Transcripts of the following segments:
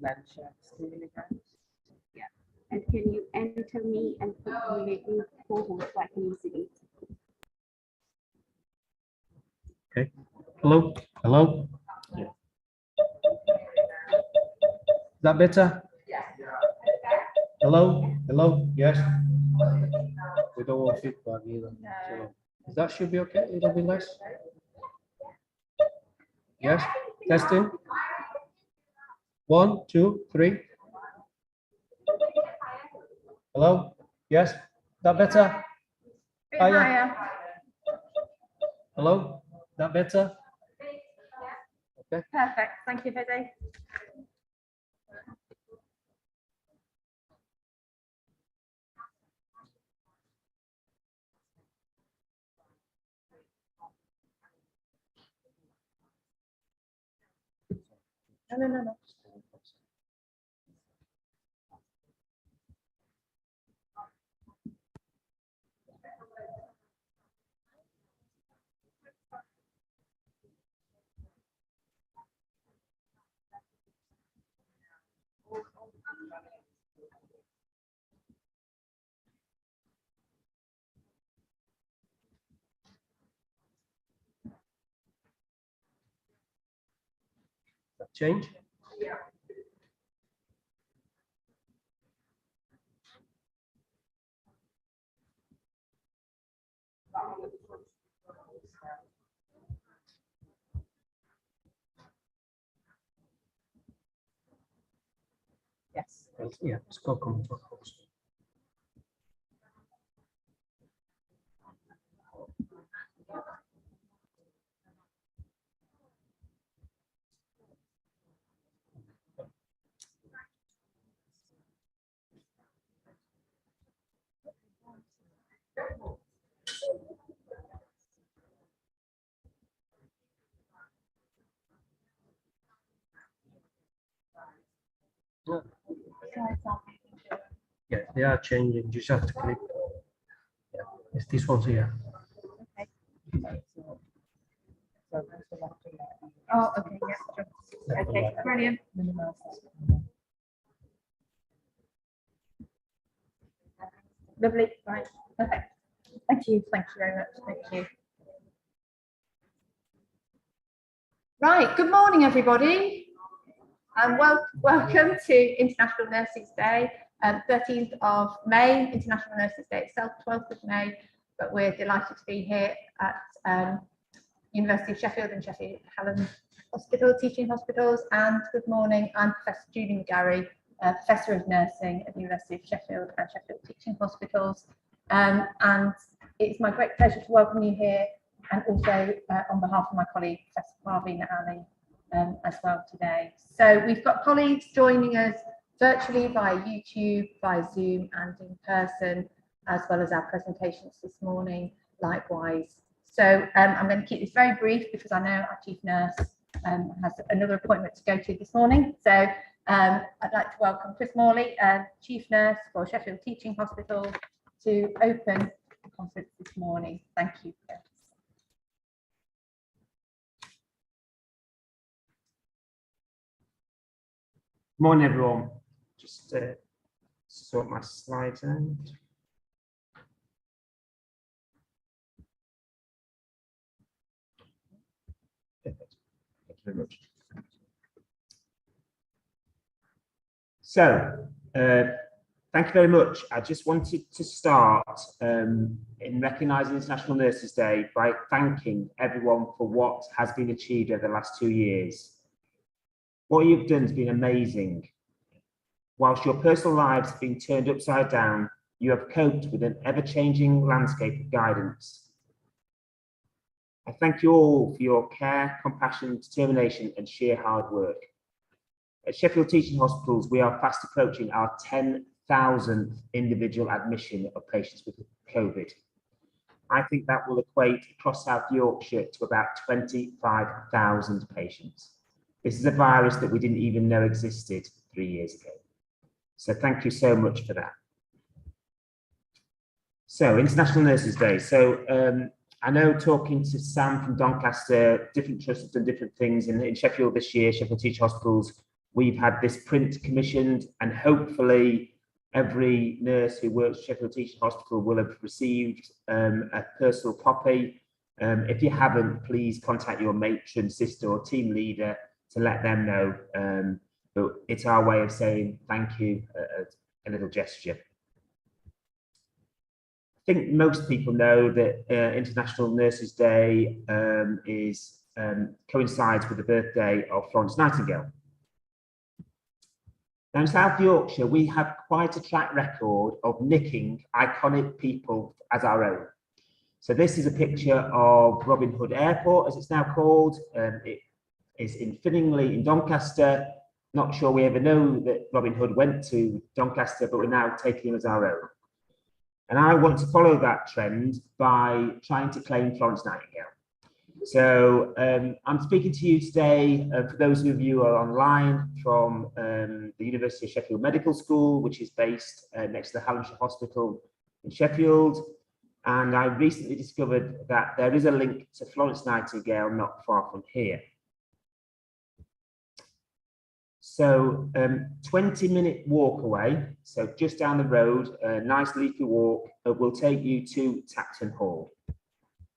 then share screen again. Yeah. And can you enter me and put me in forward so I can easily? Okay. Hello. Hello. Yeah. Is that better? Yeah. Hello. Hello. Yes. We don't want feedback either. No. So is that should be okay? It'll be less. Yes. Testing. 1, 2, 3. Hello. Yes. Is that better? Bit Hiya. higher. Hello. Is that better? Okay. Perfect. Thank you, Vicky. No. Change. Yes. Yeah. It's got come. Yeah, they are changing. You just have to click. Yeah, it's this one's here. Oh, okay. Yeah. Sure. Okay. Brilliant. Minimize this. Lovely. Right. Perfect. Thank you. Thank you very much. Thank you. Right. Good morning, everybody. And welcome to International Nurses Day, 13th of May, International Nurses Day itself, 12th of May, but we're delighted to be here at University of Sheffield and Sheffield Hallam Hospital, Teaching Hospitals. And good morning, I'm Professor Julie McGarry, Professor of Nursing at the University of Sheffield and Sheffield Teaching Hospitals. And it's my great pleasure to welcome you here, and also on behalf of my colleague, Professor Parveen Ali, as well today. So we've got colleagues joining us virtually via YouTube, via Zoom and in person, as well as our presentations this morning, likewise. So I'm going to keep this very brief because I know our chief nurse has another appointment to go to this morning. So I'd like to welcome Chris Morley, chief nurse for Sheffield Teaching Hospital, to open the conference this morning. Thank you, Chris. Morning, everyone. Just sort my slides out. Perfect. Thank you very much. So, thank you very much. I just wanted to start in recognising International Nurses Day by thanking everyone for what has been achieved over the last 2 years. What you've done has been amazing. Whilst your personal lives have been turned upside down, you have coped with an ever-changing landscape of guidance. I thank you all for your care, compassion, determination, and sheer hard work. At Sheffield Teaching Hospitals, we are fast approaching our 10,000th individual admission of patients with COVID. I think that will equate across South Yorkshire to about 25,000 patients. This is a virus that we didn't even know existed 3 years ago. So thank you so much for that. So International Nurses Day. So I know, talking to Sam from Doncaster, different trusts have done different things in Sheffield this year. Sheffield Teaching Hospitals We've had this print commissioned, and hopefully every nurse who works at Sheffield Teaching Hospital will have received a personal copy. If you haven't, please contact your matron, sister or team leader to let them know. But it's our way of saying thank you, a little gesture. I think most people know that International Nurses Day coincides with the birthday of Florence Nightingale. Now in South Yorkshire, we have quite a track record of nicking iconic people as our own. So this is a picture of Robin Hood Airport, as it's now called. It is in Finningley in Doncaster. Not sure we ever know that Robin Hood went to Doncaster, but we're now taking him as our own. And I want to follow that trend by trying to claim Florence Nightingale. So I'm speaking to you today, for those of you who are online, from the University of Sheffield Medical School, which is based next to the Hallamshire Hospital in Sheffield. And I recently discovered that there is a link to Florence Nightingale not far from here. So 20-minute walk away, so just down the road, a nice leafy walk, will take you to Tapton Hall.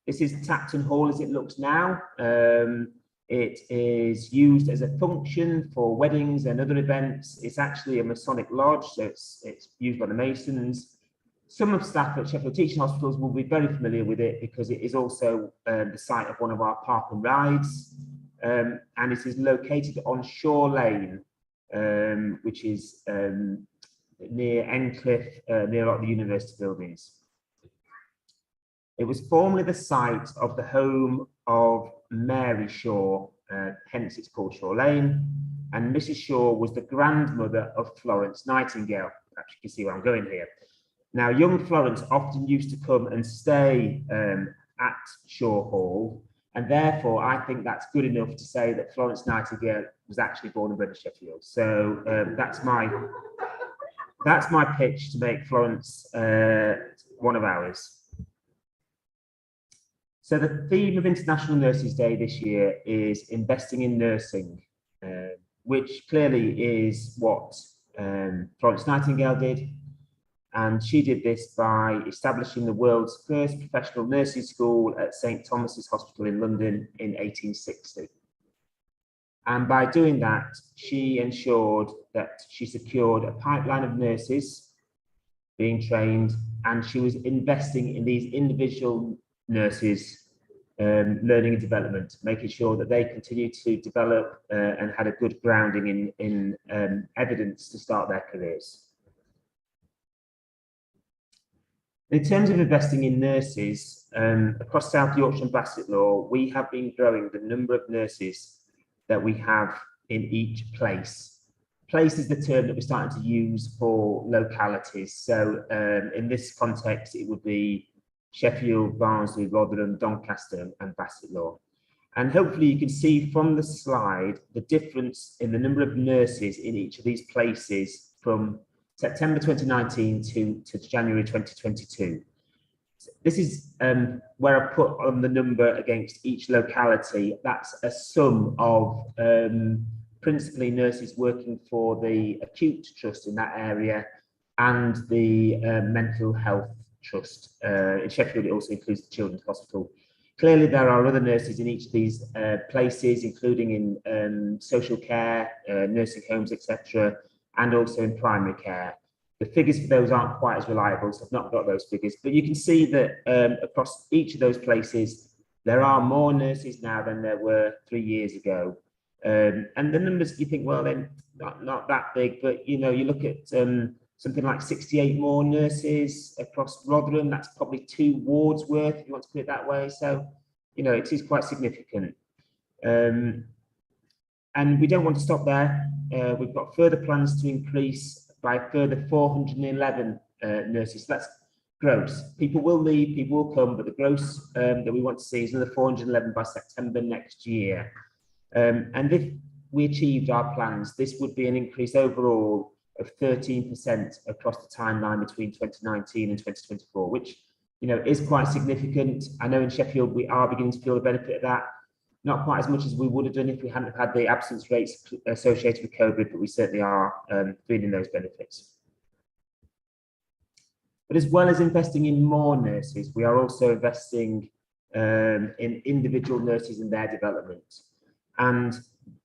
This is Tapton Hall as it looks now. It is used as a function for weddings and other events. It's actually a Masonic lodge, so it's used by the Masons. Some of staff at Sheffield Teaching Hospitals will be very familiar with it because it is also the site of one of our park and rides. And it is located on Shore Lane, which is near Endcliffe, near a lot of the university buildings. It was formerly the site of the home of Mary Shaw, hence it's called Shore Lane, and Mrs. Shaw was the grandmother of Florence Nightingale. Perhaps you can see where I'm going here. Now, young Florence often used to come and stay at Shaw Hall, and therefore I think that's good enough to say that Florence Nightingale was actually born and bred in Sheffield. So that's my pitch to make Florence one of ours. So the theme of International Nurses Day this year is investing in nursing, which clearly is what Florence Nightingale did. And she did this by establishing the world's first professional nursing school at St. Thomas's Hospital in London in 1860. And by doing that, she ensured that she secured a pipeline of nurses being trained, and she was investing in these individual nurses' learning and development, making sure that they continued to develop and had a good grounding in evidence to start their careers. In terms of investing in nurses, across South Yorkshire and Bassetlaw, we have been growing the number of nurses that we have in each place. Place is the term that we're starting to use for localities. So in this context, it would be Sheffield, Barnsley, Rotherham, Doncaster and Bassetlaw. And hopefully you can see from the slide the difference in the number of nurses in each of these places from September 2019 to January 2022. This is where I put on the number against each locality. That's a sum of principally nurses working for the acute trust in that area and the mental health trust. In Sheffield, it also includes the Children's Hospital. Clearly, there are other nurses in each of these places, including in social care, nursing homes, etc., and also in primary care. The figures for those aren't quite as reliable, so I've not got those figures, but you can see that across each of those places, there are more nurses now than there were 3 years ago. And the numbers, you think, well, then not that big, but you know, you look at something like 68 more nurses across Rotherham, that's probably 2 wards worth, if you want to put it that way. So, you know, it is quite significant. And we don't want to stop there. We've got further plans to increase by a further 411 nurses. So that's gross. People will leave, people will come, but the gross that we want to see is another 411 by September next year. And if we achieved our plans, this would be an increase overall of 13% across the timeline between 2019 and 2024, which, you know, is quite significant. I know in Sheffield we are beginning to feel the benefit of that. Not quite as much as we would have done if we hadn't have had the absence rates associated with COVID, but we certainly are feeling those benefits. But as well as investing in more nurses, we are also investing in individual nurses and their development. And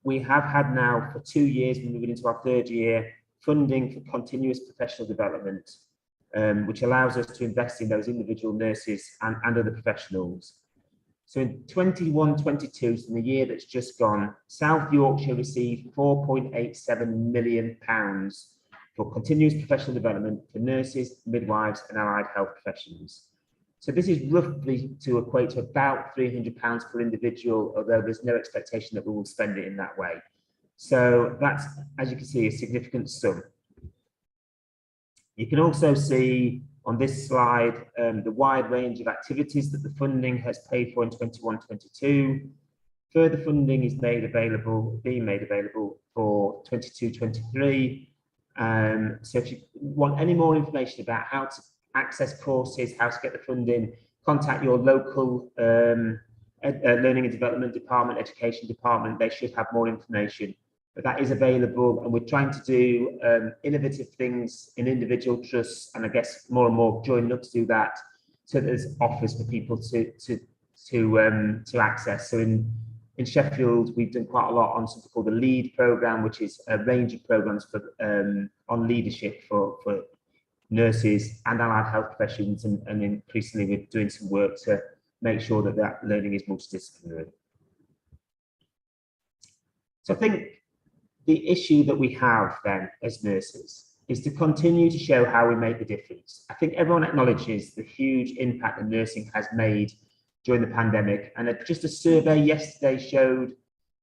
we have had now for 2 years, we're moving into our 3rd year, funding for continuous professional development, which allows us to invest in those individual nurses and other professionals. So in 21-22, so in the year that's just gone, South Yorkshire received £4.87 million for continuous professional development for nurses, midwives and allied health professions. So this is roughly to equate to about £300 per individual, although there's no expectation that we will spend it in that way. So that's, as you can see, a significant sum. You can also see on this slide the wide range of activities that the funding has paid for in 21-22. Further funding is being made available for 22-23. So if you want any more information about how to access courses, how to get the funding, contact your local learning and development department, education department. They should have more information, but that is available, and we're trying to do innovative things in individual trusts, and I guess more and more joining up to do that, so there's offers for people to access. So in Sheffield, we've done quite a lot on something called the LEAD program, which is a range of programs for on leadership for nurses and allied health professions, and increasingly we're doing some work to make sure that that learning is multidisciplinary. So I think the issue that we have then as nurses is to continue to show how we make the difference. I think everyone acknowledges the huge impact that nursing has made during the pandemic, and just a survey yesterday showed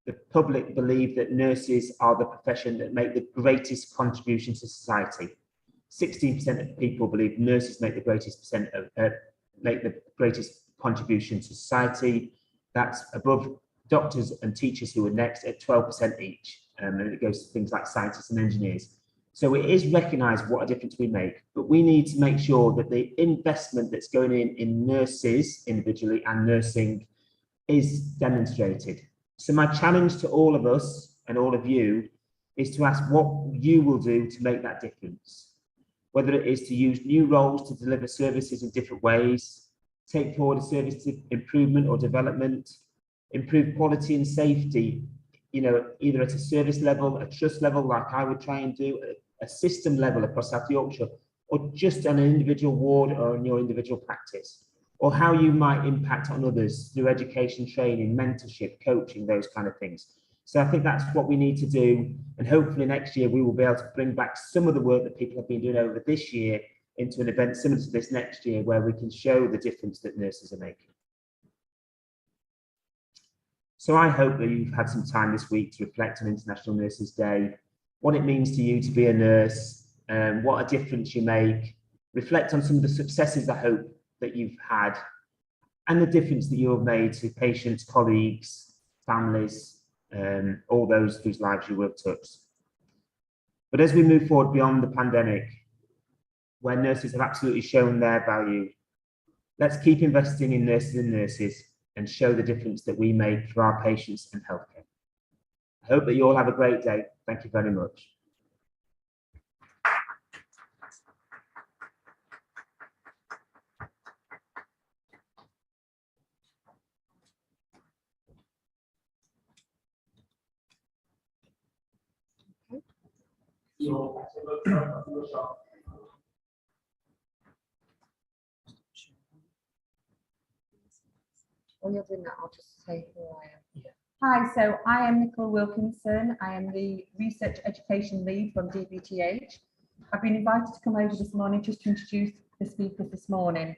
the public believe that nurses are the profession that make the greatest contribution to society. 16% of people believe nurses make the greatest contribution to society. That's above doctors and teachers, who are next at 12% each. And it goes to things like scientists and engineers. So it is recognised what a difference we make, but we need to make sure that the investment that's going in nurses individually and nursing is demonstrated. So my challenge to all of us and all of you is to ask what you will do to make that difference. Whether it is to use new roles to deliver services in different ways, take forward a service to improvement or development, improve quality and safety, you know, either at a service level, a trust level, like I would try and do, a system level across South Yorkshire, or just on an individual ward or in your individual practice, or how you might impact on others through education, training, mentorship, coaching, those kind of things. So I think that's what we need to do. And hopefully next year we will be able to bring back some of the work that people have been doing over this year into an event similar to this next year, where we can show the difference that nurses are making. So I hope that you've had some time this week to reflect on International Nurses Day, what it means to you to be a nurse, what a difference you make, reflect on some of the successes I hope that you've had, and the difference that you have made to patients, colleagues, families, all those whose lives you will touch. But as we move forward beyond the pandemic, where nurses have absolutely shown their value, let's keep investing in nurses and show the difference that we make for our patients and healthcare. I hope that you all have a great day. Thank you very much. While you're doing that, I'll just say who I am. Hi, so I am Nicole Wilkinson. I am the Research Education Lead from DBTH. I've been invited to come over this morning just to introduce the speakers this morning.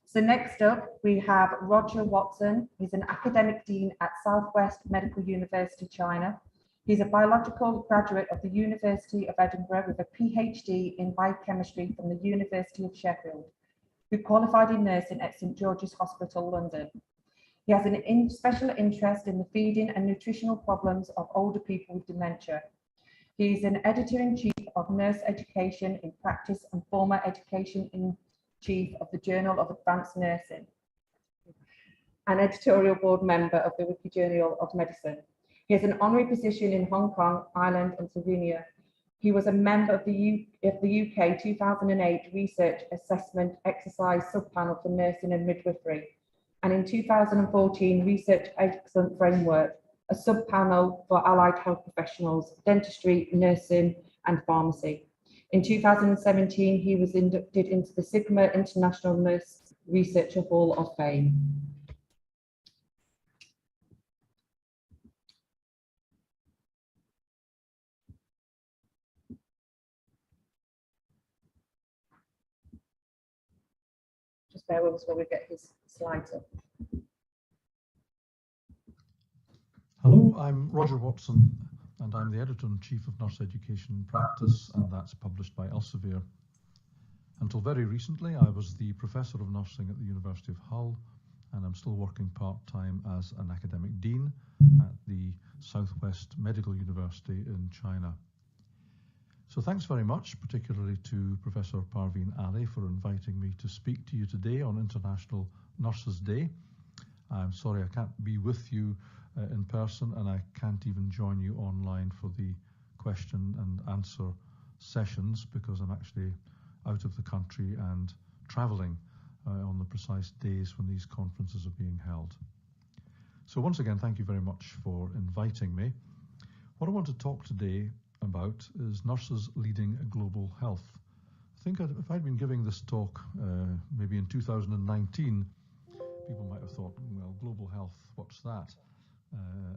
So next up, we have Roger Watson. He's an academic dean at Southwest Medical University, China. He's a biological graduate of the University of Edinburgh with a PhD in biochemistry from the University of Sheffield, who qualified in nursing at St George's Hospital, London. He has an special interest in the feeding and nutritional problems of older people with dementia. He is an editor-in-chief of Nurse Education in Practice and former editor-in-chief of the Journal of Advanced Nursing. and editorial board member of the Wiki Journal of Medicine. He has an honorary position in Hong Kong, Ireland, and Slovenia. He was a member of the UK 2008 Research Assessment Exercise Subpanel for Nursing and Midwifery, and in 2014 Research Excellence Framework, a subpanel for allied health professionals, dentistry, nursing, and pharmacy. In 2017, he was inducted into the Sigma International Nurse Researcher Hall of Fame. Just bear with us while we get his slides up. Hello, I'm Roger Watson, and I'm the Editor-in-Chief of Nurse Education and Practice, and that's published by Elsevier. Until very recently, I was the Professor of Nursing at the University of Hull, and I'm still working part-time as an academic dean at the Southwest Medical University in China. So thanks very much, particularly to Professor Parveen Ali for inviting me to speak to you today on International Nurses Day. I'm sorry I can't be with you in person, and I can't even join you online for the question and answer sessions because I'm actually out of the country and traveling on the precise days when these conferences are being held. So once again, thank you very much for inviting me. What I want to talk today about is nurses leading global health. I think if I'd been giving this talk maybe in 2019, people might have thought, well, global health, what's that?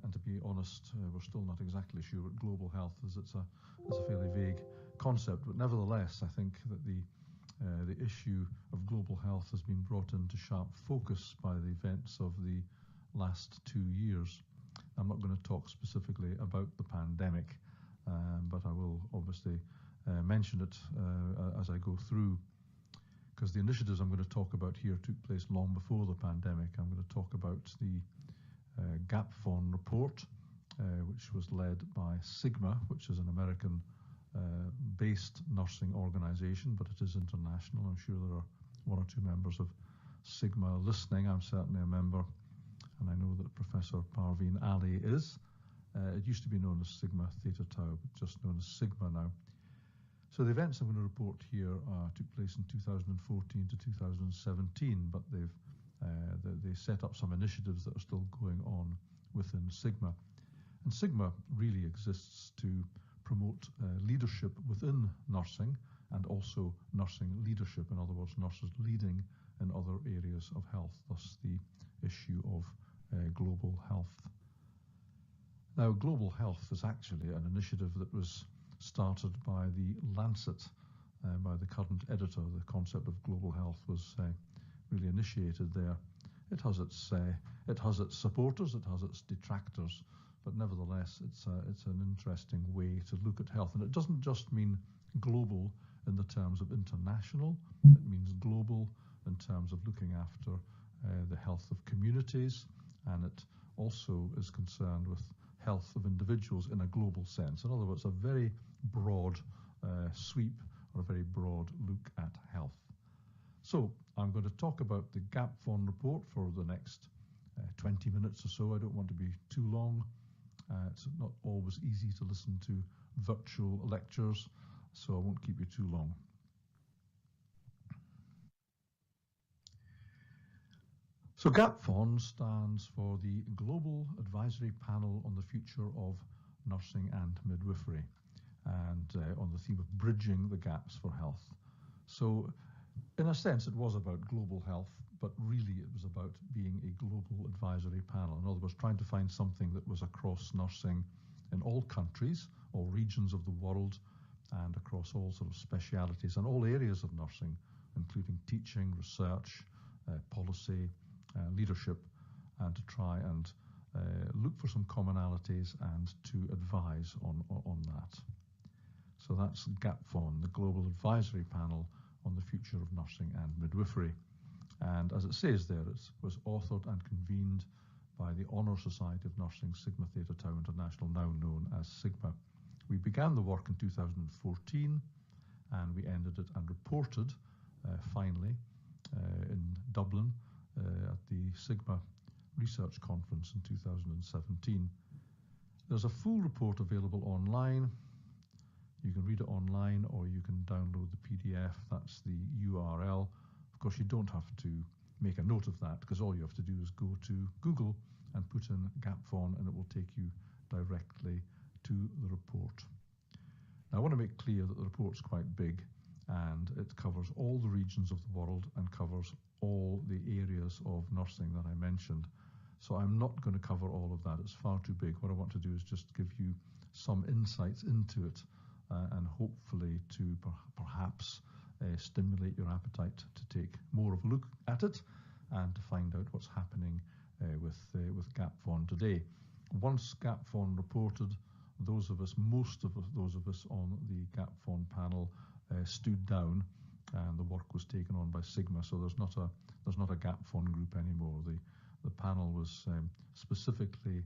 And to be honest, we're still not exactly sure what global health is. It's a fairly vague concept, but nevertheless, I think that the issue of global health has been brought into sharp focus by the events of the last 2 years. I'm not going to talk specifically about the pandemic, but I will obviously mention it as I go through, because the initiatives I'm going to talk about here took place long before the pandemic. I'm going to talk about the GAPFON report, which was led by Sigma, which is an American based nursing organization, but it is international. I'm sure there are 1 or 2 members of Sigma listening. I'm certainly a member, and I know that Professor Parveen Ali is. It used to be known as Sigma Theta Tau, but just known as Sigma now. So the events I'm going to report here took place in 2014 to 2017, but they set up some initiatives that are still going on within Sigma. And Sigma really exists to promote leadership within nursing and also nursing leadership, in other words, nurses leading in other areas of health, thus the issue of global health. Now, global health is actually an initiative that was started by the Lancet, by the current editor. The concept of global health was really initiated there. It has its supporters, it has its detractors, but nevertheless, it's an interesting way to look at health. And it doesn't just mean global in the terms of international. It means global in terms of looking after the health of communities, and it also is concerned with health of individuals in a global sense. In other words, a very broad sweep or a very broad look at health. So I'm going to talk about the GAPFON report for the next 20 minutes or so. I don't want to be too long. It's not always easy to listen to virtual lectures, so I won't keep you too long. So GAPFON stands for the Global Advisory Panel on the Future of Nursing and Midwifery, and on the theme of bridging the gaps for health. So in a sense, it was about global health, but really it was about being a global advisory panel. In other words, trying to find something that was across nursing in all countries, all regions of the world, and across all sort of specialities and all areas of nursing, including teaching, research, policy, leadership, and to try and look for some commonalities and to advise on that. So that's GAPFON, the Global Advisory Panel on the Future of Nursing and Midwifery. And as it says there, it was authored and convened by the Honour Society of Nursing, Sigma Theta Tau International, now known as Sigma. We began the work in 2014, and we ended it and reported finally in Dublin at the Sigma research conference in 2017. There's a full report available online. You can read it online or you can download the PDF. That's the URL. Of course, you don't have to make a note of that because all you have to do is go to Google and put in GAPFON and it will take you directly to the report. Now, I want to make clear that the report's quite big and it covers all the regions of the world and covers all the areas of nursing that I mentioned. So I'm not going to cover all of that. It's far too big. What I want to do is just give you some insights into it and hopefully to perhaps stimulate your appetite to take more of a look at it and to find out what's happening with GAPFON today. Once GAPFON reported, most of those of us on the GAPFON panel stood down, and the work was taken on by Sigma. So there's not a GAPFON group anymore. The panel was specifically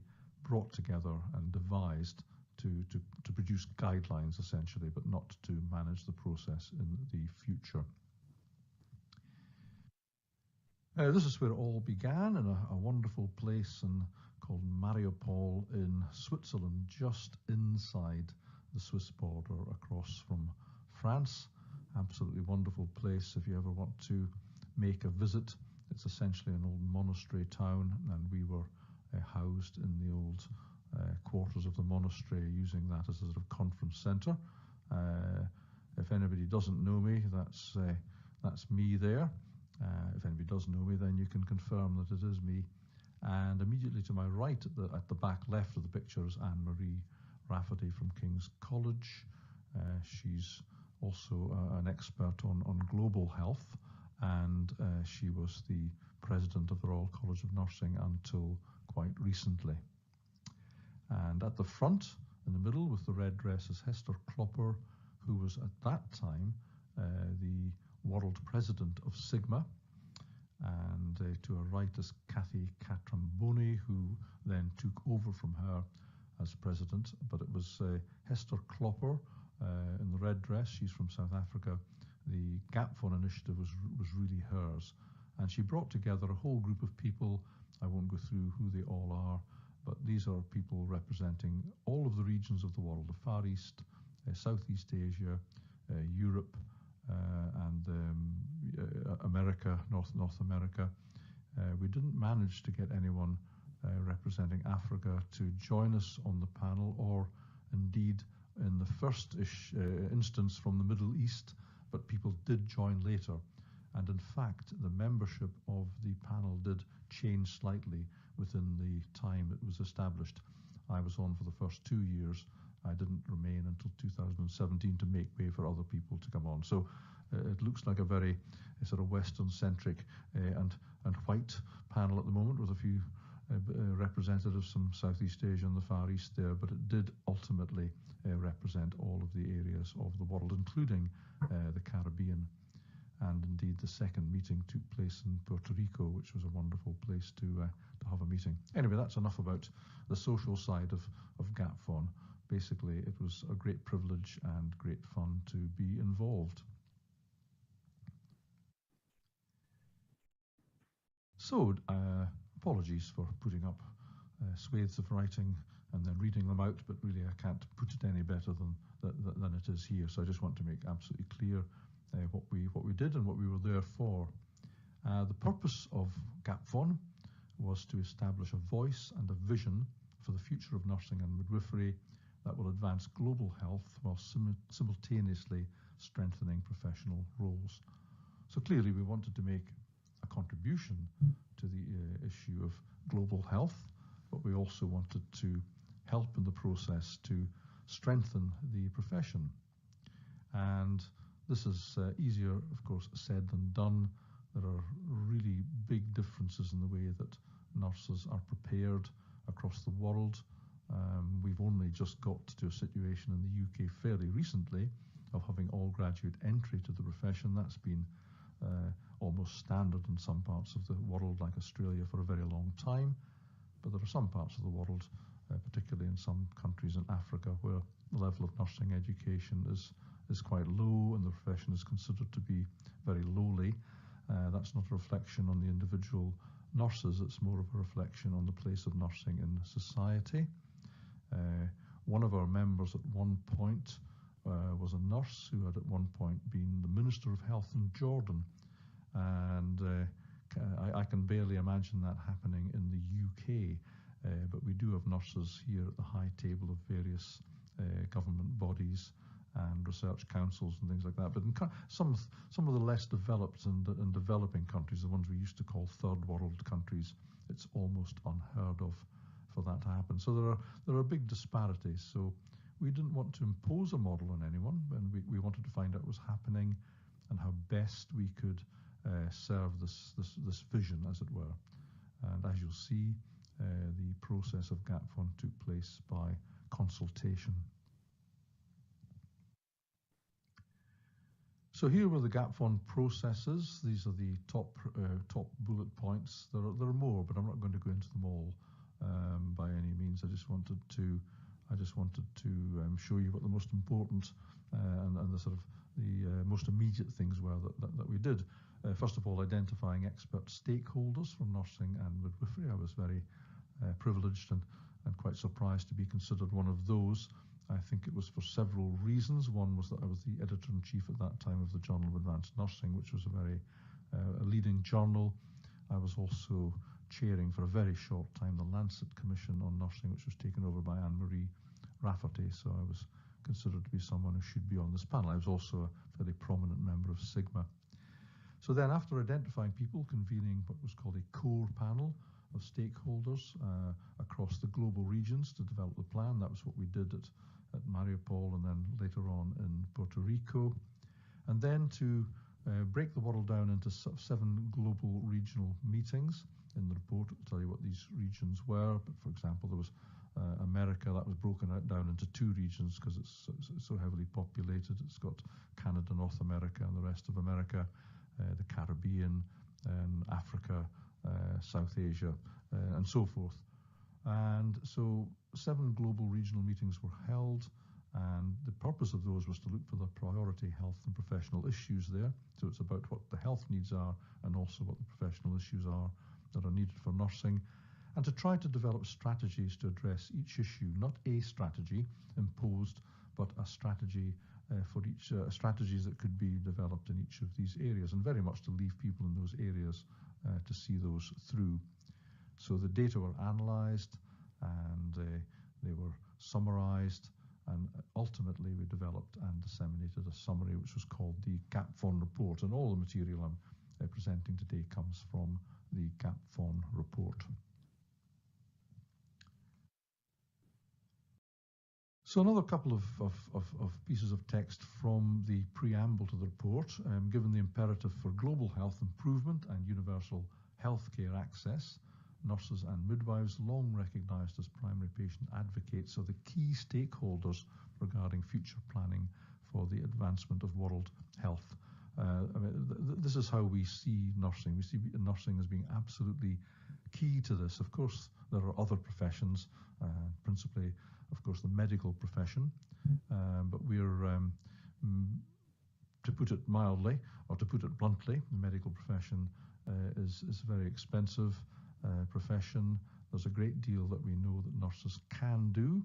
brought together and devised to produce guidelines essentially, but not to manage the process in the future. This is where it all began, in a wonderful place called Mariupol in Switzerland, just inside the Swiss border across from France. Absolutely wonderful place if you ever want to make a visit. It's essentially an old monastery town, and we were housed in the old quarters of the monastery, using that as a sort of conference centre. If anybody doesn't know me, that's me there. If anybody does know me, then you can confirm that it is me. And immediately to my right, at the back left of the picture, is Anne-Marie Rafferty from King's College. She's also an expert on global health, and she was the president of the Royal College of Nursing until quite recently. And at the front, in the middle, with the red dress, is Hester Klopper, who was at that time the world president of Sigma. And to her right is Kathy Catramboni, who then took over from her as president. But it was Hester Klopper in the red dress. She's from South Africa. The GAPFON initiative was really hers. And she brought together a whole group of people. I won't go through who they all are, but these are people representing all of the regions of the world: the Far East, Southeast Asia, Europe, and America, North America. We didn't manage to get anyone representing Africa to join us on the panel, or indeed in the first instance from the Middle East, but people did join later. And in fact, the membership of the panel did change slightly within the time it was established. I was on for the first 2 years. I didn't remain until 2017 to make way for other people to come on. So it looks like a very sort of Western-centric and white panel at the moment, with a few representatives from Southeast Asia and the Far East there, but it did ultimately represent all of the areas of the world, including the Caribbean. And indeed, the second meeting took place in Puerto Rico, which was a wonderful place to have a meeting. Anyway, that's enough about the social side of GAPFON. Basically, it was a great privilege and great fun to be involved. So, apologies for putting up swathes of writing and then reading them out, but really I can't put it any better than it is here. So I just want to make absolutely clear what we did and what we were there for. The purpose of GAPFON was to establish a voice and a vision for the future of nursing and midwifery that will advance global health while simultaneously strengthening professional roles. So clearly we wanted to make a contribution to the issue of global health, but we also wanted to help in the process to strengthen the profession. And this is easier, of course, said than done. There are really big differences in the way that nurses are prepared across the world. We've only just got to a situation in the UK fairly recently of having all graduate entry to the profession. That's been almost standard in some parts of the world, like Australia, for a very long time. But there are some parts of the world, particularly in some countries in Africa, where the level of nursing education is quite low and the profession is considered to be very lowly. That's not a reflection on the individual nurses, it's more of a reflection on the place of nursing in society. One of our members at one point was a nurse who had at one point been the Minister of Health in Jordan. And I can barely imagine that happening in the UK, but we do have nurses here at the high table of various government bodies and research councils and things like that. But in some of the less developed and developing countries, the ones we used to call third world countries, it's almost unheard of for that to happen. So there are big disparities. So we didn't want to impose a model on anyone, and we wanted to find out what was happening and how best we could serve this vision, as it were. And as you'll see, the process of gap fund took place by consultation. So here were the gap fund processes. These are the top bullet points. There are more, but I'm not going to go into them all by any means. I just wanted to show you what the most important and the sort of the most immediate things were that we did. First of all, identifying expert stakeholders from nursing and midwifery. I was very privileged and quite surprised to be considered one of those. I think it was for several reasons. One was that I was the editor-in-chief at that time of the Journal of Advanced Nursing, which was a leading journal. I was also chairing for a very short time the Lancet Commission on Nursing, which was taken over by Anne-Marie Rafferty, so I was considered to be someone who should be on this panel. I was also a very prominent member of Sigma. So then, after identifying people, convening what was called a core panel of stakeholders across the global regions to develop the plan. That was what we did at Mariupol and then later on in Puerto Rico. And then to break the world down into 7 global regional meetings. In the report, it will tell you what these regions were. But for example, there was America, that was broken down into 2 regions because it's so heavily populated. It's got Canada, North America, and the rest of America, the Caribbean, and Africa, South Asia, and so forth. And so 7 global regional meetings were held, and the purpose of those was to look for the priority health and professional issues there. So it's about what the health needs are and also what the professional issues are that are needed for nursing, and to try to develop strategies to address each issue, not a strategy imposed, but a strategy for each, strategies that could be developed in each of these areas, and very much to leave people in those areas to see those through. So the data were analysed and they were summarised, and ultimately we developed and disseminated a summary which was called the GapFon report, and all the material I'm presenting today comes from the GapFon report. So another couple of pieces of text from the preamble to the report. Given the imperative for global health improvement and universal healthcare access, nurses and midwives, long recognised as primary patient advocates, are the key stakeholders regarding future planning for the advancement of world health. This is how we see nursing. We see nursing as being absolutely key to this. Of course, there are other professions, principally, of course, the medical profession, but we're, to put it mildly, or to put it bluntly, the medical profession is a very expensive profession. There's a great deal that we know that nurses can do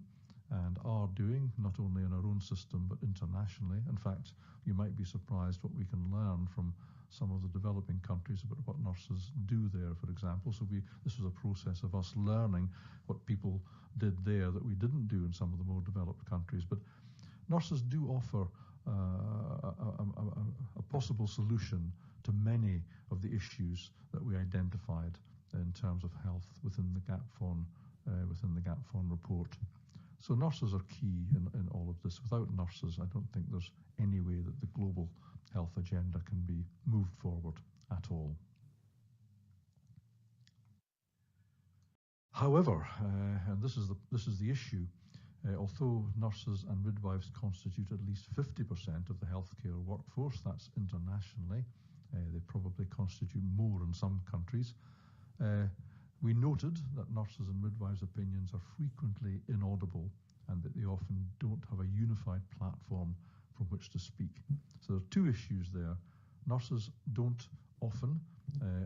and are doing, not only in our own system, but internationally. In fact, you might be surprised what we can learn from some of the developing countries about what nurses do there, for example. So this was a process of us learning what people did there that we didn't do in some of the more developed countries. But nurses do offer a possible solution to many of the issues that we identified in terms of health within the GapFon report. So nurses are key in all of this. Without nurses, I don't think there's any way that the global health agenda can be moved forward at all. However, and this is the issue, although nurses and midwives constitute at least 50% of the healthcare workforce, that's internationally, they probably constitute more in some countries, we noted that nurses and midwives' opinions are frequently inaudible and that they often don't have a unified platform from which to speak. So there are 2 issues there. nurses don't often,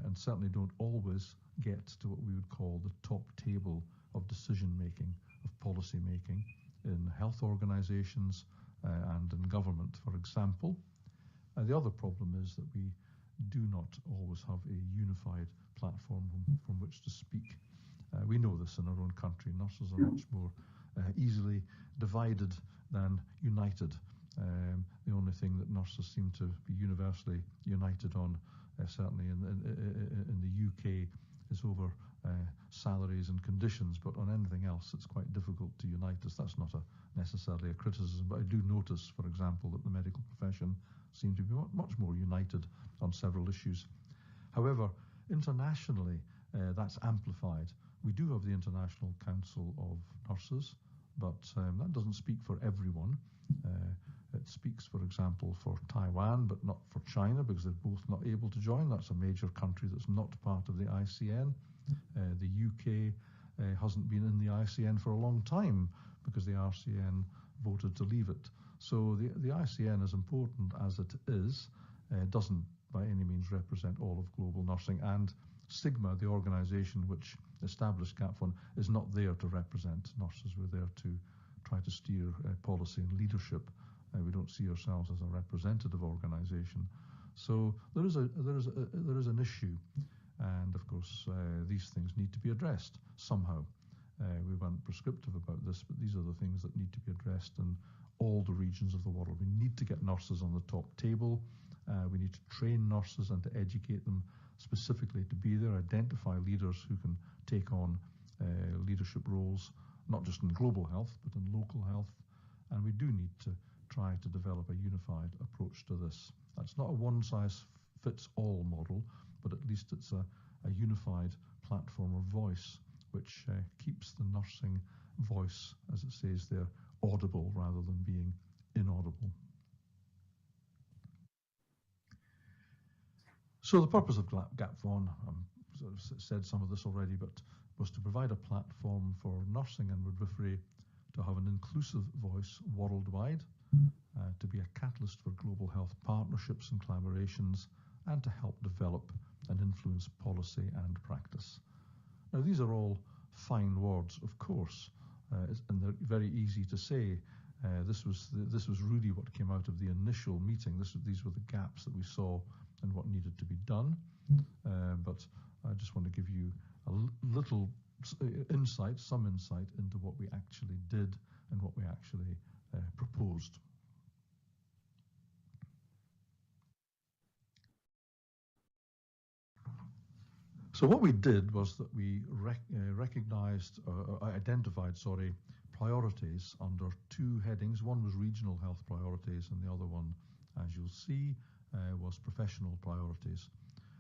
and certainly don't always, get to what we would call the top table of decision making, of policy making in health organisations and in government, for example. The other problem is that we do not always have a unified platform from which to speak. We know this in our own country. Nurses are much more easily divided than united. The only thing that nurses seem to be universally united on, certainly in the UK, is over salaries and conditions, but on anything else it's quite difficult to unite us. That's not necessarily a criticism, but I do notice, for example, that the medical profession seem to be much more united on several issues. However, internationally, that's amplified. We do have the International Council of Nurses, but that doesn't speak for everyone. It speaks, for example, for Taiwan, but not for China, because they're both not able to join. That's a major country that's not part of the ICN. The UK hasn't been in the ICN for a long time because the RCN voted to leave it. So the ICN, as important as it is, doesn't by any means represent all of global nursing. And Sigma, the organisation which established CAPFON, is not there to represent nurses. We're there to try to steer policy and leadership. We don't see ourselves as a representative organisation. So there is an issue, and of course these things need to be addressed somehow. We weren't prescriptive about this, but these are the things that need to be addressed in all the regions of the world. We need to get nurses on the top table. We need to train nurses and to educate them specifically to be there, identify leaders who can take on leadership roles, not just in global health, but in local health. And we do need to try to develop a unified approach to this. That's not a one-size-fits-all model, but at least it's a unified platform or voice which keeps the nursing voice, as it says there, audible rather than being inaudible. So the purpose of GAPFON, sort of said some of this already, but was to provide a platform for nursing and midwifery to have an inclusive voice worldwide, to be a catalyst for global health partnerships and collaborations, and to help develop and influence policy and practice. Now, these are all fine words, of course, and they're very easy to say. This was really what came out of the initial meeting. These were the gaps that we saw and what needed to be done. But I just want to give you a little insight, some insight into what we actually did and what we actually proposed. So what we did was that we identified priorities under two headings. One was regional health priorities, and the other one, as you'll see, was professional priorities.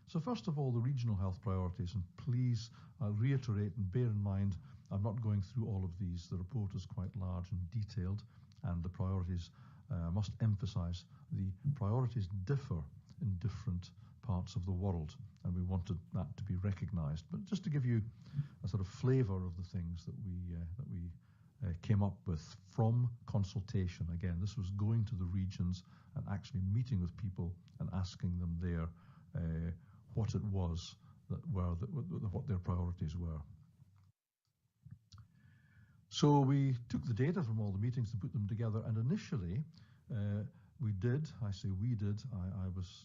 So first of all, the regional health priorities, and please reiterate and bear in mind, I'm not going through all of these. The report is quite large and detailed, and the priorities, I must emphasize, the priorities differ in different parts of the world, and we wanted that to be recognized. But just to give you a sort of flavor of the things that we came up with from consultation. Again, this was going to the regions and actually meeting with people and asking them there what it was what their priorities were. So we took the data from all the meetings and put them together, and initially we did, I say we did, I was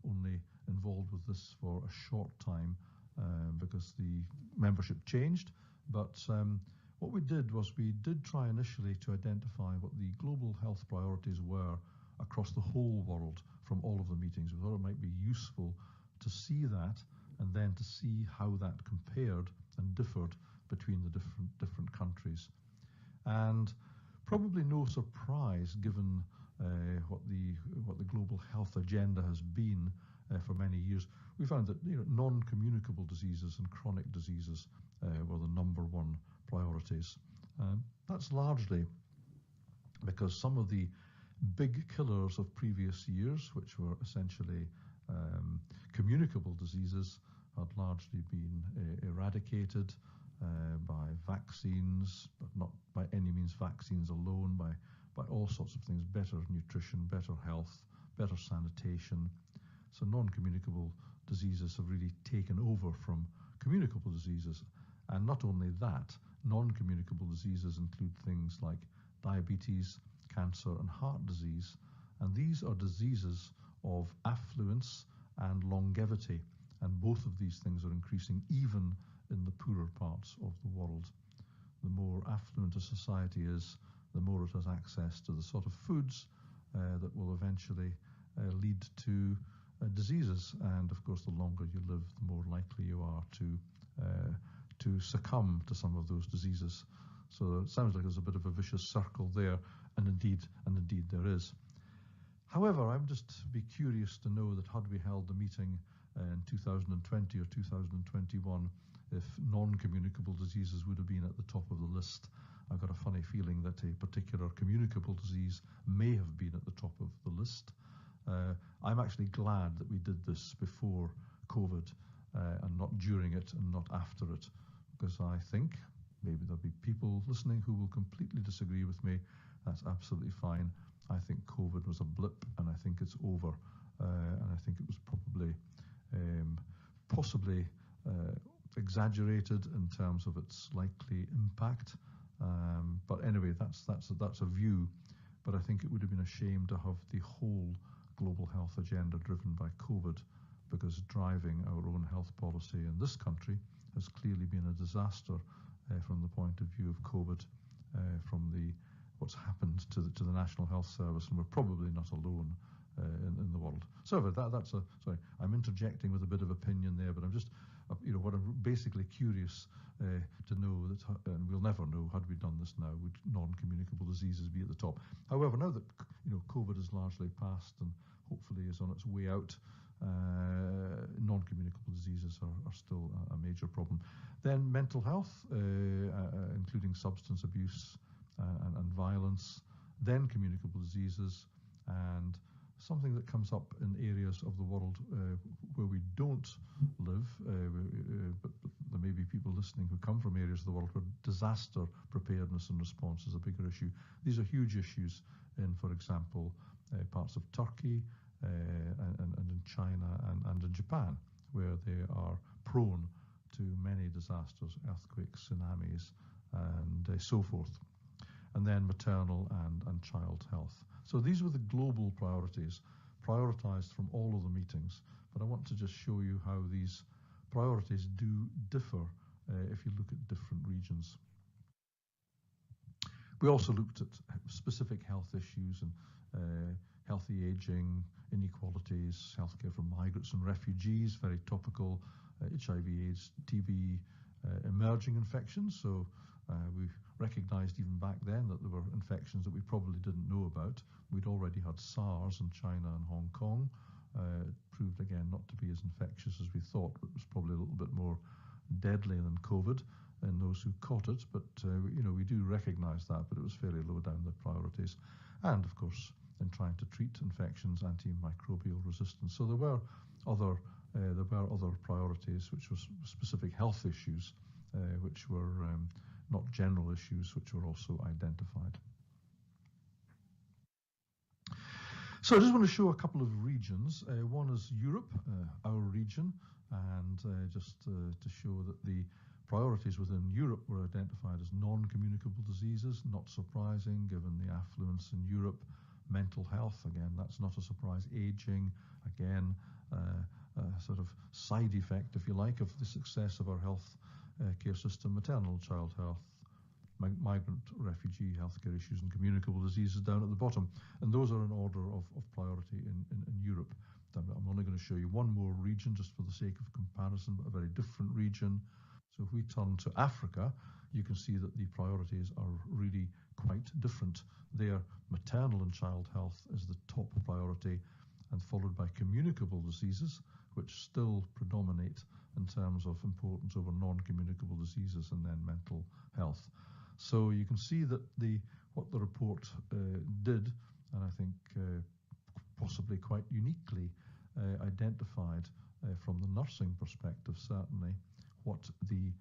only involved with this for a short time because the membership changed, but what we did was we did try initially to identify what the global health priorities were across the whole world from all of the meetings. We thought it might be useful to see that and then to see how that compared and differed between the different countries. And probably no surprise given what the global health agenda has been for many years. We found that non-communicable diseases and chronic diseases were the #1 priorities. That's largely because some of the big killers of previous years, which were essentially communicable diseases, had largely been eradicated by vaccines, but not by any means vaccines alone, by all sorts of things: better nutrition, better health, better sanitation. So non-communicable diseases have really taken over from communicable diseases. And not only that, non-communicable diseases include things like diabetes, cancer, and heart disease. And these are diseases of affluence and longevity. And both of these things are increasing even in the poorer parts of the world. The more affluent a society is, the more it has access to the sort of foods that will eventually lead to diseases. And of course, the longer you live, the more likely you are to succumb to some of those diseases. So it sounds like there's a bit of a vicious circle there, and indeed there is. However, I'm just be curious to know that had we held the meeting in 2020 or 2021, if non-communicable diseases would have been at the top of the list. I've got a funny feeling that a particular communicable disease may have been at the top of the list. I'm actually glad that we did this before COVID and not during it and not after it, because I think, maybe there'll be people listening who will completely disagree with me. That's absolutely fine. I think COVID was a blip, and I think it's over. And I think it was probably, possibly exaggerated in terms of its likely impact. But anyway, that's a view. But I think it would have been a shame to have the whole global health agenda driven by COVID, because driving our own health policy in this country has clearly been a disaster from the point of view of COVID, from what's happened to the National Health Service, and we're probably not alone in the world. So sorry, I'm interjecting with a bit of opinion there, but I'm just, what I'm basically curious to know that, and we'll never know had we done this now, would non-communicable diseases be at the top. However, now that COVID is largely past and hopefully is on its way out, non-communicable diseases are still a major problem. Then mental health, including substance abuse and violence, then communicable diseases, and something that comes up in areas of the world where we don't live, but there may be people listening who come from areas of the world where disaster preparedness and response is a bigger issue. These are huge issues in, for example, parts of Turkey and in China and in Japan, where they are prone to many disasters, earthquakes, tsunamis, and so forth. And then maternal and child health. So these were the global priorities, prioritized from all of the meetings. But I want to just show you how these priorities do differ if you look at different regions. We also looked at specific health issues and healthy aging, inequalities, healthcare for migrants and refugees, very topical, HIV/AIDS, TB, emerging infections. So we recognised even back then that there were infections that we probably didn't know about. We'd already had SARS in China and Hong Kong. It proved again not to be as infectious as we thought, but it was probably a little bit more deadly than COVID in those who caught it. But we do recognise that, but it was fairly low down the priorities. And of course, in trying to treat infections, antimicrobial resistance. So there were other priorities, which was specific health issues, which were not general issues, which were also identified. So I just want to show a couple of regions. One is Europe, our region, and just to show that the priorities within Europe were identified as non-communicable diseases. Not surprising, given the affluence in Europe. Mental health, again, that's not a surprise. Aging, again, a sort of side effect, if you like, of the success of our health care system. Maternal child health, migrant refugee healthcare issues, and communicable diseases down at the bottom. And those are in order of priority in Europe. I'm only going to show you one more region just for the sake of comparison, but a very different region. So if we turn to Africa, you can see that the priorities are really quite different. There, maternal and child health is the top priority, and followed by communicable diseases, which still predominate in terms of importance over non-communicable diseases, and then mental health. So you can see that what the report did, and I think possibly quite uniquely identified from the nursing perspective, certainly, what the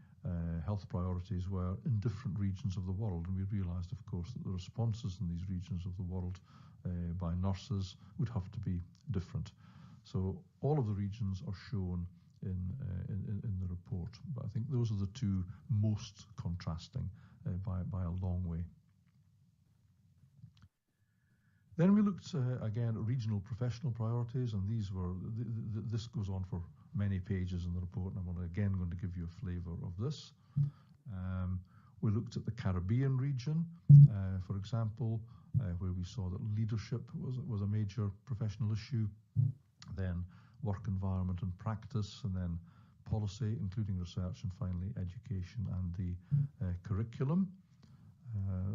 health priorities were in different regions of the world. And we realised, of course, that the responses in these regions of the world by nurses would have to be different. So all of the regions are shown in the report, but I think those are the two most contrasting by a long way. Then we looked again at regional professional priorities, and these were this goes on for many pages in the report, and I'm again going to give you a flavour of this. We looked at the Caribbean region, for example, where we saw that leadership was a major professional issue, then work environment and practice, and then policy, including research, and finally education and the curriculum.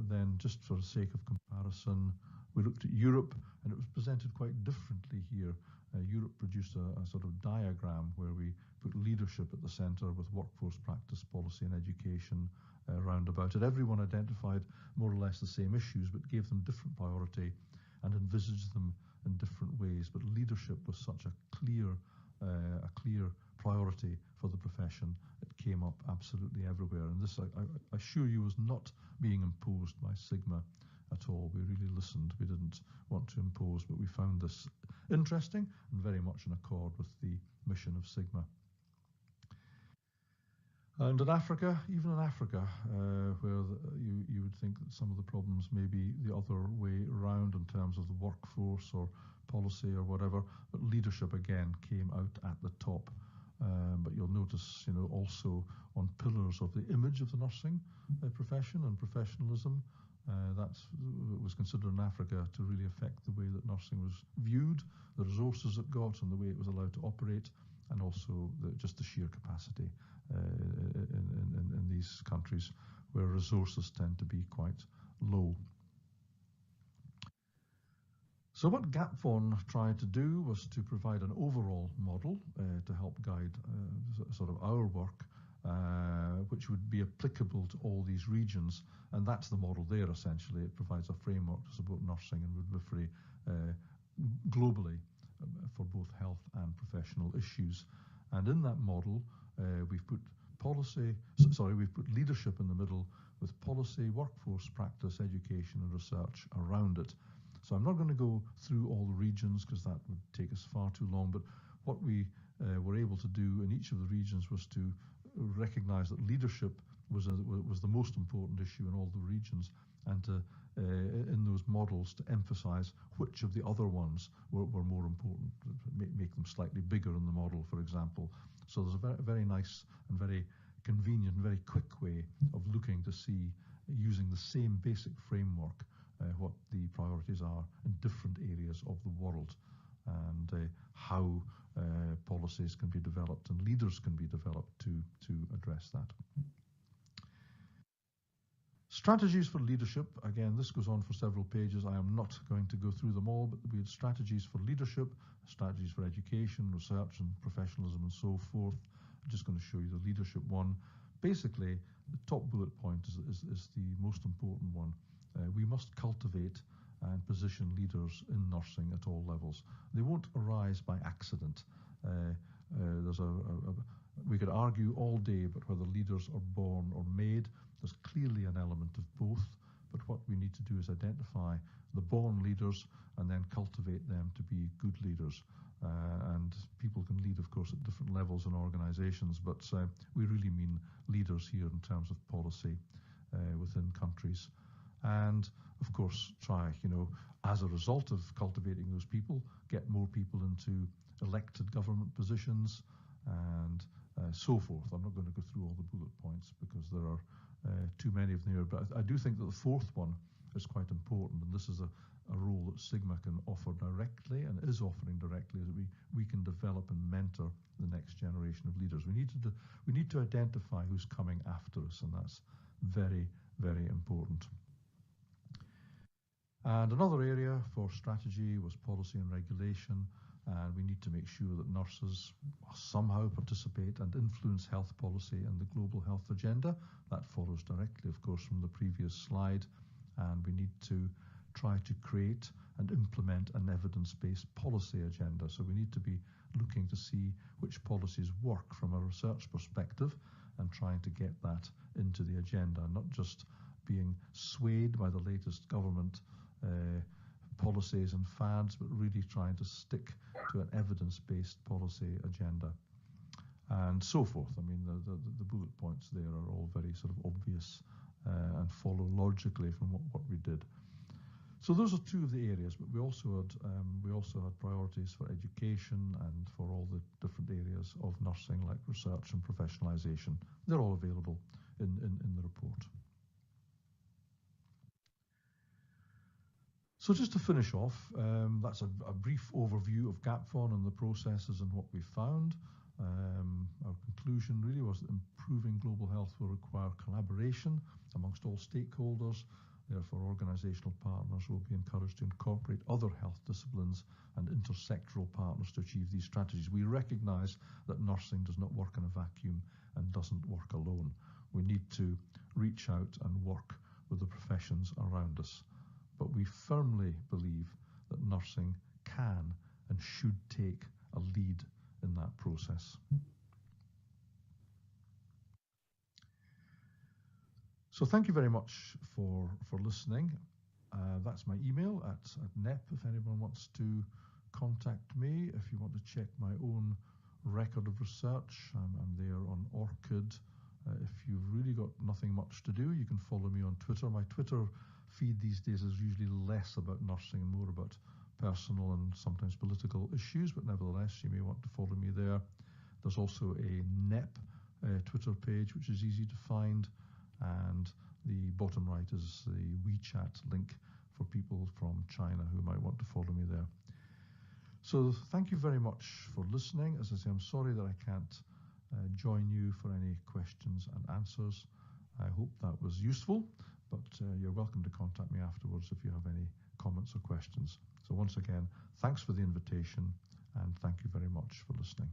Then, just for the sake of comparison, we looked at Europe, and it was presented quite differently here. Europe produced a sort of diagram where we put leadership at the centre with workforce practice, policy and education round about it. Everyone identified more or less the same issues, but gave them different priority and envisaged them in different ways. But leadership was such a clear priority for the profession. It came up absolutely everywhere. And this, I assure you, was not being imposed by Sigma at all. We really listened. We didn't want to impose, but we found this interesting and very much in accord with the mission of Sigma. And in Africa, even in Africa, where you would think that some of the problems may be the other way around in terms of the workforce or policy or whatever, but leadership again came out at the top. But you'll notice, also on pillars of the image of the nursing profession and professionalism, that was considered in Africa to really affect the way that nursing was viewed, the resources it got and the way it was allowed to operate, and also just the sheer capacity in these countries where resources tend to be quite low. So what GAPFON tried to do was to provide an overall model to help guide sort of our work, which would be applicable to all these regions. And that's the model there, essentially. It provides a framework to support nursing and midwifery globally for both health and professional issues. And in that model, we've put leadership in the middle with policy, workforce practice, education and research around it. So I'm not going to go through all the regions because that would take us far too long, but what we were able to do in each of the regions was to recognize that leadership was the most important issue in all the regions, and to, in those models, to emphasize which of the other ones were more important, make them slightly bigger in the model, for example. So there's a very nice and very convenient and very quick way of looking to see, using the same basic framework, what the priorities are in different areas of the world, and how policies can be developed and leaders can be developed to address that. Strategies for leadership. Again, this goes on for several pages. I am not going to go through them all, but we had strategies for leadership, strategies for education, research and professionalism and so forth. I'm just going to show you the leadership one. Basically, the top bullet point is the most important one. We must cultivate and position leaders in nursing at all levels. They won't arise by accident. We could argue all day about whether leaders are born or made. There's clearly an element of both, but what we need to do is identify the born leaders and then cultivate them to be good leaders. And people can lead, of course, at different levels in organizations, but we really mean leaders here in terms of policy within countries. And of course, try, as a result of cultivating those people, get more people into elected government positions and so forth. I'm not going to go through all the bullet points because there are too many of them here, but I do think that the fourth one is quite important, and this is a role that Sigma can offer directly and is offering directly, that we can develop and mentor the next generation of leaders. We need to identify who's coming after us, and that's very, very important. And another area for strategy was policy and regulation, and we need to make sure that nurses somehow participate and influence health policy and the global health agenda. That follows directly, of course, from the previous slide, and we need to try to create and implement an evidence-based policy agenda. So we need to be looking to see which policies work from a research perspective and trying to get that into the agenda, not just being swayed by the latest government policies and fads, but really trying to stick to an evidence-based policy agenda and so forth. I mean, the bullet points there are all very sort of obvious and follow logically from what we did. So those are two of the areas, but we also had priorities for education and for all the different areas of nursing, like research and professionalisation. They're all available in the report. So just to finish off, that's a brief overview of GAPFON and the processes and what we found. Our conclusion really was that improving global health will require collaboration amongst all stakeholders. Therefore, organisational partners will be encouraged to incorporate other health disciplines and intersectoral partners to achieve these strategies. We recognise that nursing does not work in a vacuum and doesn't work alone. We need to reach out and work with the professions around us. But we firmly believe that nursing can and should take a lead in that process. So thank you very much for listening. That's my email at NEP if anyone wants to contact me. If you want to check my own record of research, I'm there on ORCID. If you've really got nothing much to do, you can follow me on Twitter. My Twitter feed these days is usually less about nursing and more about personal and sometimes political issues, but nevertheless, you may want to follow me there. There's also a NEP Twitter page, which is easy to find, and the bottom right is the WeChat link for people from China who might want to follow me there. So thank you very much for listening. As I say, I'm sorry that I can't join you for any questions and answers. I hope that was useful, but you're welcome to contact me afterwards if you have any comments or questions. So once again, thanks for the invitation and thank you very much for listening.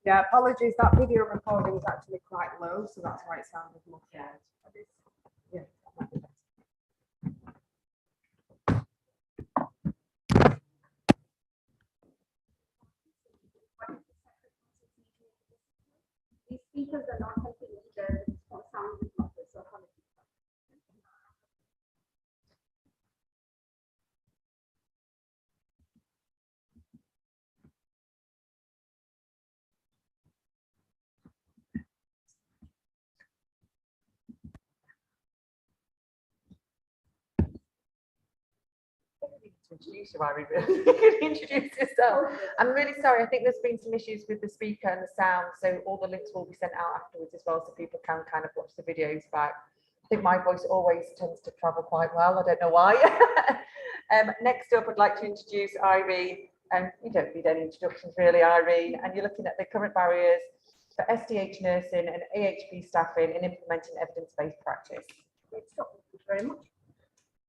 Yeah, apologies, that video recording is actually quite low, so that's why it sounded muffled. Yeah. These speakers are not helping either. Sound is not good, so apologies. Introduce you, Irene. You can introduce yourself. I'm really sorry. I think there's been some issues with the speaker and the sound, so all the links will be sent out afterwards as well, so people can kind of watch the videos back. I think my voice always tends to travel quite well. I don't know why. Next up, I'd like to introduce Irene. And you don't need any introductions really, Irene. And you're looking at the current barriers for SDH nursing and AHP staffing in implementing evidence-based practice. Thank you very much.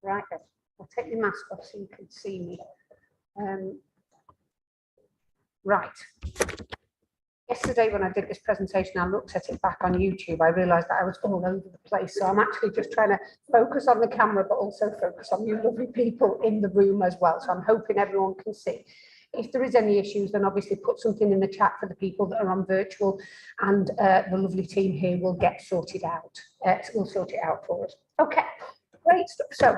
Right, then. I'll take the mask off so you can see me. Right. Yesterday when I did this presentation, I looked at it back on YouTube. I realised that I was all over the place. So I'm actually just trying to focus on the camera, but also focus on you lovely people in the room as well. So I'm hoping everyone can see. If there is any issues, then obviously put something in the chat for the people that are on virtual, and the lovely team here will get sorted out. We'll sort it out for us. Okay, great stuff. So,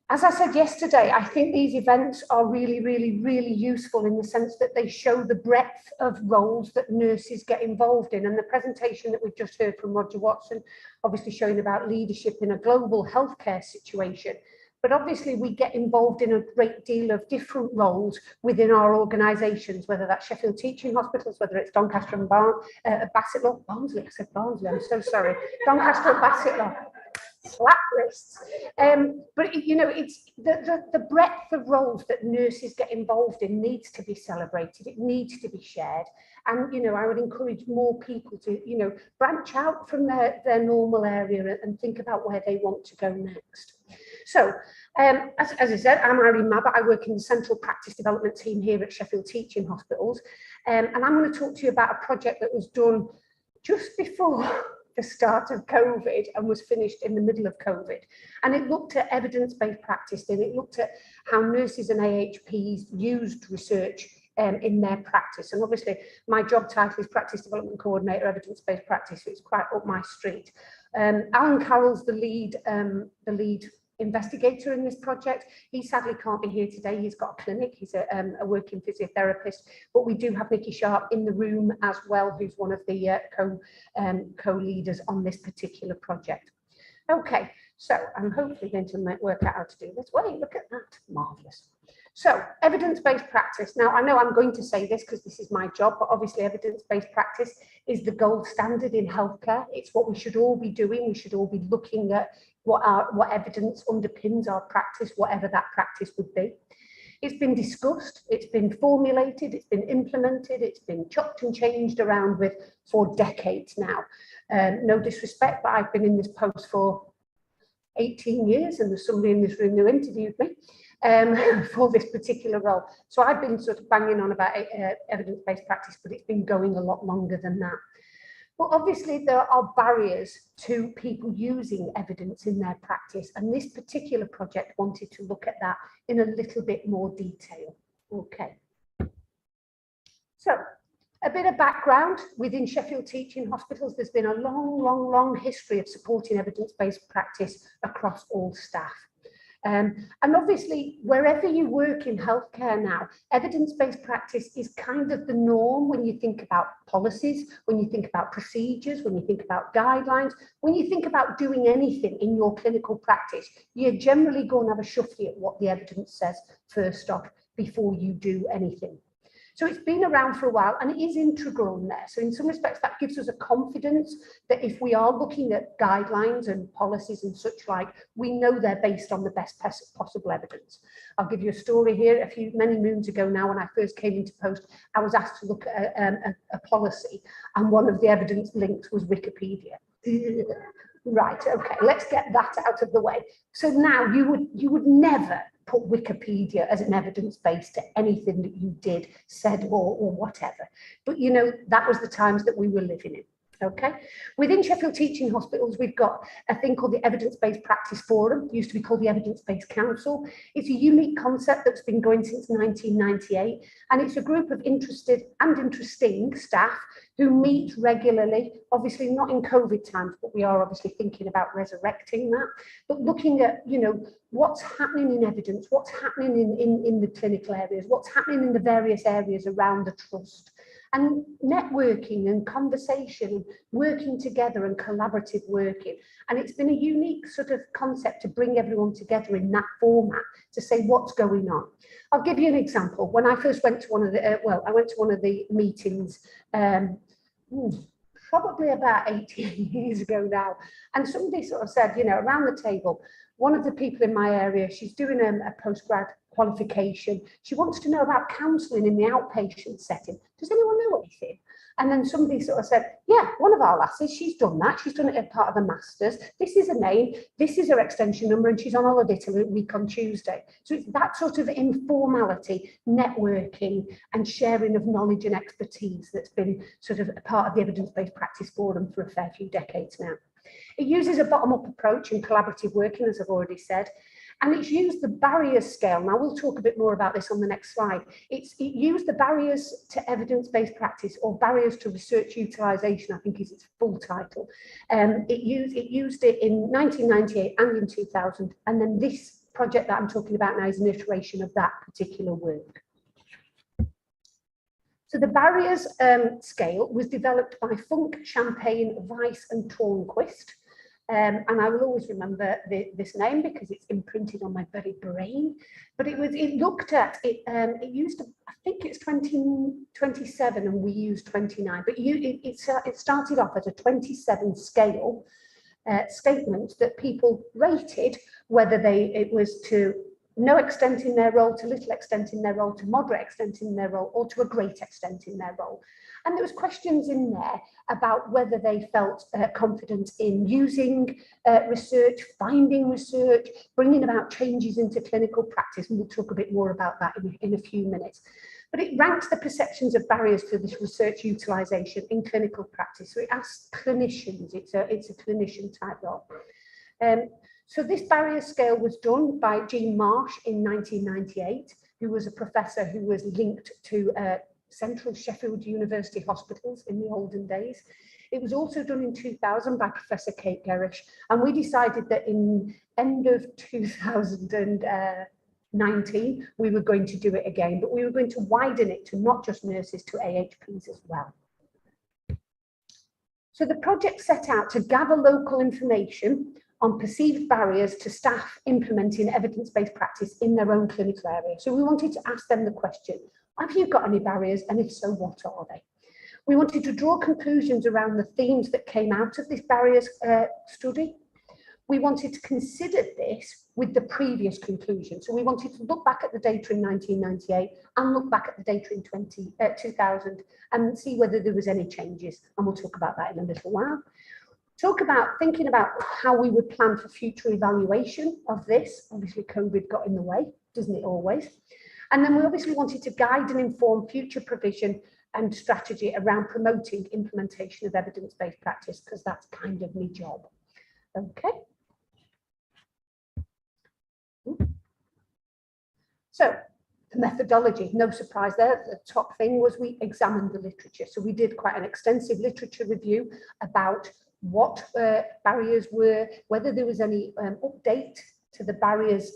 as I said yesterday, I think these events are really, really, really useful in the sense that they show the breadth of roles that nurses get involved in. And the presentation that we've just heard from Roger Watson, obviously showing about leadership in a global healthcare situation, but obviously we get involved in a great deal of different roles within our organisations, whether that's Sheffield Teaching Hospitals, whether it's Doncaster and Barnsley, I said Barnsley, I'm so sorry, Doncaster and Bassetlaw. Slap lists. But you know, it's the breadth of roles that nurses get involved in needs to be celebrated. It needs to be shared. And, you know, I would encourage more people to, you know, branch out from their normal area and think about where they want to go next. So, as I said, I'm Irene Mabber. I work in the Central Practice Development team here at Sheffield Teaching Hospitals. And I'm going to talk to you about a project that was done just before the start of COVID and was finished in the middle of COVID. And it looked at evidence-based practice, and it looked at how nurses and AHPs used research in their practice. And obviously my job title is Practice Development Coordinator, Evidence-Based Practice, so it's quite up my street. Alan Carroll's the lead investigator in this project. He sadly can't be here today. He's got a clinic. He's a working physiotherapist, but we do have Nikki Sharp in the room as well, who's one of the co-leaders on this particular project. Okay, so I'm hopefully going to work out how to do this. Wait, look at that, marvellous. So evidence-based practice. Now, I know I'm going to say this because this is my job, but obviously evidence-based practice is the gold standard in healthcare. It's what we should all be doing. We should all be looking at what evidence underpins our practice, whatever that practice would be. It's been discussed, it's been formulated, it's been implemented, it's been chopped and changed around with for decades now. No disrespect, but I've been in this post for 18 years, and there's somebody in this room who interviewed me for this particular role. So I've been sort of banging on about evidence-based practice, but it's been going a lot longer than that. Well, obviously there are barriers to people using evidence in their practice, and this particular project wanted to look at that in a little bit more detail. Okay. So a bit of background within Sheffield Teaching Hospitals. There's been a long history of supporting evidence-based practice across all staff. And obviously, wherever you work in healthcare now, evidence-based practice is kind of the norm when you think about policies, when you think about procedures, when you think about guidelines, when you think about doing anything in your clinical practice, you're generally going to have a shuffle at what the evidence says first off before you do anything. So it's been around for a while, and it is integral in there. So in some respects, that gives us a confidence that if we are looking at guidelines and policies and such like, we know they're based on the best possible evidence. I'll give you a story here. Many moons ago now, when I first came into post, I was asked to look at a policy, and one of the evidence links was Wikipedia. Right, okay, let's get that out of the way. So now you would never put Wikipedia as an evidence base to anything that you did, said, or whatever. But you know, that was the times that we were living in. Okay. Within Sheffield Teaching Hospitals, we've got a thing called the Evidence-Based Practice Forum, used to be called the Evidence-Based Council. It's a unique concept that's been going since 1998, and it's a group of interested and interesting staff who meet regularly, obviously not in COVID times, but we are obviously thinking about resurrecting that, but looking at, you know, what's happening in evidence, what's happening in the clinical areas, what's happening in the various areas around the trust. And networking and conversation, working together and collaborative working. And it's been a unique sort of concept to bring everyone together in that format to say what's going on. I'll give you an example. When I first went to one of the, I went to one of the meetings probably about 18 years ago now. And somebody sort of said, you know, around the table, one of the people in my area, she's doing a postgrad qualification. She wants to know about counselling in the outpatient setting. Does anyone know anything? And then somebody sort of said, yeah, one of our lasses, she's done that. She's done it as part of the masters. This is her name. This is her extension number, and she's on holiday till a week on Tuesday. So it's that sort of informality, networking and sharing of knowledge and expertise that's been sort of a part of the Evidence-Based Practice Forum for a fair few decades now. It uses a bottom-up approach and collaborative working, as I've already said. And it's used the barriers scale. Now, we'll talk a bit more about this on the next slide. It used the barriers to evidence-based practice, or barriers to research utilisation, I think is its full title. It used it in 1998 and in 2000. And then this project that I'm talking about now is an iteration of that particular work. So the barriers scale was developed by Funk, Champagne, Weiss and Tornquist. And I will always remember this name because it's imprinted on my very brain. But it looked at it. It used, I think it's 27, and we used 29. But it started off as a 27 scale statement that people rated whether it was to no extent in their role, to little extent in their role, to moderate extent in their role, or to a great extent in their role. And there was questions in there about whether they felt confident in using research, finding research, bringing about changes into clinical practice. And we'll talk a bit more about that in a few minutes. But it ranks the perceptions of barriers to this research utilisation in clinical practice. So it asks clinicians, it's a clinician type role. So this barrier scale was done by Jean Marsh in 1998, who was a professor who was linked to Central Sheffield University hospitals in the olden days. It was also done in 2000 by Professor Kate Gerrish, and we decided that in end of 2019 we were going to do it again, but we were going to widen it to not just nurses, to AHPs as well. So the project set out to gather local information on perceived barriers to staff implementing evidence-based practice in their own clinical area. So we wanted to ask them the question, have you got any barriers, and if so, what are they? We wanted to draw conclusions around the themes that came out of this barriers study. We wanted to consider this with the previous conclusion. So we wanted to look back at the data in 1998 and look back at the data in 2000 and see whether there was any changes. And we'll talk about that in a little while. Thinking about how we would plan for future evaluation of this. Obviously, COVID got in the way, doesn't it always? And then we obviously wanted to guide and inform future provision and strategy around promoting implementation of evidence-based practice, because that's kind of my job. Okay. So the methodology, no surprise there. The top thing was we examined the literature. So we did quite an extensive literature review about what barriers were, whether there was any update to the barriers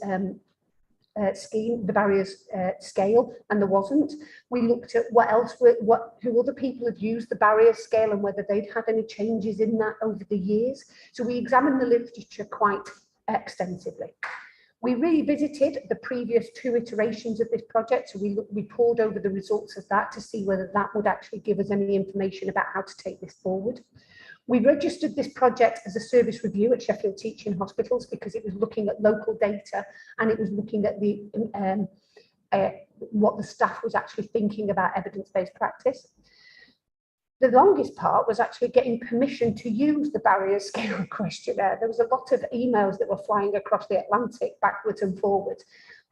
scheme, the barriers scale, and there wasn't. We looked at who other people had used the barrier scale and whether they'd had any changes in that over the years. So we examined the literature quite extensively. We revisited the previous 2 iterations of this project. So we pored over the results of that to see whether that would actually give us any information about how to take this forward. We registered this project as a service review at Sheffield Teaching Hospitals because it was looking at local data and it was looking at the what the staff was actually thinking about evidence-based practice. The longest part was actually getting permission to use the barrier scale questionnaire. There was a lot of emails that were flying across the Atlantic backwards and forwards,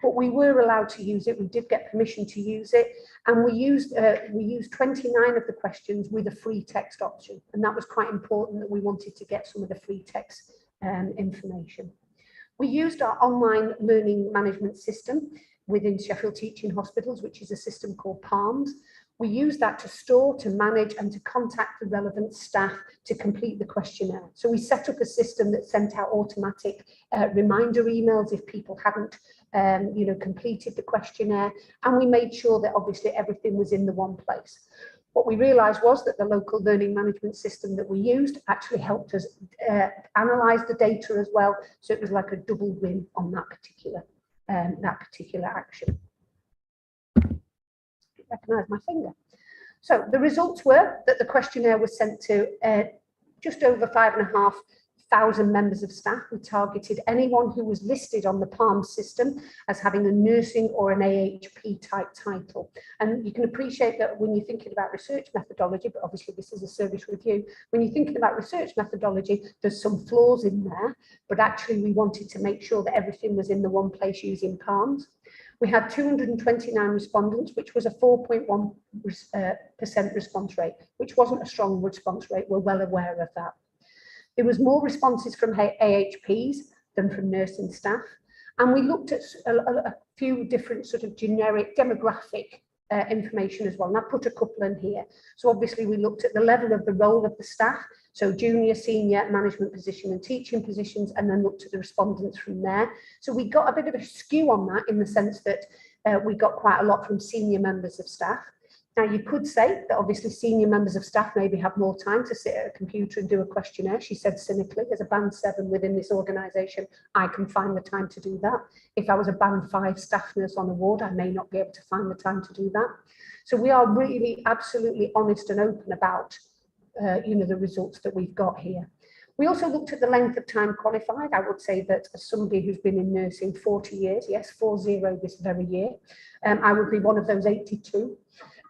but we were allowed to use it. We did get permission to use it, and we used 29 of the questions with a free text option, and that was quite important, that we wanted to get some of the free text information. We used our online learning management system within Sheffield Teaching Hospitals, which is a system called PALMS. We use that to store, to manage, and to contact the relevant staff to complete the questionnaire. So we set up a system that sent out automatic reminder emails if people hadn't completed the questionnaire, and we made sure that obviously everything was in the one place. What we realized was that the local learning management system that we used actually helped us analyze the data as well. So it was like a double win on that particular action. Recognize my finger. So the results were that the questionnaire was sent to just over 5,500 members of staff. We targeted anyone who was listed on the PALM system as having a nursing or an AHP type title. And you can appreciate that when you're thinking about research methodology, but obviously this is a service review, when you're thinking about research methodology, there's some flaws in there, but actually we wanted to make sure that everything was in the one place using PALMs. We had 229 respondents, which was a 4.1% response rate, which wasn't a strong response rate. We're well aware of that. There was more responses from AHPs than from nursing staff. And we looked at a few different sort of generic demographic information as well. And I put a couple in here. So obviously we looked at the level of the role of the staff. So junior, senior, management position and teaching positions, and then looked at the respondents from there. So we got a bit of a skew on that in the sense that we got quite a lot from senior members of staff. Now, you could say that obviously senior members of staff maybe have more time to sit at a computer and do a questionnaire. She said cynically, as a band 7 within this organisation, I can find the time to do that. If I was a band 5 staff nurse on a ward, I may not be able to find the time to do that. So we are really absolutely honest and open about the results that we've got here. We also looked at the length of time qualified. I would say that as somebody who's been in nursing 40 years, yes, 40 this very year, I would be one of those 82.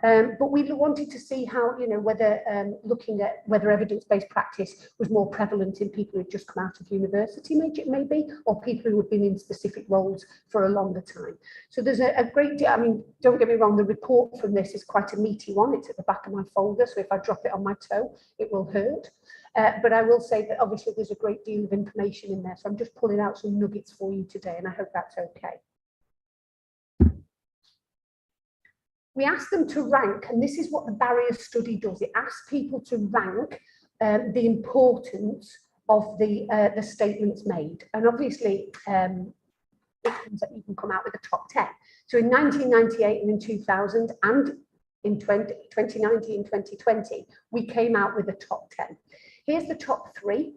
But we wanted to see how, whether looking at whether evidence-based practice was more prevalent in people who'd just come out of university, maybe, or people who had been in specific roles for a longer time. So there's a great deal, I mean, don't get me wrong, the report from this is quite a meaty one. It's at the back of my folder, so if I drop it on my toe, it will hurt. But I will say that obviously there's a great deal of information in there. So I'm just pulling out some nuggets for you today, and I hope that's okay. We asked them to rank, and this is what the barrier study does. It asks people to rank the importance of the statements made. And obviously, it comes that you can come out with a top 10. So in 1998 and in 2000 and in 2019 and 2020, we came out with a top 10. Here's the top 3.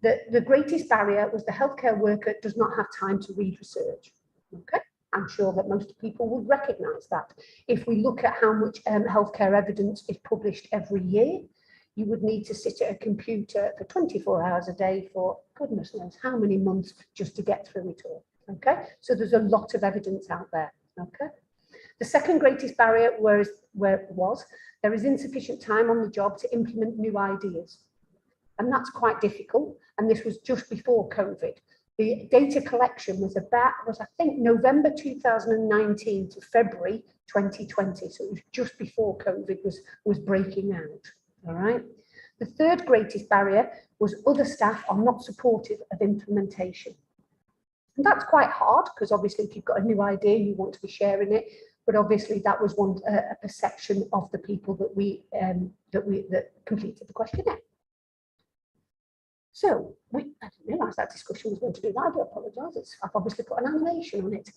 The greatest barrier was the healthcare worker does not have time to read research. Okay. I'm sure that most people would recognise that. If we look at how much healthcare evidence is published every year, you would need to sit at a computer for 24 hours a day for goodness knows how many months just to get through it all. Okay, so there's a lot of evidence out there. Okay, the second greatest barrier was there is insufficient time on the job to implement new ideas, and that's quite difficult. And this was just before COVID. The data collection was I think November 2019 to February 2020. So it was just before COVID was breaking out. All right. The third greatest barrier was other staff are not supportive of implementation. And that's quite hard because obviously if you've got a new idea, you want to be sharing it. But obviously that was a perception of the people that completed the questionnaire. So I didn't realise that discussion was going to do that. I do apologise. I've obviously put an animation on it.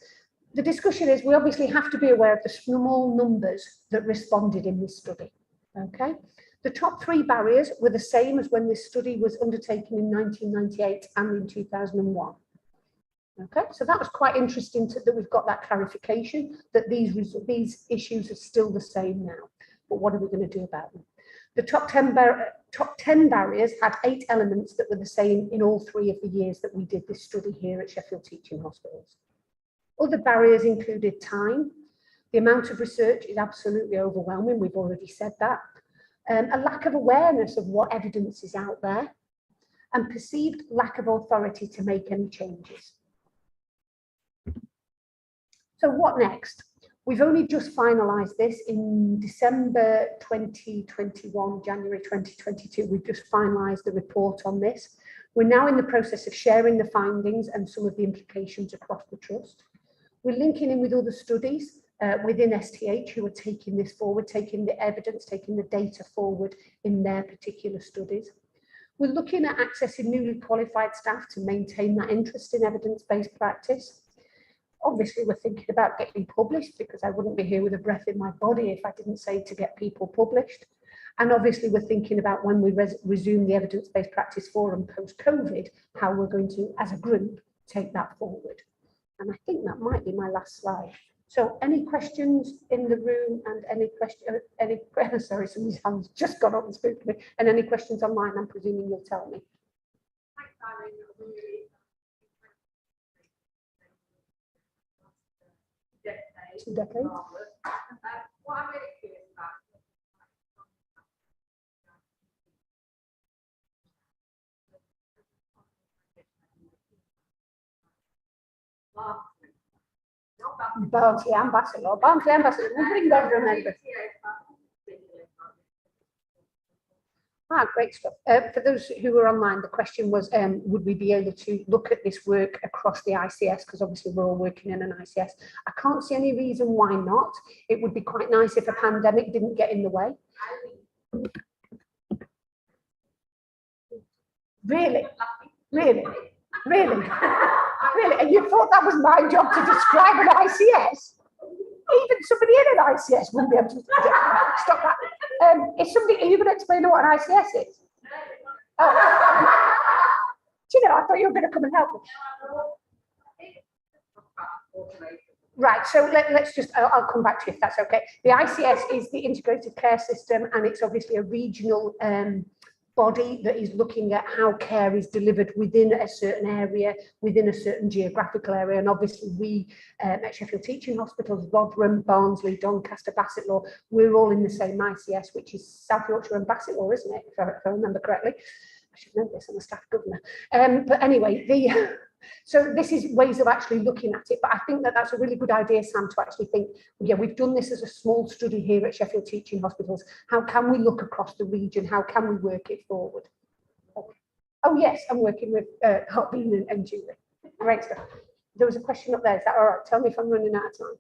The discussion is we obviously have to be aware of the small numbers that responded in this study. Okay. The top 3 barriers were the same as when this study was undertaken in 1998 and in 2001. Okay, so that was quite interesting that we've got that clarification that these issues are still the same now. But what are we going to do about them? The top 10 barriers had 8 elements that were the same in all 3 of the years that we did this study here at Sheffield Teaching Hospitals. Other barriers included time. The amount of research is absolutely overwhelming. We've already said that. A lack of awareness of what evidence is out there and perceived lack of authority to make any changes. So what next? We've only just finalised this in December 2021, January 2022. We've just finalised the report on this. We're now in the process of sharing the findings and some of the implications across the trust. We're linking in with other studies within STH who are taking this forward, taking the evidence, taking the data forward in their particular studies. We're looking at accessing newly qualified staff to maintain that interest in evidence-based practice. Obviously, we're thinking about getting published because I wouldn't be here with a breath in my body if I didn't say to get people published. And obviously, we're thinking about when we resume the evidence-based practice forum post-COVID, how we're going to, as a group, take that forward. And I think that might be my last slide. So any questions in the room and sorry, somebody's hand's just got up and spoke to me. And any questions online, I'm presuming you'll tell me. Thanks, Irene. Two decades. What I'm really curious about Barnsley ambassador. We'll bring that remember. Great stuff. For those who were online, the question was, would we be able to look at this work across the ICS? Because obviously we're all working in an ICS. I can't see any reason why not. It would be quite nice if a pandemic didn't get in the way. Really? Really? Really? Really? And you thought that was my job to describe an ICS? Even somebody in an ICS wouldn't be able to stop that. If somebody, are you going to explain what an ICS is? Oh. Do you know, I thought you were going to come and help me. Right, so let's just, I'll come back to you if that's okay. The ICS is the Integrated Care System, and it's obviously a regional body that is looking at how care is delivered within a certain area, within a certain geographical area. And obviously we at Sheffield Teaching Hospitals, Rotherham, Barnsley, Doncaster, Bassetlaw, we're all in the same ICS, which is South Yorkshire and Bassetlaw, isn't it? If I remember correctly. I should know this, I'm a staff governor. But anyway, so this is ways of actually looking at it. But I think that that's a really good idea, Sam, to actually think, yeah, we've done this as a small study here at Sheffield Teaching Hospitals. How can we look across the region? How can we work it forward? Oh, yes, I'm working with Hartbean and Julie. Great stuff. There was a question up there. Is that all right? Tell me if I'm running out of time.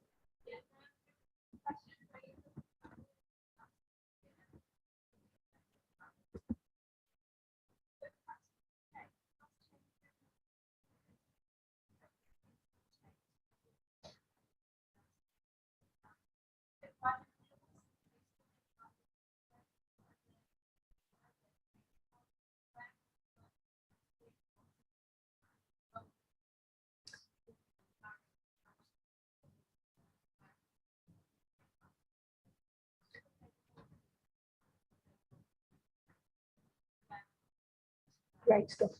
Great stuff.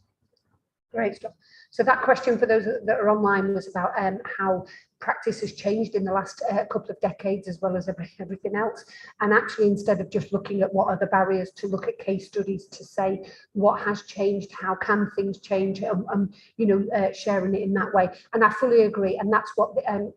Great stuff. So that question for those that are online was about how practice has changed in the last couple of decades, as well as everything else. And actually, instead of just looking at what are the barriers, to look at case studies to say what has changed, how can things change, you know, sharing it in that way. And I fully agree. And that's what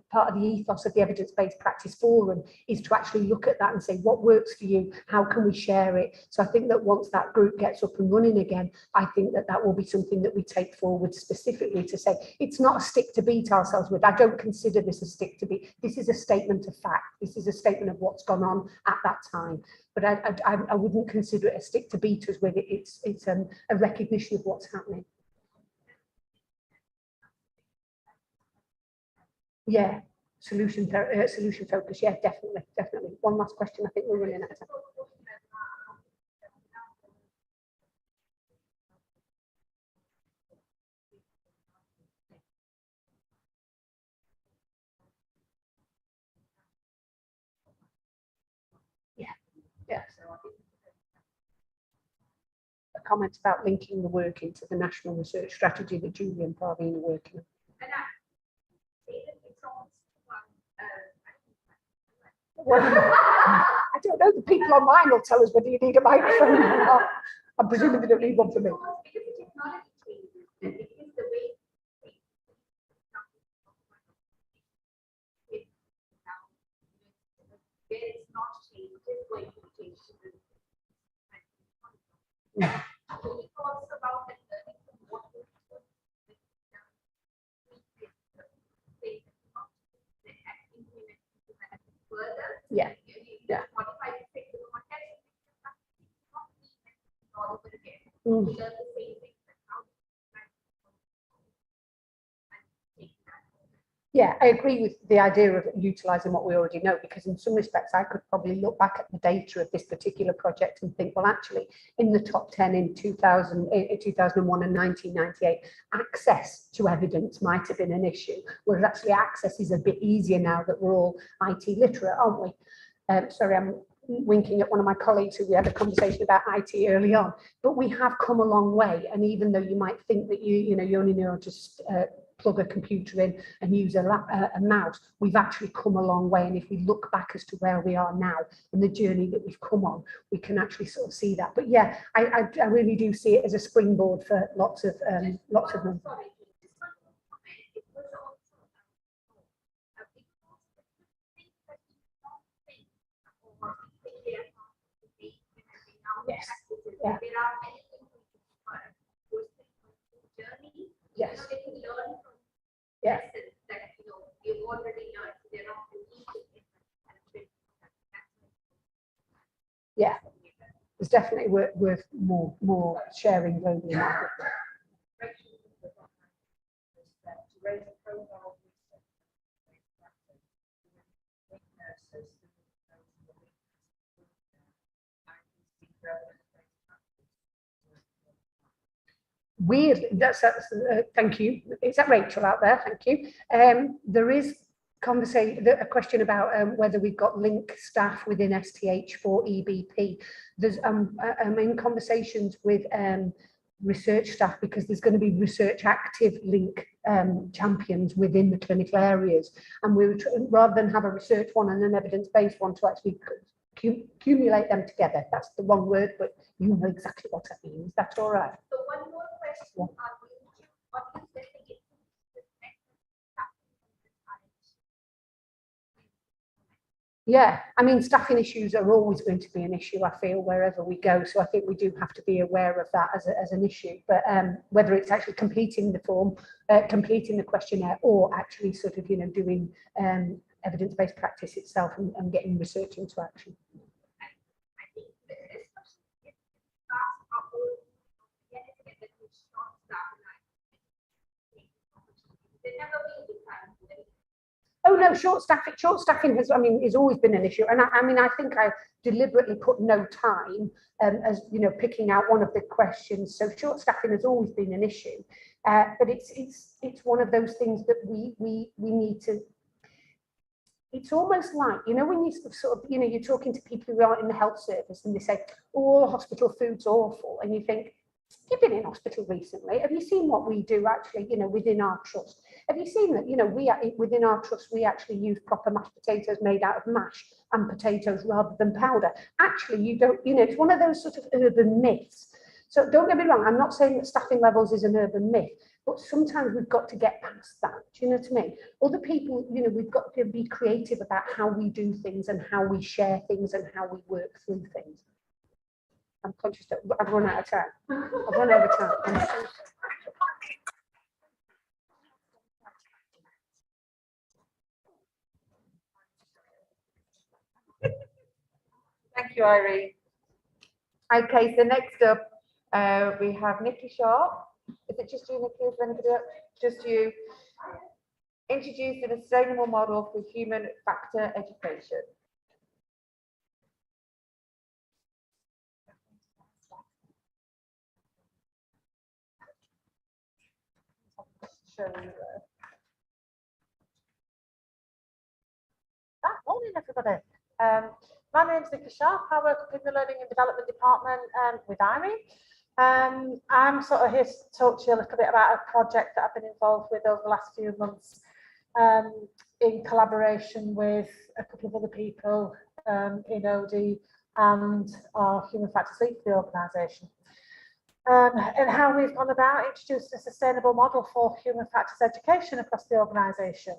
part of the ethos of the Evidence-Based Practice Forum is, to actually look at that and say what works for you, how can we share it. So I think that once that group gets up and running again, I think that that will be something that we take forward specifically to say it's not a stick to beat ourselves with. I don't consider this a stick to beat. This is a statement of fact. This is a statement of what's gone on at that time. But I wouldn't consider it a stick to beat us with. It's a recognition of what's happening. Yeah, solution focus. Yeah, definitely. One last question. I think we're running out of time. Yes. A comment about linking the work into the national research strategy that Julie and Praveen are working on. Well, I don't know, the people online will tell us whether you need a microphone or not. I'm presuming they don't need one for me. Yeah. Yeah. Yeah, I agree with the idea of utilising what we already know, because in some respects I could probably look back at the data of this particular project and think, well, actually, in the top 10 in 2001 and 1998, access to evidence might have been an issue, whereas actually access is a bit easier now that we're all IT literate, aren't we? Sorry, I'm winking at one of my colleagues who we had a conversation about IT early on, but we have come a long way. And even though you might think that you only know how to plug a computer in and use a mouse, we've actually come a long way. And if we look back as to where we are now and the journey that we've come on, we can actually sort of see that. But yeah, I really do see it as a springboard for lots of them. Yes. Yeah. Yes. Yeah. Yeah. It's definitely worth more sharing globally. Weird, that's thank you. Is that Rachel out there? Thank you. There is a question about whether we've got link staff within STH for EBP. There's I'm in conversations with research staff, because there's going to be research active link champions within the clinical areas, and we would rather than have a research one and an evidence-based one, to actually accumulate them together. That's the wrong word, but you know exactly what that means. That's all right. So one more question. Yeah, I mean, staffing issues are always going to be an issue, I feel, wherever we go. So I think we do have to be aware of that as an issue. But whether it's actually completing the form, completing the questionnaire, or actually sort of, you know, doing evidence-based practice itself and getting research into action. I think this question is Oh no, short staffing has, I mean, has always been an issue, and I mean, I think I deliberately put no time as, you know, picking out one of the questions. So short staffing has always been an issue, but it's one of those things that we need to. It's almost like, you know, when you sort of, you know, you're talking to people who are in the health service and they say, oh, hospital food's awful, and you think, you've been in hospital recently. Have you seen what we do actually, you know, within our trust? Have you seen that, you know, within our trust, we actually use proper mashed potatoes made out of mash and potatoes rather than powder? Actually, you don't, you know, it's one of those sort of urban myths. So don't get me wrong, I'm not saying that staffing levels is an urban myth, but sometimes we've got to get past that. Do you know what I mean? Other people, you know, we've got to be creative about how we do things and how we share things and how we work through things. I'm conscious that I've run out of time. I've run out of time. I'm so sorry. Thank you, Irene. Okay, so next up, we have Nikki Shaw. Is it just you, Nikki? Is there anybody else? Just you. Introducing a sustainable model for human factor education. Morning, everybody. My name's Nicole Sharp. I work in the Learning and Development Department with Irene. I'm sort of here to talk to you a little bit about a project that I've been involved with over the last few months in collaboration with a couple of other people in OD and our Human Factors Lead for the organisation. And how we've gone about introducing a sustainable model for human factors education across the organisation.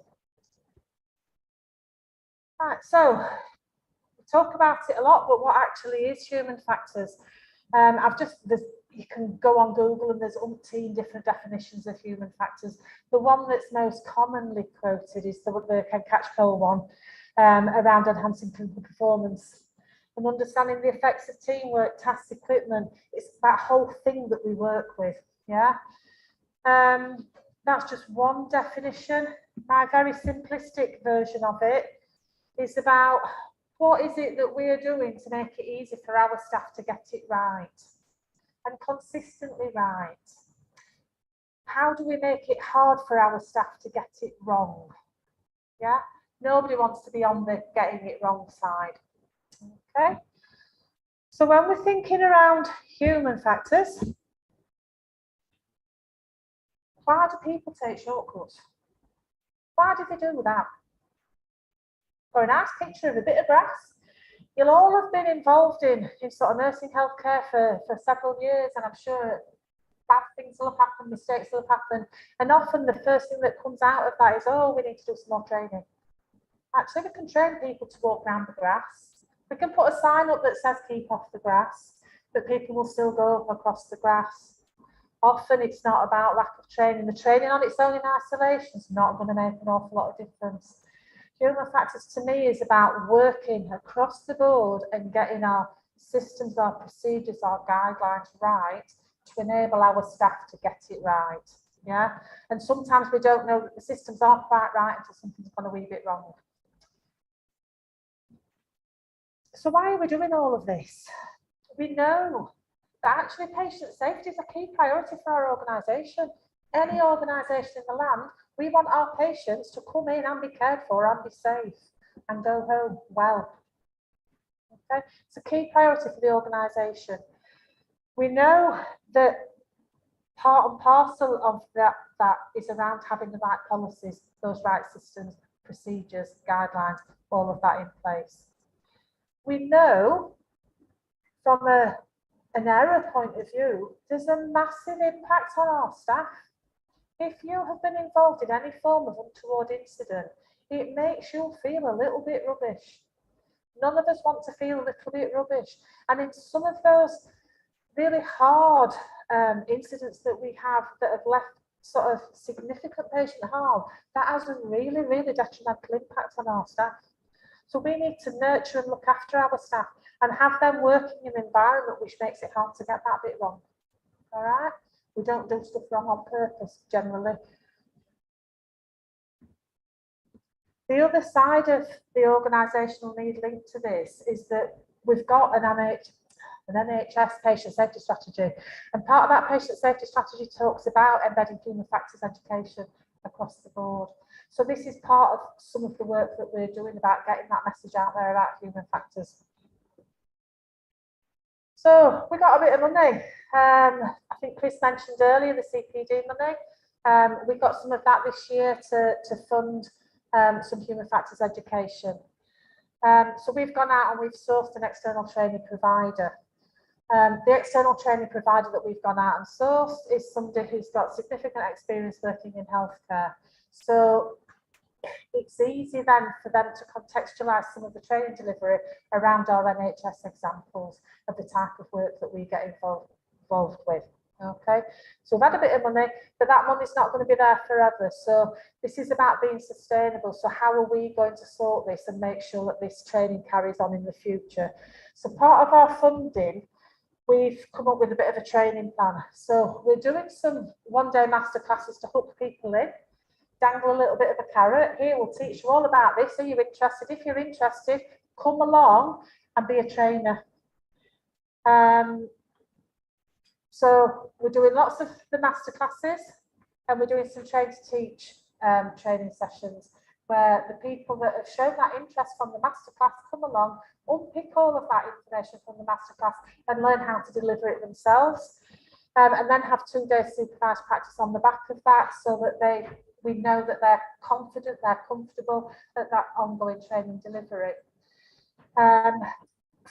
Right, so we talk about it a lot, but what actually is human factors? You can go on Google and there's umpteen different definitions of human factors. The one that's most commonly quoted is the catch-pole one around enhancing clinical performance and understanding the effects of teamwork, tasks, equipment. It's that whole thing that we work with, yeah? That's just one definition. My very simplistic version of it is about what is it that we're doing to make it easy for our staff to get it right and consistently right. How do we make it hard for our staff to get it wrong? Yeah, nobody wants to be on the getting it wrong side. Okay, so when we're thinking around human factors, why do people take shortcuts? Why do they do that? For a nice picture of a bit of grass. You'll all have been involved in sort of nursing healthcare for several years, and I'm sure bad things will have happened, mistakes will have happened, and often the first thing that comes out of that is, oh, we need to do some more training. Actually, we can train people to walk around the grass. We can put a sign up that says keep off the grass, but people will still go across the grass. Often it's not about lack of training. The training on its own in isolation is not going to make an awful lot of difference. Human factors to me is about working across the board and getting our systems, our procedures, our guidelines right to enable our staff to get it right. Yeah, and sometimes we don't know that the systems aren't quite right until something's gone a wee bit wrong. So why are we doing all of this? we know that actually patient safety is a key priority for our organisation. Any organisation in the land, we want our patients to come in and be cared for and be safe and go home well. Okay, it's a key priority for the organisation. We know that part and parcel of that is around having the right policies, those right systems, procedures, guidelines, all of that in place. We know from an error point of view, there's a massive impact on our staff. If you have been involved in any form of untoward incident, it makes you feel a little bit rubbish. None of us want to feel a little bit rubbish. And in some of those really hard incidents that we have that have left sort of significant patient harm, that has a really, really detrimental impact on our staff. So we need to nurture and look after our staff and have them working in an environment which makes it hard to get that bit wrong. All right? We don't do stuff wrong on purpose, generally. The other side of the organisational need linked to this is that we've got an NHS patient safety strategy, and part of that patient safety strategy talks about embedding human factors education across the board. So this is part of some of the work that we're doing about getting that message out there about human factors. So we got a bit of money. I think Chris mentioned earlier the CPD money. We got some of that this year to fund some human factors education. So we've gone out and we've sourced an external training provider. The external training provider that we've gone out and sourced is somebody who's got significant experience working in healthcare. So it's easy then for them to contextualise some of the training delivery around our NHS examples of the type of work that we get involved with. Okay, so we've had a bit of money, but that money's not going to be there forever. So this is about being sustainable. So how are we going to sort this and make sure that this training carries on in the future? So part of our funding, we've come up with a bit of a training plan. So we're doing some one-day masterclasses to hook people in, dangle a little bit of a carrot. Here, we'll teach you all about this. Are you interested? If you're interested, come along and be a trainer. So we're doing lots of the masterclasses, and we're doing some train to teach training sessions where the people that have shown that interest from the masterclass come along, unpick all of that information from the masterclass and learn how to deliver it themselves. And then have 2 days supervised practice on the back of that, so that we know that they're confident, they're comfortable at that ongoing training delivery.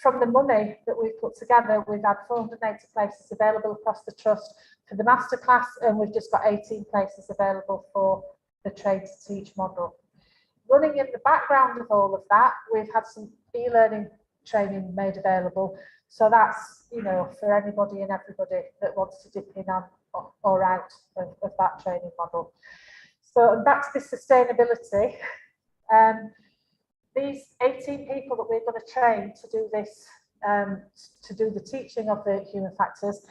From the money that we've put together, we've had 480 places available across the trust for the masterclass, and we've just got 18 places available for the train to teach model. Running in the background of all of that, we've had some e-learning training made available. So that's, you know, for anybody and everybody that wants to dip in on or out of that training model. So back to the sustainability. These 18 people that we're going to train to do this, to do the teaching of the human factors,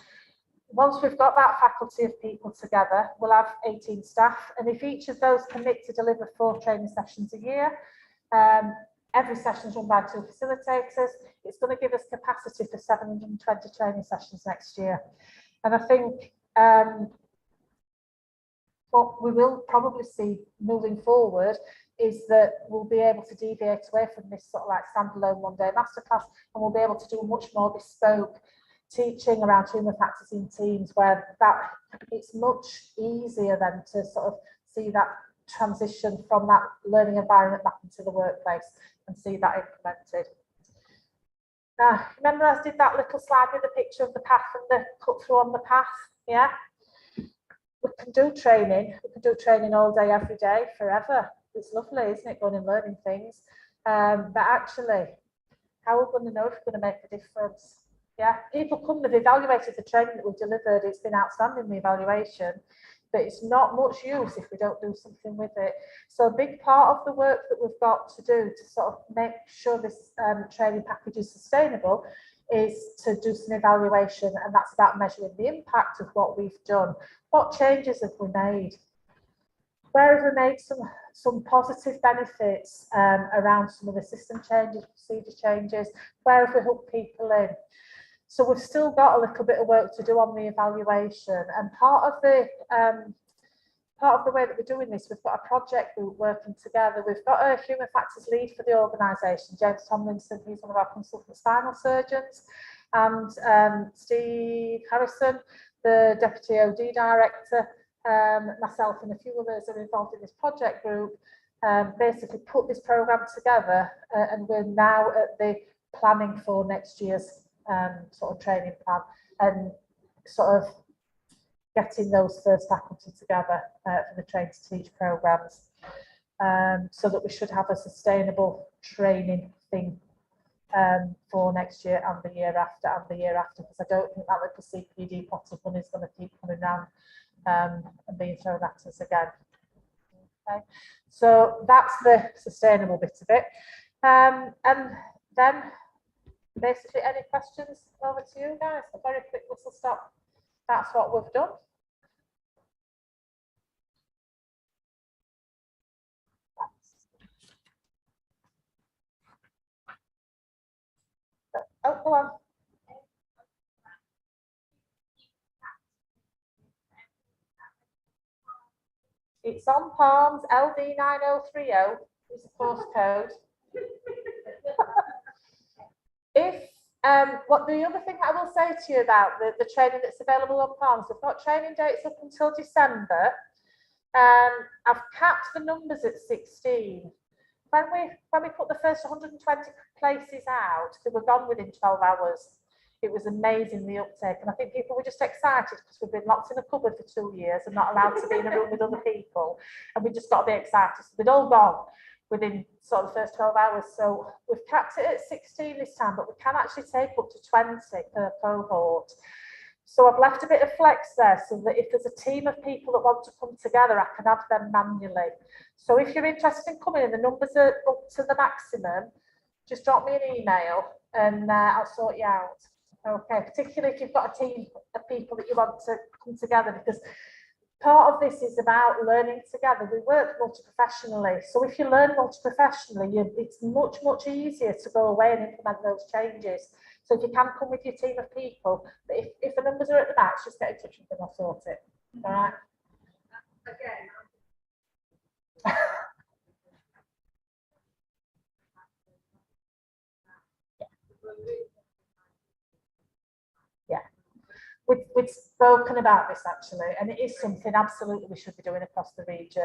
once we've got that faculty of people together, we'll have 18 staff. And if each of those commit to deliver 4 training sessions a year, every session is run by 2 facilitators, it's going to give us capacity for 720 training sessions next year. And I think what we will probably see moving forward is that we'll be able to deviate away from this sort of like standalone one-day masterclass, and we'll be able to do much more bespoke teaching around human factors in teams, where that it's much easier then to sort of see that transition from that learning environment back into the workplace and see that implemented. Now, remember I did that little slide with the picture of the path and the cut through on the path? Yeah. We can do training all day, every day, forever. It's lovely, isn't it, going and learning things? But actually, how are we going to know if we're going to make a difference? Yeah, people come, they've evaluated the training that we've delivered. It's been outstanding, the evaluation, but it's not much use if we don't do something with it. So a big part of the work that we've got to do to sort of make sure this training package is sustainable is to do some evaluation, and that's about measuring the impact of what we've done. What changes have we made? Where have we made some positive benefits around some of the system changes, procedure changes? Where have we hooked people in? So we've still got a little bit of work to do on the evaluation, and part of the way that we're doing this, we've got a project group working together. We've got a human factors lead for the organisation, James Tomlinson, who's one of our consultant spinal surgeons, and Steve Harrison, the deputy OD director, myself and a few others are involved in this project group. Basically put this programme together, and we're now at the planning for next year's sort of training plan, and sort of getting those first faculty together for the train to teach programmes, so that we should have a sustainable training thing for next year and the year after, because I don't think that little CPD pot of money is going to keep coming round and being thrown at us again. Okay, so that's the sustainable bit of it, and then basically any questions, over to you guys. A very quick whistle stop. That's what we've done. Oh, go on. It's on Palms, LD 9030 is the postcode. If what the other thing I will say to you about the training that's available on Palms, we've got training dates up until December. I've capped the numbers at 16. When we put the first 120 places out, they were gone within 12 hours. It was amazing, the uptake, and I think people were just excited because we've been locked in a cupboard for 2 years and not allowed to be in a room with other people, and we just got to be excited. So they'd all gone within sort of the first 12 hours. So we've capped it at 16 this time, but we can actually take up to 20 per cohort. So I've left a bit of flex there so that if there's a team of people that want to come together, I can add them manually. So if you're interested in coming in, the numbers are up to the maximum, just drop me an email and I'll sort you out. Okay, particularly if you've got a team of people that you want to come together, because part of this is about learning together. We work multi-professionally. So if you learn multi-professionally, it's much, much easier to go away and implement those changes. So if you can come with your team of people, but if the numbers are at the max, just get in touch with them, I'll sort it. All right. Again. Yeah. We've spoken about this actually, and it is something absolutely we should be doing across the region.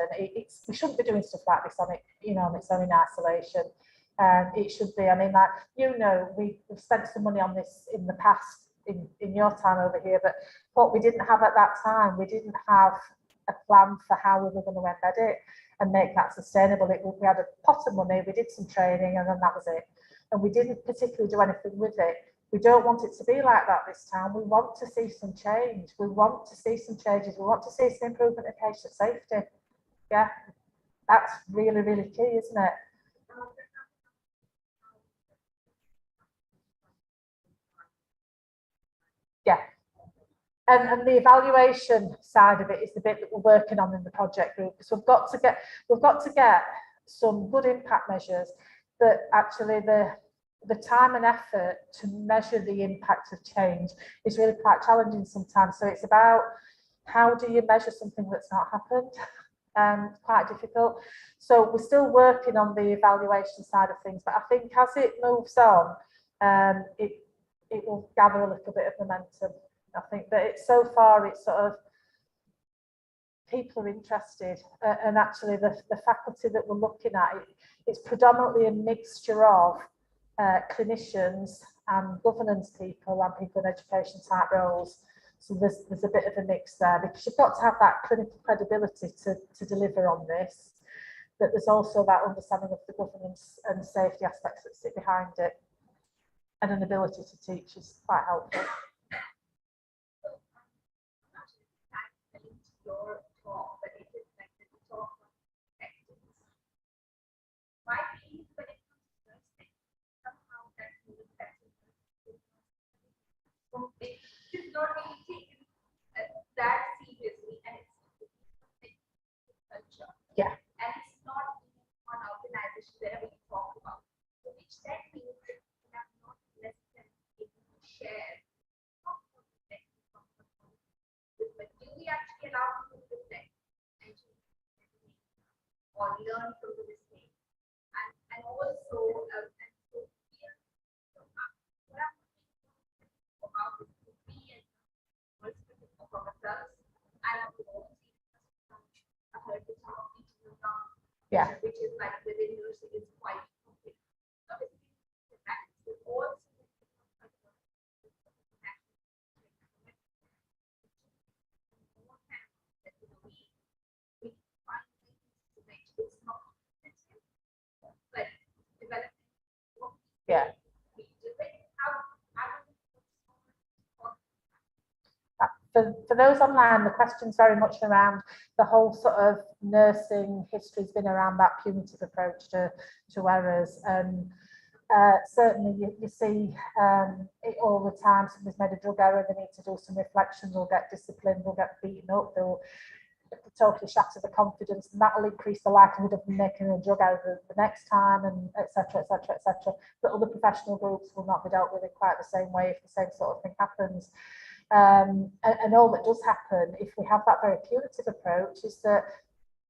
We shouldn't be doing stuff like this on it, on its own in isolation. It should be. I mean, like we've spent some money on this in the past in your time over here, but what we didn't have at that time, we didn't have a plan for how we were going to embed it and make that sustainable. We had a pot of money, we did some training, and then that was it. And we didn't particularly do anything with it. We don't want it to be like that this time. We want to see some change. We want to see some changes. We want to see some improvement in patient safety. Yeah, that's really, really key, isn't it? Yeah. And the evaluation side of it is the bit that we're working on in the project group. So we've got to get some good impact measures that actually the time and effort to measure the impact of change is really quite challenging sometimes. So it's about how do you measure something that's not happened? Quite difficult. So we're still working on the evaluation side of things, but I think as it moves on, it will gather a little bit of momentum. I think that so far it's sort of people are interested, and actually the faculty that we're looking at, it's predominantly a mixture of clinicians and governance people and people in education type roles. So there's a bit of a mix there, because you've got to have that clinical credibility to deliver on this, but there's also that understanding of the governance and safety aspects that sit behind it, and an ability to teach is quite helpful. Your talk, but it is like the talk on effectiveness. My belief when it comes to nursing, somehow that really better. So it is not really taken that seriously, and it's culture. Yeah. And it's not one organization wherever you talk about. So which that means that we have not necessarily able to share learn from the mistake. And also, and so here, so, what I'm thinking about is to be and perspective of ourselves and our own. I heard the talk teaching around, Yeah. which is like within nursing is quite complex. Obviously, the fact is also Yeah. For those online, the question's very much around the whole sort of nursing history has been around that punitive approach to errors. And certainly you see it all the time. Somebody's made a drug error, they need to do some reflection, they'll get disciplined, they'll get beaten up, they'll totally shatter the confidence, and that will increase the likelihood of them making a drug error the next time, and etc., etc., etc. But other professional groups will not be dealt with in quite the same way if the same sort of thing happens. And all that does happen if we have that very punitive approach is that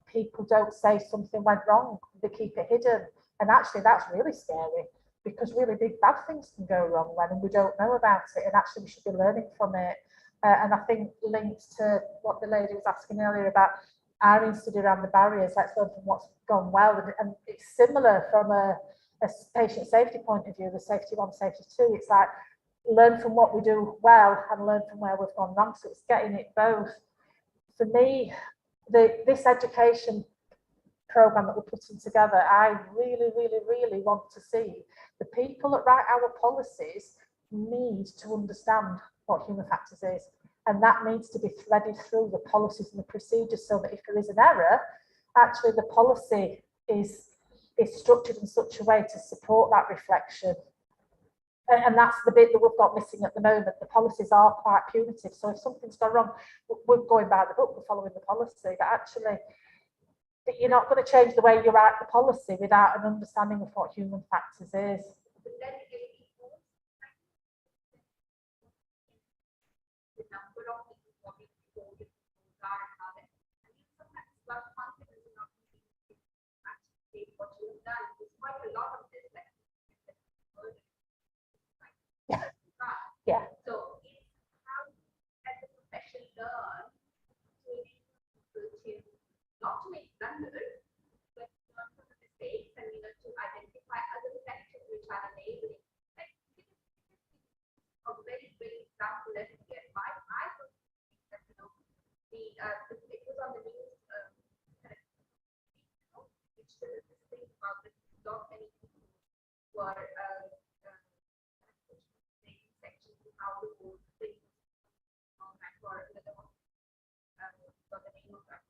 people don't say something went wrong, they keep it hidden, and actually that's really scary, because really big bad things can go wrong when, and we don't know about it, and actually we should be learning from it. And I think linked to what the lady was asking earlier about our study around the barriers, let's learn from what's gone well, and it's similar from a patient safety point of view, the safety 1, safety 2, it's like learn from what we do well and learn from where we've gone wrong, so it's getting it both. For me, this education program that we're putting together, I really want to see the people that write our policies need to understand what human factors is, and that needs to be threaded through the policies and the procedures, so that if there is an error, actually the policy is structured in such a way to support that reflection. And that's the bit that we've got missing at the moment. The policies are quite punitive, so if something's gone wrong, we're going by the book, we're following the policy, but actually you're not going to change the way you write the policy without an understanding of what human factors is. The number of people walking through the car and how that, I mean, sometimes about confidence in not actually what you have done. There's quite a lot of this, like, yeah. So it's how, as a profession, learn to not to make blunders, but to learn from the mistakes and to identify other factors which are enabling. Like, a very example that we get. I was that, it was on the news, which is this thing about the not many people were sections of how the whole thing on that for the name of that.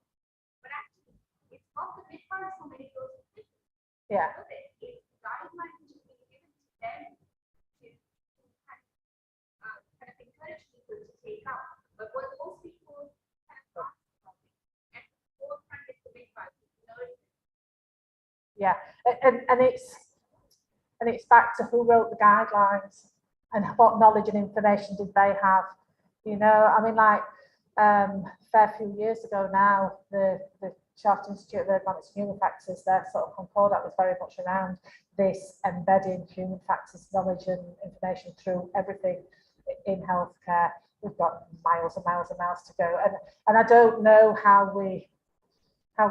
But actually, it's not the big part of so many of those things. Yeah. It's guidelines which have been given to them to kind of encourage people to take up. But what most people kind of ask something, and all kind of the big part, Yeah, and it's back to who wrote the guidelines and what knowledge and information did they have. You know, I mean, like fair few years ago now, the Chartered Institute of Ergonomics and Human Factors, their sort of concordat was very much around this embedding human factors knowledge and information through everything in healthcare. We've got miles and miles and miles to go, and I don't know how we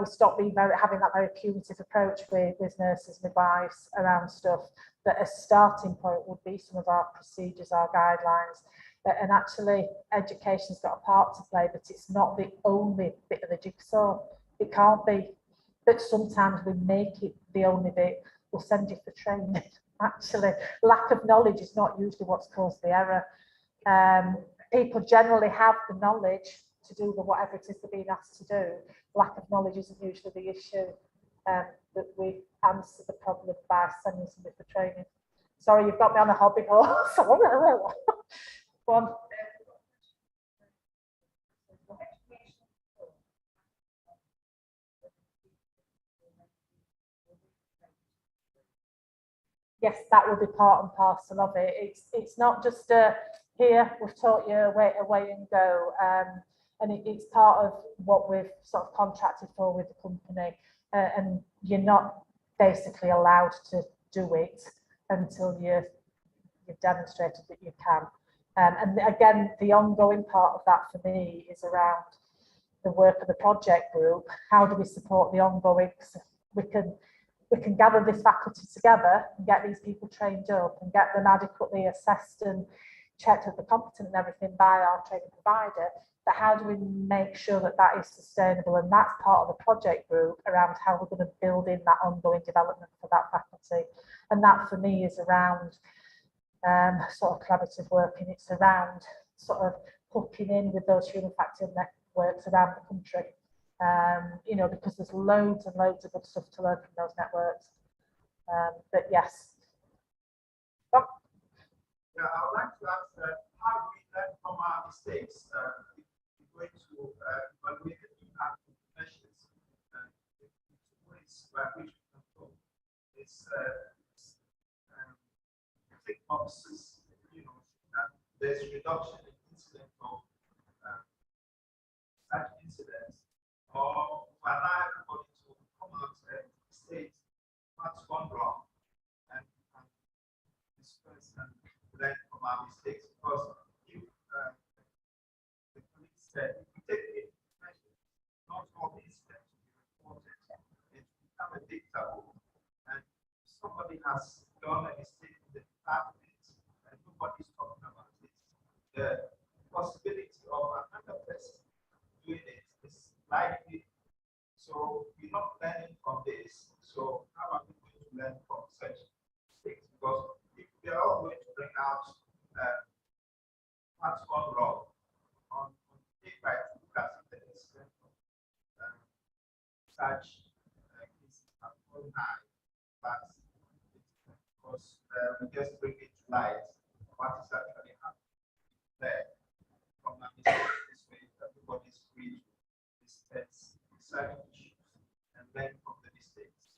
stop being having that very punitive approach with nurses, midwives around stuff. That a starting point would be some of our procedures, our guidelines, and actually education's got a part to play, but it's not the only bit of the jigsaw. It can't be, but sometimes we make it the only bit. We'll send you for training. Actually, lack of knowledge is not usually what's caused the error. People generally have the knowledge to do whatever it is they're being asked to do. Lack of knowledge isn't usually the issue. That we answer the problem by sending somebody for training. Sorry, you've got me on a hobby horse. Go on. Yes, that will be part and parcel of it. It's not just here, we've taught you away and go. And it's part of what we've sort of contracted for with the company. and you're not basically allowed to do it until you've demonstrated that you can. And again, the ongoing part of that for me is around the work of the project group. How do we support the ongoing? We can gather this faculty together and get these people trained up and get them adequately assessed and checked that they're competent and everything by our training provider. But how do we make sure that that is sustainable? And that's part of the project group around how we're going to build in that ongoing development for that faculty. And that for me is around sort of collaborative working. It's around sort of hooking in with those human factor networks around the country. You know, because there's loads and loads of good stuff to learn from those networks. But yes. Yeah, I would like to ask how we learn from our mistakes. We're going to evaluate the impact of measures ways by which we can go. It's tick boxes, you know, that there's reduction in incident of such incidents, or allow everybody to come out and state what's gone wrong and discuss and learn from our mistakes. Because if the police said, if we take measures, not all the incidents will be reported, it will become a dictable. And somebody has done a mistake in the department and nobody's talking about it. The possibility of another person doing it is likely. So we're not learning from this. So how are we going to learn from such mistakes? Because if we are all going to bring out what's gone wrong on day by day, that's the incident of such cases have gone high, but because we just bring it to light what is actually happening there. From a mistake this way, everybody's free to discuss certain issues and learn from the mistakes.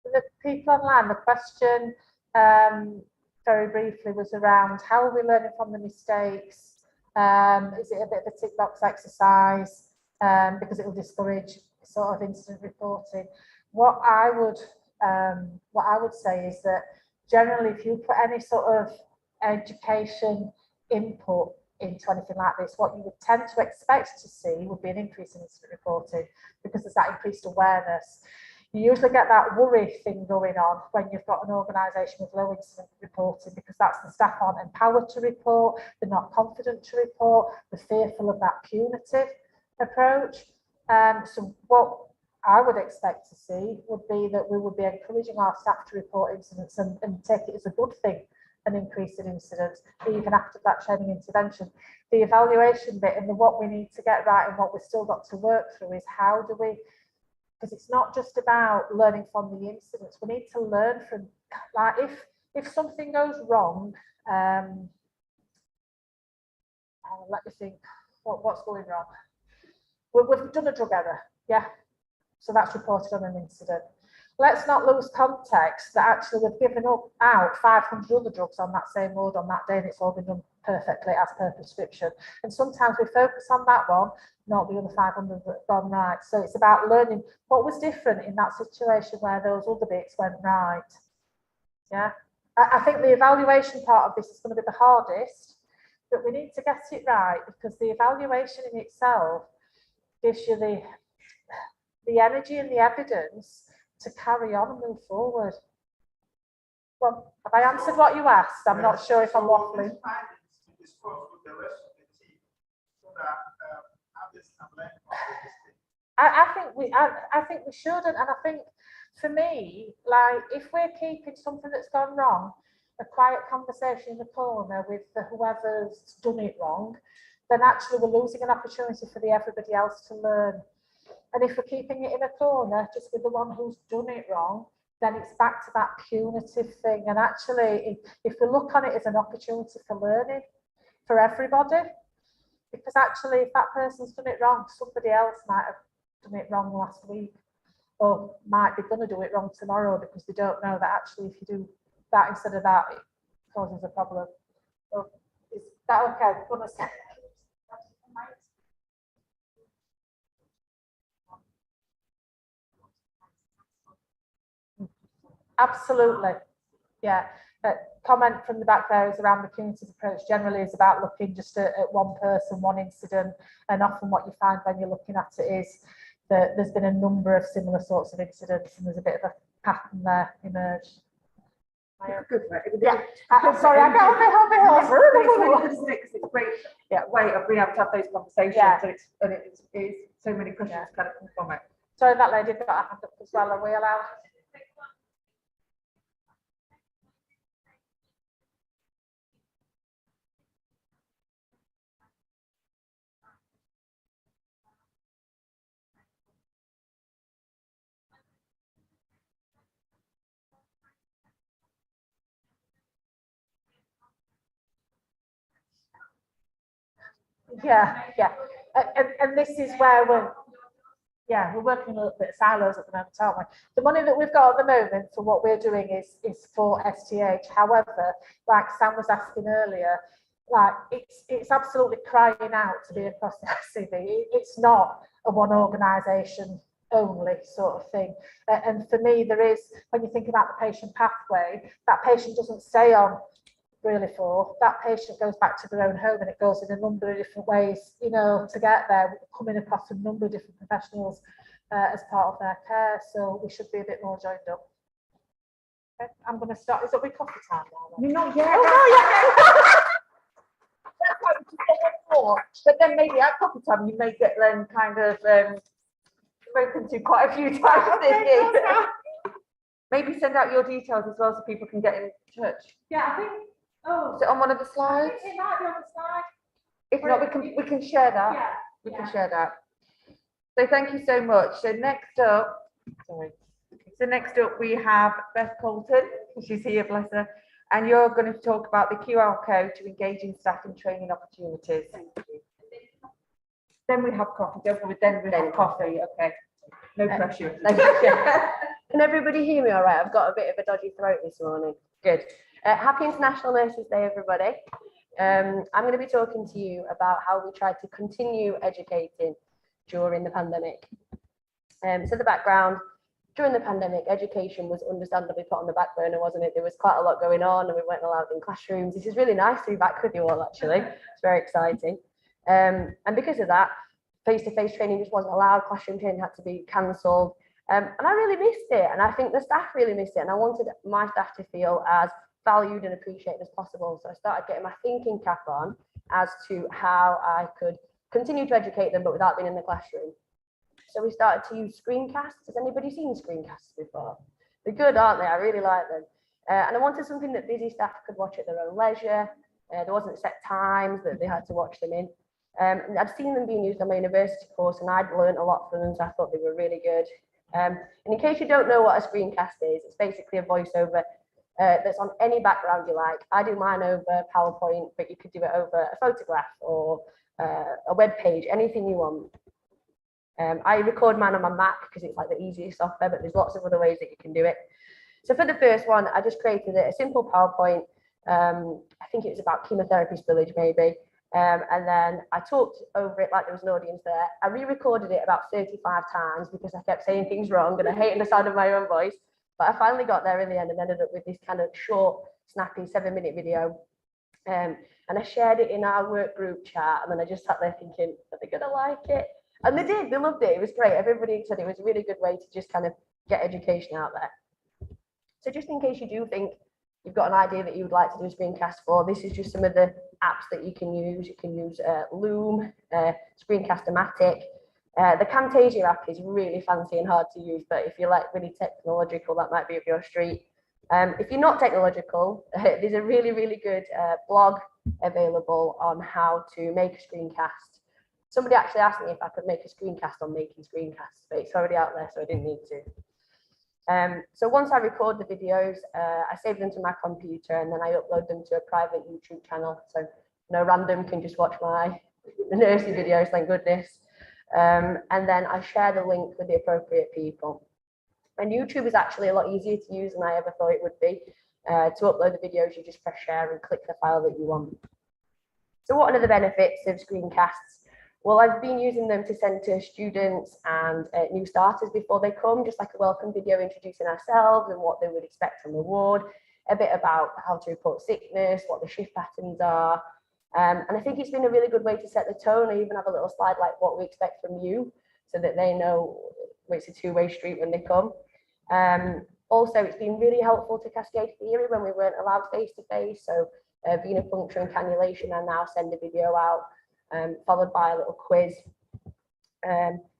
For the people online, the question very briefly was around how are we learning from the mistakes? Is it a bit of a tick box exercise because it will discourage sort of incident reporting? What I would say is that generally, if you put any sort of education input into anything like this, what you would tend to expect to see would be an increase in incident reporting because there's that increased awareness. You usually get that worry thing going on when you've got an organisation with low incident reporting because that's the staff aren't empowered to report, they're not confident to report, they're fearful of that punitive approach. So what I would expect to see would be that we would be encouraging our staff to report incidents and take it as a good thing, an increase in incidents, even after that training intervention. The evaluation bit and what we need to get right and what we've still got to work through is how do we, because it's not just about learning from the incidents, we need to learn from, like if something goes wrong, let me think, what's going wrong? We've done a drug error, yeah, so that's reported on an incident. Let's not lose context that actually we've given out 500 other drugs on that same ward on that day and it's all been done perfectly as per prescription. And sometimes we focus on that one, not the other 500 that have gone right. So it's about learning what was different in that situation where those other bits went right. Yeah, I think the evaluation part of this is going to be the hardest, but we need to get it right because the evaluation in itself gives you the energy and the evidence to carry on and move forward. Well, have I answered what you asked? I'm not sure if I'm waffling. I think we should, and I think for me, like if we're keeping something that's gone wrong, a quiet conversation in the corner with whoever's done it wrong, then actually we're losing an opportunity for everybody else to learn. And if we're keeping it in a corner, just with the one who's done it wrong, then it's back to that punitive thing. And actually, if we look on it as an opportunity for learning for everybody, because actually, if that person's done it wrong, somebody else might have done it wrong last week, or might be going to do it wrong tomorrow because they don't know that actually, if you do that instead of that, it causes a problem. So, is that okay? Absolutely. Yeah. Comment from the back there is around the cumulative approach generally is about looking just at one person, one incident, and often what you find when you're looking at it is that there's been a number of similar sorts of incidents and there's a bit of a pattern there emerged. Good, right? Yeah, I'm sorry, I got a bit off. It's a great way of being able to have those conversations, Yeah. and it's so many questions kind of come from it. Sorry, that lady got a hand up as well. Are we allowed? Yeah. And this is where we're working a little bit of silos at the moment, aren't we? The money that we've got at the moment for what we're doing is for STH. However, like Sam was asking earlier, like it's absolutely crying out to be across the SCV. It's not a one organisation only sort of thing. And for me, there is, when you think about the patient pathway, that patient doesn't stay on really for, that patient goes back to their own home, and it goes in a number of different ways, you know, to get there, coming across a number of different professionals as part of their care. So we should be a bit more joined up. Okay, I'm going to start. Is it coffee time now? You're not yet. Oh, That's why we just got one more. But then maybe at coffee time you may get them kind of spoken to quite a few times this year. Maybe send out your details as well so people can get in touch. yeah, I think. Oh, Is it on one of the slides? it might be on the slide. If not, we can share that. Yeah. We can share that. So thank you so much. So next up, we have Beth Colton. She's here, bless her. And you're going to talk about the QR code to engage in staff and training opportunities. Then we have coffee, don't we? Then we have coffee. Okay. No pressure. Can everybody hear me all right? I've got a bit of a dodgy throat this morning. Good. Happy International Nurses Day, everybody. I'm going to be talking to you about how we tried to continue educating during the pandemic. So the background, during the pandemic, education was understandably put on the back burner, wasn't it? There was quite a lot going on and we weren't allowed in classrooms. This is really nice to be back with you all, actually. It's very exciting. And because of that, face-to-face training just wasn't allowed. Classroom training had to be cancelled. And I really missed it. And I think the staff really missed it. And I wanted my staff to feel as valued and appreciated as possible. So I started getting my thinking cap on as to how I could continue to educate them, but without being in the classroom. So we started to use screencasts. Has anybody seen screencasts before? They're good, aren't they? I really like them. And I wanted something that busy staff could watch at their own leisure. There wasn't set times that they had to watch them in. And I'd seen them being used on my university course and I'd learned a lot from them, so I thought they were really good. And in case you don't know what a screencast is, it's basically a voiceover that's on any background you like. I do mine over PowerPoint, but you could do it over a photograph or a web page, anything you want. I record mine on my Mac because it's like the easiest software, but there's lots of other ways that you can do it. So for the first one, I just created a simple PowerPoint. I think it was about chemotherapy spillage maybe. And then I talked over it like there was an audience there. I re-recorded it about 35 times because I kept saying things wrong and I hated the sound of my own voice. But I finally got there in the end and ended up with this kind of short, snappy 7-minute video. And I shared it in our work group chat. And then I just sat there thinking, are they going to like it? And they did, they loved it. It was great. Everybody said it was a really good way to just kind of get education out there. So just in case you do think you've got an idea that you would like to do a screencast for, this is just some of the apps that you can use. You can use Loom, Screencast-O-Matic. The Camtasia app is really fancy and hard to use, but if you're like really technological, that might be up your street. If you're not technological, there's a really, really good blog available on how to make a screencast. Somebody actually asked me if I could make a screencast on making screencasts, but it's already out there, so I didn't need to. So once I record the videos, I save them to my computer and then I upload them to a private YouTube channel. So no random can just watch my nursing videos, thank goodness. And then I share the link with the appropriate people. And YouTube is actually a lot easier to use than I ever thought it would be. To upload the videos, you just press share and click the file that you want. So what are the benefits of screencasts? Well, I've been using them to send to students and new starters before they come, just like a welcome video introducing ourselves and what they would expect from the ward, a bit about how to report sickness, what the shift patterns are. And I think it's been a really good way to set the tone. I even have a little slide like what we expect from you so that they know it's a two-way street when they come. Also, it's been really helpful to Cascade Theory when we weren't allowed face-to-face. So venipuncture and cannulation, I now send a video out, followed by a little quiz.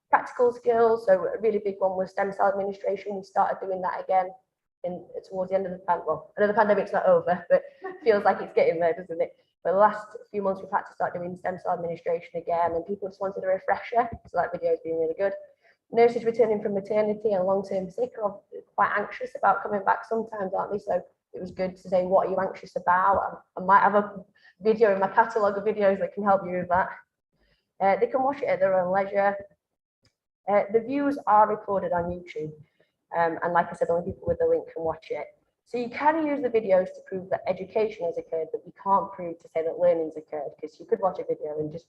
Practical skills, so a really big one was stem cell administration. We started doing that again towards the end of the pandemic. Well, I know the pandemic's not over, but it feels like it's getting there, doesn't it? For the last few months, we've had to start doing stem cell administration again, and people just wanted a refresher, so that video has been really good. Nurses returning from maternity and long-term sick are quite anxious about coming back sometimes, aren't they? So it was good to say, what are you anxious about? I might have a video in my catalogue of videos that can help you with that. They can watch it at their own leisure. The views are recorded on YouTube. And like I said, only people with the link can watch it. So you can use the videos to prove that education has occurred, but you can't prove to say that learning's occurred, because you could watch a video and just,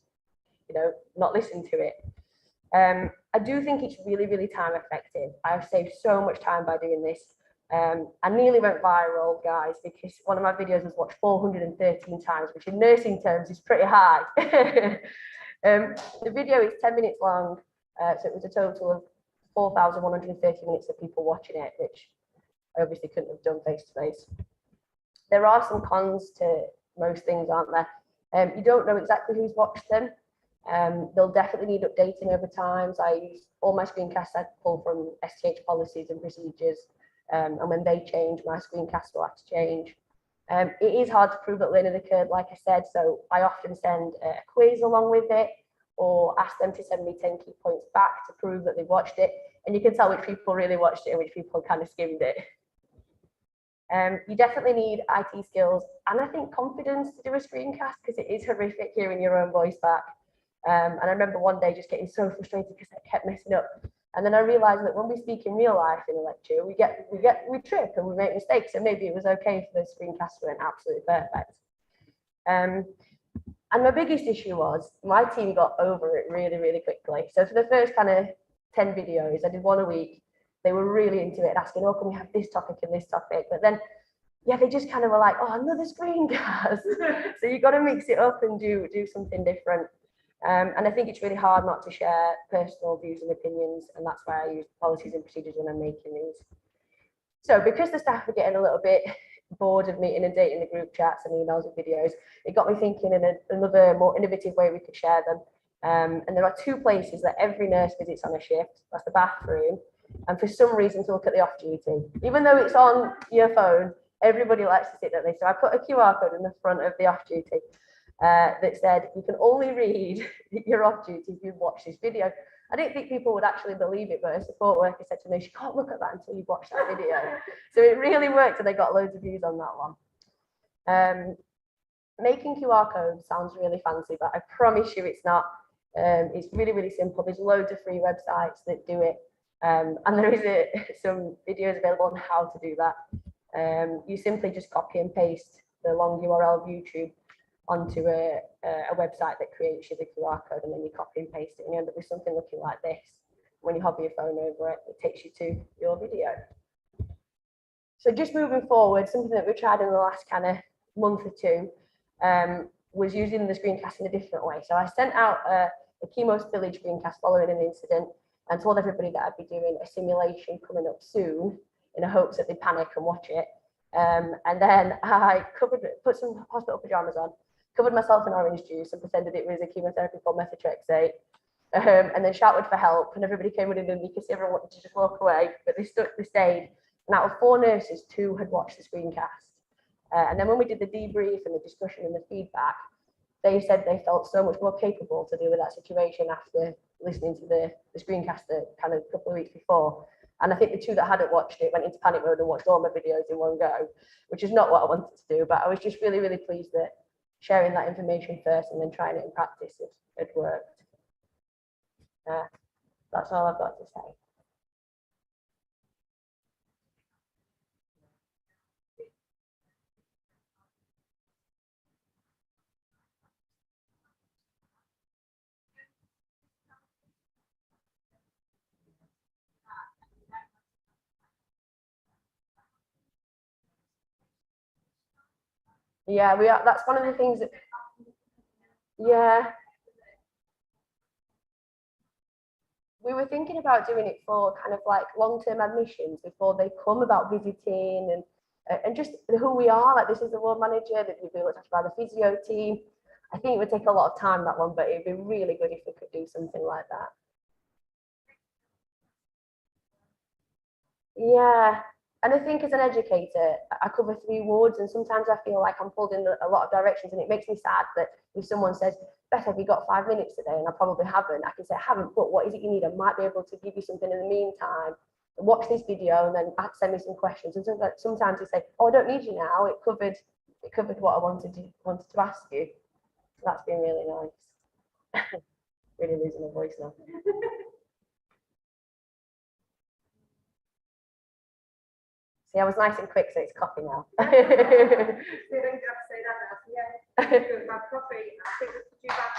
not listen to it. I do think it's really, really time effective. I've saved so much time by doing this. I nearly went viral, guys, because one of my videos was watched 413 times, which in nursing terms is pretty high. The video is 10 minutes long, so it was a total of 4,130 minutes of people watching it, which I obviously couldn't have done face-to-face. There are some cons to most things, aren't there? You don't know exactly who's watched them. They'll definitely need updating over time. So I use all my screencasts I pull from STH policies and procedures. And when they change, my screencasts will have to change. It is hard to prove that learning occurred, like I said, so I often send a quiz along with it, or ask them to send me 10 key points back to prove that they've watched it. And you can tell which people really watched it and which people kind of skimmed it. You definitely need IT skills and I think confidence to do a screencast, because it is horrific hearing your own voice back. And I remember one day just getting so frustrated because I kept messing up. And then I realized that when we speak in real life in a lecture, we trip and we make mistakes. So maybe it was okay for the screencasts weren't absolutely perfect. And my biggest issue was my team got over it really, really quickly. So for the first kind of 10 videos, I did one a week. They were really into it, asking, oh, can we have this topic and this topic? But then, yeah, they just kind of were like, oh, another screencast. So you got to mix it up and do something different. And I think it's really hard not to share personal views and opinions, and that's why I use policies and procedures when I'm making these. So because the staff are getting a little bit bored of me inundating the group chats and emails and videos, it got me thinking in another more innovative way we could share them. And there are two places that every nurse visits on a shift. That's the bathroom, and for some reason to look at the off duty. Even though it's on your phone, everybody likes to sit there. So I put a QR code in the front of the off duty. That said, you can only read your off duty if you watch this video. I didn't think people would actually believe it, but a support worker said to me, "You can't look at that until you watch that video." So it really worked, and they got loads of views on that one. Making QR codes sounds really fancy, but I promise you it's not. It's really, really simple. There's loads of free websites that do it, and there is some videos available on how to do that. You simply just copy and paste the long URL of YouTube onto a website that creates you the QR code, and then you copy and paste it, and you end up with something looking like this. When you hover your phone over it, it takes you to your video. So just moving forward, something that we tried in the last kind of month or two was using the screencast in a different way. So I sent out a chemo spillage screencast following an incident and told everybody that I'd be doing a simulation coming up soon in the hopes that they'd panic and watch it. And then I put some hospital pajamas on, covered myself in orange juice and pretended it was a chemotherapy called methotrexate, and then shouted for help, and everybody came running in because everyone wanted to just walk away, but they stayed. And out of 4 nurses, 2 had watched the screencast. And then when we did the debrief and the discussion and the feedback, they said they felt so much more capable to deal with that situation after listening to the screencast kind of a couple of weeks before. And I think the 2 that hadn't watched it went into panic mode and watched all my videos in one go, which is not what I wanted to do. But I was just really, really pleased that sharing that information first and then trying it in practice had worked. That's all I've got to say. Yeah, we are. That's one of the things that, yeah. We were thinking about doing it for kind of like long-term admissions before they come, about visiting and just who we are. Like, this is the ward manager, that we'd be looked after by the physio team. I think it would take a lot of time, that one, but it'd be really good if we could do something like that. Yeah. And I think as an educator, I cover 3 wards, and sometimes I feel like I'm pulled in a lot of directions, and it makes me sad that if someone says, Beth, have you got 5 minutes today? And I probably haven't. I can say, I haven't, but what is it you need? I might be able to give you something in the meantime. Watch this video and then send me some questions. And sometimes you say, oh, I don't need you now. It covered what I wanted to ask you. So that's been really nice. Really losing my voice now. See, I was nice and quick, so it's copy now. You don't have to say that now. Yeah, my coffee. I think it's due back.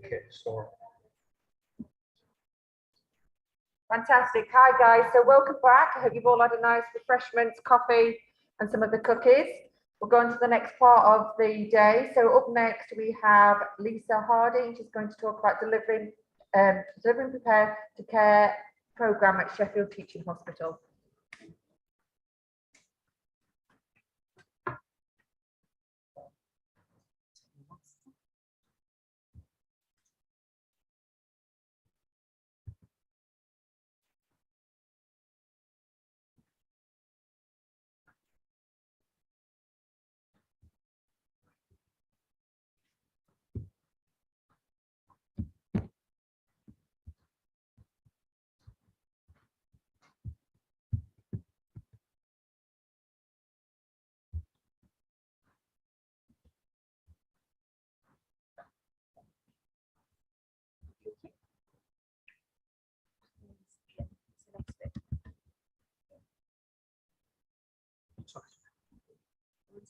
Okay, so Fantastic. Hi guys, so welcome back. I hope you've all had a nice refreshments, coffee and some of the cookies. We're going to the next part of the day. So up next we have Lisa Harding. She's going to talk about delivering Prepare to Care programme at Sheffield Teaching Hospital.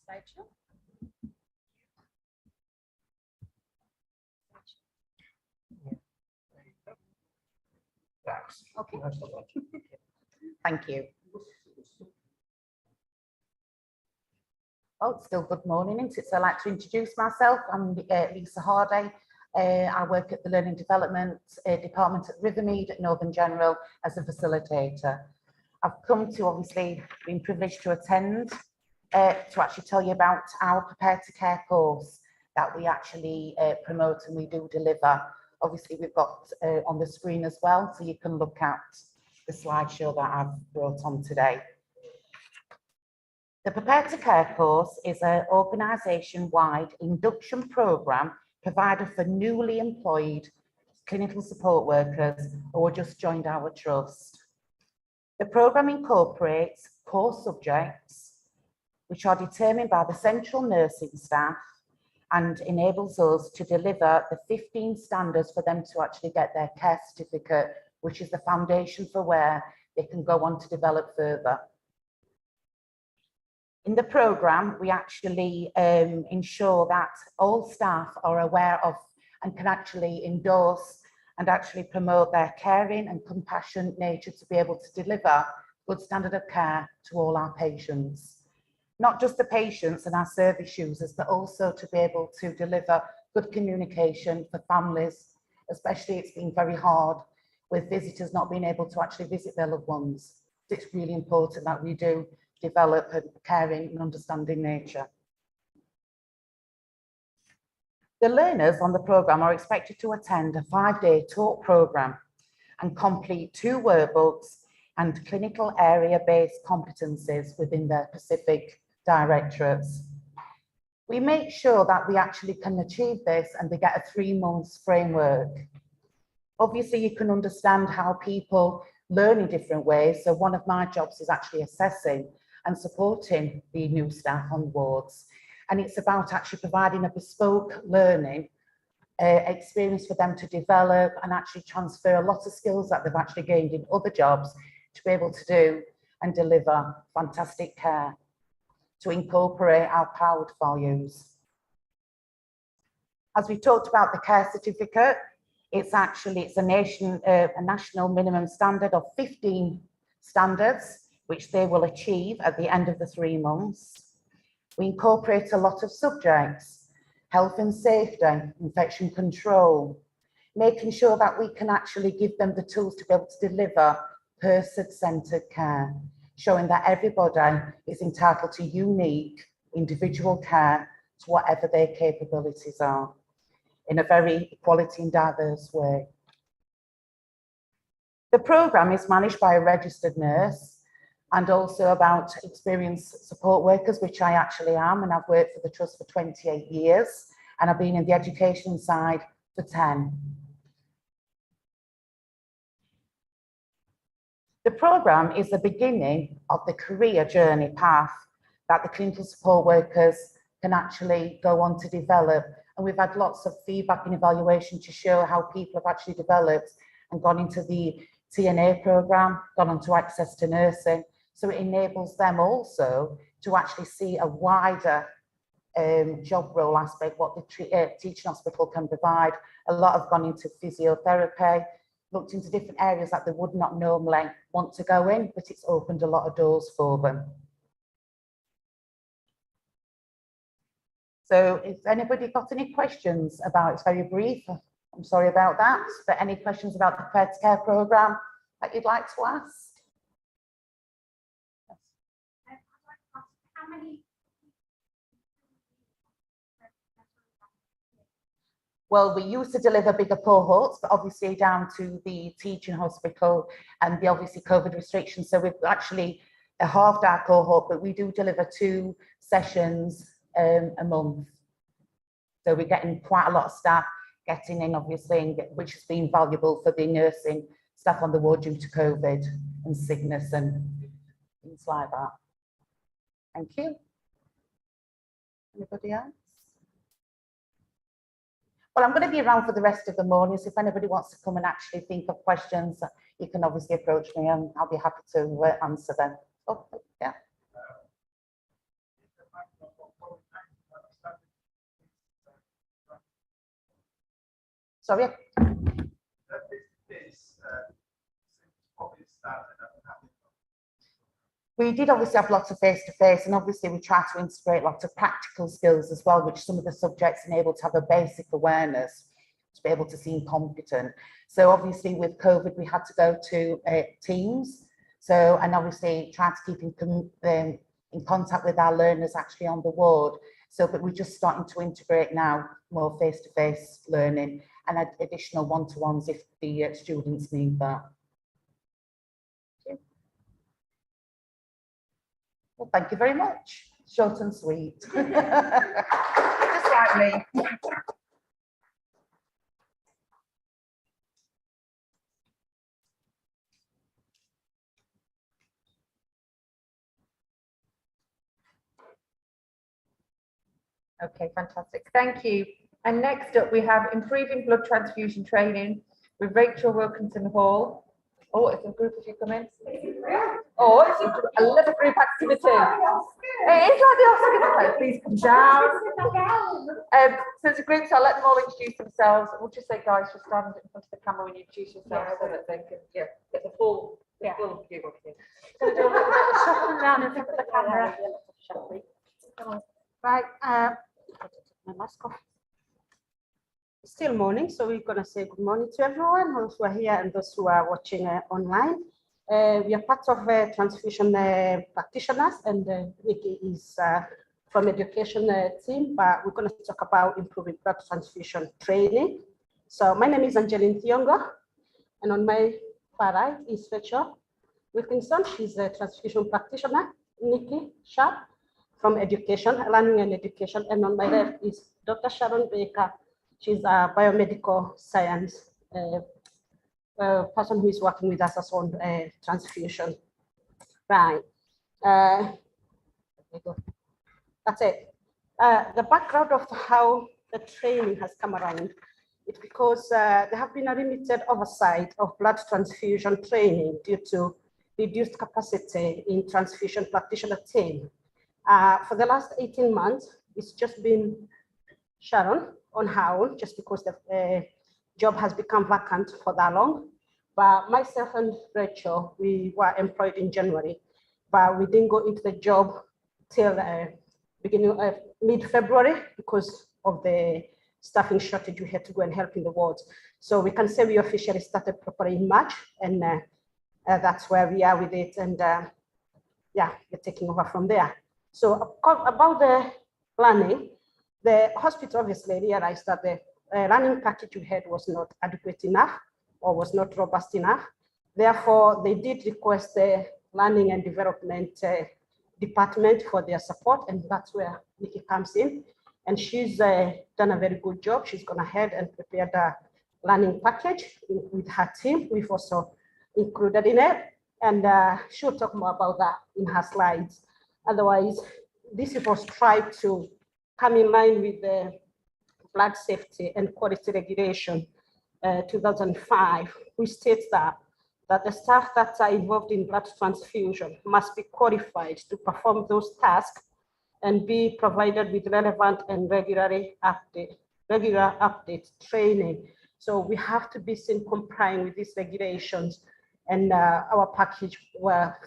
Slideshow. thanks. Okay. That's a lot. Thank you. Oh, it's still good morning, isn't it? So I'd like to introduce myself. I'm Lisa Harding. I work at the Learning Development Department at Rivermead at Northern General as a facilitator. I've come to, obviously, been privileged to attend to actually tell you about our Prepare to Care course that we actually promote and we do deliver. Obviously, we've got on the screen as well, so you can look at the slideshow that I've brought on today. The Prepare to Care course is an organisation-wide induction programme provided for newly employed clinical support workers who have just joined our trust. The programme incorporates core subjects which are determined by the central nursing staff and enables us to deliver the 15 standards for them to actually get their care certificate, which is the foundation for where they can go on to develop further. In the programme, we actually ensure that all staff are aware of and can actually endorse and actually promote their caring and compassionate nature to be able to deliver good standard of care to all our patients. Not just the patients and our service users, but also to be able to deliver good communication for families, especially it's been very hard with visitors not being able to actually visit their loved ones. It's really important that we do develop a caring and understanding nature. The learners on the programme are expected to attend a 5-day talk programme and complete 2 workbooks and clinical area-based competencies within their specific directorates. We make sure that we actually can achieve this and they get a 3 months framework. Obviously, you can understand how people learn in different ways. So one of my jobs is actually assessing and supporting the new staff on wards. And it's about actually providing a bespoke learning experience for them to develop and actually transfer a lot of skills that they've actually gained in other jobs to be able to do and deliver fantastic care, to incorporate our powered values. As we talked about the care certificate, it's a national minimum standard of 15 standards, which they will achieve at the end of the 3 months. We incorporate a lot of subjects, health and safety, infection control, making sure that we can actually give them the tools to be able to deliver person-centered care, showing that everybody is entitled to unique individual care to whatever their capabilities are, in a very equality and diverse way. The programme is managed by a registered nurse and also about experienced support workers, which I actually am, and I've worked for the Trust for 28 years, and I've been in the education side for 10. The programme is the beginning of the career journey path that the clinical support workers can actually go on to develop. And we've had lots of feedback and evaluation to show how people have actually developed and gone into the TNA programme, gone on to access to nursing. So it enables them also to actually see a wider job role aspect, what the teaching hospital can provide. A lot have gone into physiotherapy, looked into different areas that they would not normally want to go in, but it's opened a lot of doors for them. So if anybody got any questions about, it's very brief, I'm sorry about that, but any questions about the Prepared to Care programme that you'd like to ask? How many? Well, we used to deliver bigger cohorts, but obviously down to the teaching hospital and the obviously COVID restrictions. So we've actually halved our cohort, but we do deliver 2 sessions a month. So we're getting quite a lot of staff getting in, obviously, which has been valuable for the nursing staff on the ward due to COVID and sickness and things like that. Thank you. Anybody else? Well, I'm going to be around for the rest of the morning, so if anybody wants to come and actually think of questions, you can obviously approach me and I'll be happy to answer them. Oh, yeah. Sorry. We did obviously have lots of face-to-face, and obviously we try to integrate lots of practical skills as well, which some of the subjects enable to have a basic awareness to be able to seem competent. So obviously with COVID, we had to go to Teams. So, and obviously try to keep in contact with our learners actually on the ward. So, but we're just starting to integrate now more face-to-face learning and additional one-to-ones if the students need that. Well, thank you very much. Short and sweet. Just like me. Okay, fantastic. Thank you. And next up, we have improving blood transfusion training with Rachel Wilkinson Hall. Oh, it's a group of you come in. Oh, it's a little group activity. It is like the Oscar play. Please come down. So it's a group, so I'll let them all introduce themselves. We'll just say, guys, just stand in front of the camera when you introduce yourselves so that they can, get the full view of you. Going to do a little bit of shuffling around in front of the camera. Right, my mask off. It's still morning, so we're going to say good morning to everyone those who are here and those who are watching online. We are part of transfusion practitioners, and Nikki is from education team, but we're going to talk about improving blood transfusion training. So my name is Angeline Thiongo, and on my far right is Rachel Wilkinson. She's a transfusion practitioner. Nikki Sharp from education, learning and education, and on my left is Dr. Sharon Baker. She's a biomedical science person who is working with us on transfusion. Right. That's it. The background of how the training has come around, it's because there have been a limited oversight of blood transfusion training due to reduced capacity in transfusion practitioner team. For the last 18 months, it's just been Sharon on how, just because the job has become vacant for that long. But myself and Rachel, we were employed in January, but we didn't go into the job till beginning of mid-February because of the staffing shortage. We had to go and help in the wards. So we can say we officially started properly in March, and that's where we are with it. And yeah, we're taking over from there. So about the planning, the hospital obviously realized that the running package we had was not adequate enough or was not robust enough. Therefore, they did request the learning and development department for their support, and that's where Nikki comes in. And she's done a very good job. She's gone ahead and prepared a learning package with her team. We've also included in it, and she'll talk more about that in her slides. Otherwise, this was tried to come in line with the blood safety and quality regulation 2005, which states that the staff that are involved in blood transfusion must be qualified to perform those tasks and be provided with relevant and regular update training. So we have to be seen complying with these regulations, and our package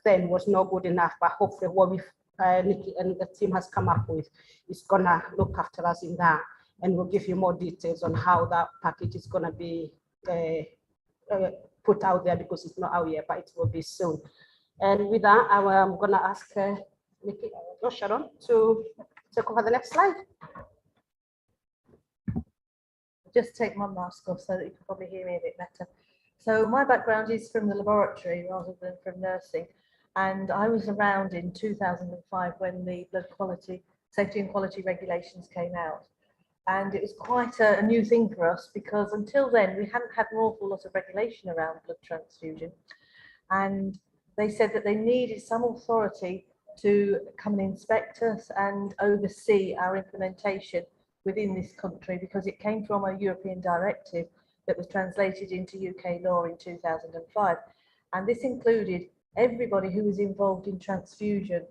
then was not good enough, but hopefully what Nikki and the team has come up with is gonna look after us in that, and we'll give you more details on how that package is gonna be put out there, because it's not out yet, but it will be soon. And with that, I'm gonna ask Nikki or Sharon to take over the next slide. Just take my mask off so that you can probably hear me a bit better. So my background is from the laboratory rather than from nursing. And I was around in 2005 when the blood quality, safety and quality regulations came out. And it was quite a new thing for us, because until then we hadn't had an awful lot of regulation around blood transfusion. And they said that they needed some authority to come and inspect us and oversee our implementation within this country, because it came from a European directive that was translated into UK law in 2005. And this included everybody who was involved in transfusion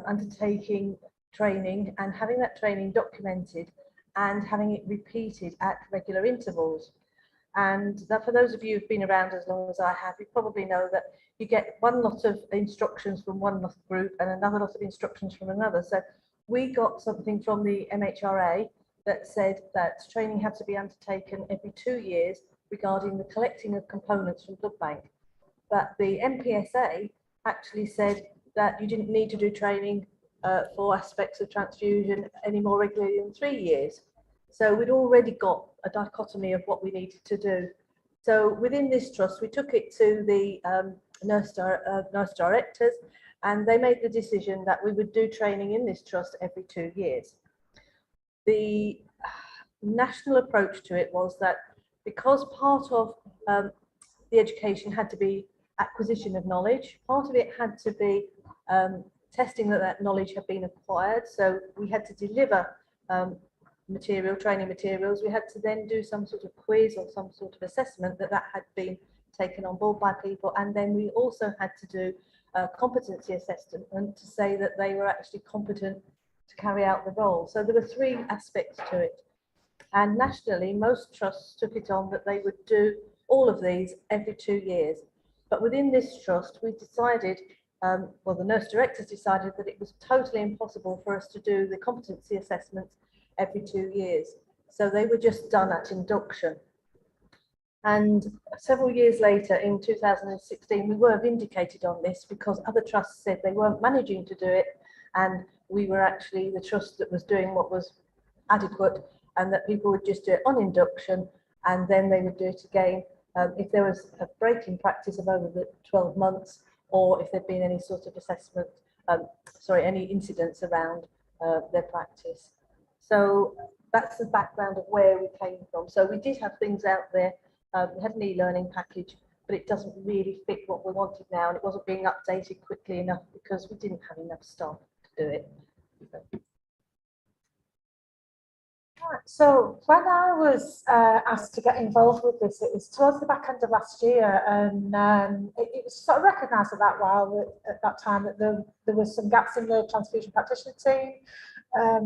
undertaking training and having that training documented and having it repeated at regular intervals. And that, for those of you who've been around as long as I have, you probably know that you get one lot of instructions from one group and another lot of instructions from another. So we got something from the MHRA that said that training had to be undertaken every 2 years regarding the collecting of components from blood bank. But the MPSA actually said that you didn't need to do training for aspects of transfusion any more regularly than 3 years. So we'd already got a dichotomy of what we needed to do. So within this trust, we took it to the nurse directors, and they made the decision that we would do training in this trust every 2 years. The national approach to it was that because part of the education had to be acquisition of knowledge, part of it had to be testing that knowledge had been acquired. So we had to deliver training materials. We had to then do some sort of quiz or some sort of assessment that had been taken on board by people. And then we also had to do a competency assessment to say that they were actually competent to carry out the role. So there were 3 aspects to it. And nationally, most trusts took it on that they would do all of these every 2 years. But within this trust, we decided, well, the nurse directors decided that it was totally impossible for us to do the competency assessments every 2 years. So they were just done at induction. And several years later, in 2016, we were vindicated on this because other trusts said they weren't managing to do it, and we were actually the trust that was doing what was adequate, and that people would just do it on induction, and then they would do it again if there was a break in practice of over the 12 months, or if there'd been any sort of assessment, any incidents around their practice. So that's the background of where we came from. So we did have things out there. We had an e-learning package, but it doesn't really fit what we wanted now, and it wasn't being updated quickly enough because we didn't have enough staff to do it. Right, so when I was asked to get involved with this, it was towards the back end of last year, and it was sort of recognised at that time that there was some gaps in the transfusion practitioner team.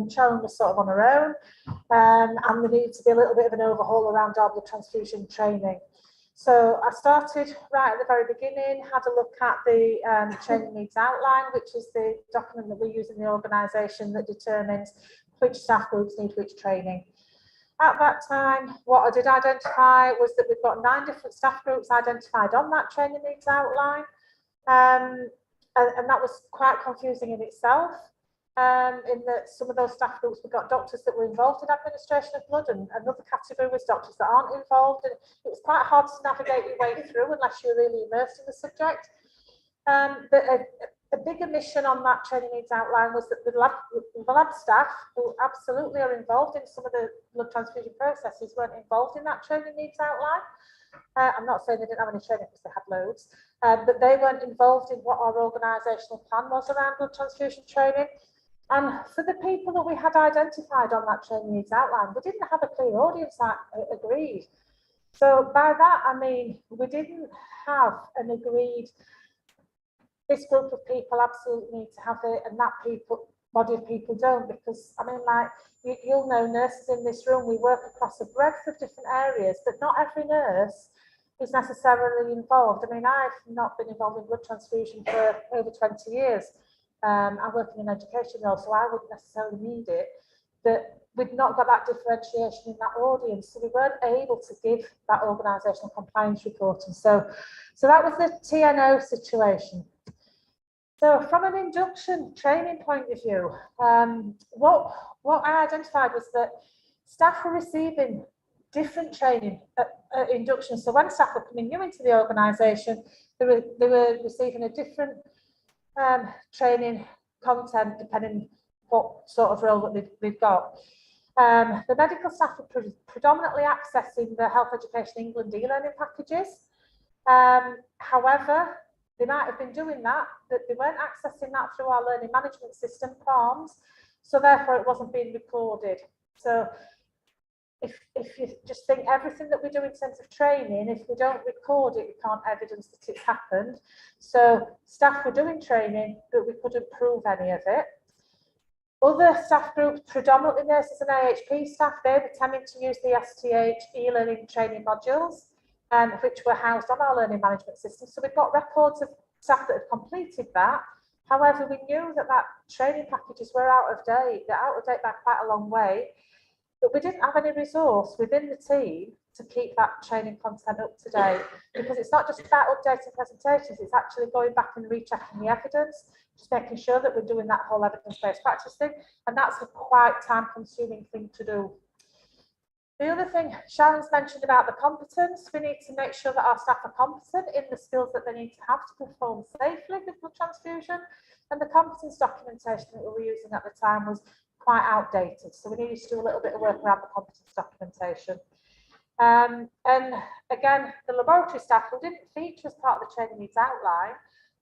Sharon was sort of on her own, and there needed to be a little bit of an overhaul around our blood transfusion training. So I started right at the very beginning, had a look at the training needs outline, which is the document that we use in the organisation that determines which staff groups need which training. At that time, what I did identify was that we've got 9 different staff groups identified on that training needs outline, and that was quite confusing in itself. In that some of those staff groups, we've got doctors that were involved in administration of blood, and another category was doctors that aren't involved, and it was quite hard to navigate your way through unless you're really immersed in the subject. But a big omission on that training needs outline was that the lab staff, who absolutely are involved in some of the blood transfusion processes, weren't involved in that training needs outline. I'm not saying they didn't have any training because they had loads, but they weren't involved in what our organisational plan was around blood transfusion training. And for the people that we had identified on that training needs outline, we didn't have a clear audience that agreed. So by that, I mean, we didn't have an agreed, this group of people absolutely need to have it, and that body of people don't, because I mean, like you'll know nurses in this room, we work across a breadth of different areas, but not every nurse is necessarily involved. I mean, I've not been involved in blood transfusion for over 20 years. I work in an education role, so I wouldn't necessarily need it, but we'd not got that differentiation in that audience, so we weren't able to give that organisational compliance reporting. So that was the TNO situation. So from an induction training point of view, what I identified was that staff were receiving different training at induction. So when staff were coming new into the organisation, they were receiving a different training content depending what sort of role that they've got. The medical staff were predominantly accessing the Health Education England e-learning packages. However, they might have been doing that, but they weren't accessing that through our learning management system, PALMS, so therefore it wasn't being recorded. So if you just think everything that we do in terms of training, if we don't record it, we can't evidence that it's happened. So staff were doing training, but we couldn't prove any of it. Other staff groups, predominantly nurses and AHP staff, they were tending to use the STH e-learning training modules, which were housed on our learning management system. So we've got records of staff that have completed that. However, we knew that training packages were out of date. They're out of date by quite a long way, but we didn't have any resource within the team to keep that training content up to date, because it's not just about updating presentations, it's actually going back and rechecking the evidence, just making sure that we're doing that whole evidence-based practice thing, and that's a quite time-consuming thing to do. The other thing Sharon's mentioned about the competence, we need to make sure that our staff are competent in the skills that they need to have to perform safely with blood transfusion, and the competence documentation that we were using at the time was quite outdated, so we needed to do a little bit of work around the competence documentation. And again, the laboratory staff who didn't feature as part of the training needs outline,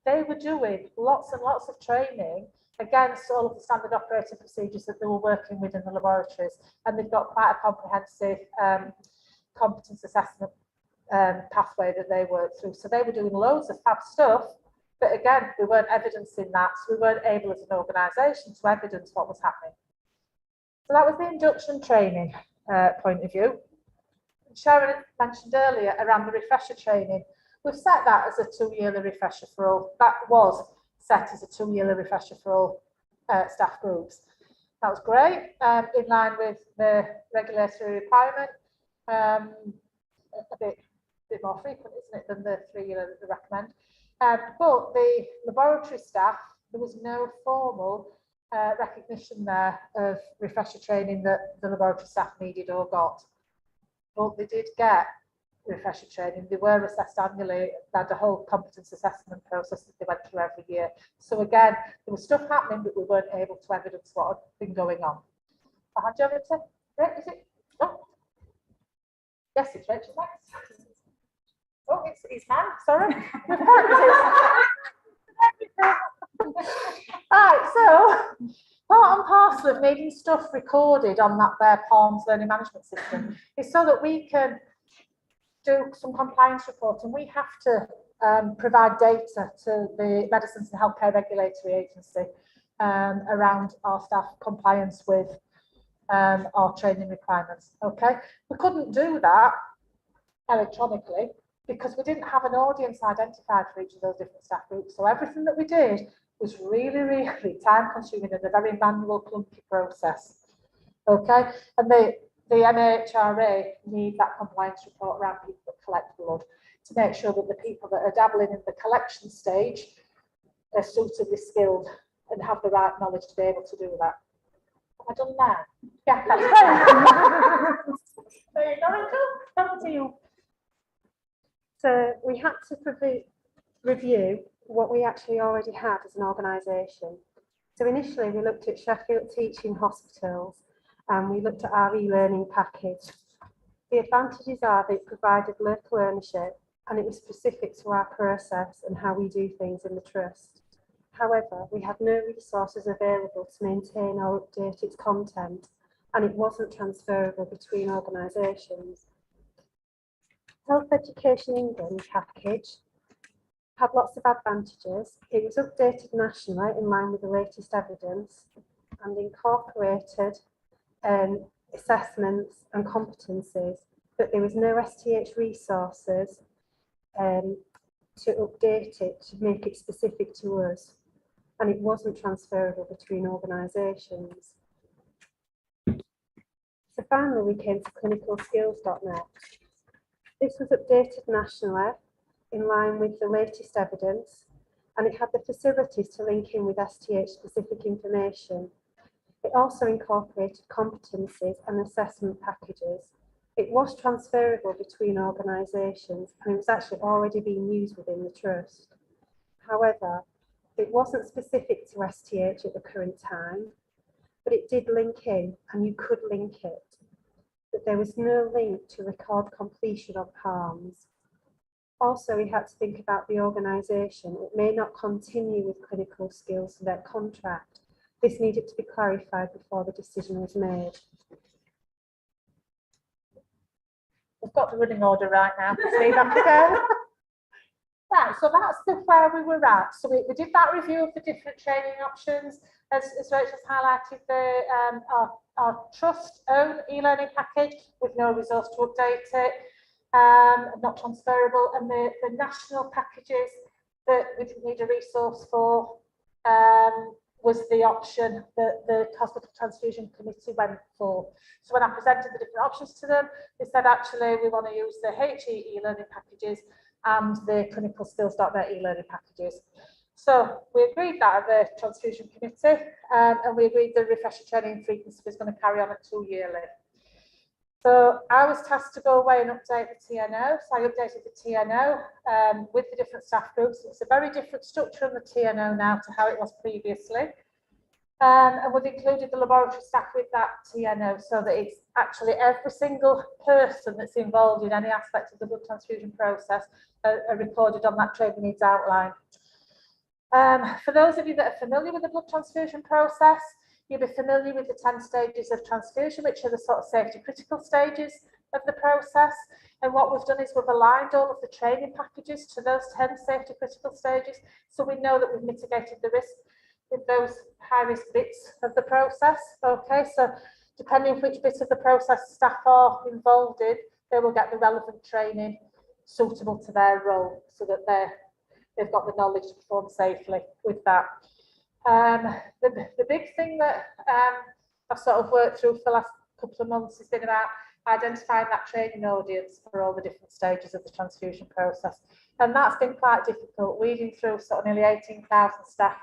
they were doing lots and lots of training against all of the standard operating procedures that they were working with in the laboratories, and they've got quite a comprehensive competence assessment pathway that they worked through. So they were doing loads of fab stuff, but again, we weren't evidencing that, so we weren't able as an organisation to evidence what was happening. So that was the induction training point of view. Sharon mentioned earlier around the refresher training. We've set that as a 2-yearly refresher for all. That was set as a 2-yearly refresher for all staff groups. That was great, in line with the regulatory requirement. A bit more frequent, isn't it, than the 3-year that they recommend. But the laboratory staff, there was no formal recognition there of refresher training that the laboratory staff needed or got. But they did get refresher training. They were assessed annually. They had a whole competence assessment process that they went through every year. So again, there was stuff happening, but we weren't able to evidence what had been going on. I'll hand you over to Rick, is it? Oh. Yes, it's Rachel next. Oh, it's mine, sorry. Right, so part and parcel of needing stuff recorded on that bare PALMS learning management system is so that we can do some compliance reporting. We have to provide data to the Medicines and Healthcare Regulatory Agency around our staff compliance with our training requirements. Okay, we couldn't do that electronically because we didn't have an audience identified for each of those different staff groups. So everything that we did was really, really time consuming and a very manual, clunky process. Okay, and the MHRA need that compliance report around people that collect blood to make sure that the people that are dabbling in the collection stage are suitably skilled and have the right knowledge to be able to do that. Have I done that? Yeah, that's right. There you go, over to you. So we had to review what we actually already had as an organisation. So initially we looked at Sheffield Teaching Hospitals and we looked at our e-learning package. The advantages are that it provided local ownership and it was specific to our process and how we do things in the trust. However, we had no resources available to maintain or update its content, and it wasn't transferable between organisations. Health Education England package had lots of advantages. It was updated nationally in line with the latest evidence. and incorporated assessments and competencies, but there was no STH resources to update it, to make it specific to us, and it wasn't transferable between organisations. So finally we came to clinicalskills.net. This was updated nationally in line with the latest evidence, and it had the facilities to link in with STH specific information. It also incorporated competencies and assessment packages. It was transferable between organisations, and it was actually already being used within the trust. However, it wasn't specific to STH at the current time, but it did link in, and you could link it. But there was no link to record completion of PALMs. Also, we had to think about the organisation. It may not continue with clinical skills for their contract. This needed to be clarified before the decision was made. We've got the running order right now. Steve, have to go. Right, so that's where we were at. So we did that review of the different training options. As Rachel's highlighted, our trust own e-learning package with no resource to update it, not transferable, and the national packages that we didn't need a resource for was the option that the Hospital Transfusion Committee went for. So when I presented the different options to them, they said, actually, we want to use the HE e-learning packages and the clinicalskills.net e-learning packages. So we agreed that at the Transfusion Committee, and we agreed the refresher training frequency was going to carry on at 2 yearly. So I was tasked to go away and update the TNO. So I updated the TNO with the different staff groups. It's a very different structure on the TNO now to how it was previously. And we've included the laboratory staff with that TNO so that it's actually every single person that's involved in any aspect of the blood transfusion process are recorded on that training needs outline. For those of you that are familiar with the blood transfusion process, you'll be familiar with the 10 stages of transfusion, which are the sort of safety critical stages of the process. And what we've done is we've aligned all of the training packages to those 10 safety critical stages. So we know that we've mitigated the risk with those high risk bits of the process. Okay, so depending on which bits of the process staff are involved in, they will get the relevant training suitable to their role so that they've got the knowledge to perform safely with that. The big thing that I've sort of worked through for the last couple of months has been about identifying that training audience for all the different stages of the transfusion process. And that's been quite difficult, weeding through sort of nearly 18,000 staff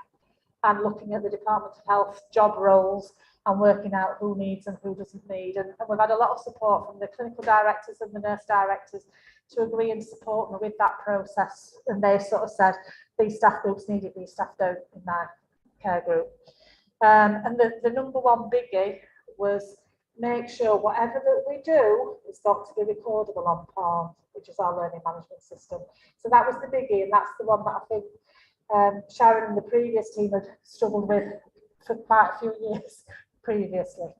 and looking at the Department of Health job roles and working out who needs and who doesn't need. And we've had a lot of support from the clinical directors and the nurse directors to agree and support me with that process. And they sort of said, these staff groups need it, these staff don't in their care group. And the number one biggie was make sure whatever that we do is got to be recordable on PALM, which is our learning management system. So that was the biggie, and that's the one that I think Sharon and the previous team had struggled with for quite a few years previously.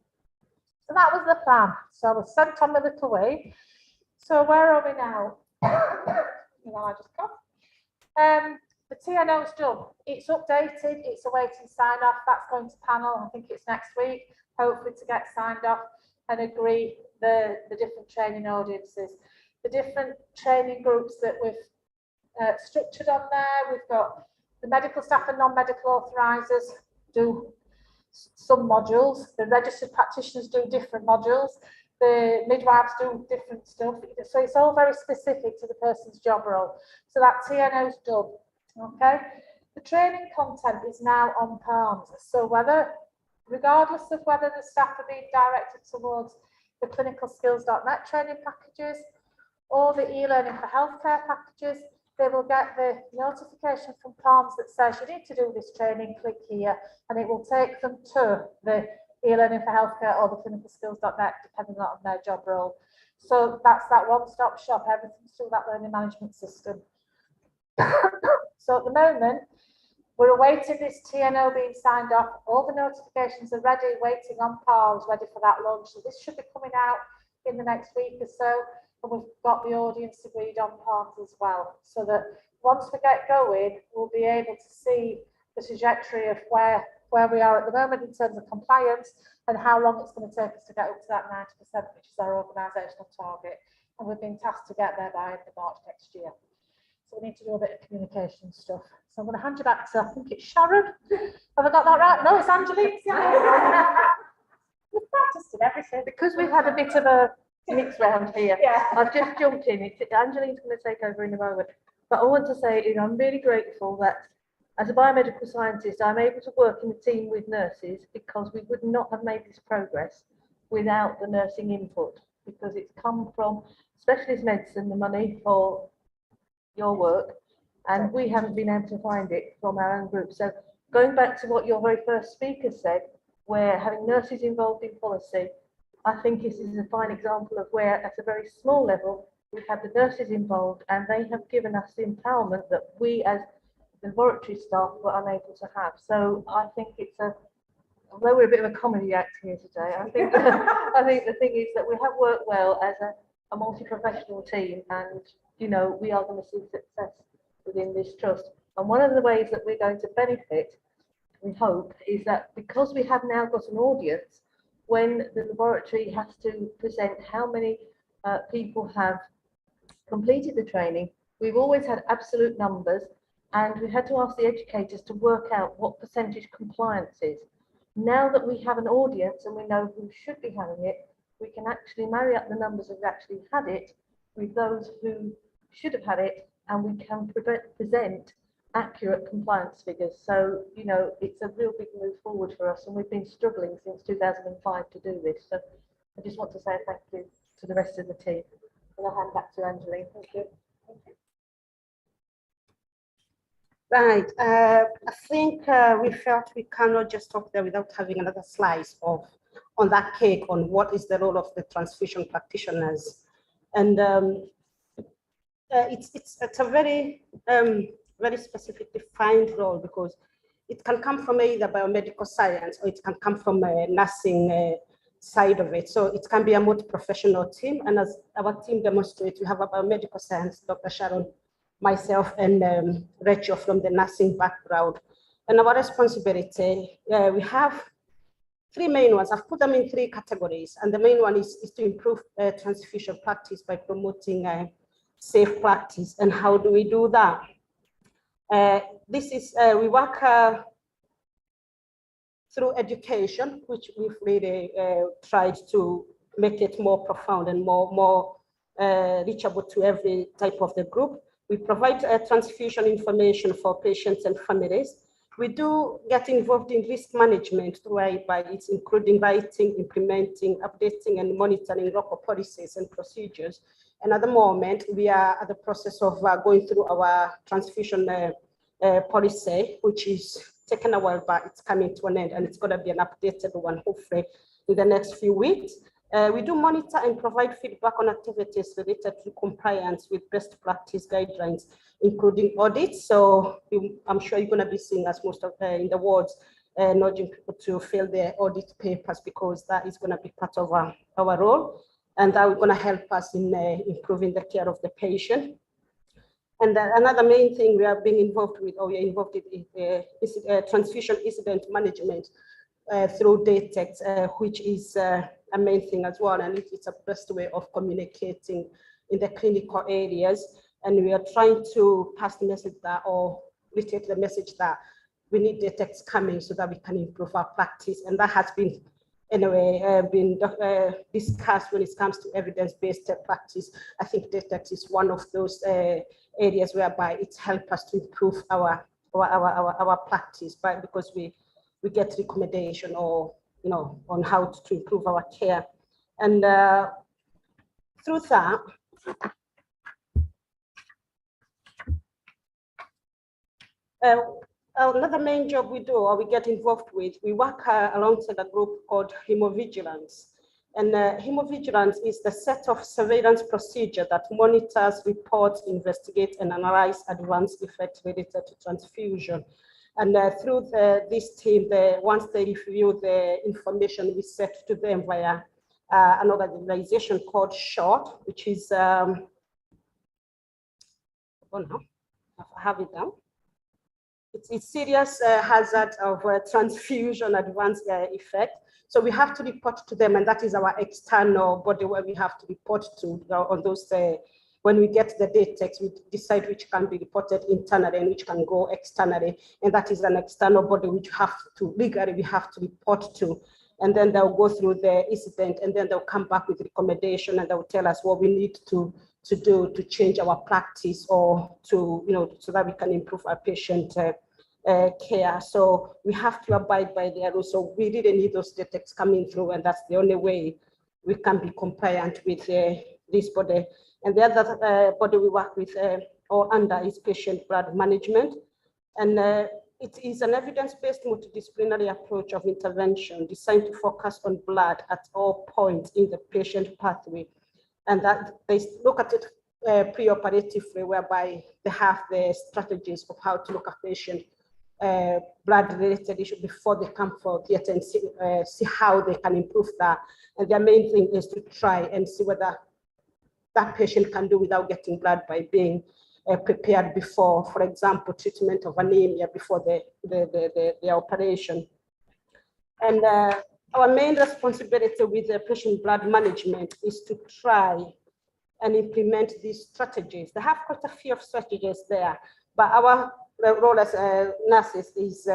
So that was the plan. So I was sent on my little way. So where are we now? I just got. The TNO is done. It's updated. It's awaiting sign off. That's going to panel. I think it's next week, hopefully to get signed off and agree the different training audiences. The different training groups that we've structured on there. We've got the medical staff and non-medical authorisers do some modules. The registered practitioners do different modules. The midwives do different stuff. So it's all very specific to the person's job role. So that TNO is done. Okay. The training content is now on PALMs. So regardless of whether the staff are being directed towards the clinicalskills.net training packages or the e-learning for healthcare packages, they will get the notification from PALMs that says you need to do this training, click here, and it will take them to the e-learning for healthcare or the clinicalskills.net, depending on their job role. So that's that one-stop shop, everything's through that learning management system. So at the moment, we're awaiting this TNO being signed off. All the notifications are ready, waiting on PALMs, ready for that launch. So this should be coming out in the next week or so. And we've got the audience agreed on PALMs as well. So that once we get going, we'll be able to see the trajectory of where where we are at the moment in terms of compliance and how long it's going to take us to get up to that 90%, which is our organisational target. And we've been tasked to get there by the March next year. So we need to do a bit of communication stuff. So I'm going to hand you back to, I think it's Sharon. Have I got that right? No, it's Angelique. We've practiced in everything. Because we've had a bit of a mix round here, Yeah. I've just jumped in. Angeline's going to take over in a moment. But I want to say, you know, I'm really grateful that as a biomedical scientist, I'm able to work in a team with nurses, because we would not have made this progress without the nursing input, because it's come from specialist medicine, the money for your work, and we haven't been able to find it from our own group. So going back to what your very first speaker said, where having nurses involved in policy, I think this is a fine example of where at a very small level we've had the nurses involved, and they have given us the empowerment that we as laboratory staff were unable to have. So I think it's a, although we're a bit of a comedy act here today, I think I think the thing is that we have worked well as a multi-professional team, and you know, we are going to see success within this trust. And one of the ways that we're going to benefit, we hope, is that because we have now got an audience, when the laboratory has to present how many people have completed the training, we've always had absolute numbers, and we had to ask the educators to work out what percentage compliance is. Now that we have an audience and we know who should be having it, we can actually marry up the numbers who've actually had it with those who should have had it, and we can present accurate compliance figures. So, you know, it's a real big move forward for us, and we've been struggling since 2005 to do this. So I just want to say thank you to the rest of the team. And I'll hand back to Angeline. Thank you. Thank you. Right, I think we felt we cannot just talk there without having another slice of on that cake on what is the role of the transfusion practitioners. And it's a very very specific defined role, because it can come from either biomedical science or it can come from a nursing side of it. So it can be a multi-professional team, and as our team demonstrates, we have a biomedical science, Dr. Sharon, myself, and Rachel from the nursing background. And our responsibility, we have three main ones. I've put them in three categories, and the main one is to improve transfusion practice by promoting safe practice. And how do we do that? This is, we work through education, which we've really tried to make it more profound and more reachable to every type of the group. We provide transfusion information for patients and families. We do get involved in risk management, whereby it's including writing, implementing, updating, and monitoring local policies and procedures. And at the moment, we are at the process of going through our transfusion policy, which is taken a while, but it's coming to an end, and it's going to be an updated one, hopefully, in the next few weeks. We do monitor and provide feedback on activities related to compliance with best practice guidelines, including audits. So I'm sure you're going to be seeing us most of in the wards, nudging people to fill their audit papers, because that is going to be part of our role, and that is going to help us in improving the care of the patient. And another main thing we are being involved with, or we are involved in, is transfusion incident management through DATEX, which is a main thing as well, and it's a best way of communicating in the clinical areas. And we are trying to pass the message that, or reiterate the message that we need DATEX coming so that we can improve our practice. And that has been, anyway, been discussed when it comes to evidence-based practice. I think DATEX is one of those areas whereby it helps us to improve our practice, but because we get recommendation, or on how to improve our care. And through that, another main job we do, or we get involved with, we work alongside a group called Hemovigilance. And hemovigilance is the set of surveillance procedure that monitors, reports, investigates, and analyzes adverse effects related to transfusion. And through this team, once they review the information, we send to them via an organization called SHORT, which is, oh no, I have it down. it's serious hazard of transfusion adverse effect. So we have to report to them, and that is our external body where we have to report to on those. When we get the data, we decide which can be reported internally and which can go externally, and that is an external body which legally we have to report to. And then they'll go through the incident, and then they'll come back with recommendation, and they'll tell us what we need to do to change our practice or to, so that we can improve our patient care. So we have to abide by their rules. So we really need those data coming through, and that's the only way we can be compliant with this body. And the other body we work with or under is patient blood management. And it is an evidence-based multidisciplinary approach of intervention designed to focus on blood at all points in the patient pathway. And that they look at it pre-operatively, whereby they have the strategies of how to look at patient blood-related issue before they come for theatre, and see how they can improve that. And their main thing is to try and see whether that patient can do without getting blood by being prepared before, for example, treatment of anemia before the operation. And our main responsibility with the patient blood management is to try and implement these strategies. They have quite a few strategies there, but our role as nurses is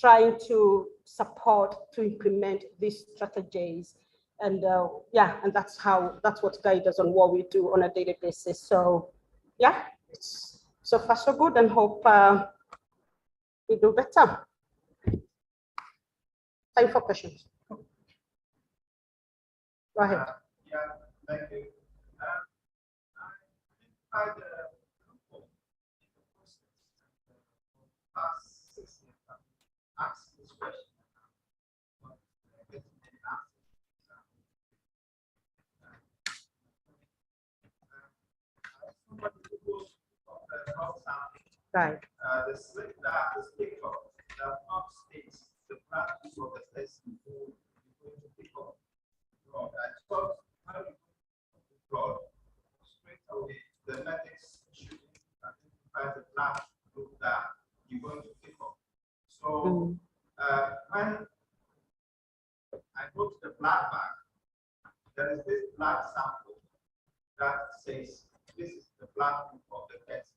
trying to support to implement these strategies. And and that's what guides us on what we do on a daily basis. So yeah, it's so far so good, and hope we do better. Time for questions. Go ahead. Yeah, thank you. I think past 6 years, I've asked this question. Right. The slip that the speaker does not state the practice of the person who is going to pick up blood. I thought when you pick up blood, straight away the medics should identify the blood group that you're going to pick up. So when I go to the blood bank, there is this blood sample that says this is the blood group of the person.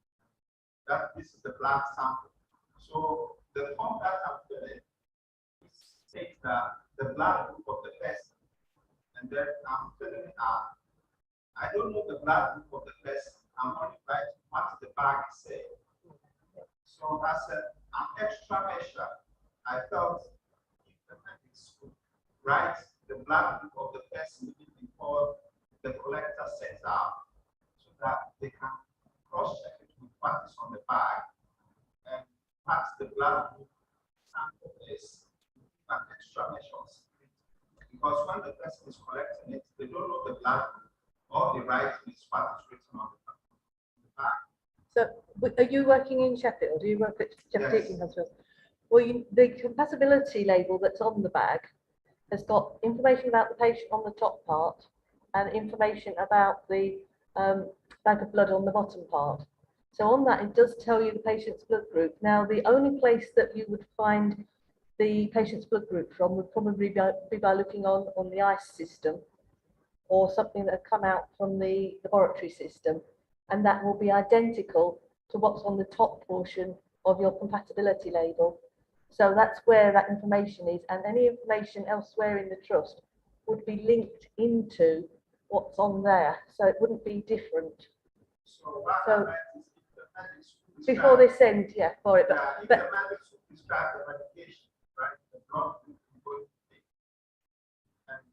That this is the blood sample. So the form that I'm filling states that the blood group of the person, and then I'm filling it out. I don't know the blood group of the person. I'm only writing what the bag is saying. So as an extra measure, I felt if the medics could write the blood group of the person before the collector sets out, so that they can cross-check it with what is on the bag and what the blood group sample is, and extra measures. Because when the person is collecting it, they don't know the blood group. All the writing is what is written on the bag. So, are you working in Sheffield? Do you work at Sheffield Yes. Teaching Hospital? Well, the compatibility label that's on the bag has got information about the patient on the top part and information about the bag of blood on the bottom part. So on that, it does tell you the patient's blood group. Now, the only place that you would find the patient's blood group from would probably be by looking on the ICE system, or something that had come out from the laboratory system, and that will be identical to what's on the top portion of your compatibility label. So that's where that information is, and any information elsewhere in the trust would be linked into what's on there, so it wouldn't be different. So before they send, for it, but the medics who prescribe the medication, right, the blood group is going to take, and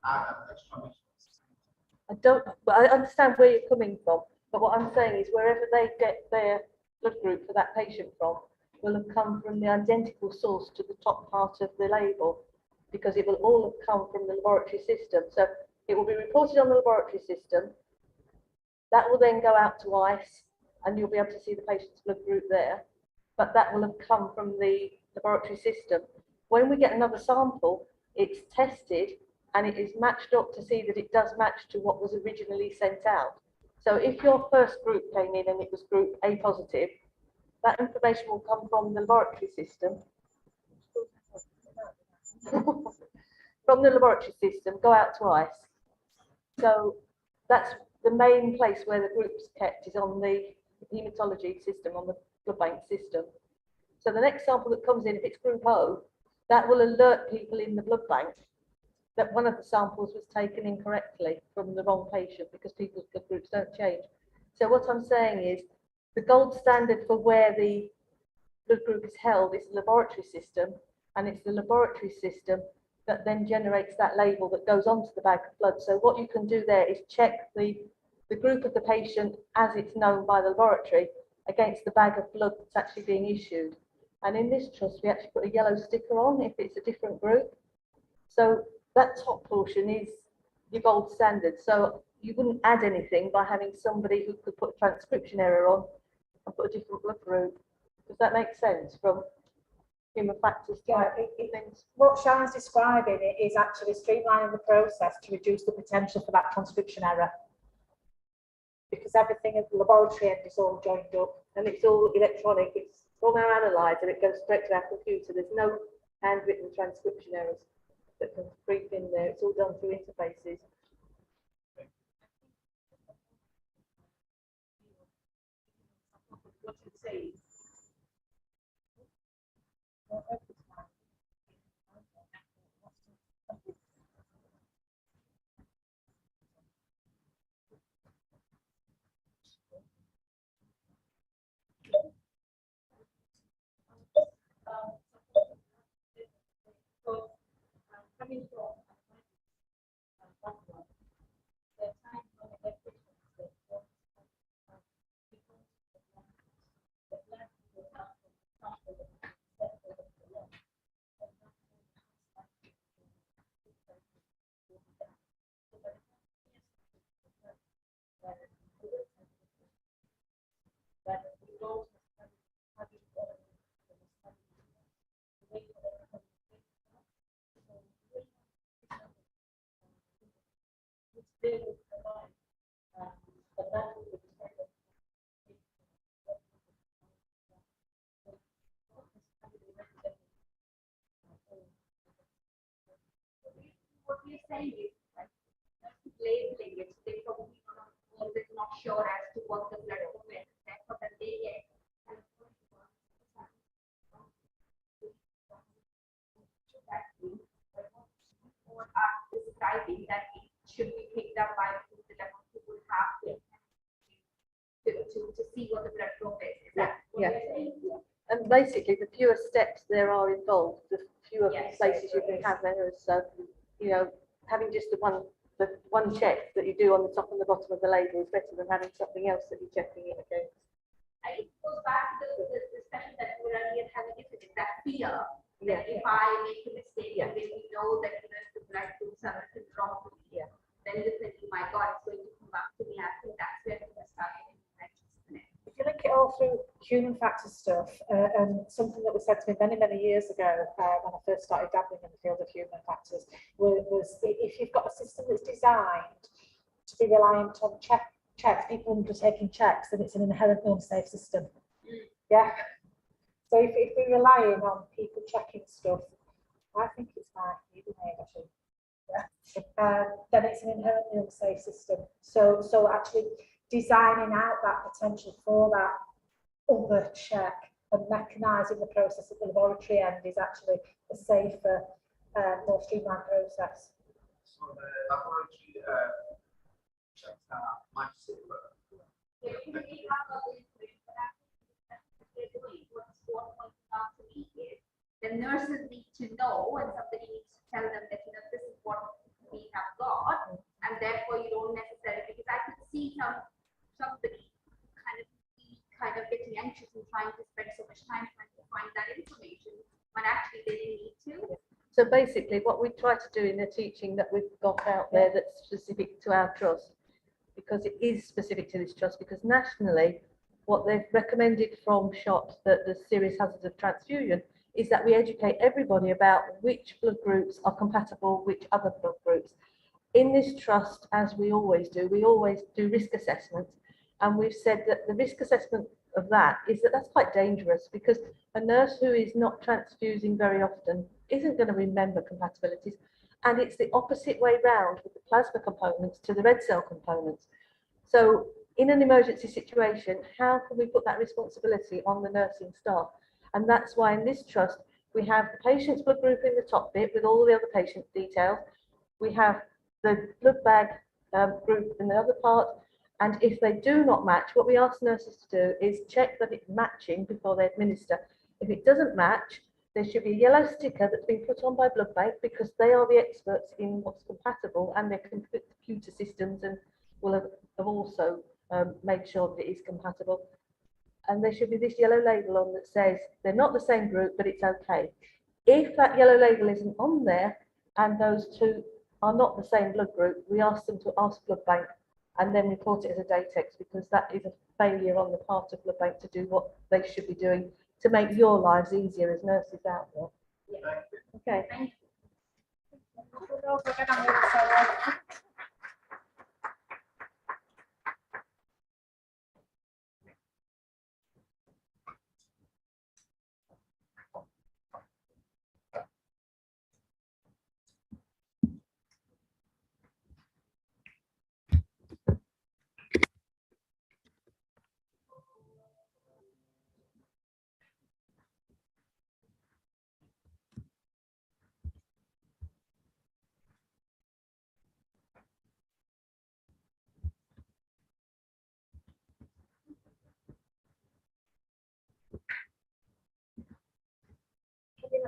add an extra measure. but I understand where you're coming from, but what I'm saying is wherever they get their blood group for that patient from will have come from the identical source to the top part of the label, because it will all have come from the laboratory system. So it will be reported on the laboratory system. That will then go out to ICE, and you'll be able to see the patient's blood group there. But that will have come from the laboratory system. When we get another sample, it's tested and it is matched up to see that it does match to what was originally sent out. So if your first group came in and it was group A positive, that information will come from the laboratory system. From the laboratory system, go out twice. So that's the main place where the group's kept, is on the hematology system, on the blood bank system. So the next sample that comes in, if it's group O, that will alert people in the blood bank that one of the samples was taken incorrectly from the wrong patient, because people's blood groups don't change. So what I'm saying is the gold standard for where the blood group is held is the laboratory system, and it's the laboratory system that then generates that label that goes onto the bag of blood. So what you can do there is check the group of the patient as it's known by the laboratory against the bag of blood that's actually being issued. And in this trust, we actually put a yellow sticker on if it's a different group. So that top portion is your gold standard. So you wouldn't add anything by having somebody who could put a transcription error on and put a different blood group. Does that make sense from human factors? Yeah, what Sharon's describing is actually streamlining the process to reduce the potential for that transcription error. Because everything at the laboratory end is all joined up and it's all electronic. It's from our analyzer, it goes straight to our computer. There's no handwritten transcription errors that can creep in there. It's all done through interfaces. What it says. Coming from the time when the what we're saying is, like, labeling it, they probably are always not sure as to what the blood group is, therefore that they get. Or are describing that it should be picked up by the level who would have to see what the blood group is. Is that what you're saying? And basically, the fewer steps there are involved, the fewer places you can have errors. So, you know, having just the one check that you do on the top and the bottom of the label is better than having something else that you're checking it against. It goes back to the discussion that we were earlier having, if it is that fear that if I make a mistake, and then we know that the blood groups are written wrongly, then literally, my God, it's going to come back to me. I think that's where we are starting. If you link it all through human factors stuff, and something that was said to me many, many years ago when I first started dabbling in the field of human factors was if you've got a system that's designed to be reliant on checks, people undertaking checks, then it's an inherently unsafe system. Yeah. So if we're relying on people checking stuff, I think it's my username actually. Yeah. Then it's an inherently unsafe system. So actually designing out that potential for that other check and mechanising the process at the laboratory end is actually a safer, more streamlined process. So the laboratory checks are much safer. The nurses need to know, and somebody needs to tell them that, you know, this is what we have got, and therefore you don't necessarily, because I could see somebody kind of getting anxious and trying to spend so much time trying to find that information when actually they didn't need to. So basically, what we try to do in the teaching that we've got out there that's specific to our trust, because it is specific to this trust, because nationally, what they've recommended from shops that the serious hazards of transfusion is that we educate everybody about which blood groups are compatible with other blood groups. in this trust, as we always do risk assessments. And we've said that the risk assessment of that is that that's quite dangerous, because a nurse who is not transfusing very often isn't going to remember compatibilities. And it's the opposite way round with the plasma components to the red cell components. So in an emergency situation, how can we put that responsibility on the nursing staff? And that's why in this trust, we have the patient's blood group in the top bit with all the other patient details. We have the blood bag group in the other part. And if they do not match, what we ask nurses to do is check that it's matching before they administer. If it doesn't match, there should be a yellow sticker that's been put on by blood bank, because they are the experts in what's compatible, and their computer systems and will have also made sure that it is compatible. And there should be this yellow label on that says they're not the same group, but it's okay. If that yellow label isn't on there and those two are not the same blood group, we ask them to ask blood bank and then report it as a datex, because that is a failure on the part of blood bank to do what they should be doing to make your lives easier as nurses out there. Yeah. Okay.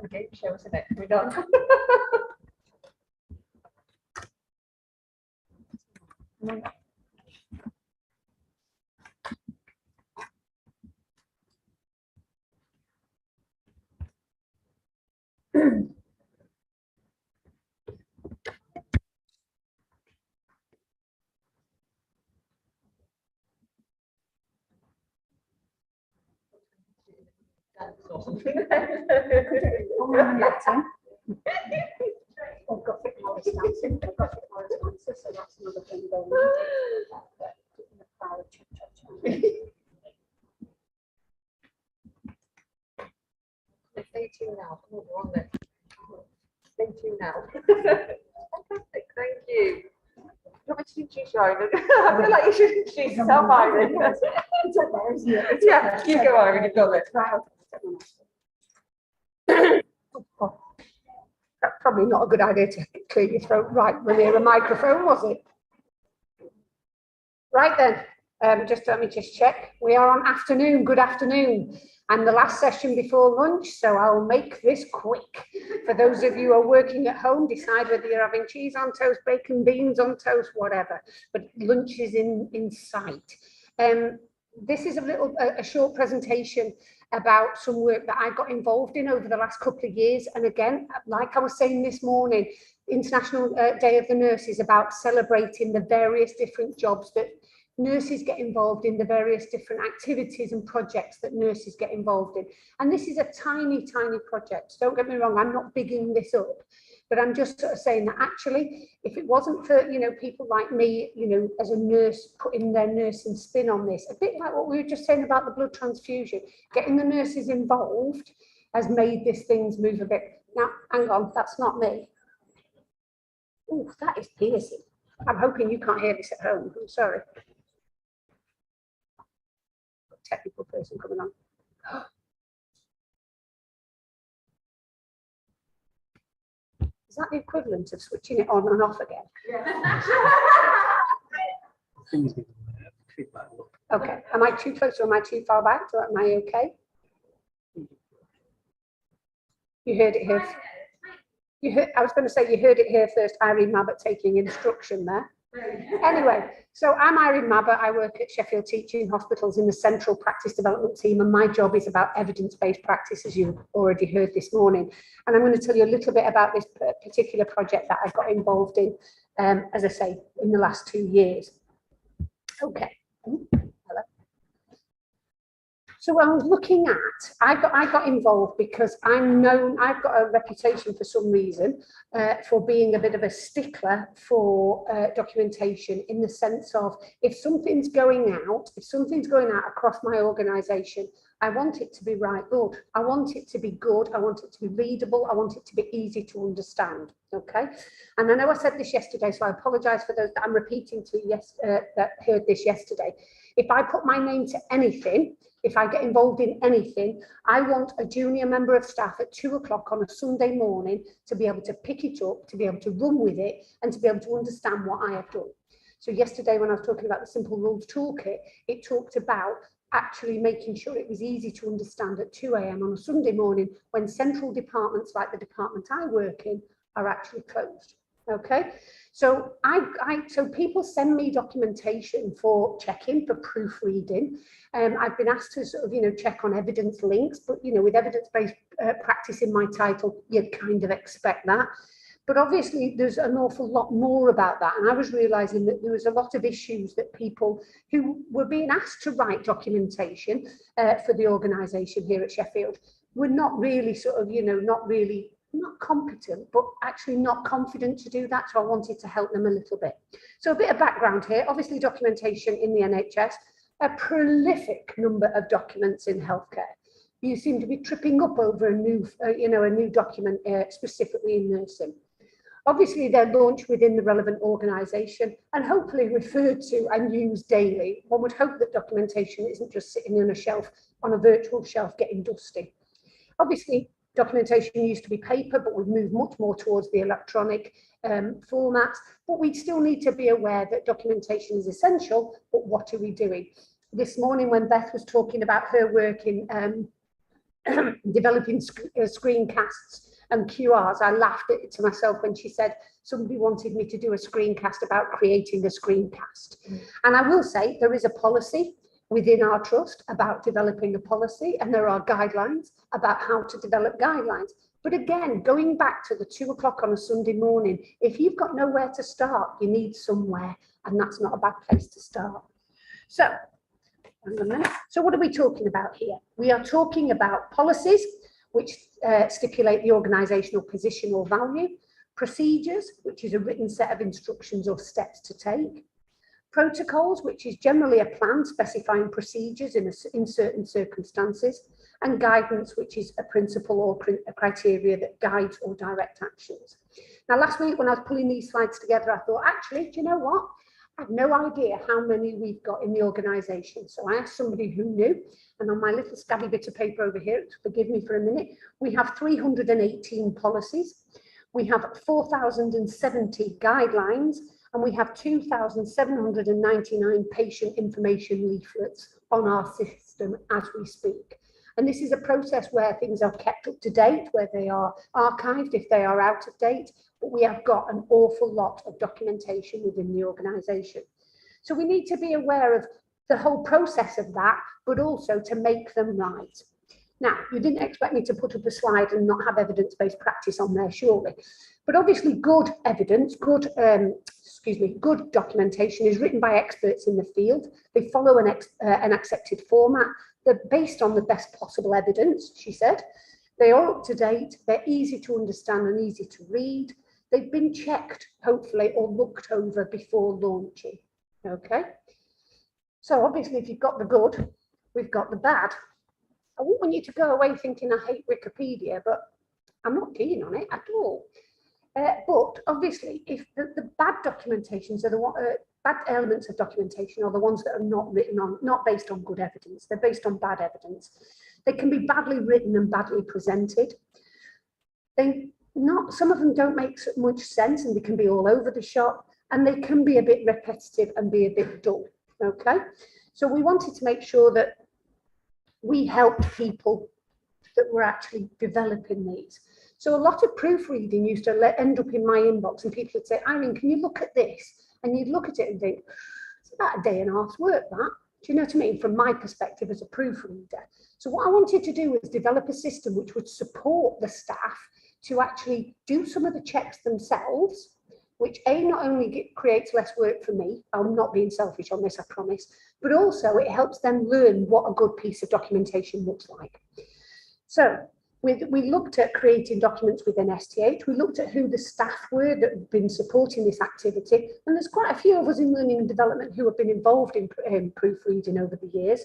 A game show, isn't it? We're done. Or something. I've got it more dancing. I've got it more dancing, so that's another thing going on. Stay tuned now. Come on, we're on this. Stay tuned now. Fantastic, thank you. Do you want me to introduce you, Irene? I feel like you should introduce yourself, Irene. It's up there, isn't it? Yeah, you go, Irene, you've got it. That's probably not a good idea to clear your throat right near a microphone, was it? Right then, just let me just check. We are on afternoon. Good afternoon. And the last session before lunch, so I'll make this quick. For those of you who are working at home, decide whether you're having cheese on toast, bacon, beans on toast, whatever. But lunch is in sight. This is a short presentation about some work that I got involved in over the last couple of years. And again, like I was saying this morning, International Day of the Nurse is about celebrating the various different jobs that nurses get involved in, the various different activities and projects that nurses get involved in. And this is a tiny, tiny project. Don't get me wrong, I'm not bigging this up, but I'm just sort of saying that actually, if it wasn't for, people like me, as a nurse, putting their nursing spin on this, a bit like what we were just saying about the blood transfusion, getting the nurses involved has made these things move a bit. Now, hang on, that's not me. Oh, that is piercing. I'm hoping you can't hear this at home. I'm sorry. Technical person coming on. Is that the equivalent of switching it on and off again? Yeah. Okay. Am I too close or am I too far back? Or am I okay? You heard it here. I was going to say you heard it here first. Irene Mabbott taking instruction there. Anyway, so I'm Irene Mabbott. I work at Sheffield Teaching Hospitals in the Central Practice Development Team, and my job is about evidence-based practice, as you've already heard this morning. And I'm going to tell you a little bit about this particular project that I got involved in, as I say, in the last 2 years. Okay. Hello. So I was looking at, I got involved because I'm known, I've got a reputation for some reason for being a bit of a stickler for documentation, in the sense of if something's going out across my organisation, I want it to be right good. I want it to be good. I want it to be readable. I want it to be easy to understand. Okay. And I know I said this yesterday, so I apologise for those that I'm repeating to that heard this yesterday. If I put my name to anything, if I get involved in anything, I want a junior member of staff at 2 o'clock on a Sunday morning to be able to pick it up, to be able to run with it, and to be able to understand what I have done. So yesterday, when I was talking about the Simple Rules Toolkit, it talked about actually making sure it was easy to understand at 2 a.m. on a Sunday morning when central departments like the department I work in are actually closed. Okay, so so people send me documentation for checking, for proofreading. I've been asked to sort of, check on evidence links, but, with evidence-based practice in my title, you'd kind of expect that. But obviously there's an awful lot more about that. And I was realizing that there was a lot of issues that people who were being asked to write documentation for the organisation here at Sheffield were not really sort of, not competent, but actually not confident to do that. So I wanted to help them a little bit. So a bit of background here, obviously documentation in the NHS, a prolific number of documents in healthcare. You seem to be tripping up over a new document specifically in nursing. Obviously, they're launched within the relevant organisation and hopefully referred to and used daily. One would hope that documentation isn't just sitting on a shelf, on a virtual shelf, getting dusty. Obviously, documentation used to be paper, but we've moved much more towards the electronic formats. But we still need to be aware that documentation is essential, but what are we doing? This morning, when Beth was talking about her work in developing screencasts and QRs, I laughed at it to myself when she said somebody wanted me to do a screencast about creating a screencast. And I will say there is a policy within our trust about developing a policy, and there are guidelines about how to develop guidelines. But again, going back to the 2 o'clock on a Sunday morning, if you've got nowhere to start, you need somewhere, and that's not a bad place to start. So, so what are we talking about here? We are talking about policies which stipulate the organisational position or value, procedures, which is a written set of instructions or steps to take, protocols, which is generally a plan specifying procedures in certain circumstances, and guidance, which is a principle or a criteria that guides or directs actions. Now, last week when I was pulling these slides together, I thought, actually, do you know what? I have no idea how many we've got in the organisation. So I asked somebody who knew, and on my little scabby bit of paper over here, forgive me for a minute, we have 318 policies, we have 4,070 guidelines, and we have 2,799 patient information leaflets on our system as we speak. And this is a process where things are kept up to date, where they are archived if they are out of date, but we have got an awful lot of documentation within the organisation. So we need to be aware of the whole process of that, but also to make them right. Now, you didn't expect me to put up a slide and not have evidence-based practice on there, surely. But obviously good evidence, good documentation is written by experts in the field. They follow an accepted format. They're based on the best possible evidence, she said. They are up to date, they're easy to understand and easy to read. They've been checked, hopefully, or looked over before launching, okay? So obviously, if you've got the good, we've got the bad. I wouldn't want you to go away thinking I hate Wikipedia, but I'm not keen on it at all. But obviously, if the bad documentations are the bad elements of documentation are the ones that are not written on, not based on good evidence, they're based on bad evidence. They can be badly written and badly presented. Some of them don't make so much sense and they can be all over the shop, and they can be a bit repetitive and be a bit dull, okay? So we wanted to make sure that we helped people that were actually developing these. So a lot of proofreading used to end up in my inbox, and people would say, Irene, can you look at this? And you'd look at it and think, it's about a day and a half's work, that. Do you know what I mean? From my perspective as a proofreader. So what I wanted to do was develop a system which would support the staff to actually do some of the checks themselves, which not only creates less work for me, I'm not being selfish on this, I promise, but also it helps them learn what a good piece of documentation looks like. So we looked at creating documents within STH, we looked at who the staff were that had been supporting this activity, and there's quite a few of us in learning and development who have been involved in proofreading over the years.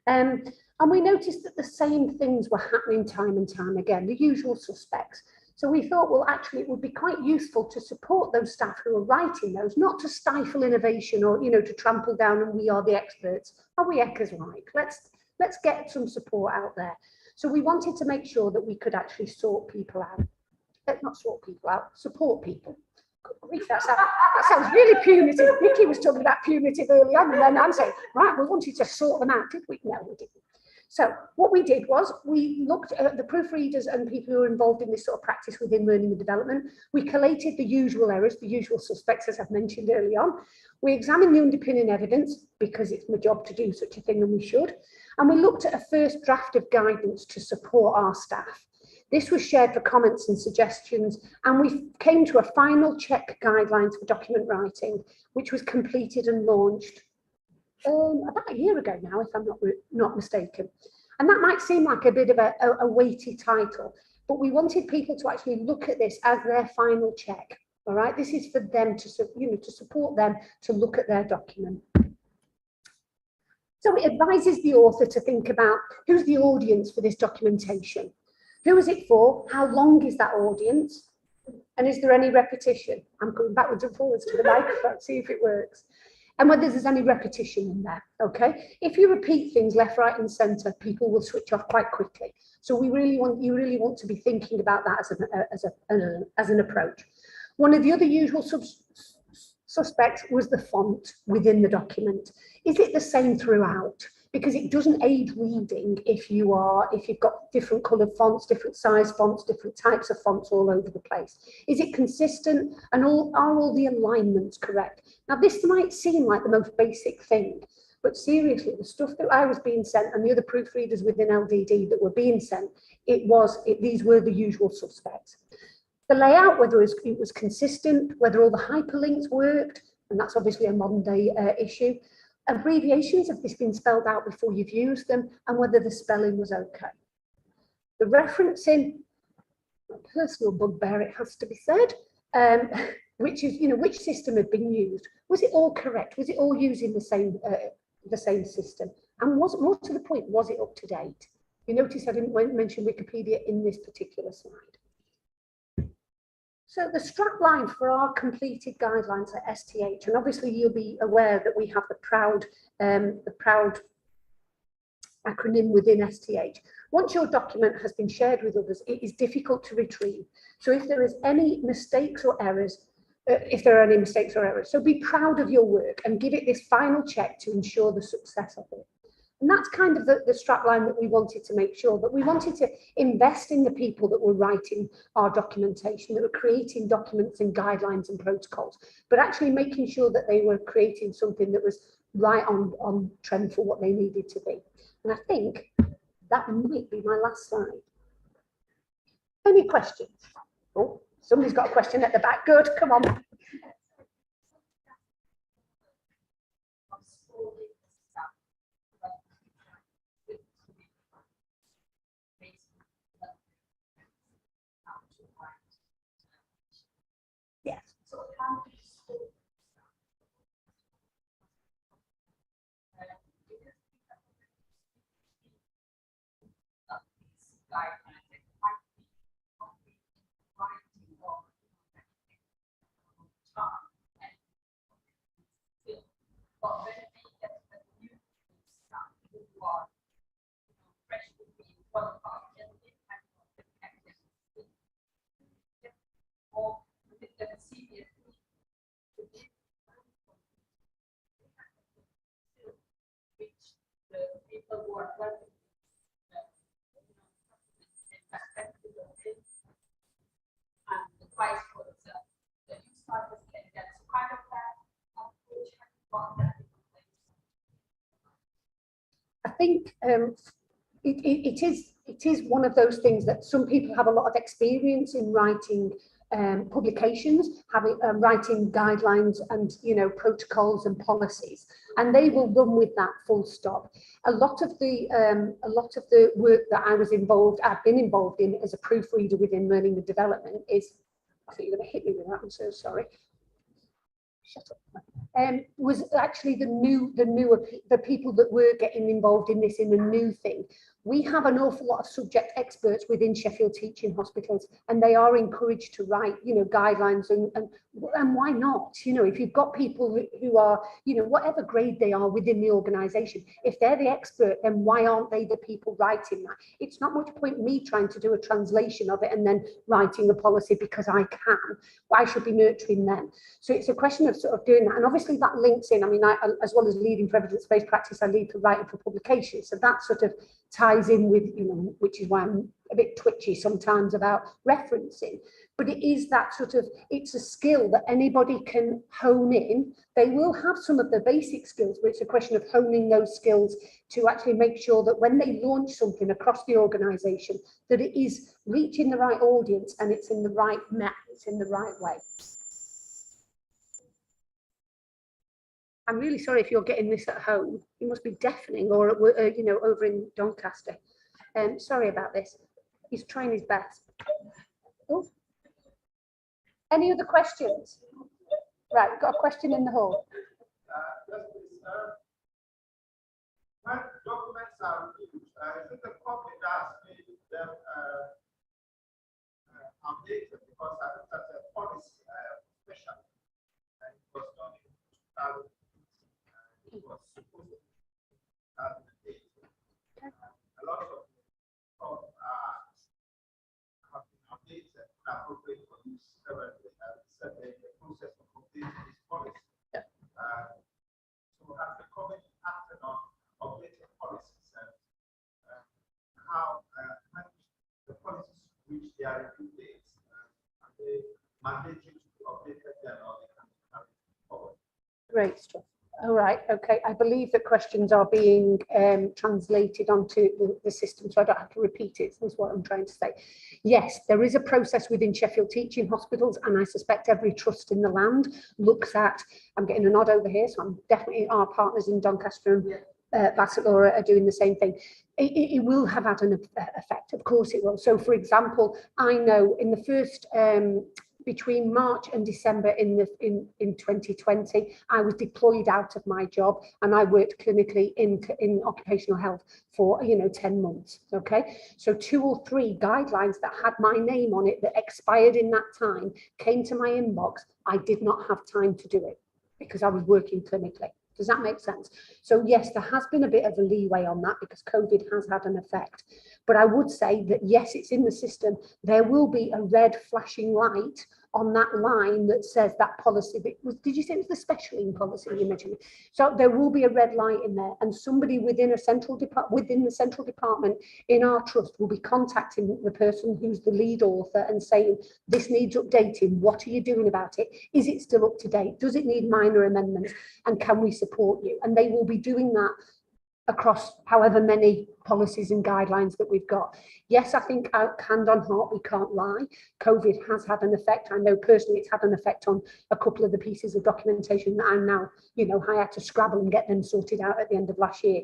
And we noticed that the same things were happening time and time again, the usual suspects. So we thought, well, actually, it would be quite useful to support those staff who are writing those, not to stifle innovation or, you know, to trample down and we are the experts. Are we Eckers like? Let's get some support out there. So we wanted to make sure that we could actually sort people out. Not sort people out, support people. Good grief, that sounds really punitive. Nikki was talking about punitive early on, and then I'm saying, right, we wanted to sort them out, did we? No, we didn't. So what we did was we looked at the proofreaders and people who are involved in this sort of practice within learning and development. We collated the usual errors, the usual suspects, as I've mentioned early on. We examined the underpinning evidence because it's my job to do such a thing and we should. And we looked at a first draft of guidance to support our staff. This was shared for comments and suggestions, and we came to a final check guidelines for document writing, which was completed and launched about a year ago now, if I'm not mistaken. And that might seem like a bit of a weighty title, but we wanted people to actually look at this as their final check. All right, this is for them to, you know, to support them to look at their document. So it advises the author to think about who's the audience for this documentation. Who is it for? How long is that audience? And is there any repetition? I'm going backwards and forwards to the microphone, see if it works. And whether there's any repetition in there, okay? If you repeat things left, right, and centre, people will switch off quite quickly. So you really want to be thinking about that as an approach. One of the other usual suspects was the font within the document. Is it the same throughout? Because it doesn't aid reading if you've got different coloured fonts, different size fonts, different types of fonts all over the place. Is it consistent, and are all the alignments correct? Now, this might seem like the most basic thing, but seriously, the stuff that I was being sent and the other proofreaders within LDD that were being sent, these were the usual suspects. The layout, whether it was consistent, whether all the hyperlinks worked, and that's obviously a modern day issue. Abbreviations, have this been spelled out before you've used them, and whether the spelling was okay. The referencing, a personal bugbear, it has to be said, which is, you know, which system had been used. Was it all correct? Was it all using the same system? And was, more to the point, was it up to date? You notice I didn't mention Wikipedia in this particular slide. So the strap line for our completed guidelines at STH, and obviously you'll be aware that we have the proud acronym within STH. Once your document has been shared with others, it is difficult to retrieve. So if there is any mistakes or errors, so be proud of your work and give it this final check to ensure the success of it. And that's kind of the strapline that we wanted to make sure, that we wanted to invest in the people that were writing our documentation, that were creating documents and guidelines and protocols, but actually making sure that they were creating something that was right on trend for what they needed to be. And I think that might be my last slide. Any questions? Oh, somebody's got a question at the back. Good, come on. Yes. So how do you store I think it is one of those things that some people have a lot of experience in writing publications, having writing guidelines and protocols and policies, and they will run with that full stop. A lot of the work that I've been involved in as a proofreader within learning and development is, I think you're going to hit me with that, I'm so sorry. Shut up. Was actually the people that were getting involved in this in a new thing. We have an awful lot of subject experts within Sheffield teaching hospitals, and they are encouraged to write, guidelines and why not? If you've got people who are, whatever grade they are within the organisation, if they're the expert, then why aren't they the people writing that? It's not much point me trying to do a translation of it and then writing a policy because I can. I should be nurturing them. So it's a question of sort of doing that, and obviously that links in. I mean, I, as well as leading for evidence-based practice, I lead for writing for publications. So that sort of ties in with, which is why I'm a bit twitchy sometimes about referencing. But it is that sort of, it's a skill that anybody can hone in. They will have some of the basic skills, but it's a question of honing those skills to actually make sure that when they launch something across the organisation, that it is reaching the right audience and it's in the right it's in the right way. I'm really sorry if you're getting this at home. You must be deafening, or over in Doncaster. Sorry about this. He's trying his best. Oh. Any other questions? Right, we've got a question in the hall. When documents are reviewed, is it the public that has made them updated? Because I think that's a policy special, and it was done in 2000. It was supposed to be 2008. A lot of have been updated appropriate for use separately. Said the process of updating this policy. So has the committee acted on updating policies and how the policies reach their review dates? Are they mandatory to be updated then, or they can be carried forward? Great stuff. All right, okay. I believe that questions are being translated onto the system, so I don't have to repeat it, is what I'm trying to say. Yes, there is a process within Sheffield teaching hospitals, and I suspect every trust in the land looks at, I'm getting a nod over here, so I'm definitely, our partners in Doncaster and Bassetlaw are doing the same thing. It will have had an effect, of course it will. So for example, I know in the first, between March and December in 2020, I was deployed out of my job and I worked clinically in occupational health for 10 months. Okay, so 2 or 3 guidelines that had my name on it that expired in that time came to my inbox. I did not have time to do it because I was working clinically. Does that make sense? So yes, there has been a bit of a leeway on that because COVID has had an effect. But I would say that yes, it's in the system. There will be a red flashing light on that line that says that policy. Did you say it was the specialing policy you mentioned? So there will be a red light in there, and somebody within the central department in our trust will be contacting the person who's the lead author and saying, this needs updating. What are you doing about it? Is it still up to date? Does it need minor amendments? And can we support you? And they will be doing that across however many policies and guidelines that we've got. Yes, I think hand on heart, we can't lie. COVID has had an effect. I know personally it's had an effect on a couple of the pieces of documentation that I'm now, I had to scrabble and get them sorted out at the end of last year.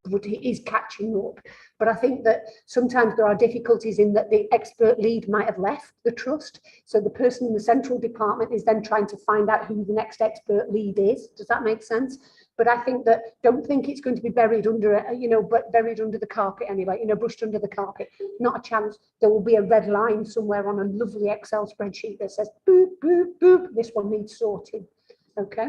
But it is catching up. But I think that sometimes there are difficulties in that the expert lead might have left the trust. So the person in the central department is then trying to find out who the next expert lead is. Does that make sense? But I think that, don't think it's going to be buried under, but buried under the carpet anyway, brushed under the carpet. Not a chance. There will be a red line somewhere on a lovely Excel spreadsheet that says, boop, boop, boop, this one needs sorting. Okay?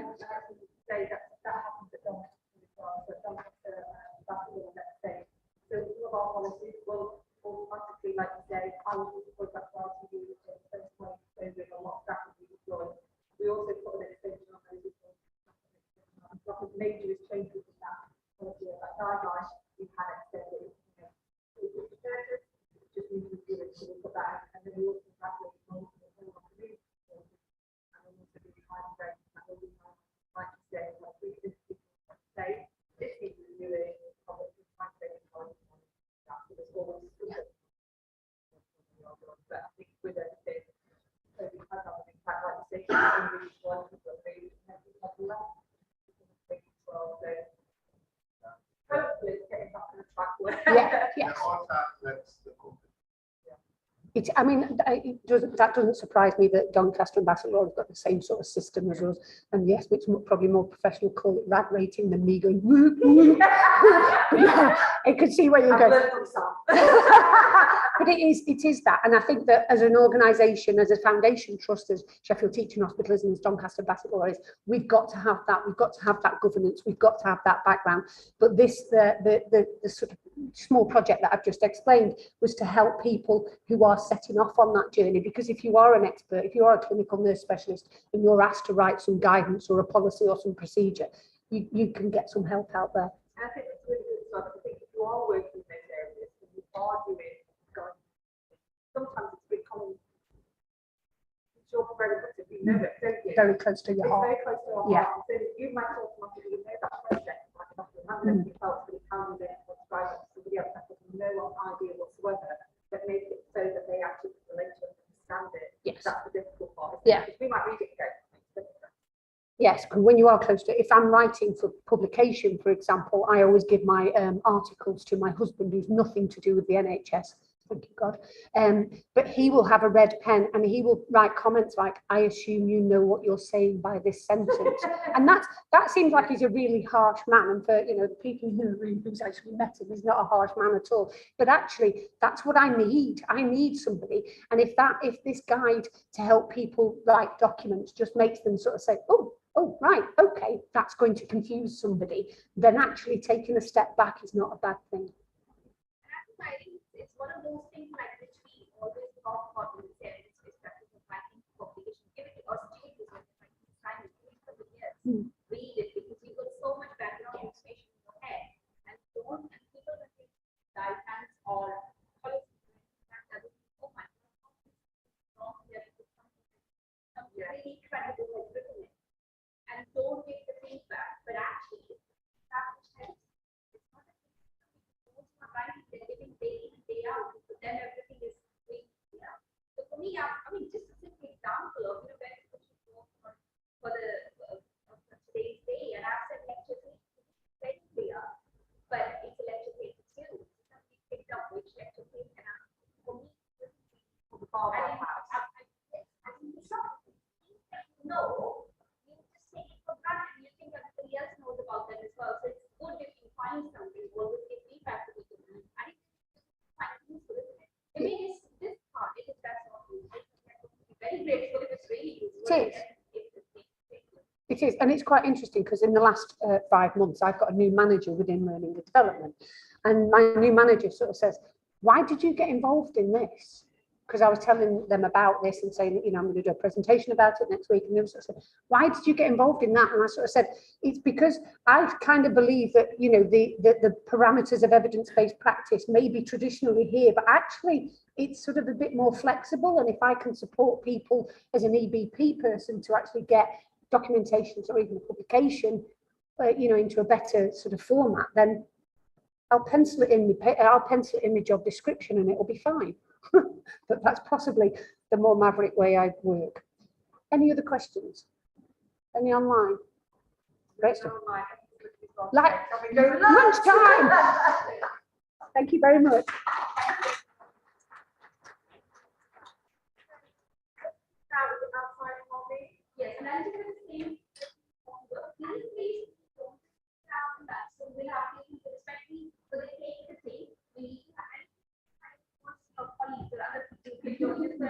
So some of our policies will automatically, like you say, I was deployed back to our TV in 2020, so with a lot of staff will be deployed. We also put an extension on those people. Nothing major is changed with that policy or that guideline. We've had extended, just need to do it, so we'll put that in. And then we also have the multiple community and then also the time frame, and then we have, like you say, like 350 Yeah, yes. I mean, that doesn't surprise me that Doncaster and Bassett have got the same sort of system as us. And yes, it's probably more professional, call it rat rating than me going, whoop, whoop. Yeah, I could see where you're going. But it is that. And I think that as an organisation, as a foundation trust, as Sheffield Teaching Hospitals and as Doncaster and Bassett Lawyers, we've got to have that. We've got to have that governance. We've got to have that background. But this, the sort of small project that I've just explained was to help people who are setting off on that journey, because if you are an expert, if you are a clinical nurse specialist and you're asked to write some guidance or a policy or some procedure, you can get some help out there. And I think it's really good stuff. I think if you are working in those areas and you are doing sometimes it's becoming very close to your heart. Very close to our heart. So you might automatically know that project, like nothing happens, you felt, but it can be then described to somebody else that has no idea whatsoever, but make it so that they actually relate to it and understand it. Yes. That's the difficult part. Yeah. Because we might read it and go, yes, when you are close to, if I'm writing for publication, for example, I always give my articles to my husband, who's nothing to do with the NHS. Thank you, God. But he will have a red pen and he will write comments like, I assume you know what you're saying by this sentence. And that seems like he's a really harsh man. And for, you know, the people who's actually met him, he's not a harsh man at all. But actually, that's what I need. I need somebody. And if this guide to help people write documents just makes them sort of say, oh, right, okay, that's going to confuse somebody, then actually taking a step back is not a bad thing. It's one of those things like which we always talk about in the evidence-based practice of writing publication. Give it to us, students, when it's time to read for the years. Read it because you've got so much background information in your head. And people when they guidance or policy that doesn't so much wrong here because something really credible has written it. And don't give the feedback, but actually that which helps. It's not a writing, they're living day in, day out, but then everything is great, yeah. So for me, I mean, just a simple example of, you know, where people should go for today's day, and I've said lecture 3 very clear, but it's a lecture paper 2. Somebody picked up which lecture paper, and for me, no, you just take it for granted, you think everybody else knows about them as well, so it's good if you find something, always give feedback to people. I mean, this part, if that's not useful, very grateful if it's really useful. It is, and it's quite interesting because in the last 5 months, I've got a new manager within learning and development, and my new manager sort of says, "Why did you get involved in this?" Because I was telling them about this and saying, you know, I'm going to do a presentation about it next week, and they sort of said, "Why did you get involved in that?" And I sort of said, "It's because I kind of believe that, you know, the parameters of evidence-based practice may be traditionally here, but actually it's sort of a bit more flexible. And if I can support people as an EBP person to actually get documentations or even a publication, you know, into a better sort of format, then I'll pencil it in my job description and it'll be fine." But that's possibly the more maverick way I work. Any other questions? Any online? Great stuff. Like lunchtime. Thank you very much. Yes, and I'm going to say, please don't have that. So we'll have to respect me, so they take the thing. We need to have your colleagues or other people to join us.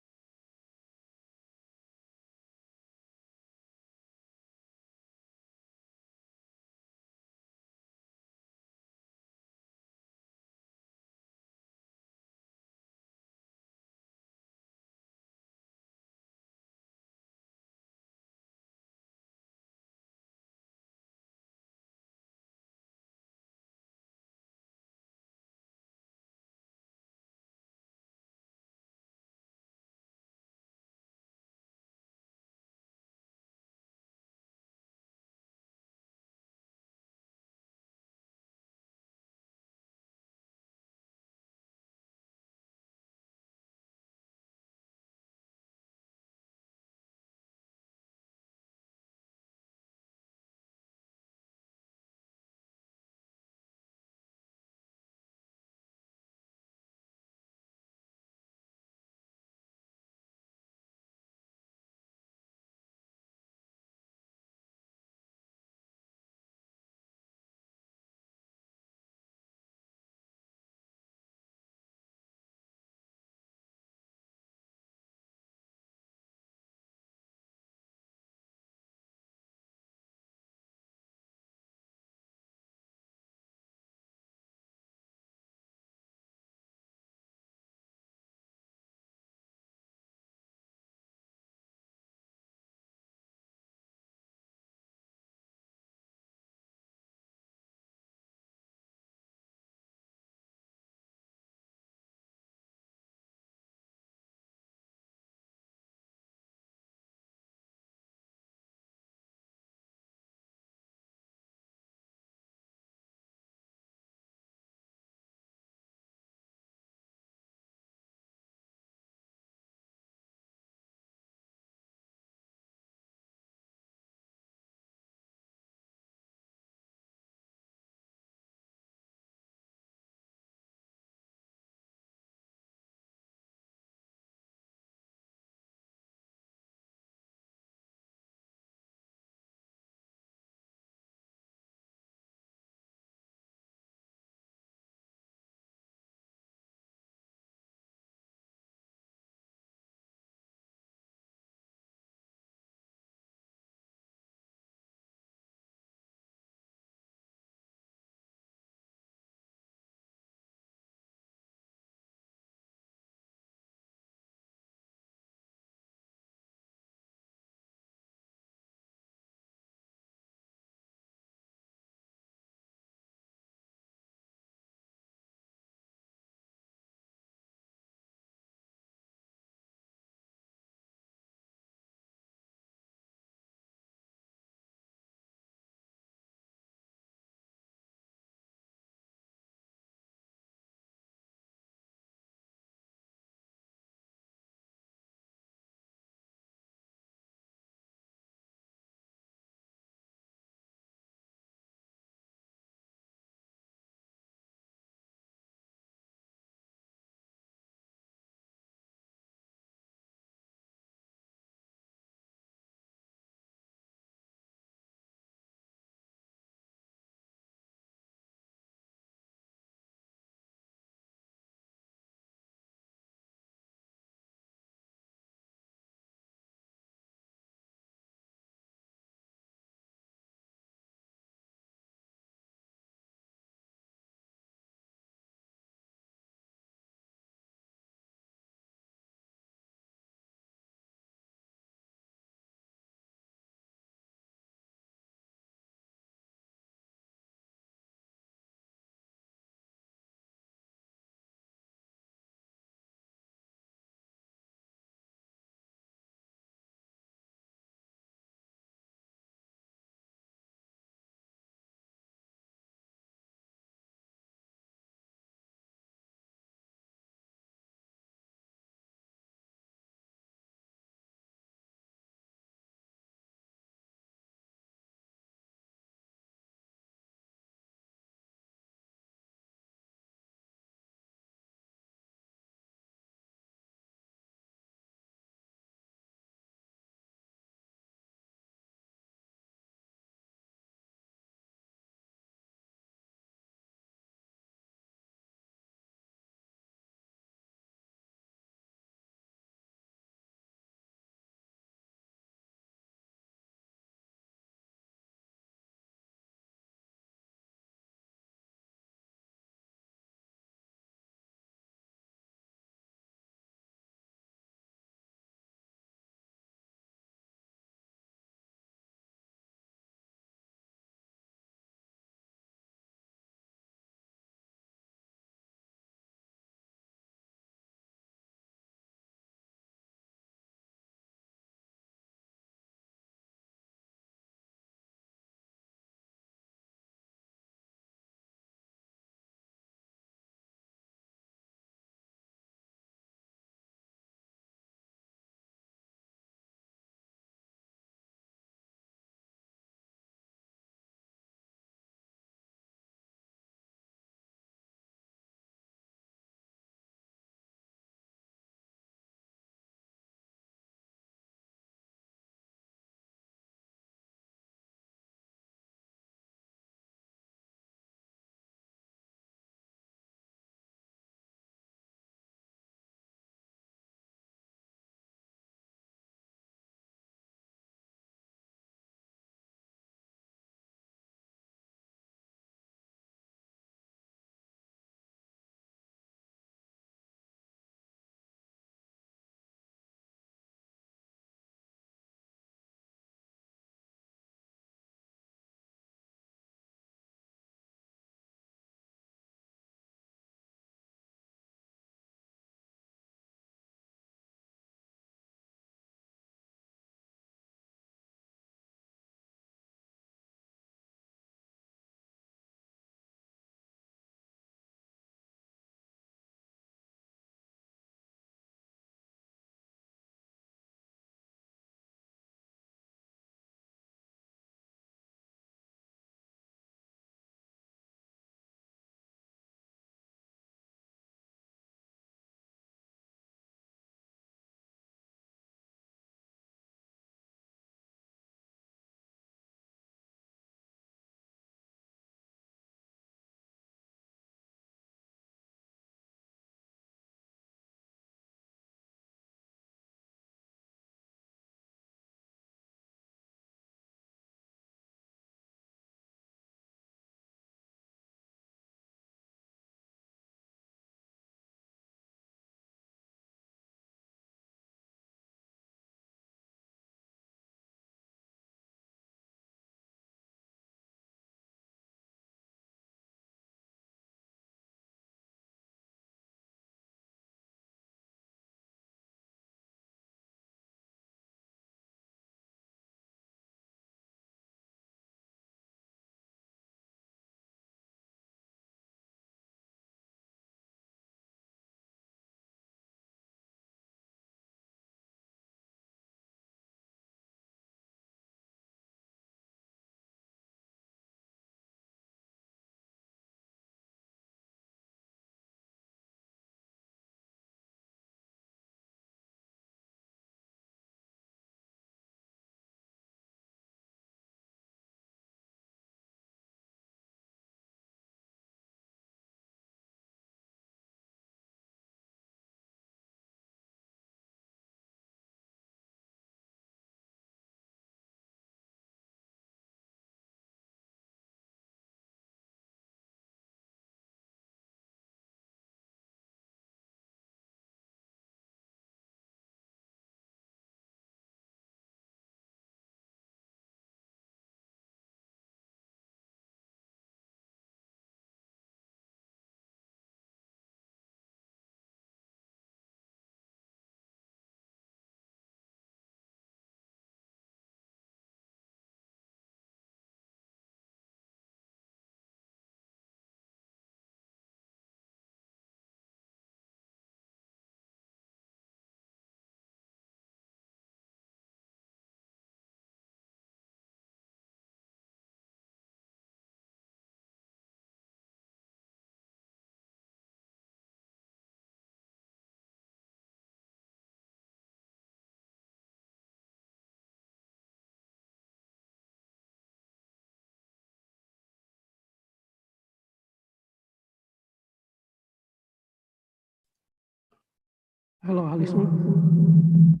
Hello, Alison.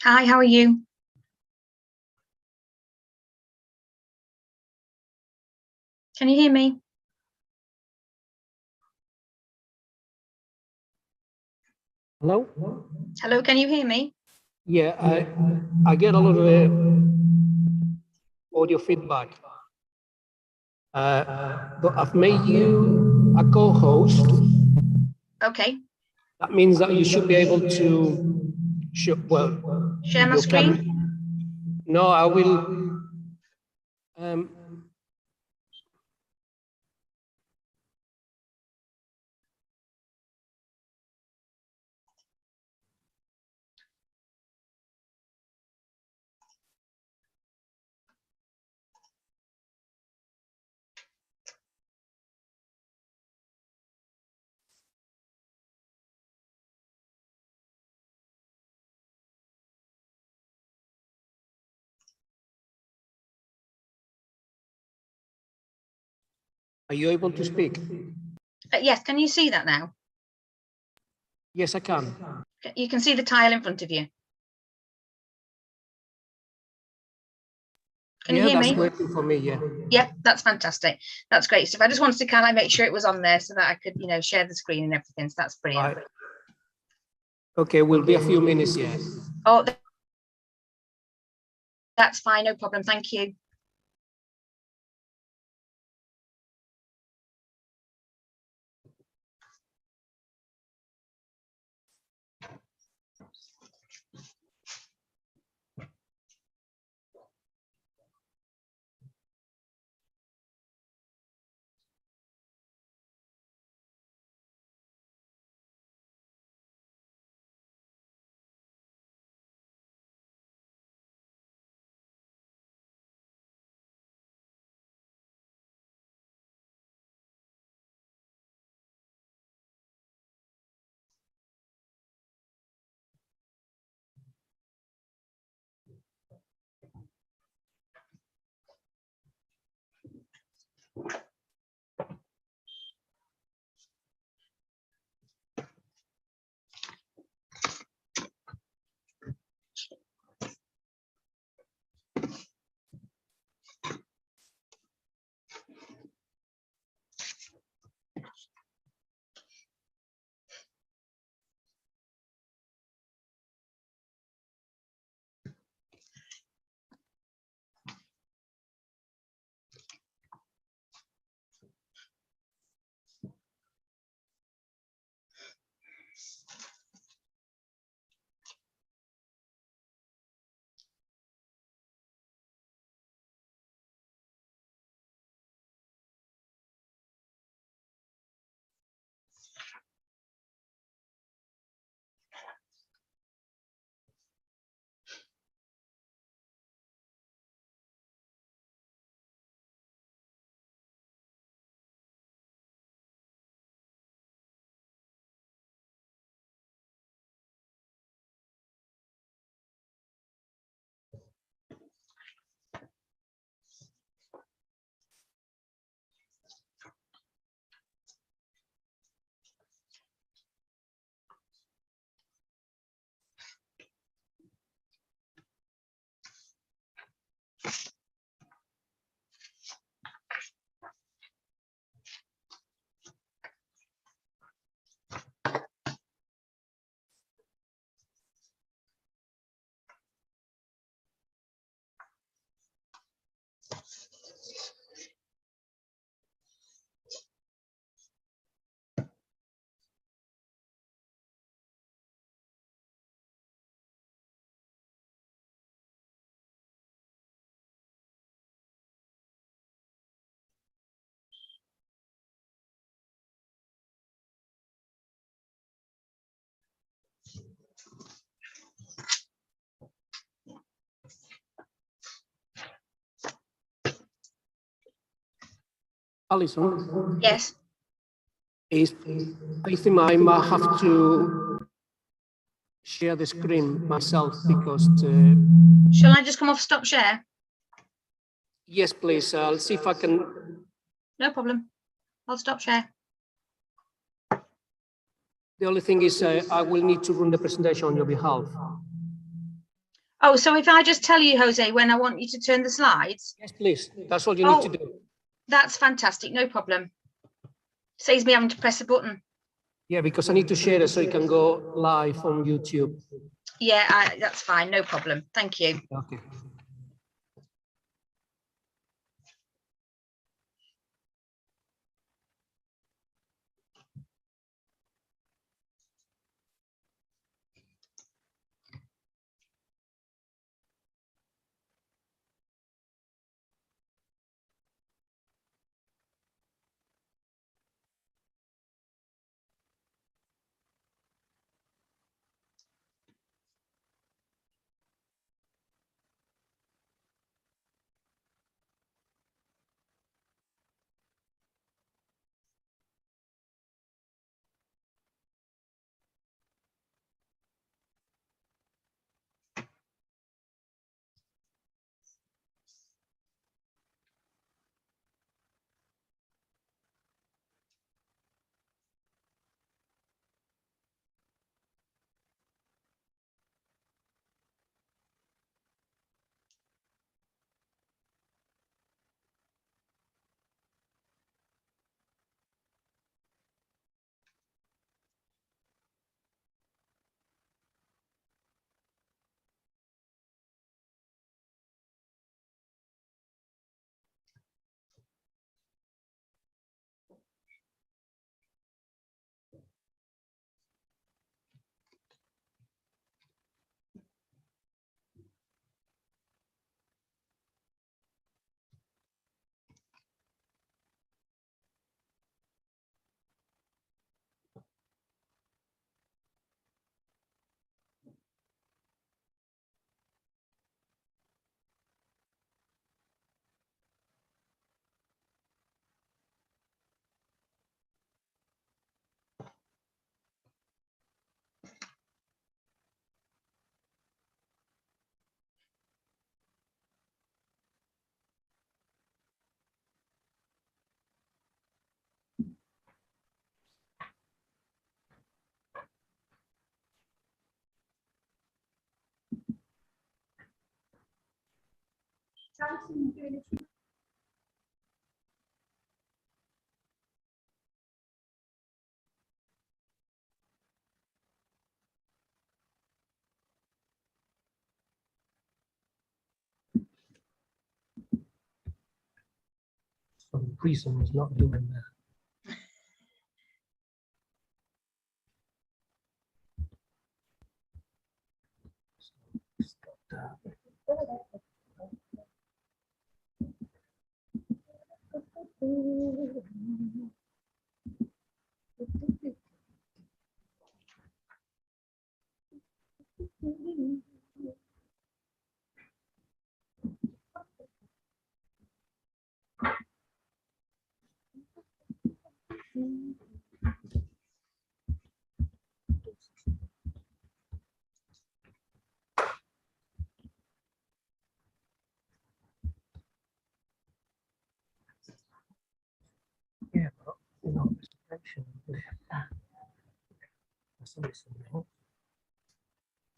Hi, how are you? Can you hear me? Hello? Hello, can you hear me? Yeah, I get a lot of audio feedback. But I've made you a co-host. Okay. That means that you should be able to Share my you screen? can. No, I will. Are you able to speak? Yes, can you see that now? Yes, I can. You can see the tile in front of you. Can you hear that's me? working for me, yeah. Yeah, that's fantastic. That's great. So I just wanted to kind of make sure it was on there so that I could, you know, share the screen and everything. So that's brilliant. Right. Okay, we'll be a few minutes, yeah. Oh, that's fine. No problem. Thank you. Alison? Yes. I think I might have to share the screen myself because... Shall I just come off stop share? Yes, please. I'll see if I can... No problem. I'll stop share. The only thing is I will need to run the presentation on your behalf. Oh, so if I just tell you, Jose, when I want you to turn the slides? Yes, please. That's all you need to do. That's fantastic. No problem. Saves me having to press a button. Yeah, because I need to share it so it can go live on YouTube. Yeah, that's fine. No problem. Thank you. Okay. Some reason is not doing that. Stop that. Yeah, but you know, presentation.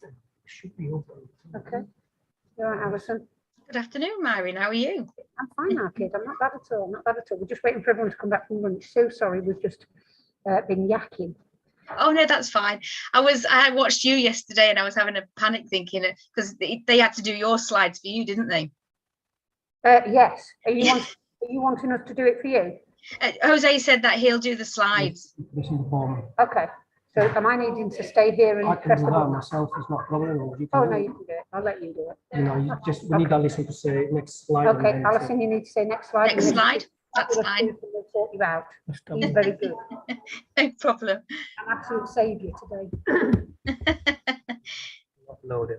It should be open. Okay. All right, Alison. Good afternoon, Myron. How are you? I'm fine, Market. I'm not bad at all. Not bad at all. We're just waiting for everyone to come back from lunch. So sorry, we've just been yakking. Oh no, that's fine. I watched you yesterday and I was having a panic thinking because they had to do your slides for you, didn't they? Yes. Are you wanting us to do it for you? Jose said that he'll do the slides. Okay. So am I needing to stay here and I can do that myself. It's not a problem. You can no, you can do it. I'll let you do it. You know, we need Alison to say next slide. Okay, Alison, you need to say next slide. Next slide. That's fine. We'll sort you out. He's very good. No problem. An absolute saviour today. Loaded.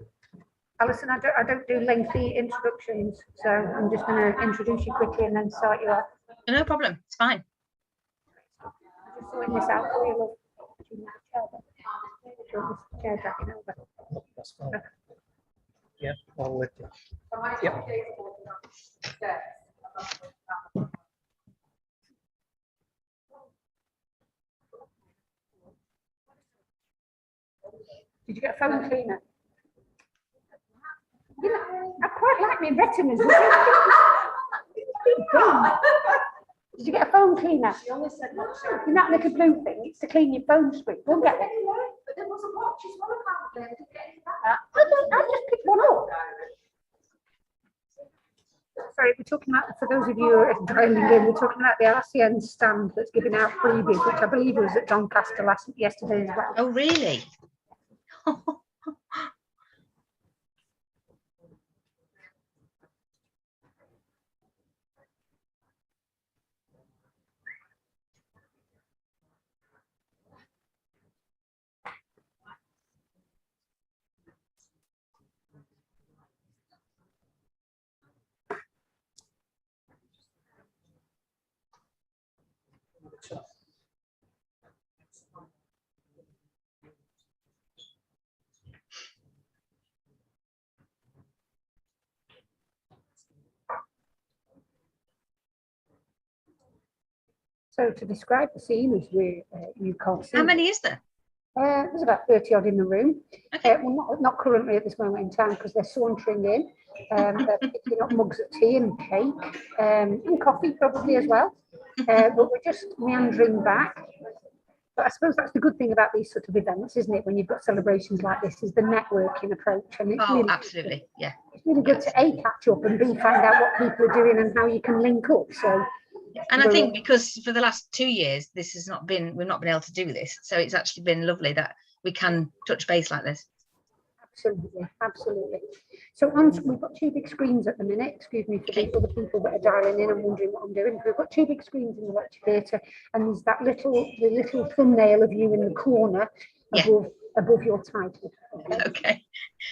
Alison, I don't do lengthy introductions, so I'm just going to introduce you quickly and then start you off. No problem. It's fine. I'm just sorting this out for you. Look. Chair dragging over. That's fine. Yep, I'll let you. Yep. Did you get a phone cleaner? You know, I quite like my retinas. Did you get a phone cleaner? She only said not so. You know that little blue thing? It's to clean your phone screen. Go and get one. But there was a watch as well apparently. I just picked one up. Sorry, we're talking about, for those of you who are dialing in, we're talking about the RCN stand that's giving out freebies, which I believe was at Doncaster yesterday as well. Oh, really? So to describe the scene as you can't see. How many is there? There's about 30 odd in the room. Okay. Well, not currently at this moment in time because they're sauntering in. They're picking up mugs of tea and cake and coffee probably as well. But we're just meandering back. But I suppose that's the good thing about these sort of events, isn't it? When you've got celebrations like this, is the networking approach. And it's really absolutely, yeah. It's really good to A, catch up, and B, find out what people are doing and how you can link up. So. And I think because for the last 2 years, this has not been, we've not been able to do this. So it's actually been lovely that we can touch base like this. Absolutely, absolutely. So we've got 2 big screens at the minute. Excuse me for the other people that are dialing in and wondering what I'm doing. We've got 2 big screens in the lecture theatre, and there's that the little thumbnail of you in the corner above your title. Okay.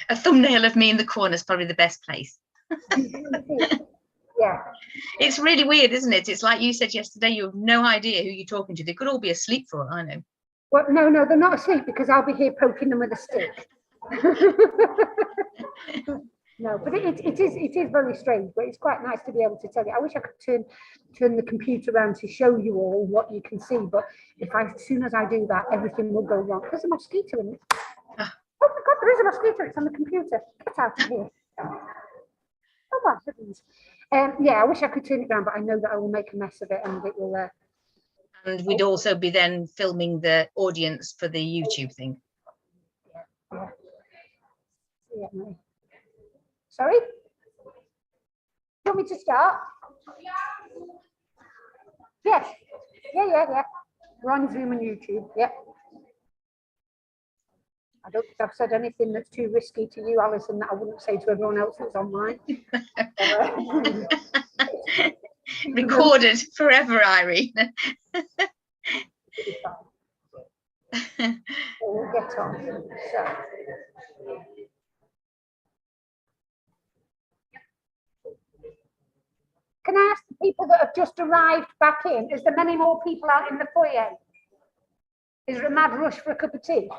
A thumbnail of me in the corner is probably the best place. Yeah. It's really weird, isn't it? It's like you said yesterday, you have no idea who you're talking to. They could all be asleep for all I know. Well, no, they're not asleep because I'll be here poking them with a stick. No, but it is very strange, but it's quite nice to be able to tell you. I wish I could turn the computer around to show you all what you can see, but as soon as I do that, everything will go wrong. There's a mosquito in it. Oh my God, there is a mosquito. It's on the computer. Get out of here. Oh my goodness. Yeah, I wish I could turn it around, but I know that I will make a mess of it and it will. And we'd also be then filming the audience for the YouTube thing. Yeah. Sorry? You want me to start? Yes. Yeah. We're on Zoom and YouTube. Yeah. I don't think I've said anything that's too risky to you, Alison, that I wouldn't say to everyone else that's online. Recorded forever, Irene. We'll get on. So. Can I ask the people that have just arrived back in, is there many more people out in the foyer? Is there a mad rush for a cup of tea?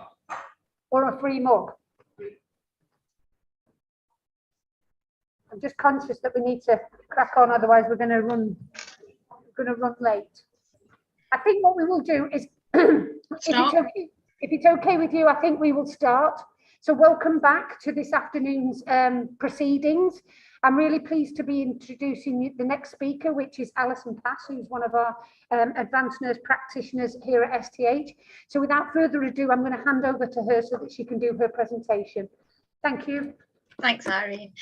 Or a free mug? I'm just conscious that we need to crack on, otherwise we're going to run late. I think what we will do is, if it's okay with you, I think we will start. So welcome back to this afternoon's proceedings. I'm really pleased to be introducing the next speaker, which is Alison Pass, who's one of our advanced nurse practitioners here at STH. So without further ado, I'm going to hand over to her so that she can do her presentation. Thank you. Thanks, Irene.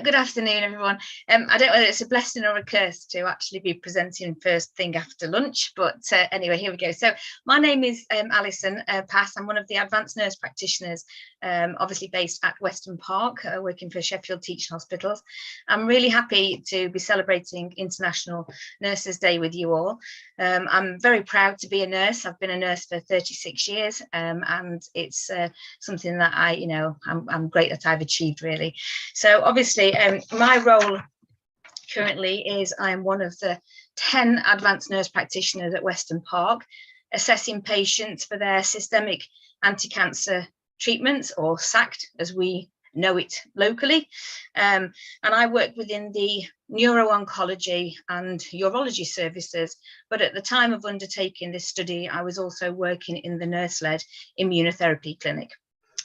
Good afternoon, everyone. I don't know whether it's a blessing or a curse to actually be presenting first thing after lunch, but anyway, here we go. So my name is Alison Pass. I'm one of the advanced nurse practitioners, obviously based at Weston Park, working for Sheffield Teaching Hospitals. I'm really happy to be celebrating International Nurses Day with you all. I'm very proud to be a nurse. I've been a nurse for 36 years, and it's something that I'm great that I've achieved, really. So obviously my role currently is I'm one of the 10 advanced nurse practitioners at Weston Park, assessing patients for their systemic anti-cancer treatments, or SACT as we know it locally. And I work within the neuro-oncology and urology services, but at the time of undertaking this study, I was also working in the nurse-led immunotherapy clinic.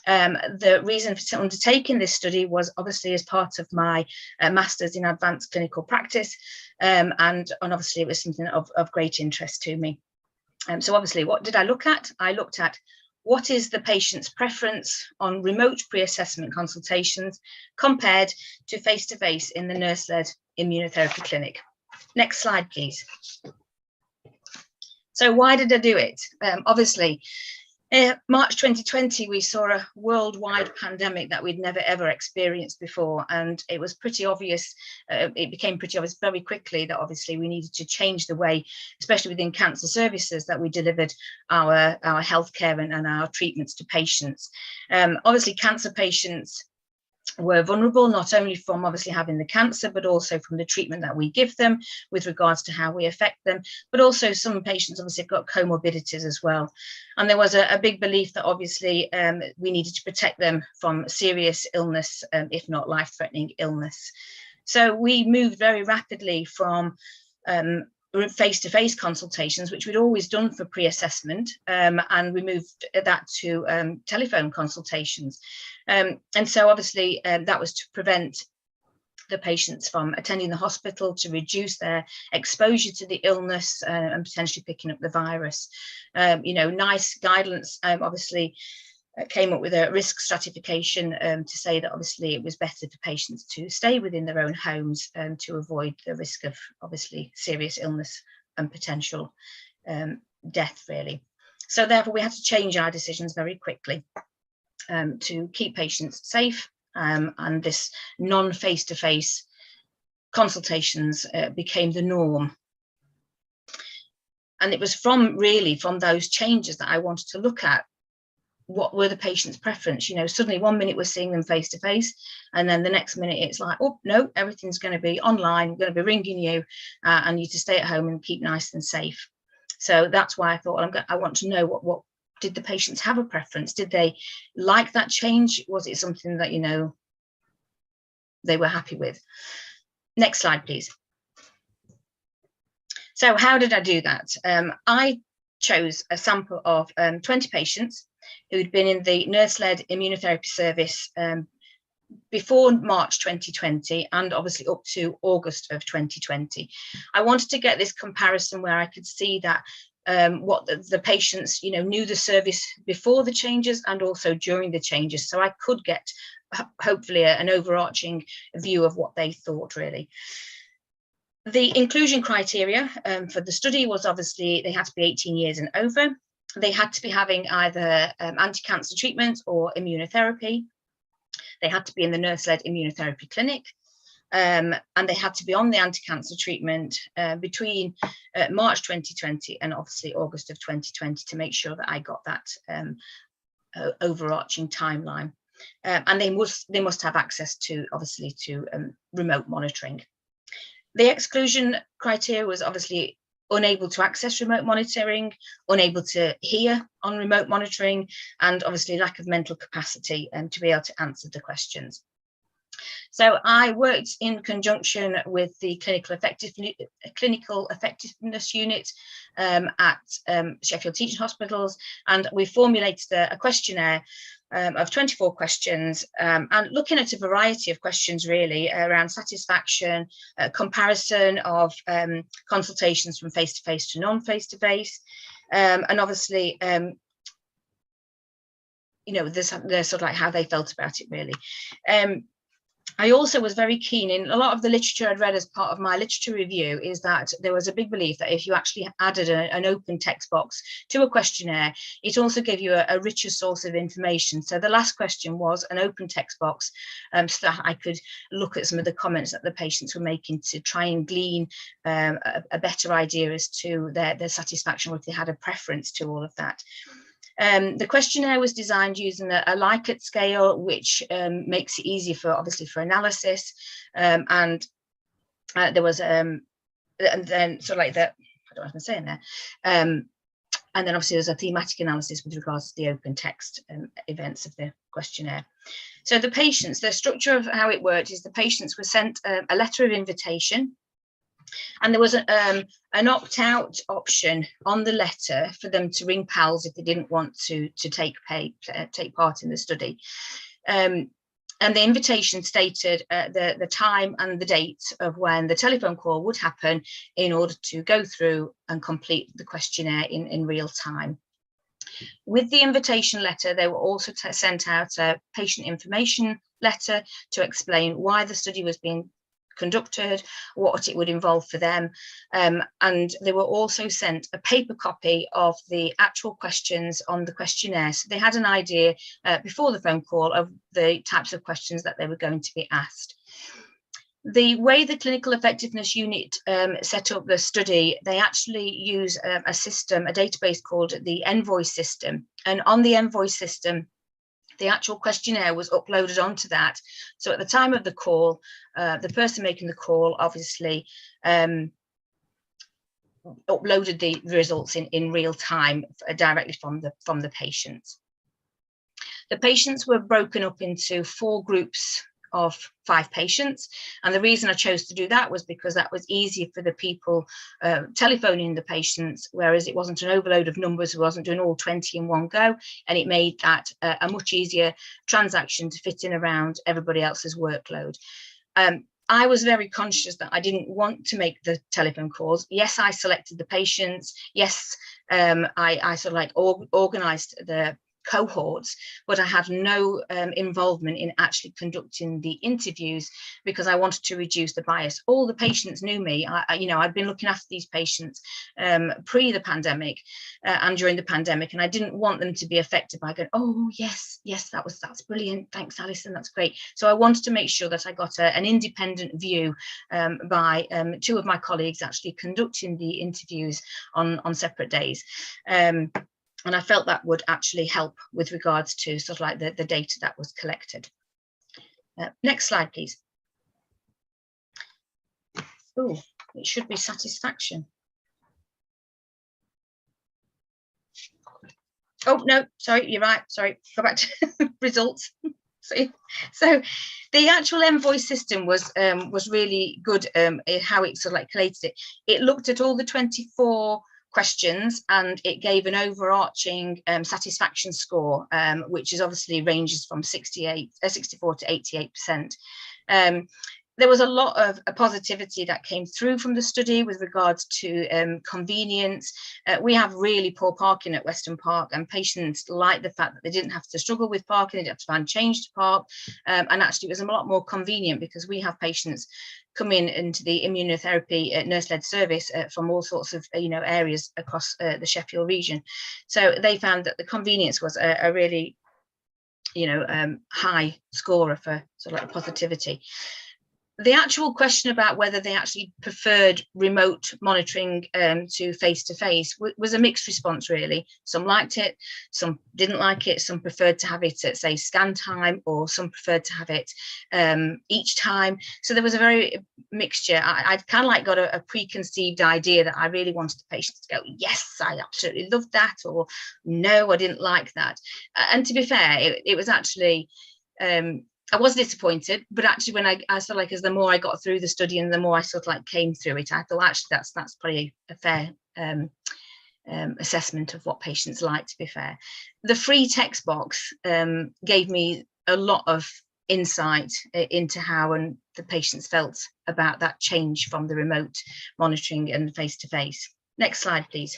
The reason for undertaking this study was obviously as part of my Masters in Advanced Clinical Practice, and obviously it was something of great interest to me. So obviously, what did I look at? I looked at what is the patient's preference on remote pre-assessment consultations compared to face-to-face in the nurse-led immunotherapy clinic. Next slide, please. So why did I do it? Obviously, March 2020, we saw a worldwide pandemic that we'd never ever experienced before, and it was pretty obvious, it became pretty obvious very quickly that obviously we needed to change the way, especially within cancer services, that we delivered our healthcare and our treatments to patients. Obviously, cancer patients were vulnerable, not only from obviously having the cancer, but also from the treatment that we give them with regards to how we affect them. But also some patients obviously have got comorbidities as well. And there was a big belief that obviously we needed to protect them from serious illness, if not life-threatening illness. So we moved very rapidly from face-to-face consultations, which we'd always done for pre-assessment, and we moved that to telephone consultations. And so obviously that was to prevent the patients from attending the hospital, to reduce their exposure to the illness and potentially picking up the virus. You know, NICE guidance obviously came up with a risk stratification to say that obviously it was better for patients to stay within their own homes to avoid the risk of obviously serious illness and potential death, really. So therefore we had to change our decisions very quickly to keep patients safe, and this non-face-to-face consultations became the norm. And it was from those changes that I wanted to look at what were the patient's preference. You know, suddenly one minute we're seeing them face to face, and then the next minute it's like, oh no, everything's going to be online, we're going to be ringing you, and you to stay at home and keep nice and safe. So that's why I thought, well, I want to know what did the patients have a preference? Did they like that change? Was it something that, you know, they were happy with? Next slide, please. So how did I do that? I chose a sample of 20 patients who'd been in the nurse-led immunotherapy service before March 2020 and obviously up to August of 2020. I wanted to get this comparison where I could see that what the patients, you know, knew the service before the changes and also during the changes, so I could get hopefully an overarching view of what they thought, really. The inclusion criteria for the study was obviously they had to be 18 years and over. They had to be having either anti-cancer treatment or immunotherapy. They had to be in the nurse-led immunotherapy clinic, and they had to be on the anti-cancer treatment between March 2020 and obviously August of 2020 to make sure that I got that overarching timeline. And they must have access to obviously to remote monitoring. The exclusion criteria was obviously unable to access remote monitoring, unable to hear on remote monitoring, and obviously lack of mental capacity to be able to answer the questions. So I worked in conjunction with the clinical effectiveness unit at Sheffield Teaching Hospitals, and we formulated a questionnaire of 24 questions, and looking at a variety of questions really around satisfaction, comparison of consultations from face-to-face to non-face-to-face, and obviously you know, there's sort of like how they felt about it, really. I also was very keen in a lot of the literature I'd read as part of my literature review is that there was a big belief that if you actually added an open text box to a questionnaire, it also gave you a richer source of information. So the last question was an open text box, so that I could look at some of the comments that the patients were making to try and glean a better idea as to their satisfaction, or if they had a preference to all of that. The questionnaire was designed using a Likert scale, which makes it easier for obviously for analysis, and there was and then sort of like that, I don't know what I'm saying there, and then obviously there's a thematic analysis with regards to the open text events of the questionnaire. So the patients, the structure of how it worked is the patients were sent a letter of invitation And there was an opt-out option on the letter for them to ring pals if they didn't want to take part in the study. And the invitation stated the time and the date of when the telephone call would happen in order to go through and complete the questionnaire in real time. With the invitation letter, they were also sent out a patient information letter to explain why the study was being conducted, what it would involve for them, and they were also sent a paper copy of the actual questions on the questionnaire, so they had an idea before the phone call of the types of questions that they were going to be asked. The way the Clinical Effectiveness Unit set up the study, they actually use a system, a database called the Envoy system, and on the Envoy system the actual questionnaire was uploaded onto that. So at the time of the call, the person making the call obviously uploaded the results in real time directly from the patients. The patients were broken up into 4 groups of 5 patients, and the reason I chose to do that was because that was easier for the people telephoning the patients, whereas it wasn't an overload of numbers, we wasn't doing all 20 in one go, and it made that a much easier transaction to fit in around everybody else's workload. I was very conscious that I didn't want to make the telephone calls. Yes, I selected the patients. Yes, I sort of like organised the cohorts, but I had no involvement in actually conducting the interviews because I wanted to reduce the bias. All the patients knew me. I'd been looking after these patients pre the pandemic and during the pandemic, and I didn't want them to be affected by going, oh yes, that's brilliant, thanks Alison, that's great. So I wanted to make sure that I got an independent view by 2 of my colleagues actually conducting the interviews on separate days. And I felt that would actually help with regards to sort of like the data that was collected. Next slide, please. Oh, it should be satisfaction. Oh, no, sorry, you're right. Sorry, go back to results. So the actual Envoy system was really good how it sort of like collated it. It looked at all the 24 questions and it gave an overarching satisfaction score, which is obviously ranges from 64 to 88%. There was a lot of positivity that came through from the study with regards to convenience. We have really poor parking at Weston Park, and patients liked the fact that they didn't have to struggle with parking, they didn't have to find change to park, and actually it was a lot more convenient because we have patients come into the immunotherapy nurse-led service from all sorts of areas across the Sheffield region. So they found that the convenience was a really high scorer for sort of like positivity. The actual question about whether they actually preferred remote monitoring to face-to-face was a mixed response, really. Some liked it, some didn't like it, some preferred to have it at, say, scan time, or some preferred to have it each time. So there was a very mixture. I'd kind of like got a preconceived idea that I really wanted the patients to go, yes, I absolutely loved that, or no, I didn't like that. And to be fair, it was actually... I was disappointed, but actually when I sort of like, as the more I got through the study and the more I sort of like came through it, I thought actually that's probably a fair assessment of what patients like, to be fair. The free text box gave me a lot of insight into how the patients felt about that change from the remote monitoring and face-to-face. Next slide, please.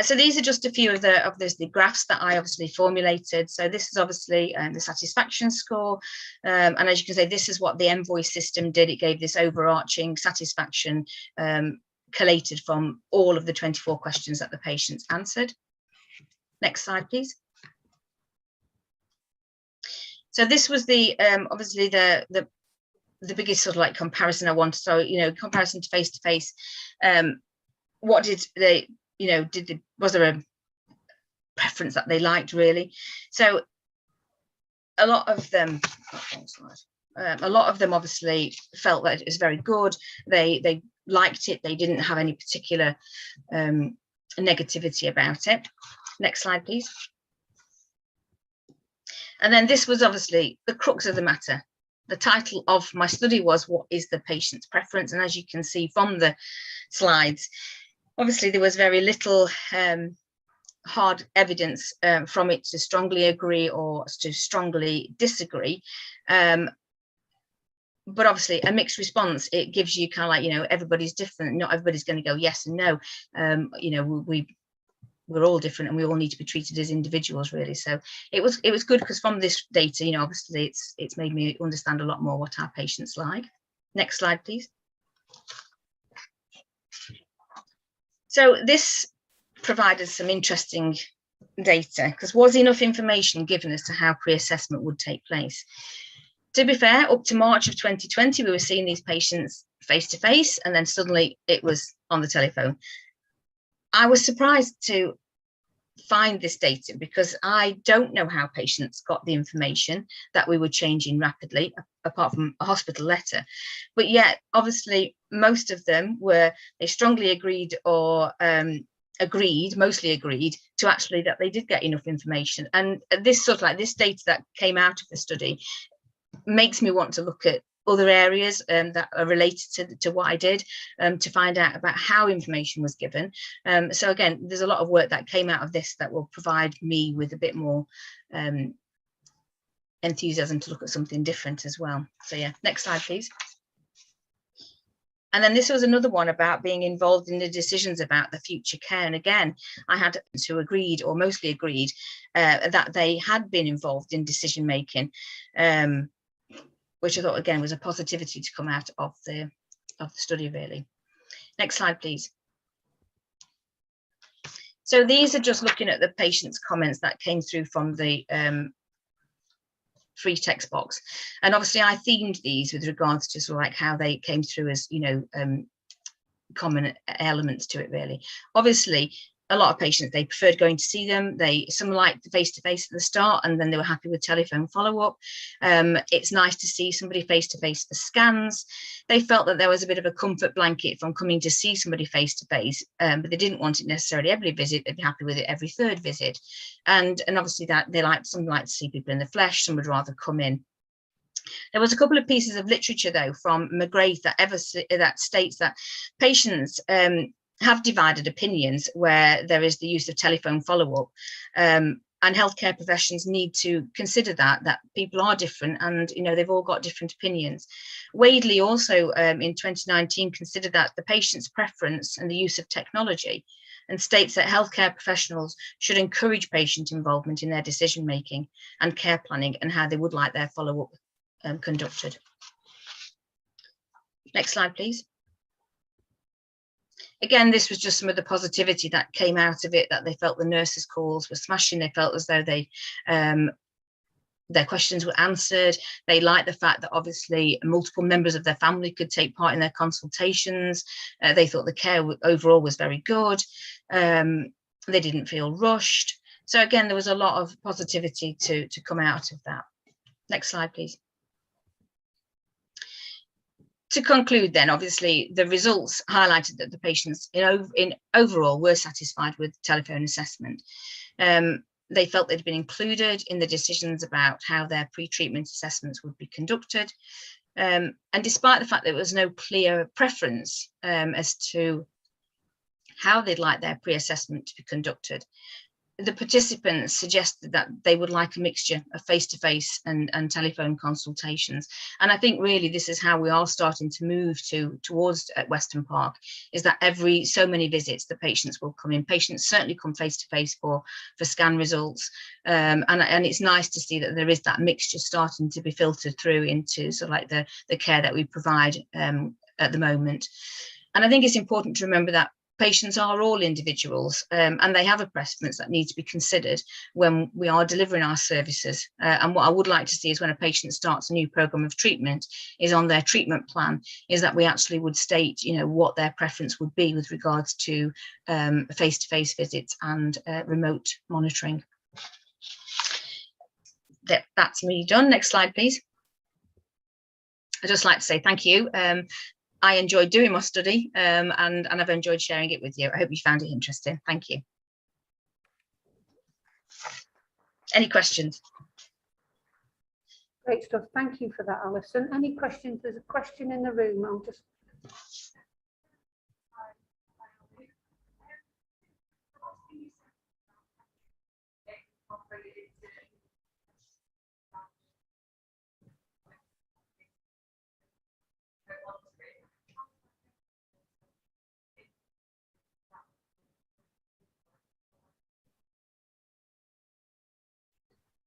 So these are just a few of the graphs that I obviously formulated. So this is obviously the satisfaction score. And as you can see, this is what the Envoy system did. It gave this overarching satisfaction collated from all of the 24 questions that the patients answered. Next slide, please. So this was the obviously the biggest sort of like comparison I wanted. So, comparison to face-to-face. What did they... was there a preference that they liked, really? So a lot of them obviously felt that it was very good. They liked it. They didn't have any particular negativity about it. Next slide, please. And then this was obviously the crux of the matter. the title of my study was "What is the patient's preference?" And as you can see from the slides, obviously there was very little hard evidence from it to strongly agree or to strongly disagree. But obviously a mixed response, it gives you kind of like, you know, everybody's different. Not everybody's going to go yes and no. You know, we're all different and we all need to be treated as individuals, really. So it was good because from this data, you know, obviously it's made me understand a lot more what our patients like. Next slide, please. So this provided some interesting data, because was enough information given as to how pre-assessment would take place? To be fair, up to March of 2020, we were seeing these patients face to face, and then suddenly it was on the telephone. I was surprised to find this data because I don't know how patients got the information that we were changing rapidly, apart from a hospital letter. But yet, obviously, most of them they strongly agreed or mostly agreed to actually that they did get enough information. And this sort of like this data that came out of the study makes me want to look at other areas that are related to what I did to find out about how information was given. So again, there's a lot of work that came out of this that will provide me with a bit more enthusiasm to look at something different as well. So yeah, next slide, please. And then this was another one about being involved in the decisions about the future care. And again, I had who agreed or mostly agreed that they had been involved in decision making, which I thought again was a positivity to come out of the study, really. Next slide, please. So these are just looking at the patient's comments that came through from the free text box, and obviously I themed these with regards to sort of like how they came through as, you know, common elements to it, really. Obviously a lot of patients, they preferred going to see them. Some liked the face-to-face at the start, and then they were happy with telephone follow-up. It's nice to see somebody face-to-face for scans. They felt that there was a bit of a comfort blanket from coming to see somebody face-to-face, but they didn't want it necessarily every visit. They'd be happy with it every third visit. And obviously that some like to see people in the flesh, some would rather come in. There was a couple of pieces of literature though from McGrath that states that patients have divided opinions where there is the use of telephone follow-up, and healthcare professions need to consider that people are different, and you know they've all got different opinions. Wadley also in 2019 considered that the patient's preference and the use of technology, and states that healthcare professionals should encourage patient involvement in their decision making and care planning and how they would like their follow-up conducted. Next slide, please. Again, this was just some of the positivity that came out of it, that they felt the nurses' calls were smashing. They felt as though their questions were answered. They liked the fact that obviously multiple members of their family could take part in their consultations. They thought the care overall was very good. They didn't feel rushed. So again, there was a lot of positivity to come out of that. Next slide, please. To conclude then, obviously, the results highlighted that the patients in overall were satisfied with telephone assessment. They felt they'd been included in the decisions about how their pre-treatment assessments would be conducted. And despite the fact that there was no clear preference as to how they'd like their pre-assessment to be conducted, the participants suggested that they would like a mixture of face-to-face and telephone consultations. And I think really this is how we are starting to move towards at Weston Park, is that every so many visits the patients will come in. Patients certainly come face-to-face for scan results, and it's nice to see that there is that mixture starting to be filtered through into sort of like the care that we provide at the moment. And I think it's important to remember that patients are all individuals, and they have a preference that needs to be considered when we are delivering our services. And what I would like to see is when a patient starts a new program of treatment, is on their treatment plan, is that we actually would state, you know, what their preference would be with regards to face-to-face visits and remote monitoring. That's me done. Next slide, please. I'd just like to say thank you. I enjoyed doing my study, and I've enjoyed sharing it with you. I hope you found it interesting. Thank you. Any questions? Great stuff. Thank you for that, Alison. Any questions? There's a question in the room. I'll just.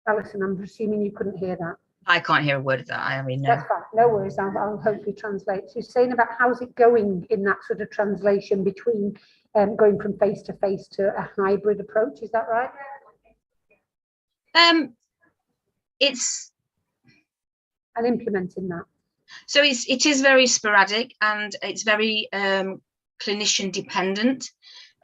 Alison, I'm assuming you couldn't hear that. I can't hear a word of that. I mean, no. That's fine. No worries. I'll hopefully translate. So you're saying about how's it going in that sort of translation between going from face to face to a hybrid approach? Is that right? It's and implementing that. So it is very sporadic and it's very clinician dependent.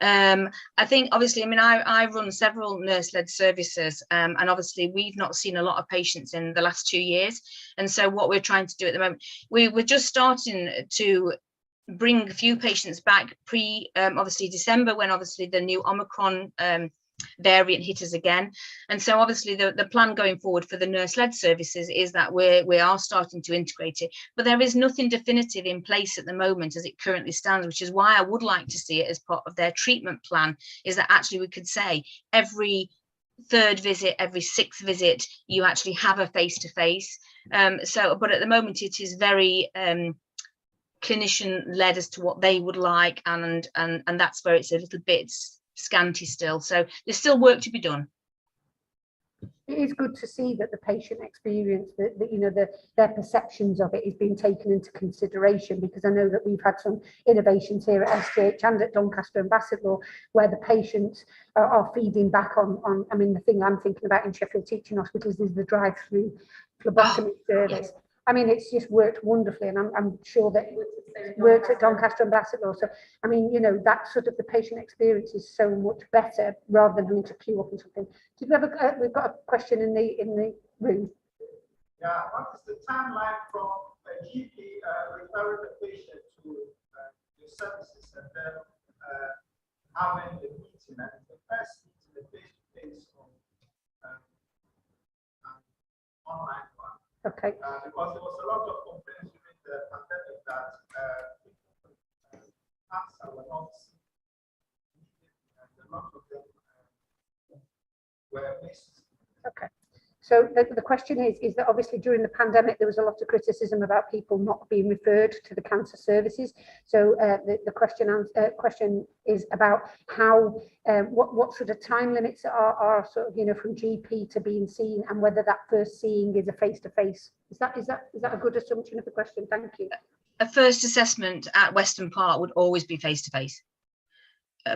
I think obviously, I mean, I run several nurse-led services and obviously we've not seen a lot of patients in the last 2 years. And so what we're trying to do at the moment, we're just starting to bring a few patients back obviously December, when obviously the new Omicron variant hit us again. And so obviously the plan going forward for the nurse-led services is that we are starting to integrate it, but there is nothing definitive in place at the moment as it currently stands, which is why I would like to see it as part of their treatment plan, is that actually we could say every 3rd visit, every 6th visit, you actually have a face-to-face. But at the moment it is very clinician led as to what they would like, and that's where it's a little bit scanty still. So there's still work to be done. It is good to see that the patient experience, that you know, their perceptions of it is being taken into consideration, because I know that we've had some innovations here at STH and at Doncaster and Bassetlaw where the patients are feeding back on. I mean, the thing I'm thinking about in Sheffield Teaching Hospitals is the drive-through phlebotomy service. Yes. I mean, it's just worked wonderfully, and I'm sure that it worked at Doncaster and Bassetlaw. So, I mean, you know, that sort of the patient experience is so much better rather than having to queue up and something. Did we have we've got a question in the room. Yeah, what is the timeline from a GP referring the patient to your services and then having the meeting, and the first meeting, the face-to-face or online one? Okay. Because there was a lot of complaints during the pandemic that cancer were not seen, and a lot of them were missed. Okay. So the question is that obviously during the pandemic there was a lot of criticism about people not being referred to the cancer services. So the question is about how what sort of time limits are sort of, you know, from GP to being seen, and whether that first seeing is a face-to-face. Is that a good assumption of the question? Thank you. A first assessment at Weston Park would always be face-to-face.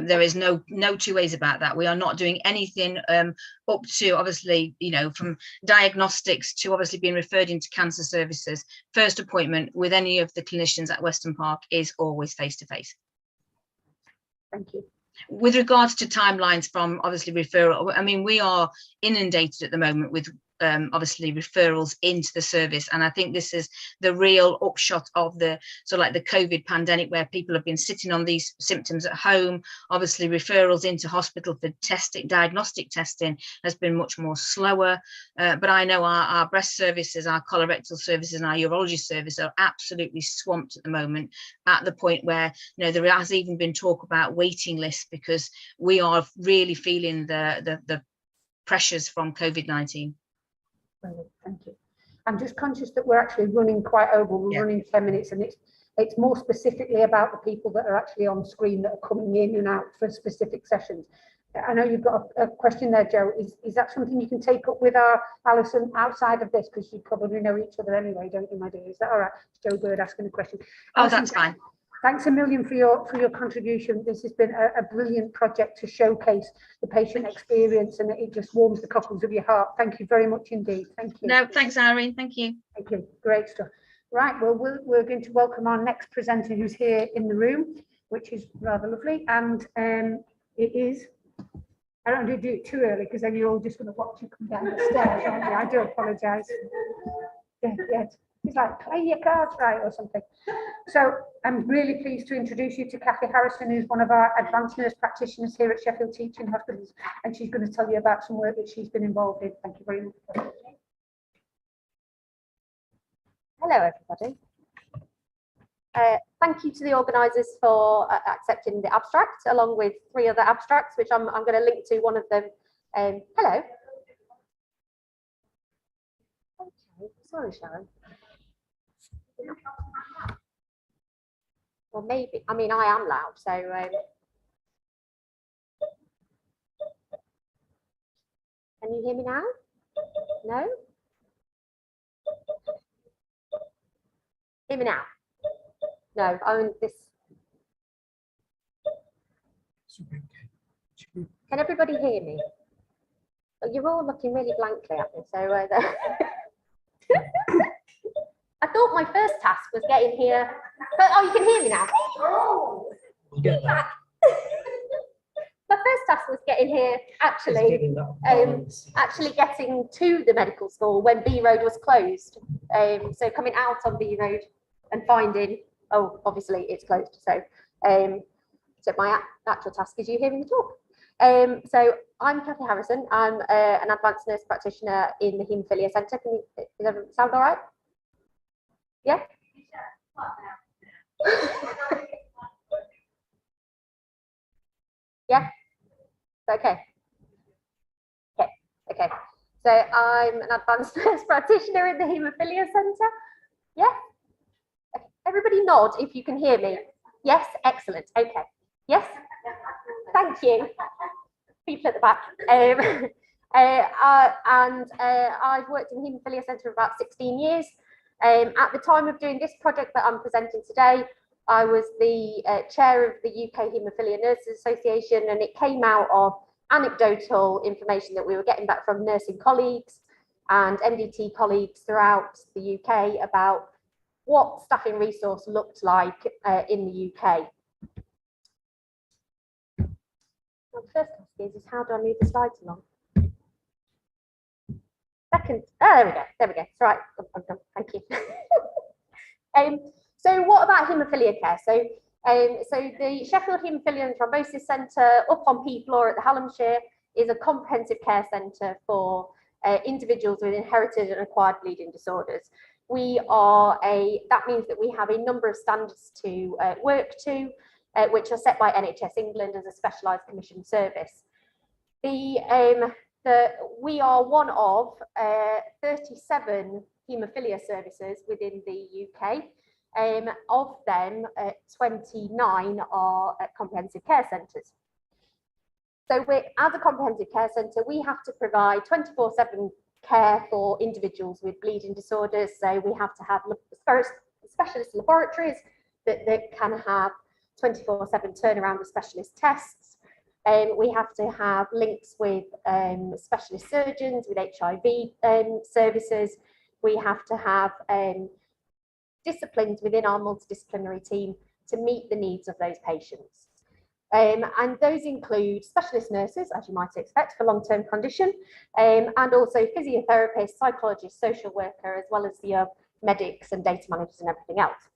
There is no two ways about that. We are not doing anything up to, obviously, you know, from diagnostics to obviously being referred into cancer services. First appointment with any of the clinicians at Weston Park is always face-to-face. Thank you. With regards to timelines from obviously referral, I mean, we are inundated at the moment with obviously referrals into the service, and I think this is the real upshot of the sort of like the COVID pandemic, where people have been sitting on these symptoms at home. Obviously referrals into hospital for testing, diagnostic testing, has been much more slower, but I know our breast services, our colorectal services and our urology service are absolutely swamped at the moment, at the point where, you know, there has even been talk about waiting lists, because we are really feeling the pressures from COVID-19. Thank you. I'm just conscious that we're actually running quite over. We're running 10 minutes, and it's more specifically about the people that are actually on screen that are coming in and out for specific sessions. I know you've got a question there, Joe. Is that something you can take up with our Alison outside of this? Because you probably know each other anyway, don't you, my dear? Is that all right? It's Joe Bird asking a question. Oh, Alison, that's fine. Thanks a million for your contribution. This has been a brilliant project to showcase the patient experience, and it just warms the cockles of your heart. Thank you very much indeed. Thank you. No, thanks, Irene. Thank you. Thank you. Great stuff. Right, well, we're going to welcome our next presenter who's here in the room, which is rather lovely. And it is, I don't want to do it too early because then you're all just going to watch you come down the stairs, aren't you? I do apologise. Yeah. It's like, play your cards right or something. So I'm really pleased to introduce you to Kathy Harrison, who's one of our advanced nurse practitioners here at Sheffield Teaching Hospitals, and she's going to tell you about some work that she's been involved in. Thank you very much. Hello, everybody. Thank you to the organisers for accepting the abstract, along with 3 other abstracts, which I'm going to link to one of them. Hello. Okay, sorry, Sharon. Well, maybe, I mean, I am loud, so. Can you hear me now? No? Hear me now? No, I'm this. Can everybody hear me? Oh, you're all looking really blankly at me, so I thought my first task was getting here, but oh, you can hear me now. Oh, my first task was getting here, actually getting to the medical school when B Road was closed. So coming out on B Road and finding, oh, obviously it's closed. So, so my actual task is you hearing me talk. So I'm Kathy Harrison. I'm an advanced nurse practitioner in the Haemophilia Centre. Can you, does everything sound all right? Yeah? Yeah? Okay. Okay. Okay. So I'm an advanced nurse practitioner in the Haemophilia Centre. Yeah? Okay. Everybody nod if you can hear me. Yes? Excellent. Okay. Yes? Thank you. People at the back. I've worked in the Haemophilia Centre for about 16 years. At the time of doing this project that I'm presenting today, I was the chair of the UK Haemophilia Nurses Association, and it came out of anecdotal information that we were getting back from nursing colleagues and MDT colleagues throughout the UK about what staffing resource looked like in the UK. Well, the first task is how do I move the slides along? Second, oh, there we go, it's right, I'm done, thank you. So what about haemophilia care? So the Sheffield Haemophilia and Thrombosis Centre up on P floor at the Hallamshire is a comprehensive care centre for individuals with inherited and acquired bleeding disorders. That means that we have a number of standards to work to, which are set by NHS England as a specialised commissioned service. We are one of 37 haemophilia services within the UK. Of them, 29 are comprehensive care centres. So as a comprehensive care centre, we have to provide 24/7 care for individuals with bleeding disorders. So we have to have specialist laboratories that can have 24/7 turnaround of specialist tests. We have to have links with specialist surgeons, with HIV services. We have to have disciplines within our multidisciplinary team to meet the needs of those patients. And those include specialist nurses, as you might expect, for long-term condition, and also physiotherapists, psychologists, social worker, as well as the medics and data managers and everything else.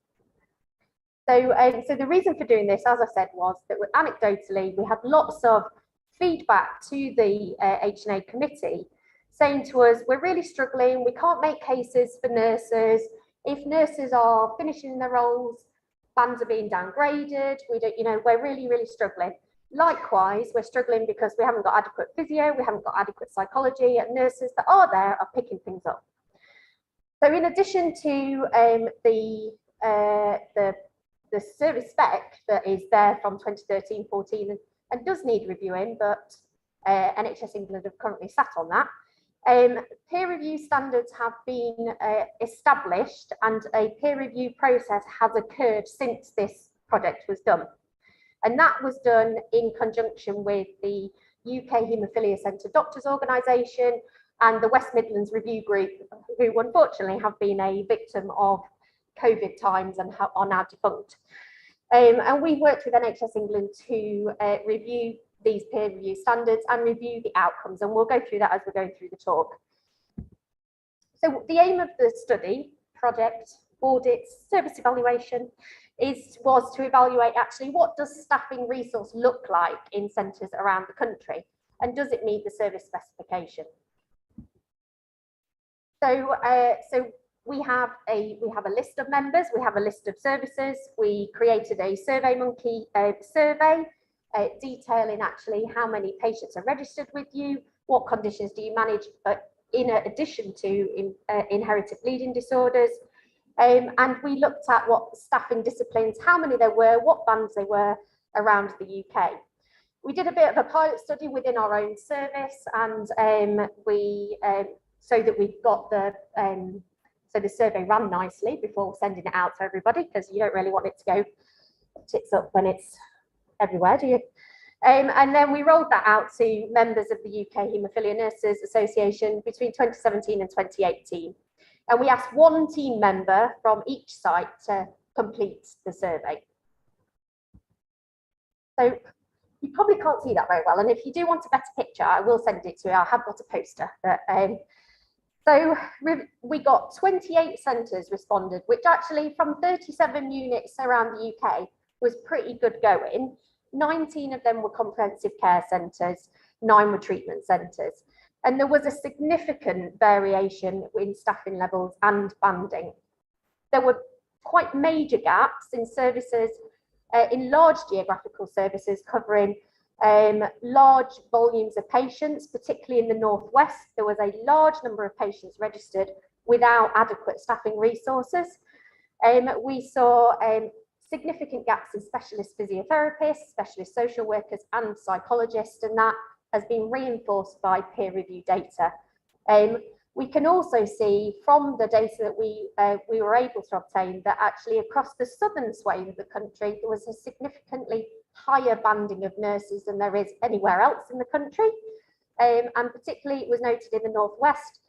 So the reason for doing this, as I said, was that anecdotally, we had lots of feedback to the H&A committee saying to us, we're really struggling, we can't make cases for nurses. If nurses are finishing their roles, bands are being downgraded, we're really, really struggling. Likewise, we're struggling because we haven't got adequate physio, we haven't got adequate psychology, and nurses that are there are picking things up. So in addition to the service spec that is there from 2013-14 and does need reviewing, but NHS England have currently sat on that. Peer review standards have been established, and a peer review process has occurred since this project was done. And that was done in conjunction with the UK Haemophilia Centre Doctors Organisation and the West Midlands Review Group, who unfortunately have been a victim of COVID times and are now defunct. And we worked with NHS England to review these peer review standards and review the outcomes, and we'll go through that as we're going through the talk. So the aim of the study, project, audits, service evaluation was to evaluate actually what does staffing resource look like in centres around the country, and does it meet the service specification. So We have a list of members, we have a list of services. We created a SurveyMonkey survey detailing actually how many patients are registered with you, what conditions do you manage in addition to inherited bleeding disorders. And we looked at what staffing disciplines, how many there were, what bands they were around the UK. We did a bit of a pilot study within our own service, and so that we've got the so the survey ran nicely before sending it out to everybody, because you don't really want it to go tits up when it's everywhere, do you? And then we rolled that out to members of the UK Haemophilia Nurses Association between 2017 and 2018. And we asked one team member from each site to complete the survey. So you probably can't see that very well. And if you do want a better picture, I will send it to you. I have got a poster. But, so we got 28 centres responded, which actually from 37 units around the UK was pretty good going. 19 of them were comprehensive care centres, 9 were treatment centres. And there was a significant variation in staffing levels and banding. There were quite major gaps in services, in large geographical services covering large volumes of patients, particularly in the Northwest. There was a large number of patients registered without adequate staffing resources. We saw significant gaps in specialist physiotherapists, specialist social workers and psychologists, and that has been reinforced by peer review data. We can also see from the data that we were able to obtain that actually across the southern swathe of the country, there was a significantly higher banding of nurses than there is anywhere else in the country. And particularly it was noted in the Northwest,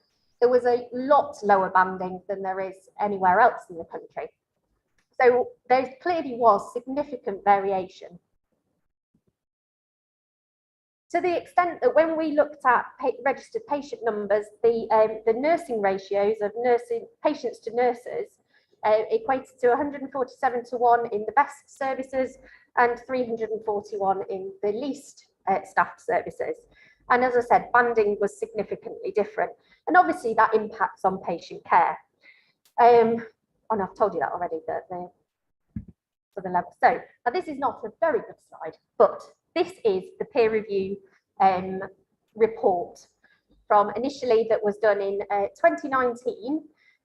there was a lot lower banding than there is anywhere else in the country. So there clearly was significant variation. To the extent that when we looked at registered patient numbers, the nursing ratios of patients to nurses equated to 147 to 1 in the best services and 341 in the least staffed services. And as I said, banding was significantly different. And obviously that impacts on patient care. And I've told you that already, for the level. So now this is not a very good slide, but this is the peer review report from initially that was done in 2019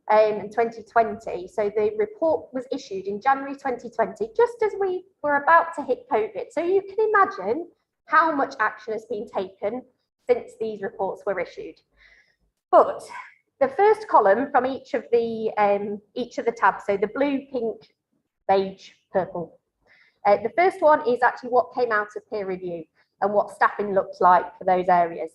and 2020. So the report was issued in January 2020, just as we were about to hit COVID. So you can imagine how much action has been taken since these reports were issued. But the first column from each of the tabs, so the blue, pink, beige, purple. The first one is actually what came out of peer review and what staffing looked like for those areas.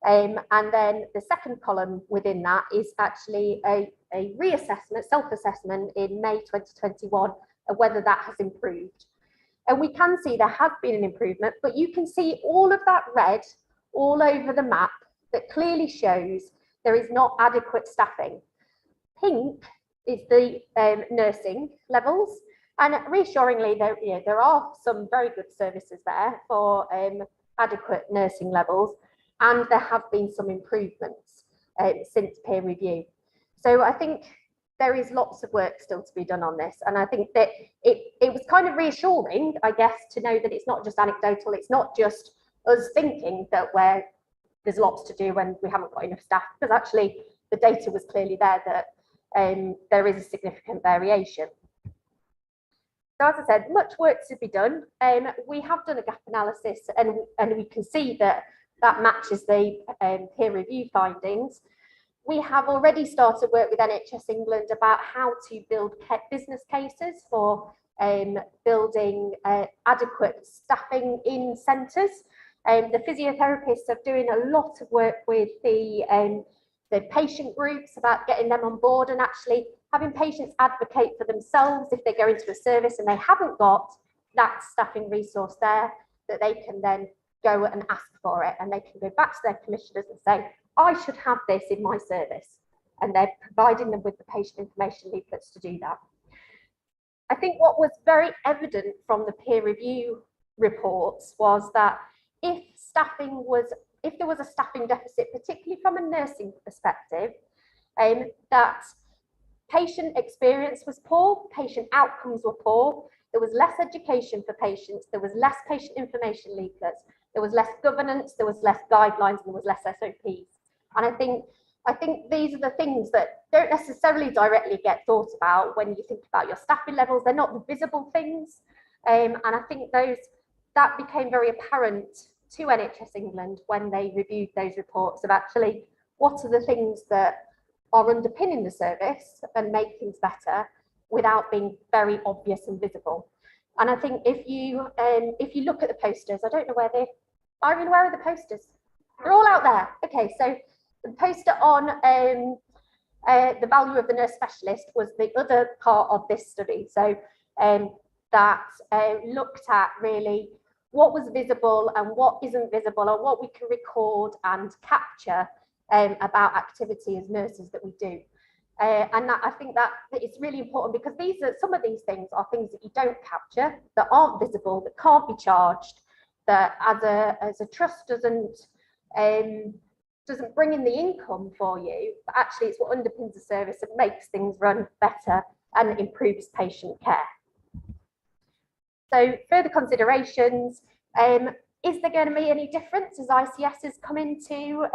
And then the second column within that is actually a reassessment, self-assessment in May 2021 of whether that has improved. And we can see there has been an improvement, but you can see all of that red all over the map that clearly shows there is not adequate staffing. Pink is the nursing levels. And reassuringly, there are some very good services there for adequate nursing levels, and there have been some improvements since peer review. So I think there is lots of work still to be done on this. And I think that it was kind of reassuring, I guess, to know that it's not just anecdotal, it's not just us thinking that there's lots to do when we haven't got enough staff, because actually the data was clearly there that there is a significant variation. So as I said, much work to be done. We have done a gap analysis and we can see that matches the peer review findings. We have already started work with NHS England about how to build business cases for building adequate staffing in centres. The physiotherapists are doing a lot of work with the patient groups about getting them on board and actually having patients advocate for themselves if they go into a service and they haven't got that staffing resource there, that they can then go and ask for it, and they can go back to their commissioners and say, I should have this in my service, and they're providing them with the patient information leaflets to do that. I think what was very evident from the peer review reports was that if there was a staffing deficit, particularly from a nursing perspective, that Patient experience was poor, patient outcomes were poor, there was less education for patients, there was less patient information leaflets, there was less governance, there was less guidelines, and there was less SOPs. And I think these are the things that don't necessarily directly get thought about when you think about your staffing levels. They're not the visible things. And I think that became very apparent to NHS England when they reviewed those reports of actually what are the things that are underpinning the service and make things better without being very obvious and visible. And I think if you look at the posters, I don't know where they are. Irene, where are the posters? They're all out there. Okay, so the poster on the value of the nurse specialist was the other part of this study. So that looked at really what was visible and what isn't visible, and what we can record and capture about activity as nurses that we do. And that, I think that it's really important, because some of these things are things that you don't capture, that aren't visible, that can't be charged, that as a trust doesn't bring in the income for you, but actually it's what underpins the service and makes things run better and improves patient care. So further considerations, is there going to be any difference as ICSs come into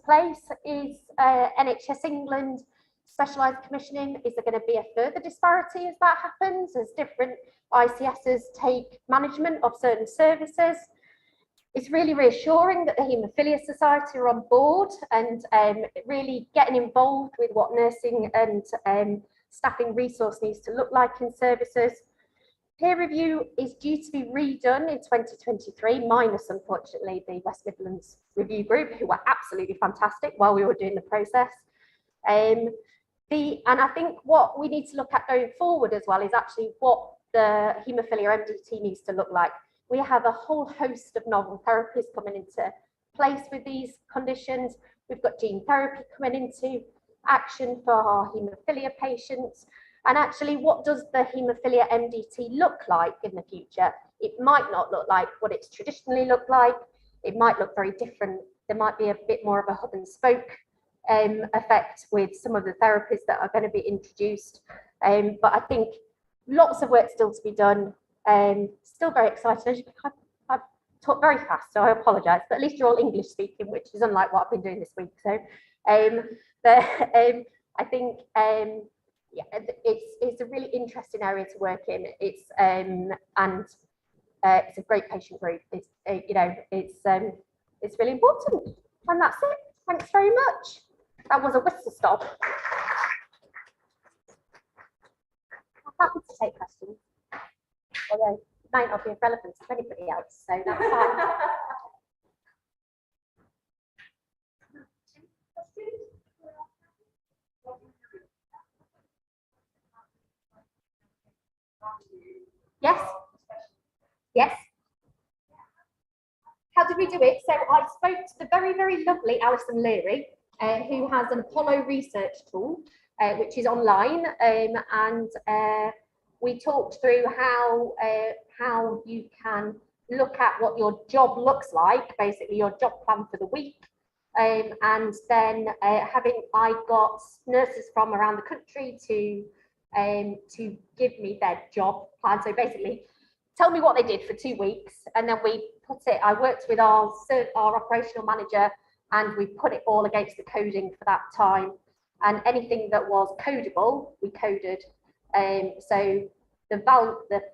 place? Is NHS England specialised commissioning, is there going to be a further disparity as that happens, as different ICSs take management of certain services? It's really reassuring that the Haemophilia Society are on board and really getting involved with what nursing and staffing resource needs to look like in services. Peer review is due to be redone in 2023, minus, unfortunately, the West Midlands Review Group, who were absolutely fantastic while we were doing the process. And I think what we need to look at going forward as well is actually what the haemophilia MDT needs to look like. We have a whole host of novel therapies coming into place with these conditions. We've got gene therapy coming into action for our haemophilia patients. And actually, what does the haemophilia MDT look like in the future? It might not look like what it's traditionally looked like. It might look very different. There might be a bit more of a hub and spoke effect with some of the therapies that are going to be introduced. But I think lots of work still to be done. Still very excited. I've talked very fast, so I apologise, but at least you're all English speaking, which is unlike what I've been doing this week. So I think yeah, it's a really interesting area to work in. It's a great patient group. It's it's really important, and that's it. Thanks very much. That was a whistle stop. I'm happy to take questions, although it might not be of relevance to anybody else, so that's fine. Yes. Yes. How did we do it? So I spoke to the very, very lovely Alison Leary, who has an Apollo research tool, which is online, and we talked through how you can look at what your job looks like, basically your job plan for the week, and then I got nurses from around the country to give me their job plan. So basically, tell me what they did for 2 weeks, and then we put it. I worked with our operational manager, and we put it all against the coding for that time. And anything that was codable, we coded. So the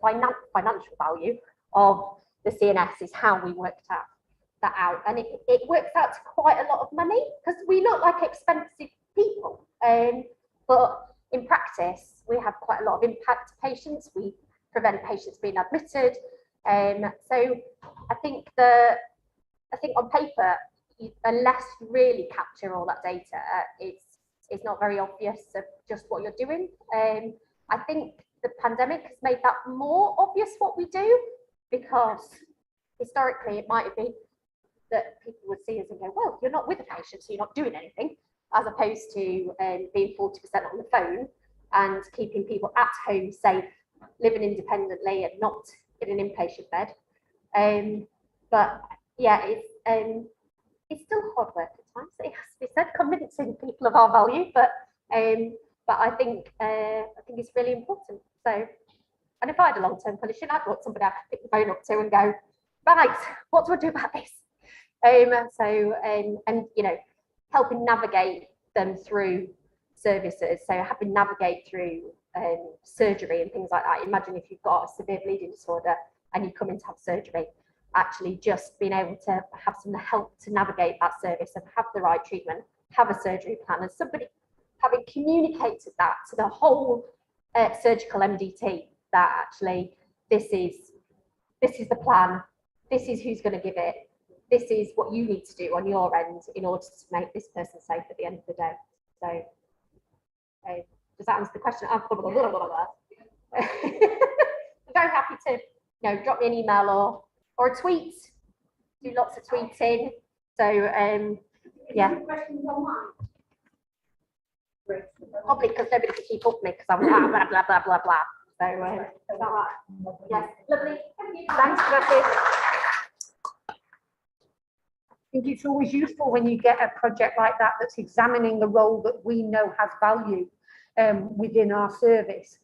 financial value of the CNS is how we worked that out, and it works out to quite a lot of money because we look like expensive people, but in practice we have quite a lot of impact to patients. We prevent patients being admitted, so I think on paper, unless you really capture all that data, it's not very obvious of just what you're doing. I think the pandemic has made that more obvious what we do, because historically it might have been that people would see us and go, well, you're not with a patient, so you're not doing anything, as opposed to being 40% on the phone and keeping people at home safe, living independently and not in an inpatient bed. But yeah, it's still hard work at times. It has to be said, convincing people of our value, but but I think it's really important. So, and if I had a long-term condition, I'd want somebody I could pick the phone up to and go, right, what do I do about this? And you know, helping navigate them through services. So having navigate through surgery and things like that. Imagine if you've got a severe bleeding disorder and you come in to have surgery, actually just being able to have some help to navigate that service and have the right treatment, have a surgery plan, and somebody having communicated that to the whole surgical MDT, that actually this is the plan, this is who's going to give it, this is what you need to do on your end in order to make this person safe at the end of the day. So does that answer the question? I'm very happy to, you know, drop me an email or a tweet. Do lots of tweeting. So yeah. Probably because nobody can keep up with me because I'm blah blah blah blah blah blah. So is that right? Yes, lovely. Thanks, Gracias. I think it's always useful when you get a project like that that's examining the role that we know has value within our service.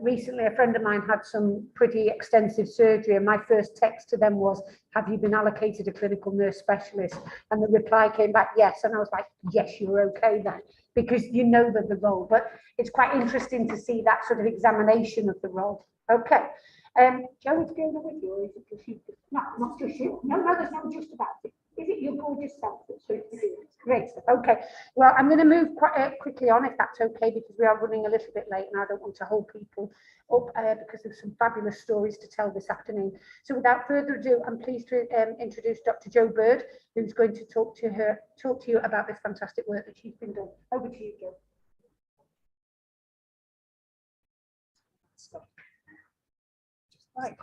Recently, a friend of mine had some pretty extensive surgery, and my first text to them was, have you been allocated a clinical nurse specialist? And the reply came back, yes. And I was like, yes, you're okay then, because you know that the role. But it's quite interesting to see that sort of examination of the role. Okay. Joe, is Fiona with you, or is it just you? No, not just you. No, there's no just about it. Is it your gorgeous self that's so great? Okay. Well, I'm going to move quite quickly on, if that's okay, because we are running a little bit late and I don't want to hold people up because there's some fabulous stories to tell this afternoon. So without further ado, I'm pleased to introduce Dr. Jo Bird, who's going to talk to you about this fantastic work that she's been doing. Over to you, Jo. Right.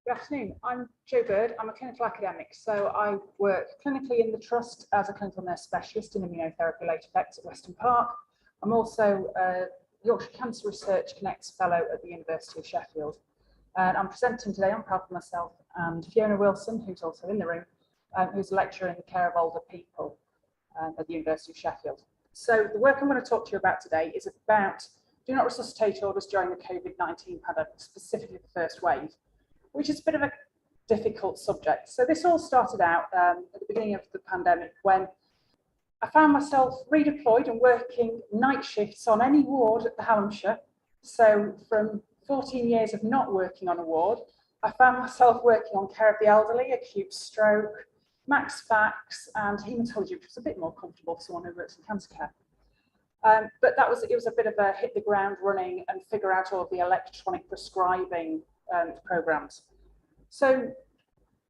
Good afternoon, I'm Jo Bird. I'm a clinical academic, so I work clinically in the Trust as a clinical nurse specialist in immunotherapy late effects at Weston Park. I'm also a Yorkshire Cancer Research Connects Fellow at the University of Sheffield. And I'm presenting today on behalf of myself and Fiona Wilson, who's also in the room, who's a lecturer in the care of older people at the University of Sheffield. So the work I'm going to talk to you about today is about do not resuscitate orders during the COVID-19 pandemic, specifically the first wave, which is a bit of a difficult subject. So this all started out at the beginning of the pandemic when I found myself redeployed and working night shifts on any ward at the Hallamshire. So from 14 years of not working on a ward, I found myself working on care of the elderly, acute stroke, max fax and haematology, which was a bit more comfortable for someone who works in cancer care. But it was a bit of a hit the ground running and figure out all of the electronic prescribing programs. So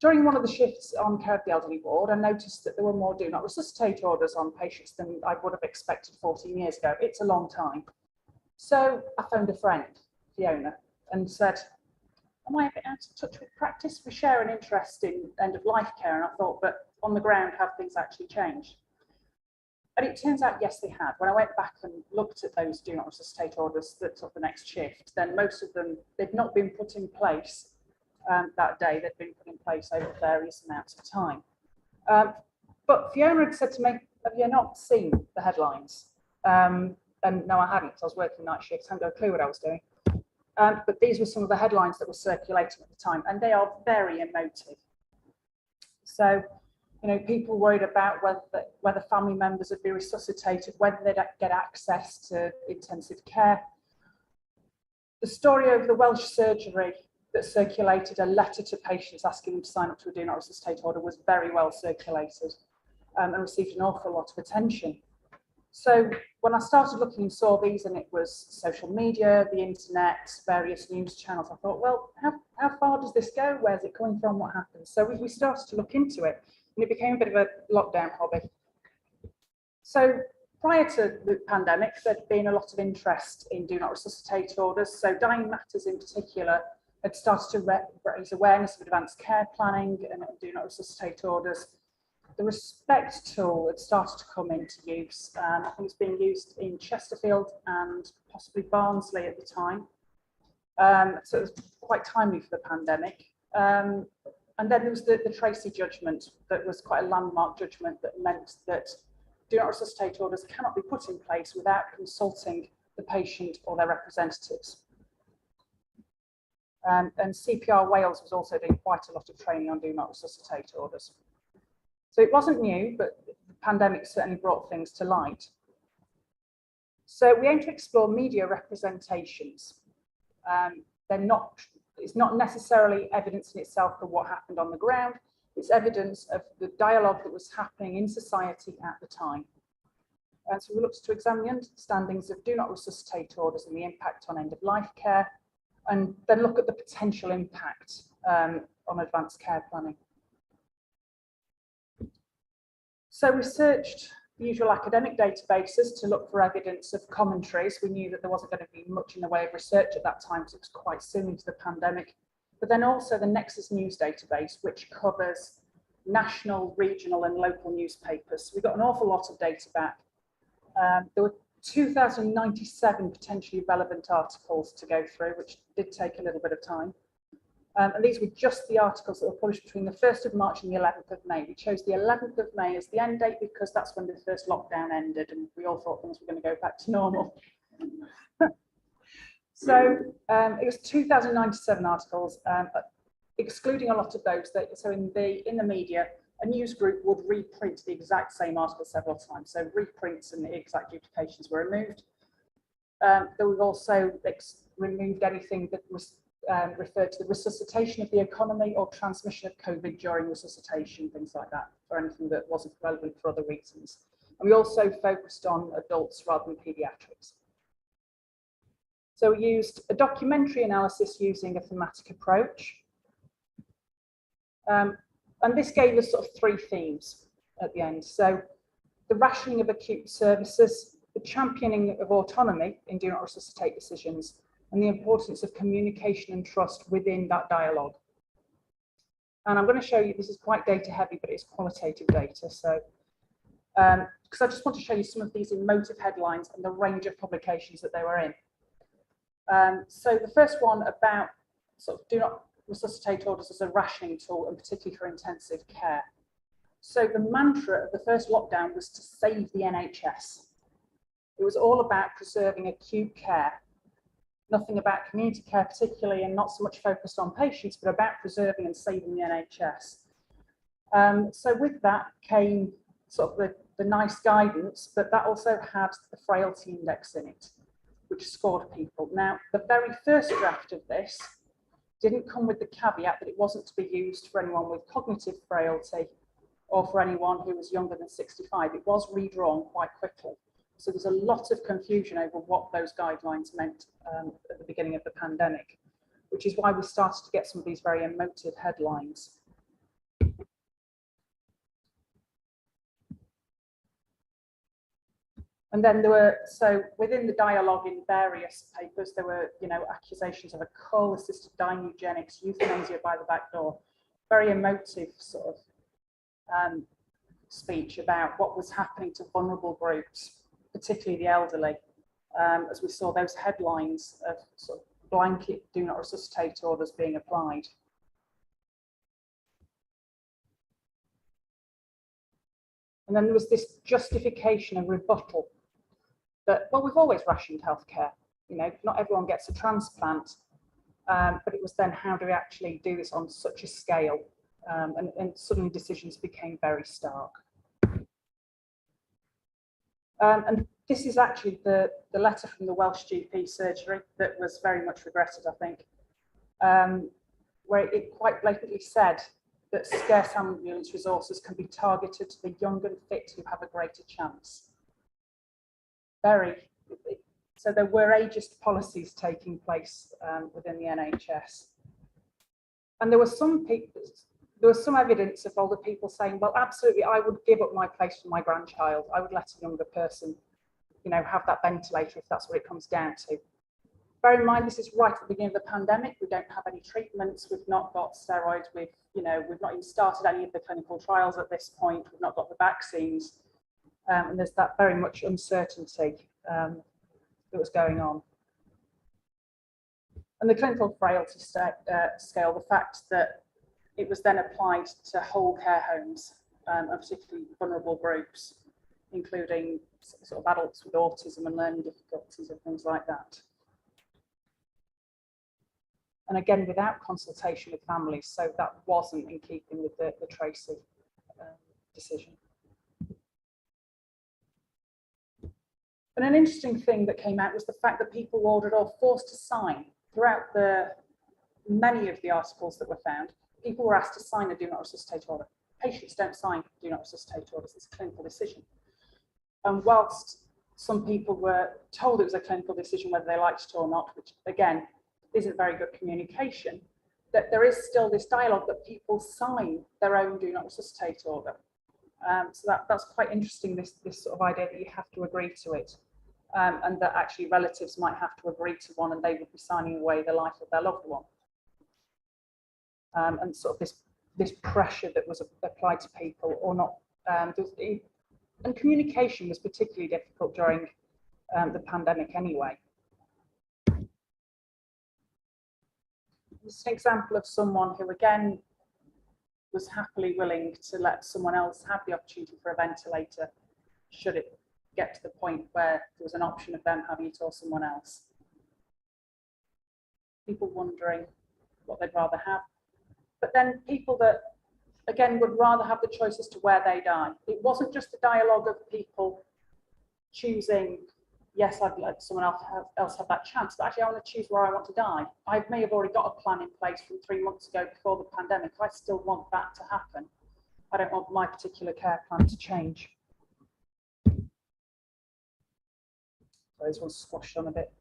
during one of the shifts on care of the elderly ward, I noticed that there were more do not resuscitate orders on patients than I would have expected 14 years ago. It's a long time. So I phoned a friend, Fiona, and said, am I a bit out of touch with practice? We share an interest in end of life care. And I thought, but on the ground, have things actually changed? And it turns out, yes, they had. When I went back and looked at those do not resuscitate orders that took the next shift, then most of them, they'd not been put in place that day. They'd been put in place over various amounts of time. But Fiona had said to me, have you not seen the headlines? And no, I hadn't, because I was working night shifts. I hadn't got a clue what I was doing. But these were some of the headlines that were circulating at the time, and they are very emotive. So, you know, people worried about whether family members would be resuscitated, whether they'd get access to intensive care. The story over the Welsh surgery that circulated a letter to patients asking them to sign up to a do not resuscitate order was very well circulated and received an awful lot of attention. So when I started looking and saw these, and it was social media, the internet, various news channels, I thought, well, how far does this go? Where's it coming from? What happens? So we started to look into it, and it became a bit of a lockdown hobby. So prior to the pandemic, there'd been a lot of interest in do not resuscitate orders. So Dying Matters in particular had started to raise awareness of advanced care planning and do not resuscitate orders. The Respect tool had started to come into use. I think it's being used in Chesterfield and possibly Barnsley at the time. So it was quite timely for the pandemic. And then there was the Tracy judgment that was quite a landmark judgment that meant that do not resuscitate orders cannot be put in place without consulting the patient or their representatives. And CPR Wales was also doing quite a lot of training on do not resuscitate orders. So it wasn't new, but the pandemic certainly brought things to light. So we aim to explore media representations. It's not necessarily evidence in itself for what happened on the ground. It's evidence of the dialogue that was happening in society at the time. And so we looked to examine the understandings of do not resuscitate orders and the impact on end-of-life care, and then look at the potential impact on advanced care planning. So we searched the usual academic databases to look for evidence of commentaries. We knew that there wasn't going to be much in the way of research at that time, because it was quite soon into the pandemic. But then also the Nexus News database, which covers national, regional and local newspapers. We got an awful lot of data back. There were 2,097 potentially relevant articles to go through, which did take a little bit of time. And these were just the articles that were published between the 1st of March and the 11th of May. We chose the 11th of May as the end date because that's when the first lockdown ended and we all thought things were going to go back to normal. So it was 2,097 articles, excluding a lot of those. So in the media, a news group would reprint the exact same article several times. So reprints and the exact duplications were removed. We've also removed anything that was referred to the resuscitation of the economy or transmission of COVID during resuscitation, things like that, or anything that wasn't relevant for other reasons. And we also focused on adults rather than paediatrics. So we used a documentary analysis using a thematic approach. And this gave us sort of 3 themes at the end. So the rationing of acute services, the championing of autonomy in do not resuscitate decisions, and the importance of communication and trust within that dialogue. And I'm going to show you, this is quite data heavy, but it's qualitative data. So, because I just want to show you some of these emotive headlines and the range of publications that they were in. So the first one about sort of do not resuscitate orders as a rationing tool, and particularly for intensive care. So the mantra of the first lockdown was to save the NHS. It was all about preserving acute care. Nothing about community care particularly, and not so much focused on patients, but about preserving and saving the NHS. So with that came sort of the nice guidance, but that also had the frailty index in it, which scored people. Now, the very first draft of this didn't come with the caveat that it wasn't to be used for anyone with cognitive frailty or for anyone who was younger than 65. It was redrawn quite quickly. So there's a lot of confusion over what those guidelines meant at the beginning of the pandemic, which is why we started to get some of these very emotive headlines. And then there were, so within the dialogue in various papers, there were, accusations of a coal-assisted dying eugenics, euthanasia by the back door, very emotive sort of speech about what was happening to vulnerable groups, particularly the elderly, as we saw those headlines of sort of blanket do not resuscitate orders being applied. And then there was this justification and rebuttal that, well, we've always rationed healthcare. Not everyone gets a transplant, but it was then how do we actually do this on such a scale? And suddenly decisions became very stark. And this is actually the letter from the Welsh GP surgery that was very much regretted, I think, where it quite blatantly said that scarce ambulance resources can be targeted to the young and fit who have a greater chance. So there were ageist policies taking place within the NHS. And there was some evidence of older people saying, well, absolutely, I would give up my place for my grandchild. I would let a younger person, have that ventilator if that's what it comes down to. Bear in mind, this is right at the beginning of the pandemic. We don't have any treatments. We've not got steroids. We've not even started any of the clinical trials at this point. We've not got the vaccines. And there's that very much uncertainty that was going on. And the clinical frailty scale, the fact that it was then applied to whole care homes, and particularly vulnerable groups, including sort of adults with autism and learning difficulties and things like that. And again, without consultation with families, so that wasn't in keeping with the Tracy decision. And an interesting thing that came out was the fact that people were ordered or forced to sign throughout many of the articles that were found. People were asked to sign a do not resuscitate order. Patients don't sign do not resuscitate orders, it's a clinical decision. And whilst some people were told it was a clinical decision whether they liked it or not, which again isn't very good communication, that there is still this dialogue that people sign their own do not resuscitate order. So that's quite interesting, this sort of idea that you have to agree to it, and that actually relatives might have to agree to one and they would be signing away the life of their loved one. And sort of this pressure that was applied to people or not. And communication was particularly difficult during the pandemic anyway. This is an example of someone who again was happily willing to let someone else have the opportunity for a ventilator should it get to the point where there was an option of them having it or someone else. People wondering what they'd rather have. But then people that, again, would rather have the choice as to where they die. It wasn't just the dialogue of people choosing, yes, I'd let someone else have that chance, but actually I want to choose where I want to die. I may have already got a plan in place from 3 months ago before the pandemic. I still want that to happen. I don't want my particular care plan to change. So this one's squashed on a bit.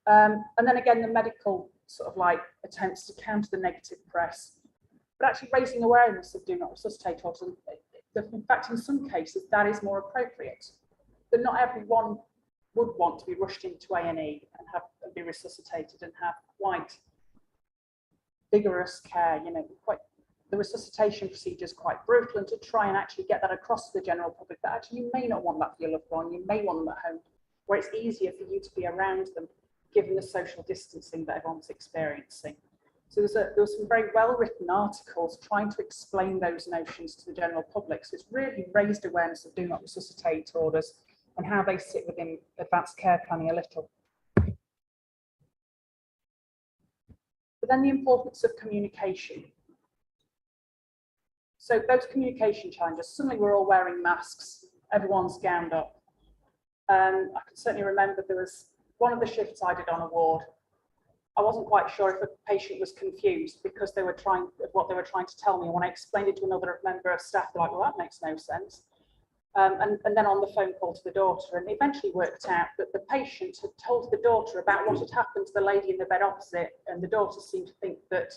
And then again, the medical sort of like attempts to counter the negative press, but actually raising awareness of do not resuscitate orders. In fact, in some cases, that is more appropriate. But not everyone would want to be rushed into A&E and be resuscitated and have quite vigorous care. You know, the resuscitation procedure is quite brutal, and to try and actually get that across to the general public that actually you may not want that for your loved one, you may want them at home, where it's easier for you to be around them, given the social distancing that everyone's experiencing. So there were some very well-written articles trying to explain those notions to the general public. So it's really raised awareness of do not resuscitate orders and how they sit within advanced care planning a little. But then the importance of communication. So those communication challenges, suddenly we're all wearing masks, everyone's gowned up. I can certainly remember there was one of the shifts I did on a ward. I wasn't quite sure if a patient was confused because they were what they were trying to tell me. When I explained it to another member of staff, they're like, well, that makes no sense. And then on the phone call to the daughter, and it eventually worked out that the patient had told the daughter about what had happened to the lady in the bed opposite, and the daughter seemed to think that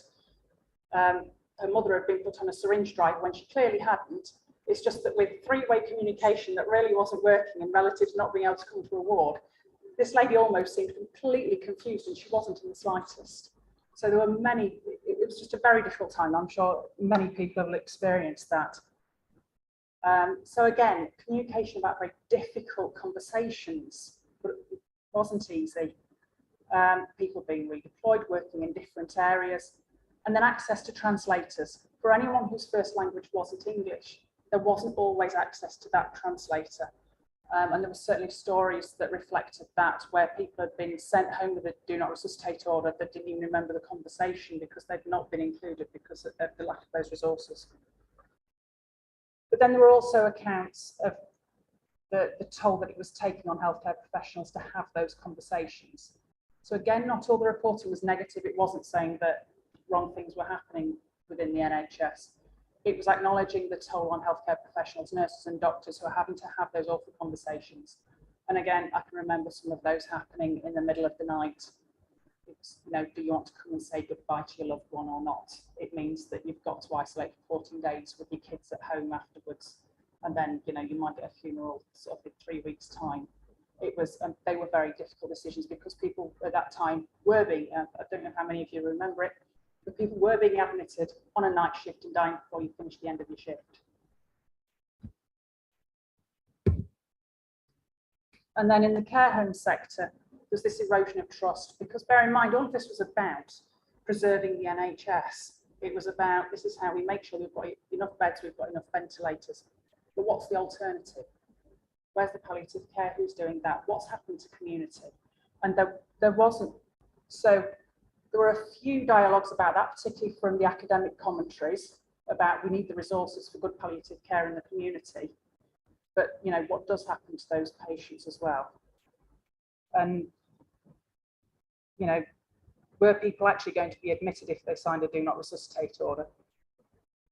her mother had been put on a syringe drive when she clearly hadn't. It's just that with three-way communication that really wasn't working and relatives not being able to come to a ward, this lady almost seemed completely confused, and she wasn't in the slightest. So there were many, it was just a very difficult time. I'm sure many people have experienced that. So again, communication about very difficult conversations, but it wasn't easy. People being redeployed, working in different areas, and then access to translators. For anyone whose first language wasn't English, there wasn't always access to that translator. And there were certainly stories that reflected that, where people had been sent home with a do not resuscitate order that didn't even remember the conversation because they'd not been included because of the lack of those resources. But then there were also accounts of the toll that it was taking on healthcare professionals to have those conversations. So again, not all the reporting was negative. It wasn't saying that wrong things were happening within the NHS. It was acknowledging the toll on healthcare professionals, nurses and doctors who are having to have those awful conversations. And again, I can remember some of those happening in the middle of the night. It's, you know, do you want to come and say goodbye to your loved one or not? It means that you've got to isolate for 14 days with your kids at home afterwards. And then, you know, you might get a funeral sort of in 3 weeks' time. It was, they were very difficult decisions because people at that time were being, I don't know how many of you remember it, but people were being admitted on a night shift and dying before you finish the end of your shift. And then in the care home sector, there's this erosion of trust, because bear in mind, all of this was about preserving the NHS. It was about, this is how we make sure we've got enough beds, we've got enough ventilators. But what's the alternative? Where's the palliative care? Who's doing that? What's happened to community? And there wasn't. So there were a few dialogues about that, particularly from the academic commentaries about we need the resources for good palliative care in the community. But, you know, what does happen to those patients as well? And, you know, were people actually going to be admitted if they signed a do not resuscitate order?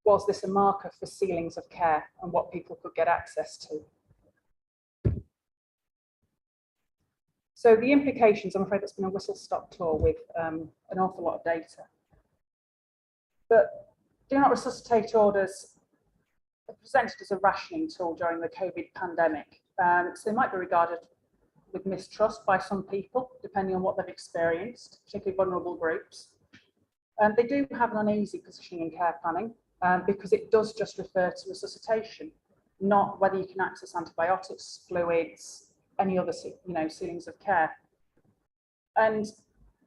Was this a marker for ceilings of care and what people could get access to? So the implications, I'm afraid that's been a whistle-stop tour with an awful lot of data. But do not resuscitate orders are presented as a rationing tool during the COVID pandemic. So they might be regarded with mistrust by some people, depending on what they've experienced, particularly vulnerable groups. They do have an uneasy position in care planning because it does just refer to resuscitation, not whether you can access antibiotics, fluids, any other, you know, ceilings of care. And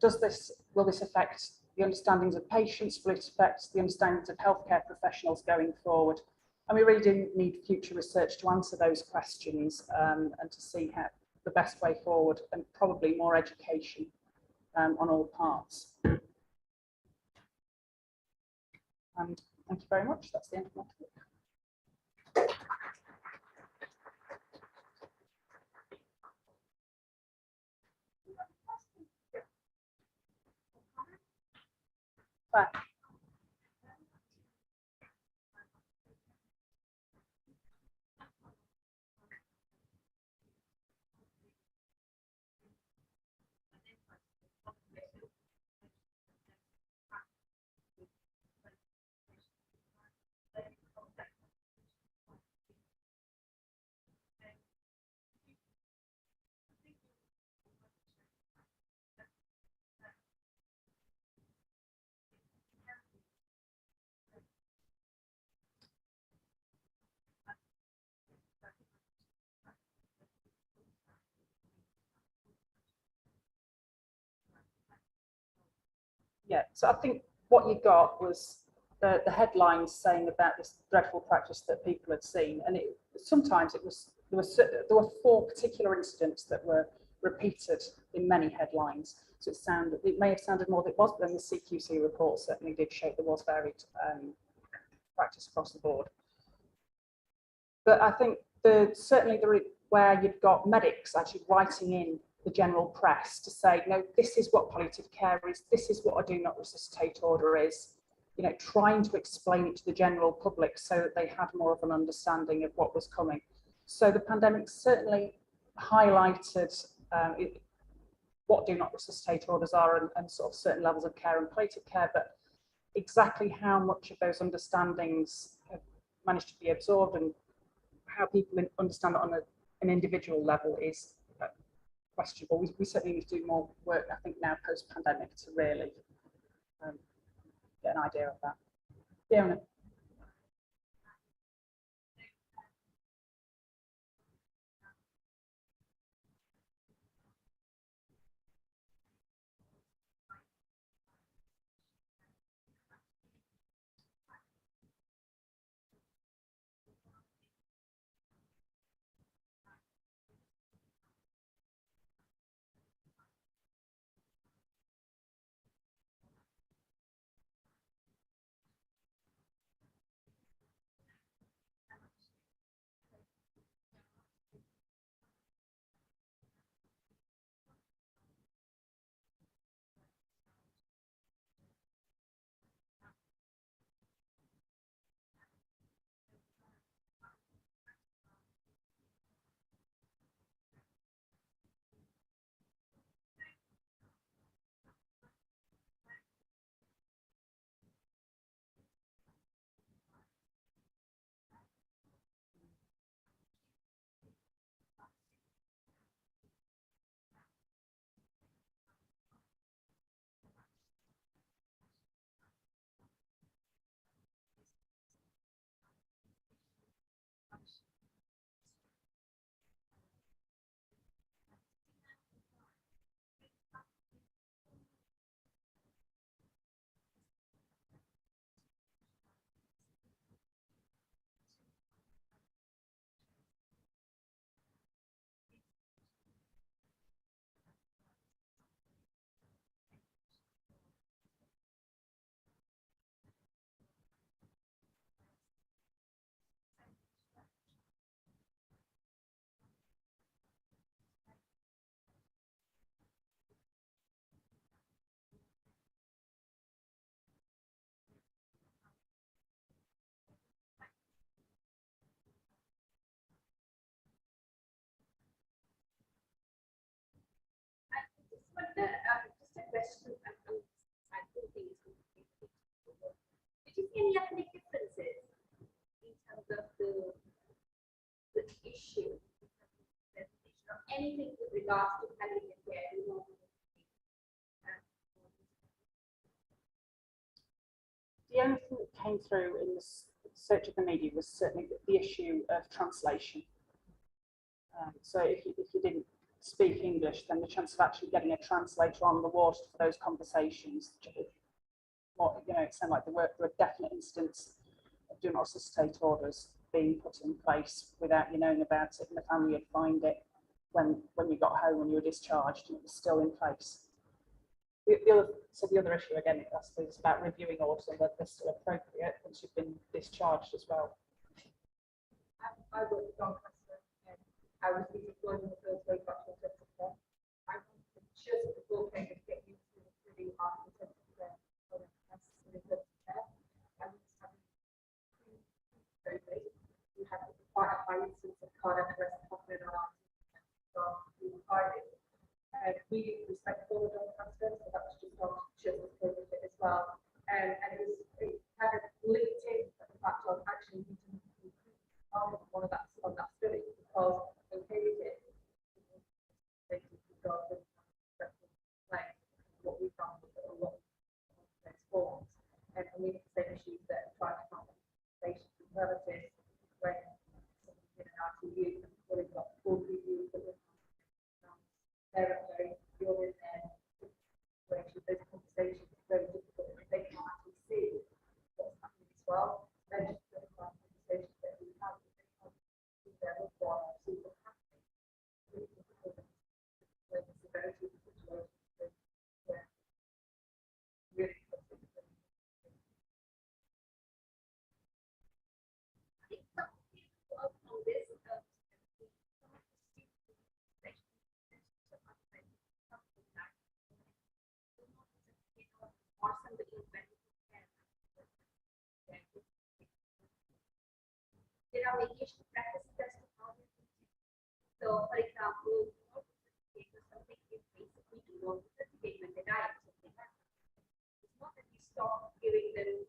will this affect the understandings of patients? Will it affect the understandings of healthcare professionals going forward? And we really do need future research to answer those questions and to see how the best way forward, and probably more education on all parts. And thank you very much. That's the end of my talk. Right. Yeah, so I think what you got was the headlines saying about this dreadful practice that people had seen, and sometimes there were 4 particular incidents that were repeated in many headlines. So it may have sounded more than it was, but then the CQC report certainly did show there was varied practice across the board. But I think certainly where you've got medics actually writing in the general press to say, no, this is what palliative care is, this is what a do not resuscitate order is, you know, trying to explain it to the general public so that they had more of an understanding of what was coming. So the pandemic certainly highlighted what do not resuscitate orders are and sort of certain levels of care and palliative care, but exactly how much of those understandings have managed to be absorbed and how people understand it on an individual level is questionable. We certainly need to do more work, I think, now post-pandemic to really get an idea of that. Fiona. did you see any ethnic differences in terms of the issue? Anything with regards to palliative care? The only thing that came through in the search of the media was certainly the issue of translation. So if you didn't speak English, then the chance of actually getting a translator on the water for those conversations, it sounded like there were definite instances of do not resuscitate orders being put in place without you knowing about it, and the family would find it when you got home, when you were discharged, and it was still in place. The other issue again, I suppose, is about reviewing orders and whether they're still appropriate once you've been discharged as well. I worked with Doncaster, and I was deployed in the first wave back to intensive care. I wanted just before kind of get used to the really hard intensive care, and we had quite a high incidence of cardiac arrest happening on our we respect all the Doncaster, so that was just on children's COVID as well. And it kind of linked in the fact of actually needing to improve one of that on that study, because in COVID, what we found was that a lot of those forms, and we have the same issues that trying to find patients and relatives when someone's in an ICU and we've got full reviews that we're you're in there, where those conversations are very difficult because they can't actually see what's happening as well. They're just the conversations that we have, they can't see their loved one or see what's happening. Really difficult when the severity of the situation is really toxic. I think something on this or somebody in medical care. There are mediation practices as to how we do it. So, for example, something is basically do not resuscitate when they die or something like that. It's not that we stop giving them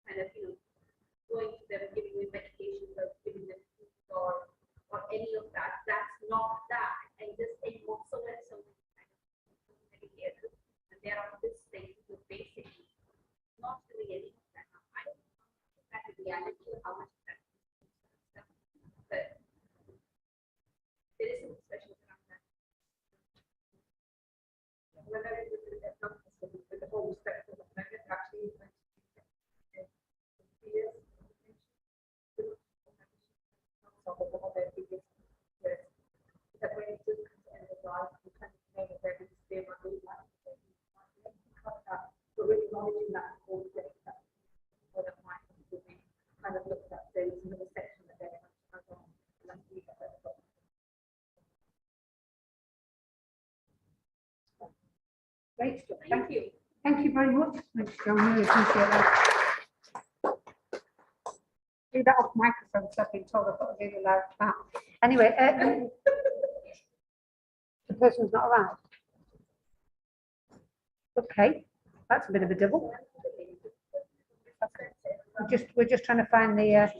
kind of, going to them, giving them medications or giving them food or any of that. That's not that. And this thing also and so kind of medicated. And there are this thing to basically not doing any of that. I don't know that the reality of how much that stuff, but there is some discussion around that. When I was with the whole spectrum of methods, actually, that when it does come to end of life, you kind of know that there is still a good life. But we're acknowledging that before we get to that, or that might be kind of looked at those another section that they're going to have on. Great stuff. Thank you. Thank you very much. Thanks, John. Really appreciate that. Do that off microphone, so I've been told I've got to do the loud chat. Anyway, the person's not arrived. Okay, that's a bit of a double. Okay. We're just trying to find the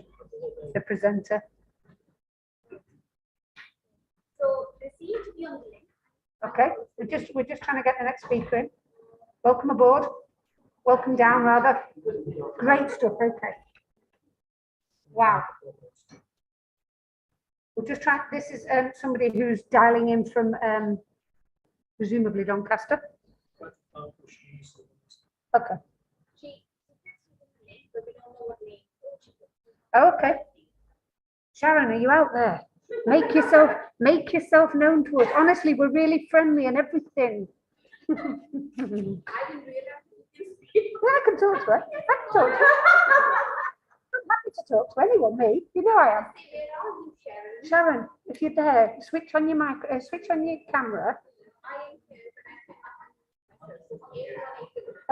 presenter. So they seem to be on the link. Okay, we're just trying to get the next speaker in. Welcome aboard. Welcome down, rather. Great stuff. Okay. Wow. We'll just try. This is somebody who's dialing in from presumably Doncaster. Okay. Okay. Sharon, are you out there? Make yourself known to us. Honestly, we're really friendly and everything. I didn't realize I can talk to her. I can talk to her. I'm happy to talk to anyone, me. You know I am. Sharon, if you're there, switch on your mic, switch on your camera.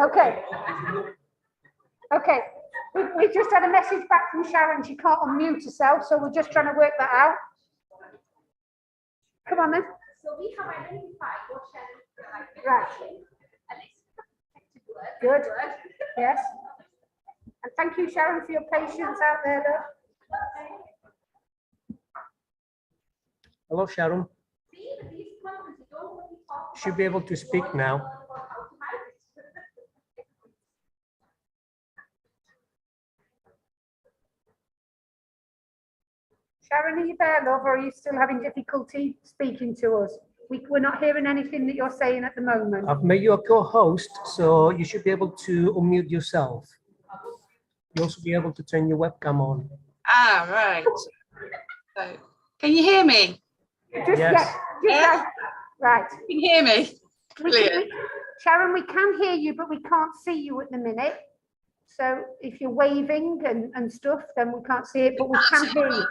Okay. Okay. We just had a message back from Sharon. She can't unmute herself, so we're just trying to work that out. Come on then. So we have identified what Sharon Right. at least Good. Yes. And thank you, Sharon, for your patience out there, love. Hello, Sharon. Should be able to speak now. Sharon, are you there, love, or are you still having difficulty speaking to us? We're not hearing anything that you're saying at the moment. I've made you a co-host, so you should be able to unmute yourself. You'll also be able to turn your webcam on. Ah, right. So, can you hear me? Yes. Right. You can hear me? Brilliant. Sharon, we can hear you, but we can't see you at the minute. So if you're waving and stuff, then we can't see it, but we can hear you.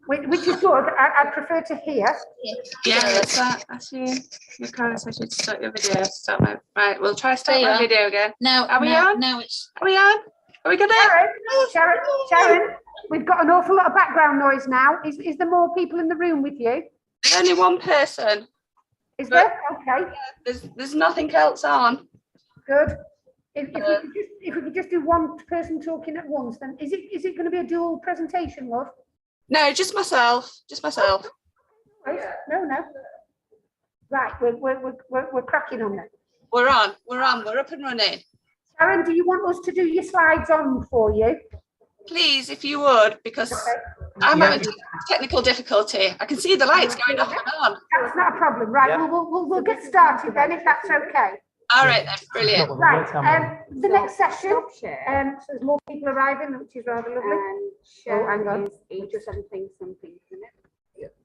Which is good. I prefer to hear. Yeah, that's that. That's you. Your comments, I should start your video. Start my right. We'll try to start my video again. Now, are we on? Now it's. Are we on? Are we gonna? Sharon, we've got an awful lot of background noise now. Is there more people in the room with you? There's only one person. Is there? Okay. There's nothing else on. Good. If we could just do one person talking at once, then is it going to be a dual presentation, love? No, just myself. Just myself. Right. No. Right, we're cracking on it. We're on. We're up and running. Sharon, do you want us to do your slides on for you? Please, if you would, because I'm having technical difficulty. I can see the lights going off and on. That's not a problem. Right, Yeah. we'll get started then, if that's okay. All right, then, brilliant. Right, the next session, so there's more people arriving, which is rather lovely. Oh, hang on. Just something in it.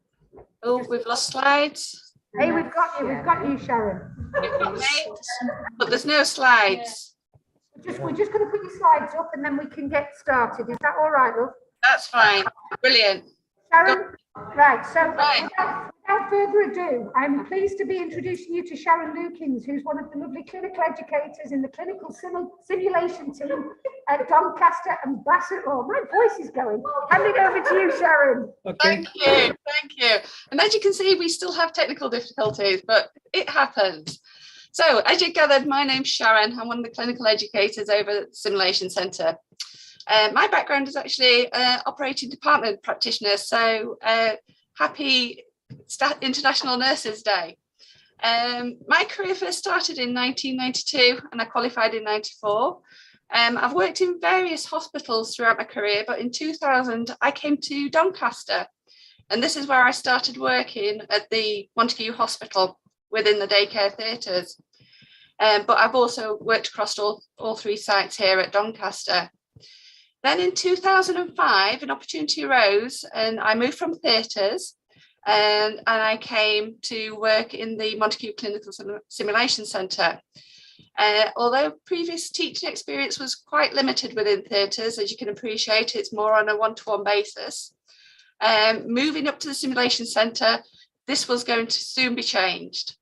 Oh, we've lost slides. Hey, we've got you, Sharon. But there's no slides. We're just going to put your slides up and then we can get started. Is that all right, love? That's fine. Brilliant. Sharon, right, so without further ado, I'm pleased to be introducing you to Sharon Wilkinson, who's one of the lovely clinical educators in the clinical simulation team at Doncaster and Bassett. Oh, my voice is going. Handing over to you, Sharon. Okay. Thank you. And as you can see, we still have technical difficulties, but it happens. So as you gathered, my name's Sharon. I'm one of the clinical educators over at the Simulation Centre. My background is actually operating department practitioner, so happy International Nurses Day. My career first started in 1992 and I qualified in 94. I've worked in various hospitals throughout my career, but in 2000 I came to Doncaster, and this is where I started working at the Montague Hospital within the daycare theatres. But I've also worked across all three sites here at Doncaster. Then in 2005, an opportunity arose and I moved from theatres and I came to work in the Montague Clinical Simulation Centre. Although previous teaching experience was quite limited within theatres, as you can appreciate, it's more on a one-to-one basis. Moving up to the Simulation Centre, this was going to soon be changed.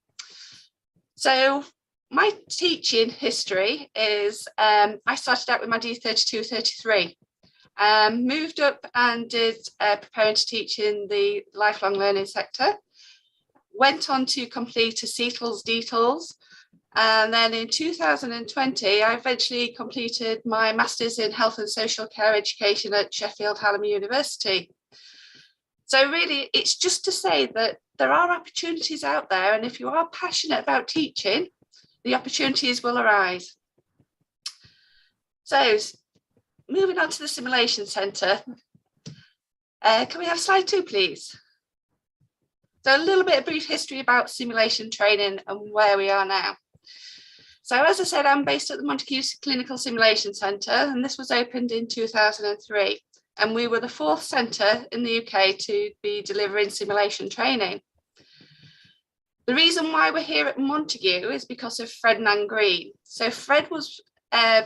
So my teaching history is I started out with my D32, 33, moved up and did preparing to teach in the lifelong learning sector, went on to complete a CETLS, DETLS, and then in 2020 I eventually completed my Masters in Health and Social Care Education at Sheffield Hallam University. So really it's just to say that there are opportunities out there, and if you are passionate about teaching, the opportunities will arise. So moving on to the Simulation Centre, can we have slide 2, please? So a little bit of brief history about simulation training and where we are now. So as I said, I'm based at the Montague Clinical Simulation Centre, and this was opened in 2003. And we were the 4th centre in the UK to be delivering simulation training. The reason why we're here at Montague is because of Fred and Anne Green. So Fred was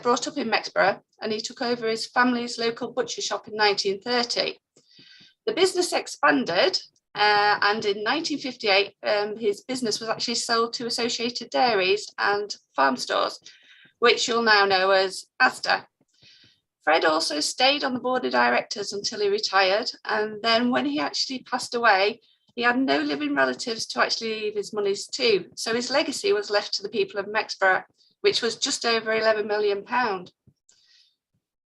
brought up in Mexborough and he took over his family's local butcher shop in 1930. The business expanded and in 1958 his business was actually sold to Associated Dairies and Farm Stores, which you'll now know as Asda. Fred also stayed on the board of directors until he retired, and then when he actually passed away, he had no living relatives to actually leave his monies to, so his legacy was left to the people of Mexborough, which was just over £11 million.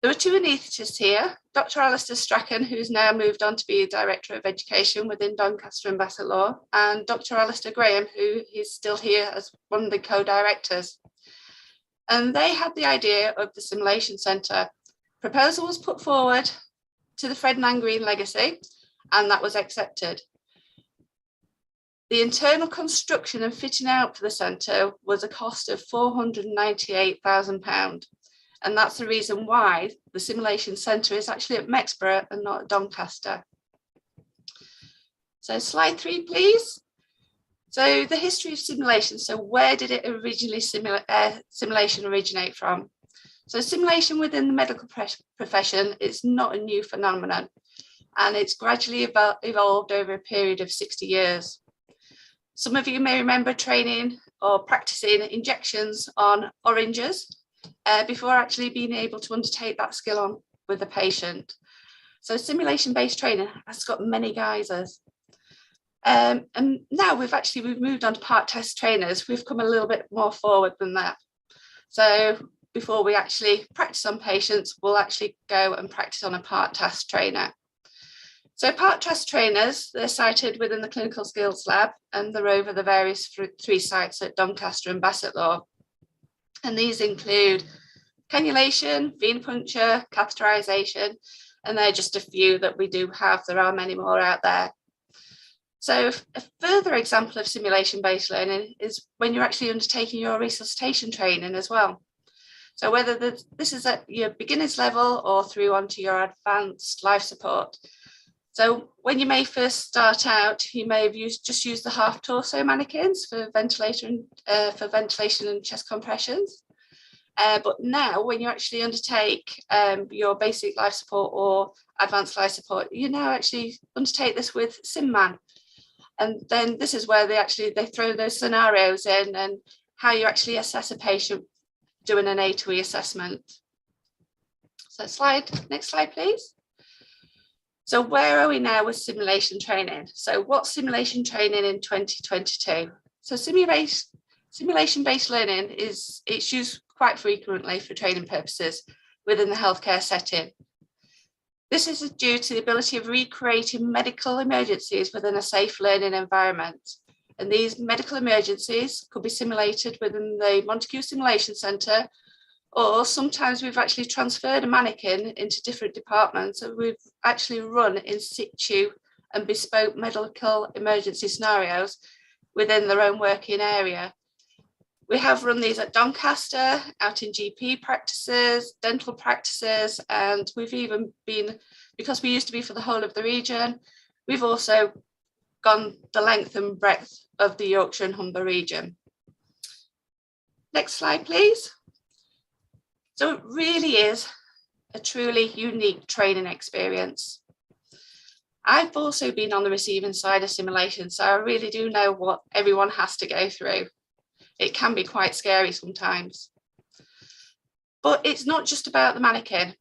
There are two anaesthetists here, Dr. Alistair Strachan, who's now moved on to be Director of Education within Doncaster and Bassetlaw, and Dr. Alistair Graham, who is still here as one of the co-directors. And they had the idea of the Simulation Centre. Proposal was put forward to the Fred and Green legacy, and that was accepted. The internal construction and fitting out for the centre was a cost of £498,000. And that's the reason why the Simulation Centre is actually at Mexborough and not at Doncaster. So slide 3, please. So the history of simulation. So where did it originally simulation originate from? So simulation within the medical profession is not a new phenomenon, and it's gradually evolved over a period of 60 years. Some of you may remember training or practicing injections on oranges before actually being able to undertake that skill on with the patient. So simulation-based training has got many guises. And now we've moved on to part test trainers. We've come a little bit more forward than that. So before we actually practice on patients, we'll actually go and practice on a part test trainer. So part test trainers, they're sited within the Clinical Skills Lab, and they're over the various 3 sites at Doncaster and Bassetlaw. And these include cannulation, venipuncture, catheterization, and they're just a few that we do have. There are many more out there. So a further example of simulation-based learning is when you're actually undertaking your resuscitation training as well. So whether this is at your beginner's level or through onto your advanced life support. So when you may first start out, you may have just used the half torso mannequins for ventilation and chest compressions. But now when you actually undertake your basic life support or advanced life support, you now actually undertake this with SimMan. And then this is where they throw those scenarios in and how you actually assess a patient doing an A to E assessment. So next slide, please. So where are we now with simulation training? So what's simulation training in 2022? So simulation-based learning it's used quite frequently for training purposes within the healthcare setting. This is due to the ability of recreating medical emergencies within a safe learning environment. And these medical emergencies could be simulated within the Montague Simulation Centre, or sometimes we've actually transferred a mannequin into different departments, and we've actually run in situ and bespoke medical emergency scenarios within their own working area. We have run these at Doncaster, out in GP practices, dental practices, and we've even been, because we used to be for the whole of the region, we've also gone the length and breadth of the Yorkshire and Humber region. Next slide, please. So it really is a truly unique training experience. I've also been on the receiving side of simulation, so I really do know what everyone has to go through. It can be quite scary sometimes. But it's not just about the mannequin.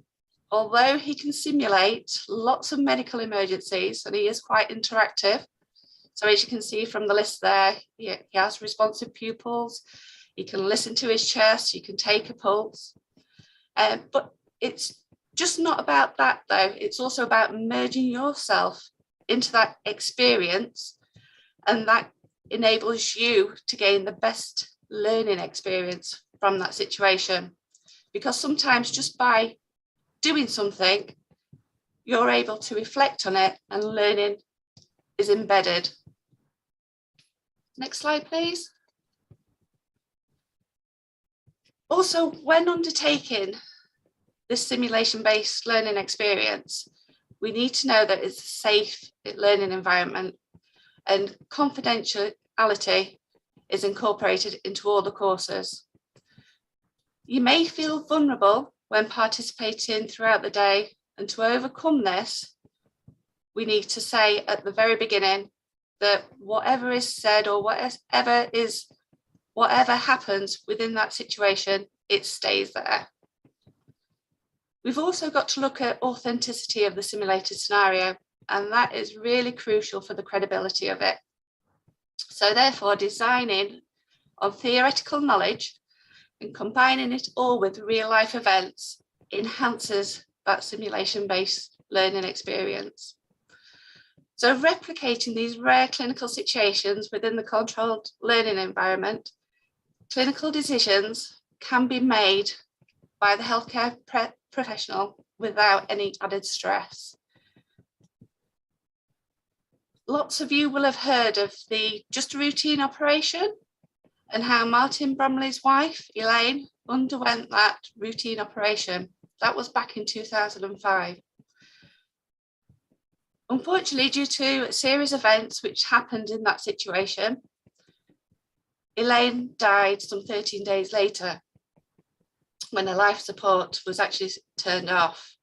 Although he can simulate lots of medical emergencies, and he is quite interactive. So as you can see from the list there, he has responsive pupils, he can listen to his chest, you can take a pulse. But it's just not about that though. It's also about merging yourself into that experience, and that enables you to gain the best learning experience from that situation. Because sometimes just by doing something, you're able to reflect on it and learning is embedded. Next slide, please. Also, when undertaking this simulation-based learning experience, we need to know that it's a safe learning environment, and confidentiality is incorporated into all the courses. You may feel vulnerable when participating throughout the day, and to overcome this, we need to say at the very beginning that whatever is said or whatever happens within that situation, it stays there. We've also got to look at authenticity of the simulated scenario, and that is really crucial for the credibility of it. So therefore, designing on theoretical knowledge and combining it all with real life events enhances that simulation-based learning experience. So replicating these rare clinical situations within the controlled learning environment, clinical decisions can be made by the healthcare professional without any added stress. Lots of you will have heard of the Just a Routine operation and how Martin Bromley's wife, Elaine, underwent that routine operation. That was back in 2005. Unfortunately, due to a series of events which happened in that situation, Elaine died some 13 days later when her life support was actually turned off.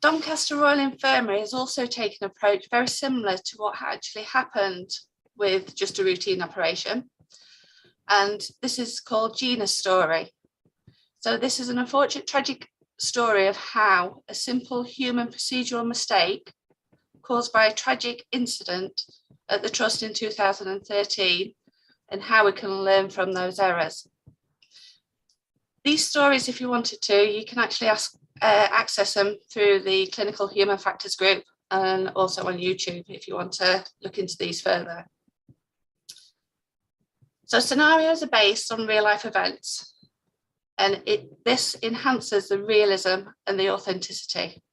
Doncaster Royal Infirmary has also taken an approach very similar to what actually happened with Just a Routine operation. And this is called Gina's story. So this is an unfortunate, tragic story of how a simple human procedural mistake caused by a tragic incident at the Trust in 2013 and how we can learn from those errors. These stories, if you wanted to, you can actually access them through the Clinical Human Factors group and also on YouTube if you want to look into these further. So scenarios are based on real life events, and this enhances the realism and the authenticity.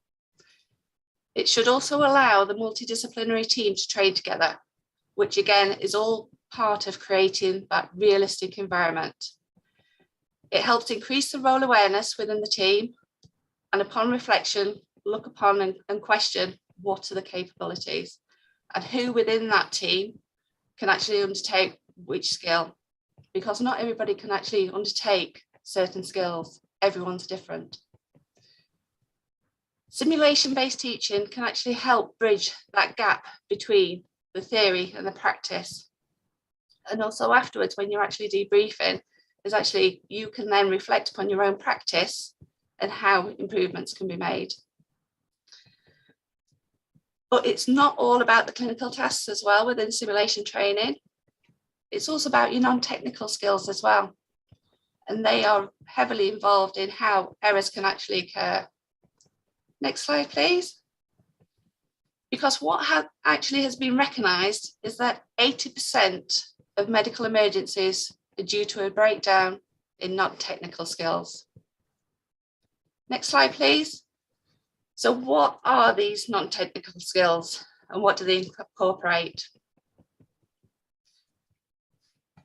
It should also allow the multidisciplinary team to train together, which again is all part of creating that realistic environment. It helps increase the role awareness within the team, and upon reflection, look upon and question what are the capabilities and who within that team can actually undertake which skill, because not everybody can actually undertake certain skills. Everyone's different. Simulation-based teaching can actually help bridge that gap between the theory and the practice. And also afterwards, when you're actually debriefing, is actually you can then reflect upon your own practice and how improvements can be made. But it's not all about the clinical tasks as well within simulation training. It's also about your non-technical skills as well. And they are heavily involved in how errors can actually occur. Next slide, please. Because what actually has been recognised is that 80% of medical emergencies are due to a breakdown in non-technical skills. Next slide, please. So what are these non-technical skills and what do they incorporate?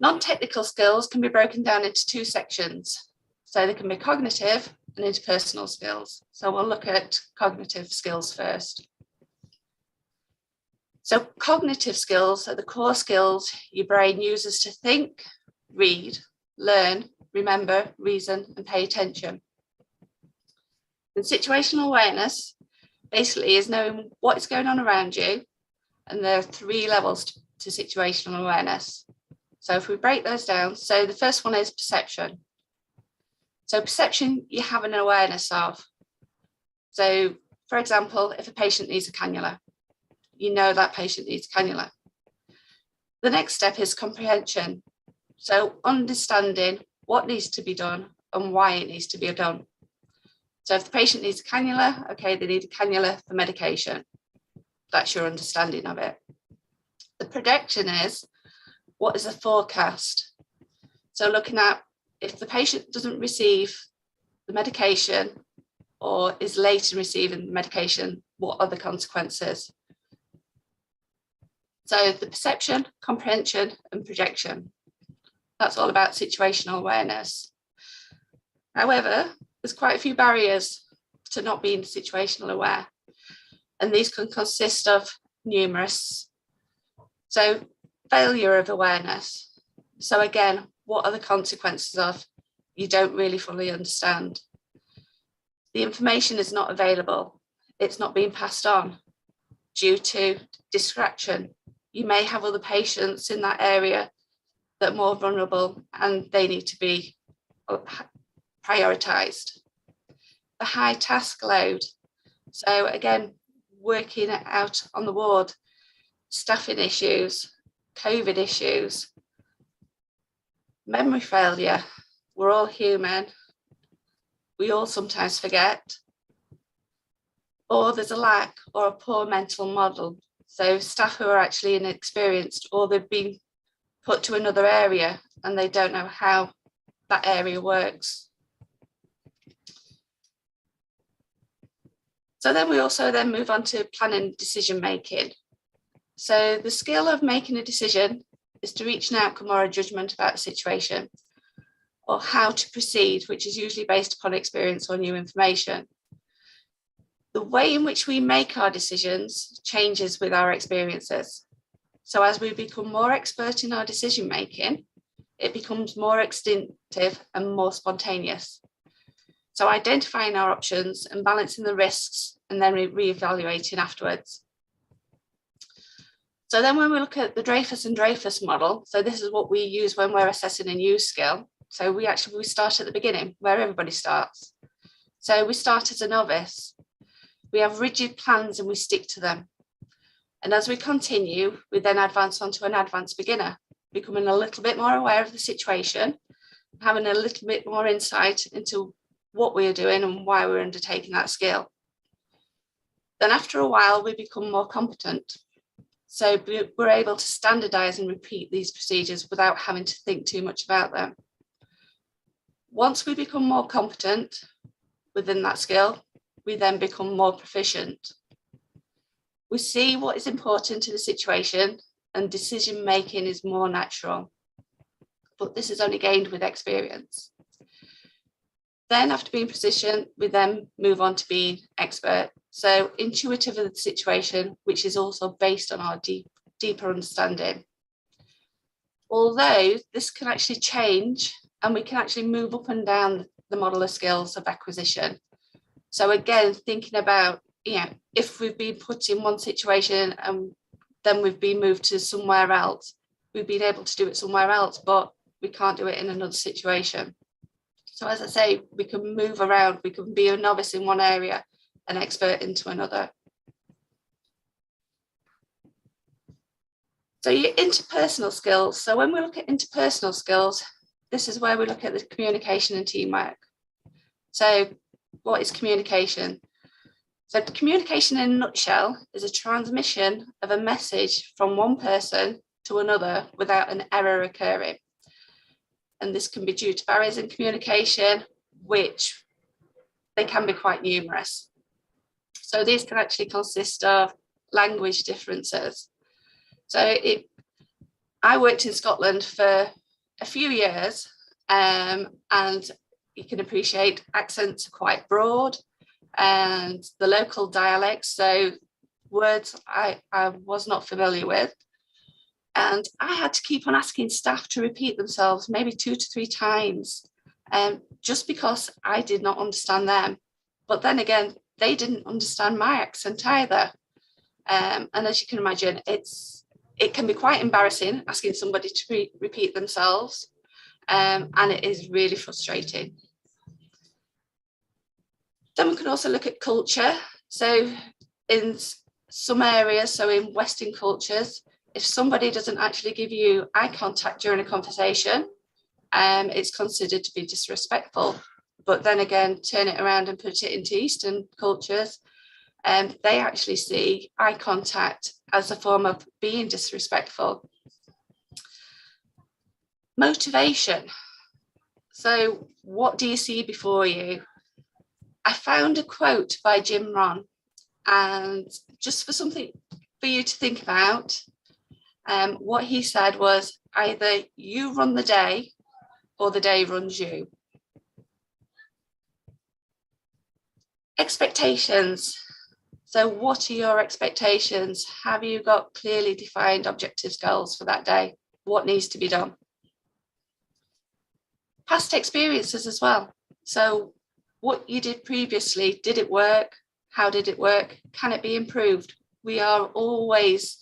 Non-technical skills can be broken down into two sections. So they can be cognitive and interpersonal skills. So we'll look at cognitive skills first. So cognitive skills are the core skills your brain uses to think, read, learn, remember, reason, and pay attention. And situational awareness basically is knowing what is going on around you, and there are 3 levels to situational awareness. So if we break those down, so the first one is perception. So perception, you have an awareness of. So for example, if a patient needs a cannula, you know that patient needs a cannula. The next step is comprehension. So understanding what needs to be done and why it needs to be done. So if the patient needs a cannula, okay, they need a cannula for medication. That's your understanding of it. The projection is, what is the forecast? So looking at if the patient doesn't receive the medication or is late in receiving the medication, what are the consequences? So the perception, comprehension, and projection. That's all about situational awareness. However, there's quite a few barriers to not being situational aware, and these can consist of numerous. So failure of awareness. So again, what are the consequences of you don't really fully understand? The information is not available. It's not being passed on due to distraction. You may have other patients in that area that are more vulnerable and they need to be prioritised. The high task load. So again, working out on the ward, staffing issues, COVID issues, memory failure. We're all human. we all sometimes forget, or there's a lack or a poor mental model. So staff who are actually inexperienced, or they've been put to another area and they don't know how that area works. So then we also then move on to planning decision making. So the skill of making a decision is to reach an outcome or a judgment about a situation, or how to proceed, which is usually based upon experience or new information. The way in which we make our decisions changes with our experiences. So as we become more expert in our decision making, it becomes more instinctive and more spontaneous. So identifying our options and balancing the risks, and then re-evaluating afterwards. So then when we look at the Dreyfus and Dreyfus model, so this is what we use when we're assessing a new skill. So we start at the beginning, where everybody starts. So we start as a novice. We have rigid plans and we stick to them. And as we continue, we then advance onto an advanced beginner, becoming a little bit more aware of the situation, having a little bit more insight into what we are doing and why we're undertaking that skill. Then after a while, we become more competent. So we're able to standardize and repeat these procedures without having to think too much about them. Once we become more competent within that skill, we then become more proficient. We see what is important to the situation, and decision making is more natural. But this is only gained with experience. Then after being proficient, we then move on to being expert. So intuitive of the situation, which is also based on our deeper understanding. Although this can actually change, and we can actually move up and down the model of skills of acquisition. So again, thinking about, if we've been put in one situation and then we've been moved to somewhere else, we've been able to do it somewhere else, but we can't do it in another situation. So as I say, we can move around, we can be a novice in one area, an expert into another. So your interpersonal skills. So when we look at interpersonal skills, this is where we look at the communication and teamwork. So what is communication? So communication in a nutshell is a transmission of a message from one person to another without an error occurring. And this can be due to barriers in communication, which they can be quite numerous. So these can actually consist of language differences. So I worked in Scotland for a few years, and you can appreciate accents are quite broad, and the local dialects, so words I was not familiar with. And I had to keep on asking staff to repeat themselves maybe 2 to 3 times, just because I did not understand them. But then again, they didn't understand my accent either. And as you can imagine, it can be quite embarrassing asking somebody to repeat themselves, and it is really frustrating. Then we can also look at culture. So in some areas, so in Western cultures, if somebody doesn't actually give you eye contact during a conversation, it's considered to be disrespectful. But then again, turn it around and put it into Eastern cultures, they actually see eye contact as a form of being disrespectful. Motivation. So what do you see before you? I found a quote by Jim Rohn, and just for something for you to think about, what he said was, either you run the day or the day runs you. Expectations. So what are your expectations? Have you got clearly defined objectives, goals for that day? What needs to be done? Past experiences as well. So what you did previously, did it work? How did it work? Can it be improved? We are always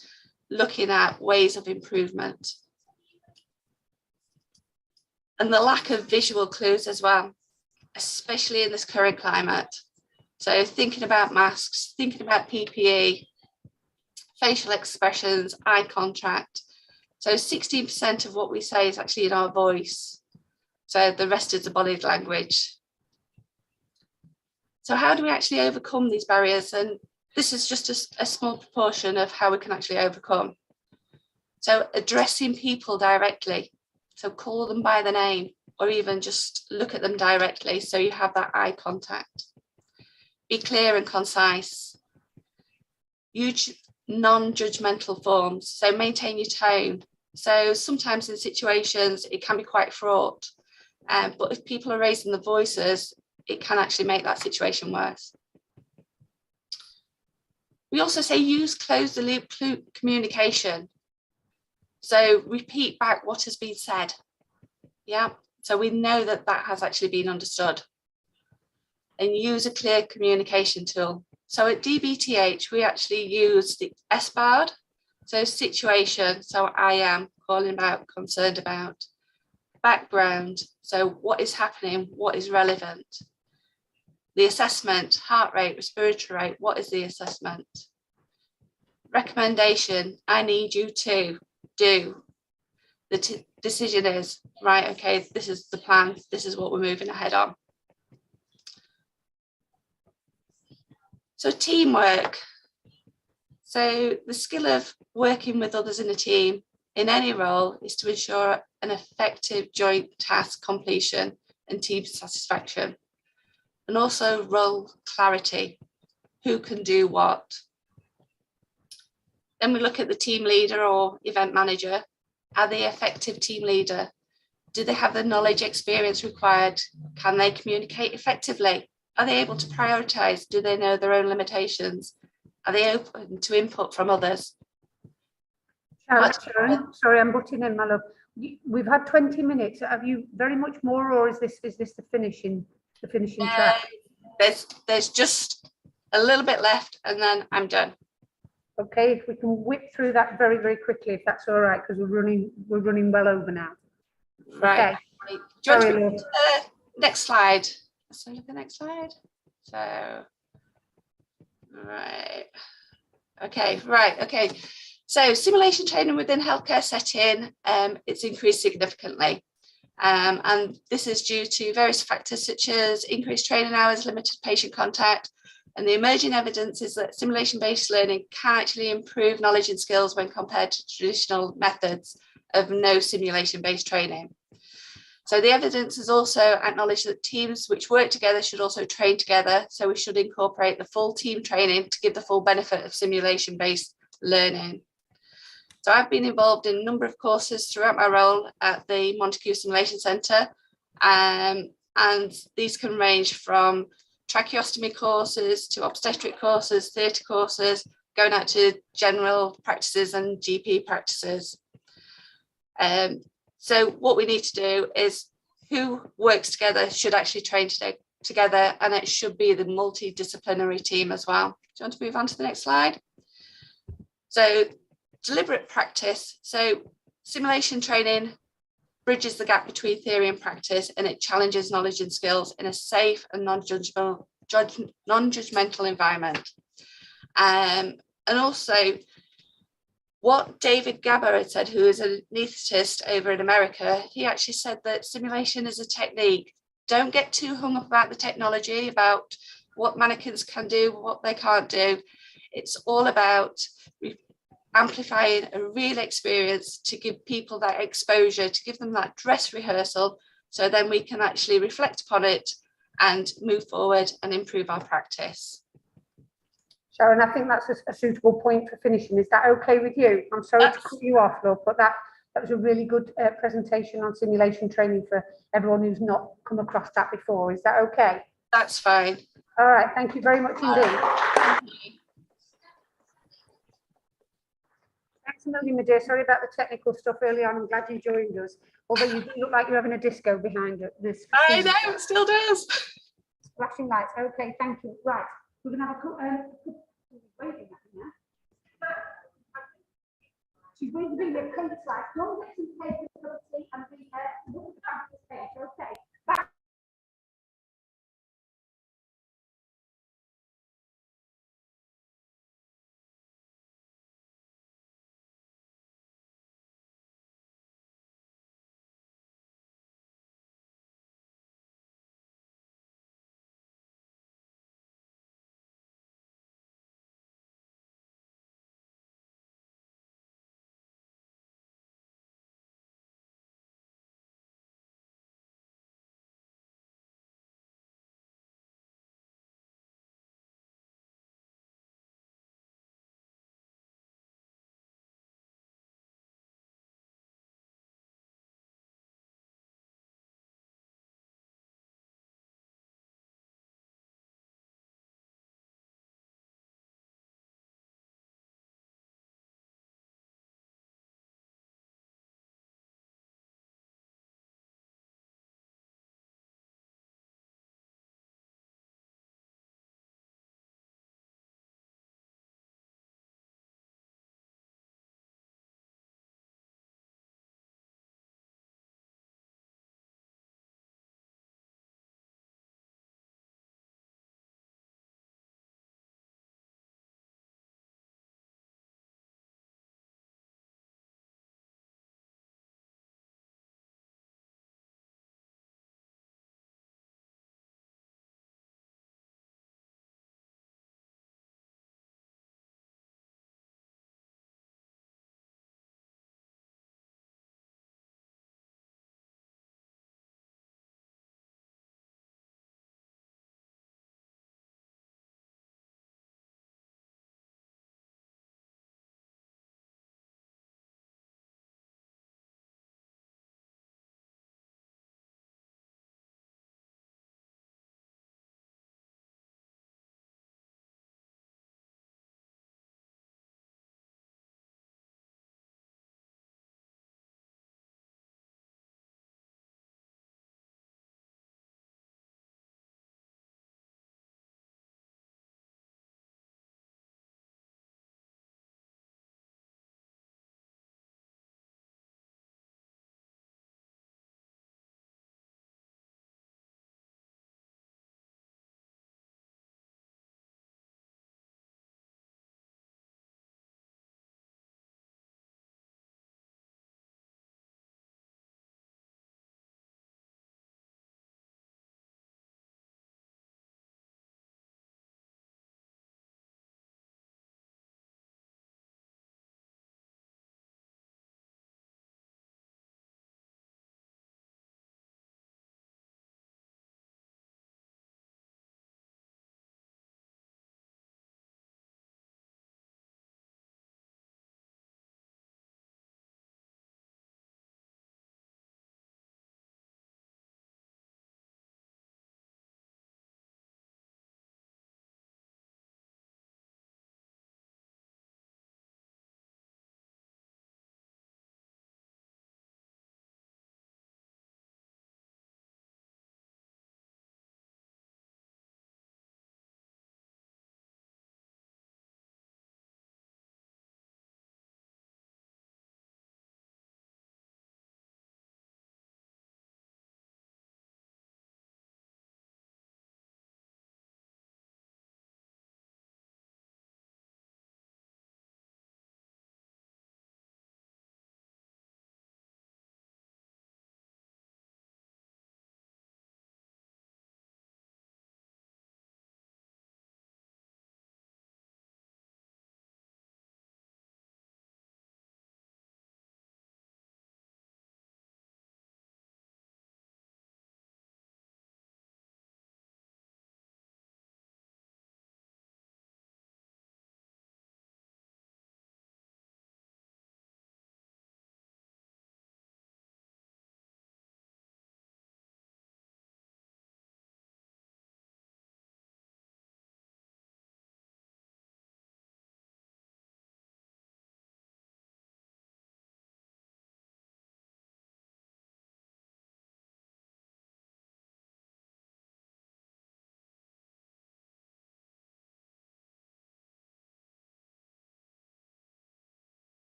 looking at ways of improvement. And the lack of visual clues as well, especially in this current climate. So thinking about masks, thinking about PPE, facial expressions, eye contact. So 16% of what we say is actually in our voice. So the rest is the body language. So how do we actually overcome these barriers? And this is just a small proportion of how we can actually overcome. So addressing people directly. So call them by the name, or even just look at them directly so you have that eye contact. Be clear and concise. Use non-judgmental forms, so maintain your tone. So sometimes in situations it can be quite fraught, but if people are raising the voices, it can actually make that situation worse. We also say use close the loop communication. So repeat back what has been said. Yeah, so we know that that has actually been understood. And use a clear communication tool. So at DBTH, we actually use the SBARD. So situation, so I am, calling about, concerned about. Background, so what is happening, what is relevant. The assessment, heart rate, respiratory rate, what is the assessment? Recommendation, I need you to do. The decision is, right, okay, this is the plan, this is what we're moving ahead on. So teamwork. So the skill of working with others in a team in any role is to ensure an effective joint task completion and team satisfaction. And also role clarity, who can do what. Then we look at the team leader or event manager. Are they an effective team leader? Do they have the knowledge, experience required? Can they communicate effectively? Are they able to prioritize? Do they know their own limitations? Are they open to input from others? Sharon, sorry, I'm butting in, my love. We've had 20 minutes. Have you very much more, or is this the finishing track? There's just a little bit left, and then I'm done. Okay, if we can whip through that very, very quickly, if that's all right, because we're running well over now. Right. Okay. Do you want to go to the next slide? So look at the next slide. So, right. Okay, right, okay. So simulation training within healthcare setting, it's increased significantly. And this is due to various factors such as increased training hours, limited patient contact, and the emerging evidence is that simulation-based learning can actually improve knowledge and skills when compared to traditional methods of no simulation-based training. So the evidence has also acknowledged that teams which work together should also train together. So we should incorporate the full team training to give the full benefit of simulation-based learning. So I've been involved in a number of courses throughout my role at the Montague Simulation Centre. And these can range from tracheostomy courses to obstetric courses, theatre courses, going out to general practices and GP practices. So what we need to do is who works together should actually train together, and it should be the multidisciplinary team as well. Do you want to move on to the next slide? So deliberate practice. So simulation training bridges the gap between theory and practice, and it challenges knowledge and skills in a safe and non-judgmental environment. And also, what David Gabber had said, who is an anaesthetist over in America, he actually said that simulation is a technique. Don't get too hung up about the technology, about what mannequins can do, what they can't do. It's all about amplifying a real experience to give people that exposure, to give them that dress rehearsal, so then we can actually reflect upon it and move forward and improve our practice. Sharon, I think that's a suitable point for finishing. Is that okay with you? I'm sorry to cut you off, love, but that was a really good presentation on simulation training for everyone who's not come across that before. Is that okay? That's fine. All right, thank you very much indeed. Thanks a million, my dear. Sorry about the technical stuff early on. I'm glad you joined us. Although you look like you're having a disco behind this. I know, it still does. Flashing lights. Okay, thank you. Right, we're going to have a waving at me now. She's going to bring the coat slides. Don't get some paper and be look at the page. Okay. Back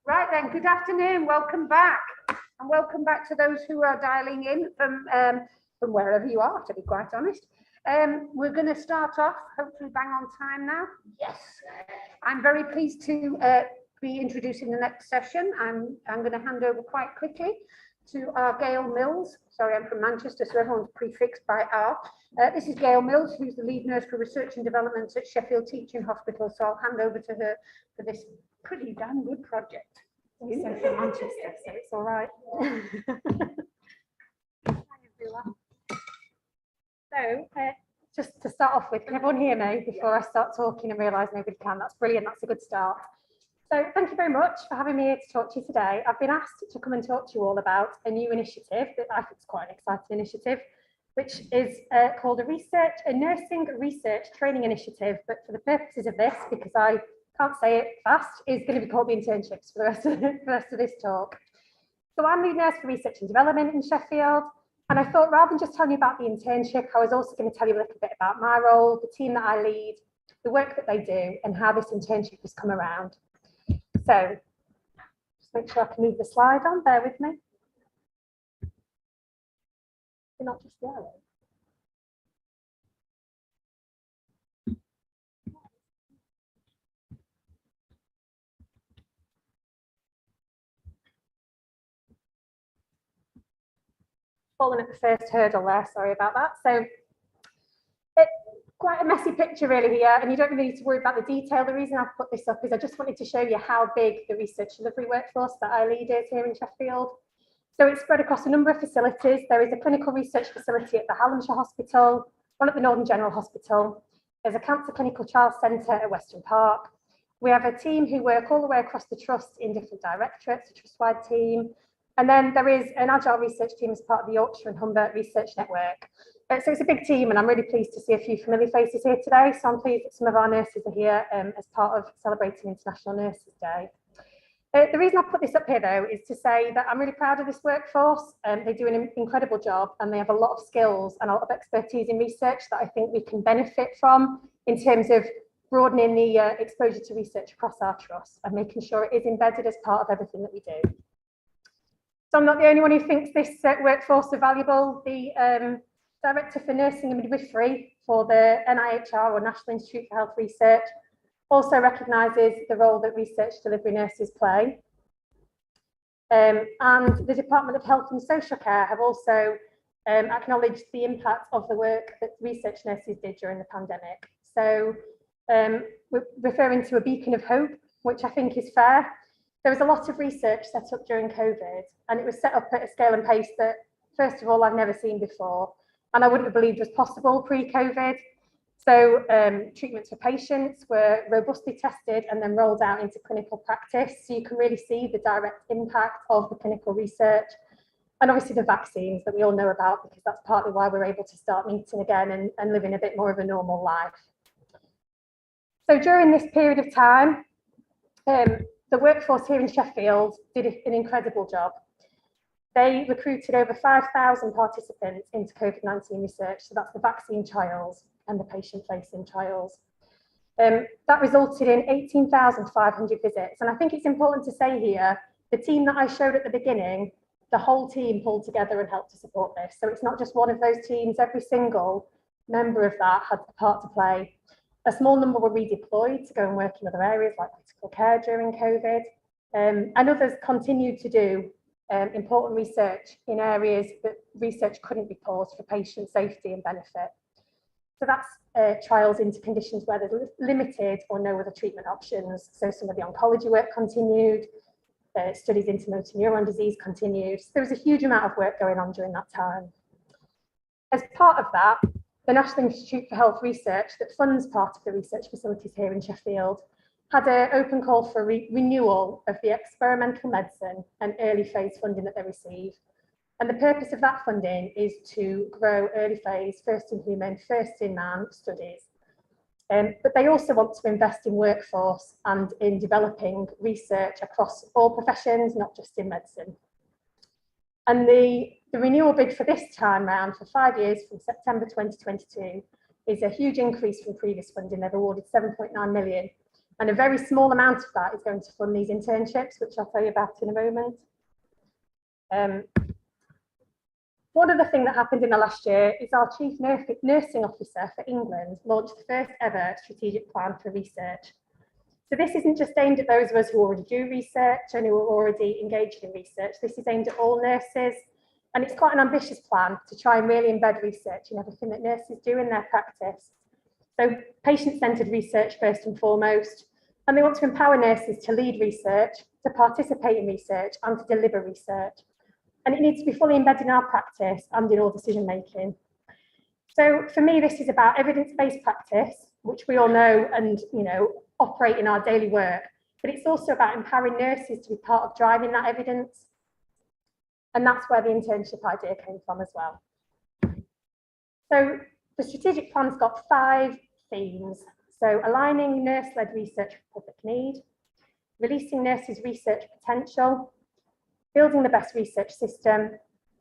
Right then, good afternoon, welcome back. And welcome back to those who are dialing in from wherever you are, to be quite honest. We're going to start off, hopefully bang on time now. Yes. I'm very pleased to be introducing the next session. I'm going to hand over quite quickly to our Gail Mills. Sorry, I'm from Manchester, so everyone's prefixed by R. This is Gail Mills, who's the lead nurse for research and development at Sheffield Teaching Hospital. So I'll hand over to her for this pretty damn good project. You know, from Manchester, so it's all right. So, just to start off with, can everyone hear me before I start talking and realise nobody can? That's brilliant, that's a good start. So thank you very much for having me here to talk to you today. I've been asked to come and talk to you all about a new initiative that I think is quite an exciting initiative, which is called a nursing research training initiative. But for the purposes of this, because I can't say it fast, is going to be called the internships for the rest of this talk. So I'm lead nurse for research and development in Sheffield. And I thought rather than just telling you about the internship, I was also going to tell you a little bit about my role, the team that I lead, the work that they do, and how this internship has come around. So just make sure I can move the slide on, bear with me. They're not just yellow. Fallen at the first hurdle there, sorry about that. So it's quite a messy picture really here, and you don't really need to worry about the detail. The reason I've put this up is I just wanted to show you how big the research delivery workforce that I lead is here in Sheffield. So it's spread across a number of facilities. There is a clinical research facility at the Hallamshire Hospital, one at the Northern General Hospital. There's a cancer clinical trials centre at Western Park. We have a team who work all the way across the trust in different directorates, a trust-wide team. And then there is an agile research team as part of the Yorkshire and Humber Research Network. So it's a big team, and I'm really pleased to see a few familiar faces here today. So I'm pleased that some of our nurses are here as part of celebrating International Nurses Day. The reason I put this up here, though, is to say that I'm really proud of this workforce. They do an incredible job, and they have a lot of skills and a lot of expertise in research that I think we can benefit from in terms of broadening the exposure to research across our trust and making sure it is embedded as part of everything that we do. So I'm not the only one who thinks this workforce are valuable. The Director for Nursing and Midwifery for the NIHR, or National Institute for Health Research, also recognises the role that research delivery nurses play. And the Department of Health and Social Care have also acknowledged the impact of the work that research nurses did during the pandemic. So we're referring to a beacon of hope, which I think is fair. There was a lot of research set up during COVID, and it was set up at a scale and pace that, first of all, I've never seen before, and I wouldn't have believed was possible pre-COVID. So treatments for patients were robustly tested and then rolled out into clinical practice. So you can really see the direct impact of the clinical research, and obviously the vaccines that we all know about, because that's partly why we're able to start meeting again and living a bit more of a normal life. So during this period of time, the workforce here in Sheffield did an incredible job. They recruited over 5,000 participants into COVID-19 research. So that's the vaccine trials and the patient-facing trials. That resulted in 18,500 visits. And I think it's important to say here, the team that I showed at the beginning, the whole team pulled together and helped to support this. So it's not just one of those teams, every single member of that had a part to play. A small number were redeployed to go and work in other areas like critical care during COVID, and others continued to do important research in areas that research couldn't be paused for patient safety and benefit. So that's trials into conditions where there's limited or no other treatment options. So some of the oncology work continued, studies into motor neuron disease continued. So there was a huge amount of work going on during that time. As part of that, the National Institute for Health Research, that funds part of the research facilities here in Sheffield, had an open call for renewal of the experimental medicine and early phase funding that they receive. And the purpose of that funding is to grow early phase, first in human, first in man studies. But they also want to invest in workforce and in developing research across all professions, not just in medicine. And the renewal bid for this time round for 5 years from September 2022 is a huge increase from previous funding. They've awarded 7.9 million. And a very small amount of that is going to fund these internships, which I'll tell you about in a moment. One other thing that happened in the last year is our Chief Nursing Officer for England launched the first ever strategic plan for research. So this isn't just aimed at those of us who already do research and who are already engaged in research. This is aimed at all nurses. And it's quite an ambitious plan to try and really embed research in everything that nurses do in their practice. So patient-centred research first and foremost, and they want to empower nurses to lead research, to participate in research and to deliver research. And it needs to be fully embedded in our practice and in all decision making. So for me, this is about evidence-based practice, which we all know and operate in our daily work, but it's also about empowering nurses to be part of driving that evidence. And that's where the internship idea came from as well. So the strategic plan's got 5 themes. So aligning nurse-led research with public need, releasing nurses' research potential, building the best research system,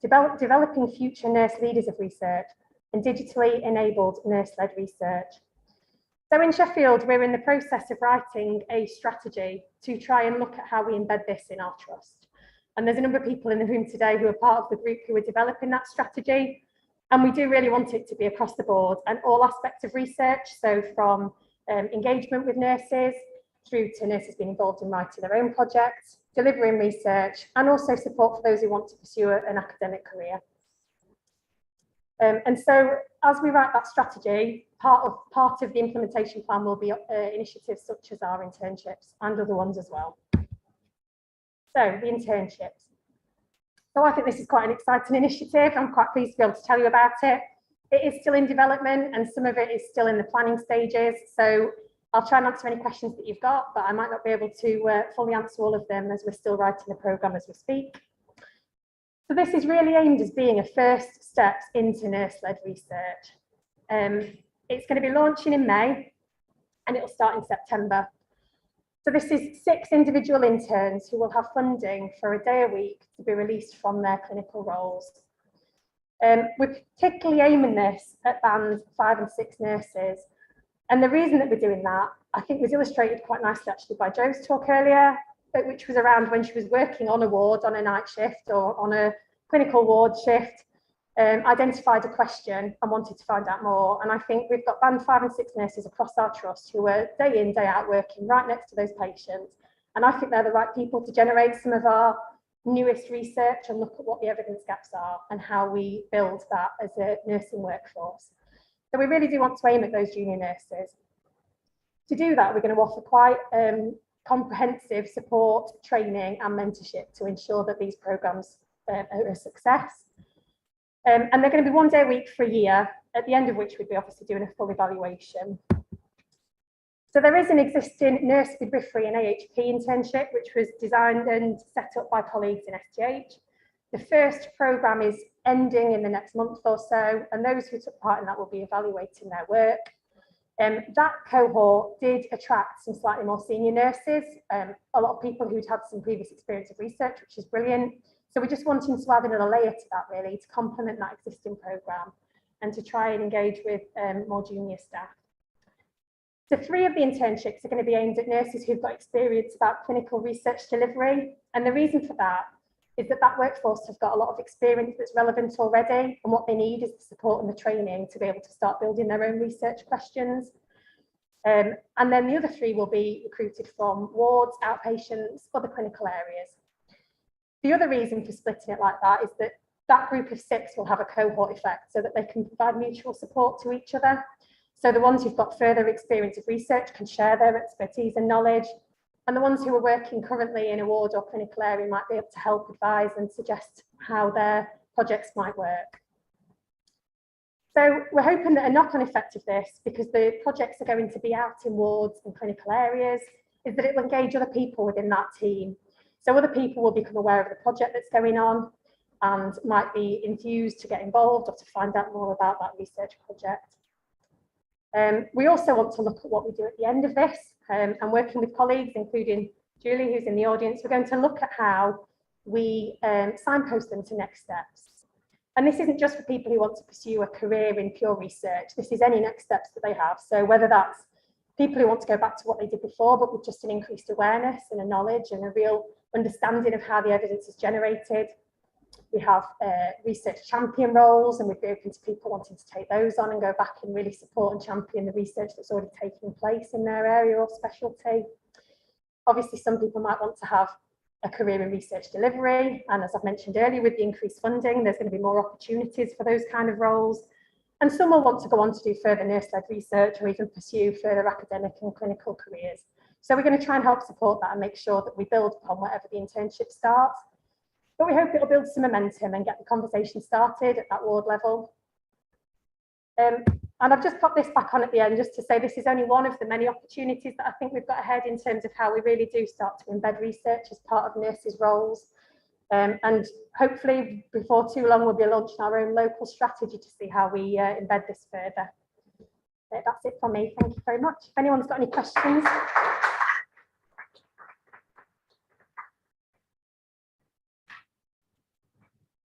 developing future nurse leaders of research, and digitally enabled nurse-led research. So in Sheffield, we're in the process of writing a strategy to try and look at how we embed this in our trust. And there's a number of people in the room today who are part of the group who are developing that strategy. And we do really want it to be across the board and all aspects of research. So from engagement with nurses, through to nurses being involved in writing their own projects, delivering research, and also support for those who want to pursue an academic career. And so as we write that strategy, part of the implementation plan will be initiatives such as our internships and other ones as well. So the internships. So I think this is quite an exciting initiative. I'm quite pleased to be able to tell you about it. It is still in development and some of it is still in the planning stages. So I'll try and answer any questions that you've got, but I might not be able to fully answer all of them as we're still writing the programme as we speak. So this is really aimed as being a first step into nurse-led research. It's going to be launching in May and it'll start in September. So this is 6 individual interns who will have funding for a day a week to be released from their clinical roles. We're particularly aiming this at band 5 and 6 nurses. And the reason that we're doing that, I think, was illustrated quite nicely actually by Jo's talk earlier, which was around when she was working on a ward on a night shift or on a clinical ward shift, identified a question and wanted to find out more. And I think we've got band 5 and 6 nurses across our trust who are day in, day out working right next to those patients. And I think they're the right people to generate some of our newest research and look at what the evidence gaps are and how we build that as a nursing workforce. So we really do want to aim at those junior nurses. To do that, we're going to offer quite comprehensive support, training and mentorship to ensure that these programmes are a success. And they're going to be 1 day a week for a year, at the end of which we'd be obviously doing a full evaluation. So there is an existing nurse midwifery and AHP internship, which was designed and set up by colleagues in STH. The first programme is ending in the next month or so, and those who took part in that will be evaluating their work. That cohort did attract some slightly more senior nurses, a lot of people who'd had some previous experience of research, which is brilliant. So we're just wanting to add another layer to that really, to complement that existing programme and to try and engage with more junior staff. So 3 of the internships are going to be aimed at nurses who've got experience about clinical research delivery. And the reason for that is that that workforce has got a lot of experience that's relevant already, and what they need is the support and the training to be able to start building their own research questions. And then the other 3 will be recruited from wards, outpatients, other clinical areas. The other reason for splitting it like that is that that group of 6 will have a cohort effect so that they can provide mutual support to each other. So the ones who've got further experience of research can share their expertise and knowledge, and the ones who are working currently in a ward or clinical area might be able to help advise and suggest how their projects might work. So we're hoping that a knock-on effect of this, because the projects are going to be out in wards and clinical areas, is that it will engage other people within that team. So other people will become aware of the project that's going on and might be enthused to get involved or to find out more about that research project. We also want to look at what we do at the end of this, and working with colleagues, including Julie, who's in the audience, we're going to look at how we signpost them to next steps. And this isn't just for people who want to pursue a career in pure research. This is any next steps that they have. So whether that's people who want to go back to what they did before, but with just an increased awareness and a knowledge and a real understanding of how the evidence is generated. We have research champion roles, and we'd be open to people wanting to take those on and go back and really support and champion the research that's already taking place in their area or specialty. Obviously, some people might want to have a career in research delivery, and as I've mentioned earlier, with the increased funding, there's going to be more opportunities for those kind of roles. And some will want to go on to do further nurse-led research or even pursue further academic and clinical careers. So we're going to try and help support that and make sure that we build upon whatever the internship starts. But we hope it'll build some momentum and get the conversation started at that ward level. And I've just put this back on at the end just to say this is only one of the many opportunities that I think we've got ahead in terms of how we really do start to embed research as part of nurses' roles. And hopefully before too long, we'll be launching our own local strategy to see how we embed this further. That's it from me. Thank you very much. If anyone's got any questions.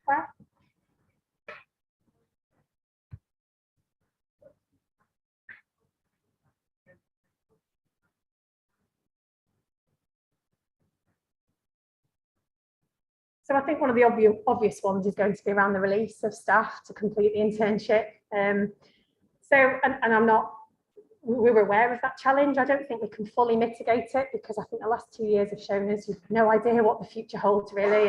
Claire? So I think one of the obvious ones is going to be around the release of staff to complete the internship. We were aware of that challenge. I don't think we can fully mitigate it because I think the last 2 years have shown us we've no idea what the future holds really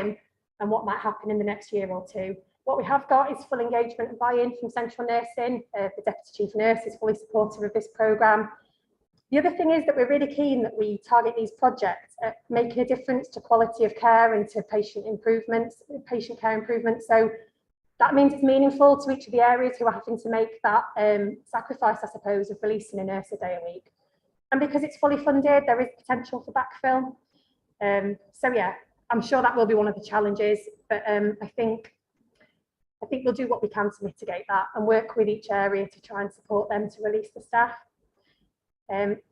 and what might happen in the next year or two. What we have got is full engagement and buy-in from central nursing. The Deputy Chief Nurse is fully supportive of this programme. The other thing is that we're really keen that we target these projects at making a difference to quality of care and to patient care improvements. So that means it's meaningful to each of the areas who are having to make that sacrifice, I suppose, of releasing a nurse a day a week. And because it's fully funded, there is potential for backfill. So yeah, I'm sure that will be one of the challenges, but I think we'll do what we can to mitigate that and work with each area to try and support them to release the staff.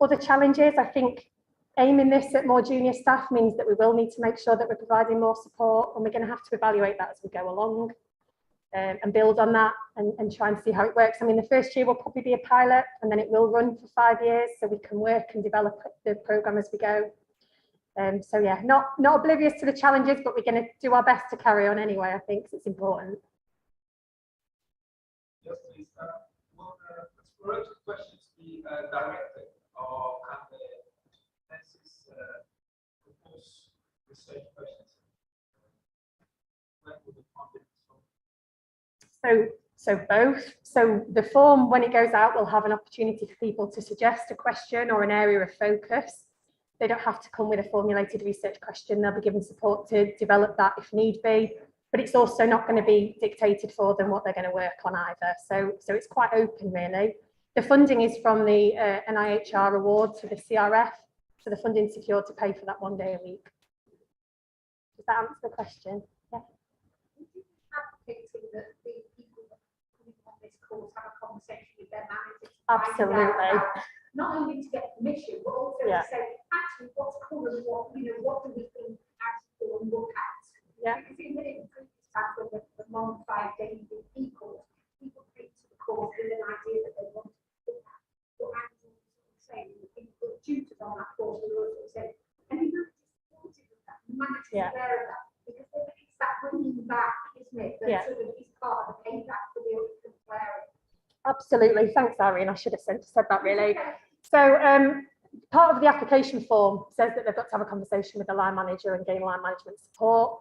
Other challenges, I think aiming this at more junior staff means that we will need to make sure that we're providing more support, and we're going to have to evaluate that as we go along and build on that and try and see how it works. I mean, the first year will probably be a pilot and then it will run for 5 years so we can work and develop the programme as we go. So yeah, not oblivious to the challenges, but we're going to do our best to carry on anyway, I think, because it's important. Yes, please. Will the exploratory questions be directed, or can the nurses propose research questions? When will the funding from? So both. So the form, when it goes out, will have an opportunity for people to suggest a question or an area of focus. They don't have to come with a formulated research question. They'll be given support to develop that if need be. But it's also not going to be dictated for them what they're going to work on either. So it's quite open, really. The funding is from the NIHR award to the CRF, so the funding secured to pay for that 1 day a week. Does that answer the question? Yeah. Advocating that the people that come on this course have a conversation with their managers. Absolutely. Not only to get permission, but also to say, actually, what's current, what do we think as to look at? Yeah. Because in the previous chapter, the long 5 days with people came to the course with an idea that they wanted to look at. But actually, saying the tutors on that course were also saying, and you know, supportive of that, managers aware of that, because it's that bringing back, isn't it? That sort of is part of the payback for the other player. Absolutely. Thanks, Irene. I should have said that really. So part of the application form says that they've got to have a conversation with the line manager and gain line management support.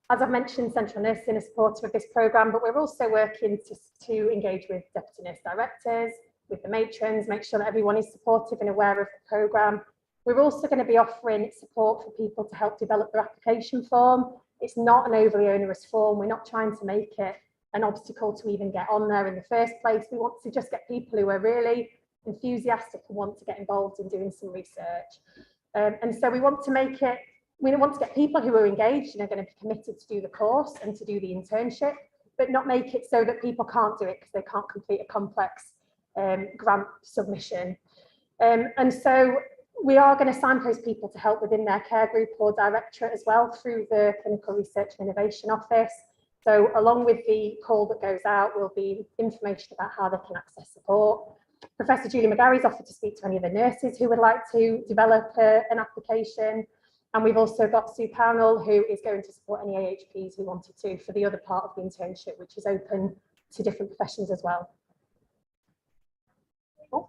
As I've mentioned, central nursing is supportive of this programme, but we're also working to engage with deputy nurse directors, with the matrons, make sure that everyone is supportive and aware of the programme. We're also going to be offering support for people to help develop their application form. It's not an overly onerous form. We're not trying to make it an obstacle to even get on there in the first place. We want to just get people who are really enthusiastic and want to get involved in doing some research. And so we want to make it, we want to get people who are engaged and are going to be committed to do the course and to do the internship, but not make it so that people can't do it because they can't complete a complex grant submission. And so we are going to signpost people to help within their care group or directorate as well through the Clinical Research and Innovation Office. So along with the call that goes out will be information about how they can access support. Professor Julie McGarry's offered to speak to any of the nurses who would like to develop an application. And we've also got Sue Pownell, who is going to support any AHPs who wanted to for the other part of the internship, which is open to different professions as well. Oh.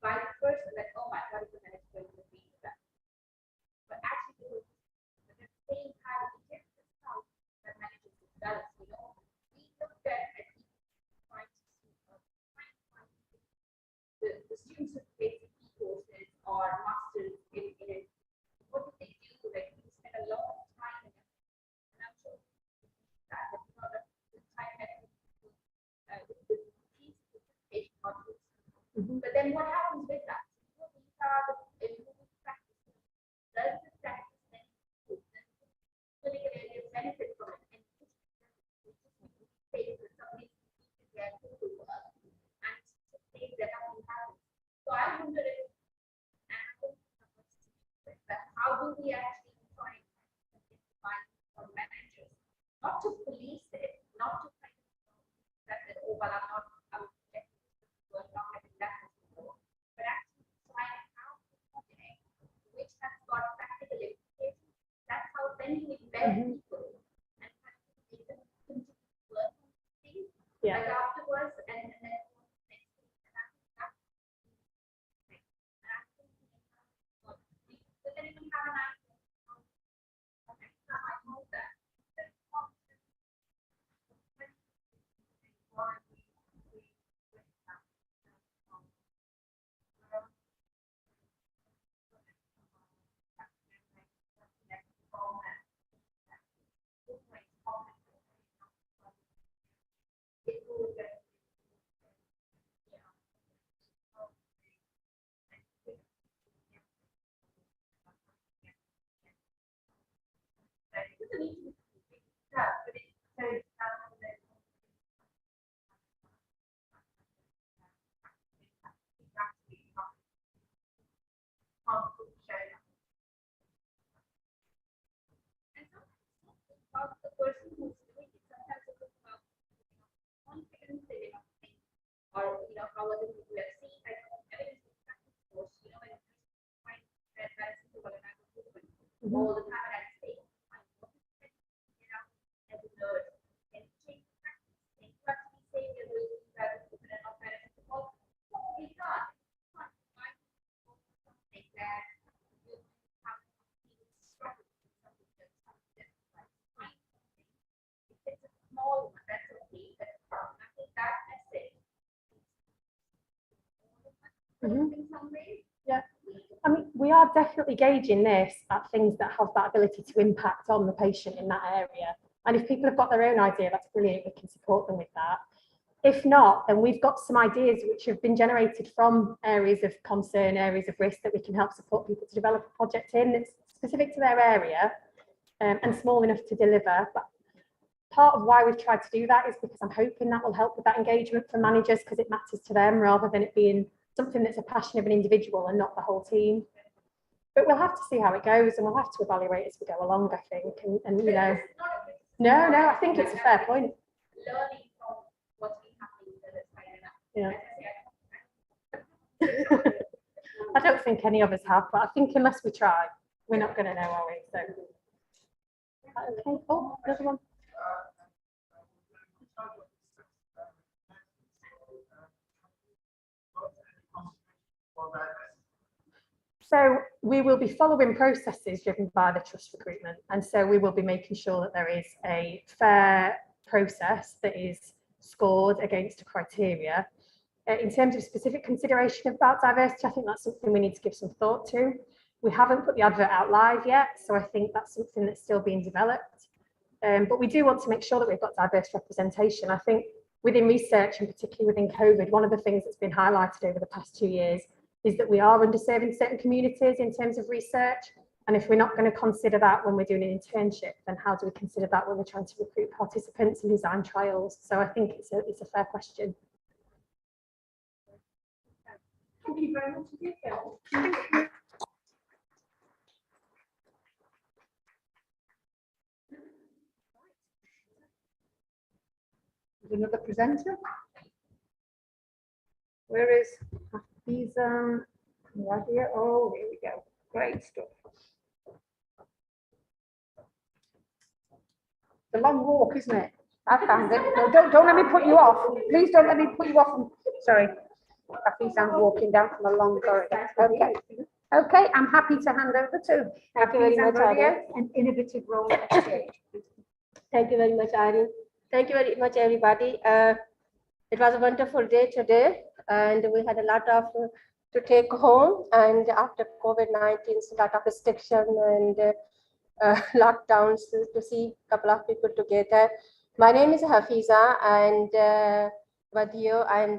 By the person that, oh my God, the next going to be that. But actually, the same kind of different stuff that manages to balance, we looked at trying to see the students with basic courses or masters in it. What do they do? Like, we spend a lot of time in it. And I'm sure that the time that with the piece of education modules. But then what happens with that? These are the practices. Does the practice then clinical areas benefit from it? And say that somebody can get to work and say that nothing happens. So I wonder if how do we actually try and find for managers, not to police it, not to kind of that oh well I'm not but actually try and have a project which has got practical implications. That's how then you embed people and kind of make them continue to work on things like afterwards and then or how other people have seen like evidence practice course, when you find that all the time at stake, as a nerd, and change practice, and you actually say you're doing that and not better well, we can't. Something that you have struggle with something that's like if it's a small one, that's okay, but I think that message Yeah, I mean, we are definitely gauging this at things that have that ability to impact on the patient in that area. And if people have got their own idea, that's brilliant. We can support them with that. If not, then we've got some ideas which have been generated from areas of concern, areas of risk that we can help support people to develop a project in that's specific to their area and small enough to deliver. But part of why we've tried to do that is because I'm hoping that will help with that engagement for managers because it matters to them rather than it being something that's a passion of an individual and not the whole team. But we'll have to see how it goes and we'll have to evaluate as we go along, I think. And no, I think it's a fair point. Learning from what's been happening. I don't think any of us have, but I think unless we try, we're not going to know, are we? So, okay, oh, another one. So we will be following processes driven by the trust recruitment. And so we will be making sure that there is a fair process that is scored against a criteria. In terms of specific consideration about diversity, I think that's something we need to give some thought to. We haven't put the advert out live yet, so I think that's something that's still being developed. But we do want to make sure that we've got diverse representation. I think within research and particularly within COVID, one of the things that's been highlighted over the past 2 years is that we are underserving certain communities in terms of research. And if we're not going to consider that when we're doing an internship, then how do we consider that when we're trying to recruit participants and design trials? So I think it's a fair question. Thank you very much. another presenter. Where is Hafiza? Right here. Oh, here we go. Great stuff. The long walk, isn't it? I found it. No, don't let me put you off. Please don't let me put you off. Sorry. Hafiza's walking down from a long corridor. Okay. Okay, I'm happy to hand over to Thank you very much, Irene. an innovative role at Exchange. Thank you very much, Irene. Thank you very much, everybody. It was a wonderful day today, and we had a lot of to take home. And after COVID-19, a lot of restriction and lockdowns to see a couple of people together. My name is Hafiza, and Vadio, and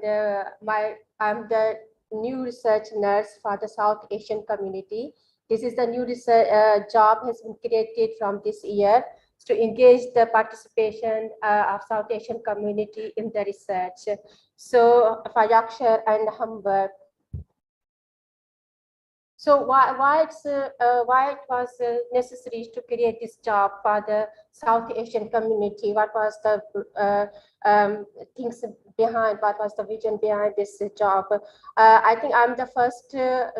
I'm the new research nurse for the South Asian community. This is the new research job has been created from this year to engage the participation of South Asian community in the research. So for Yorkshire and Humber. So why it was necessary to create this job for the South Asian community? What was the things behind? What was the vision behind this job? I think I'm the first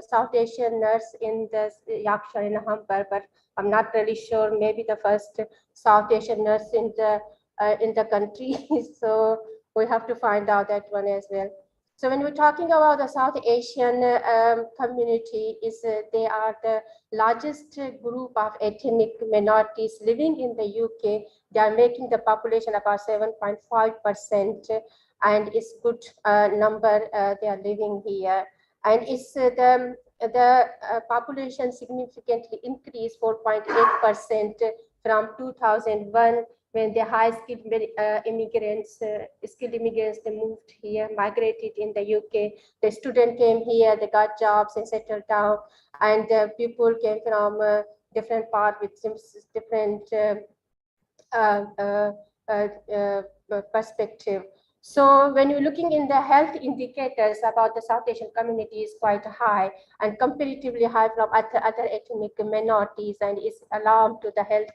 South Asian nurse in the Yorkshire and Humber, but I'm not really sure. Maybe the first South Asian nurse in the country. So we have to find out that one as well. So when we're talking about the South Asian community, they are the largest group of ethnic minorities living in the UK. They are making the population about 7.5%, and it's good number they are living here. And it's the population significantly increased 4.8% from 2001. When the high-skilled immigrants, skilled immigrants, they moved here, migrated in the UK. The student came here, they got jobs and settled down, and people came from different parts with different perspective. So when you're looking in the health indicators about the South Asian community is quite high and comparatively high from other ethnic minorities, and is alarmed to the health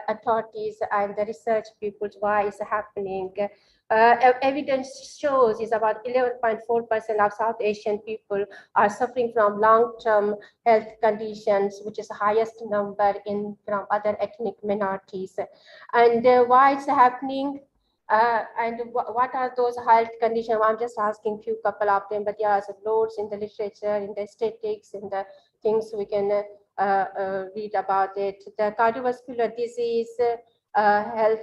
authorities and the research people why it's happening. Evidence shows is about 11.4% of South Asian people are suffering from long-term health conditions, which is the highest number from other ethnic minorities. And why it's happening? And what are those health conditions? I'm just asking few couple of them, but there are loads in the literature, in the statistics, in the things we can read about it. The cardiovascular disease, health,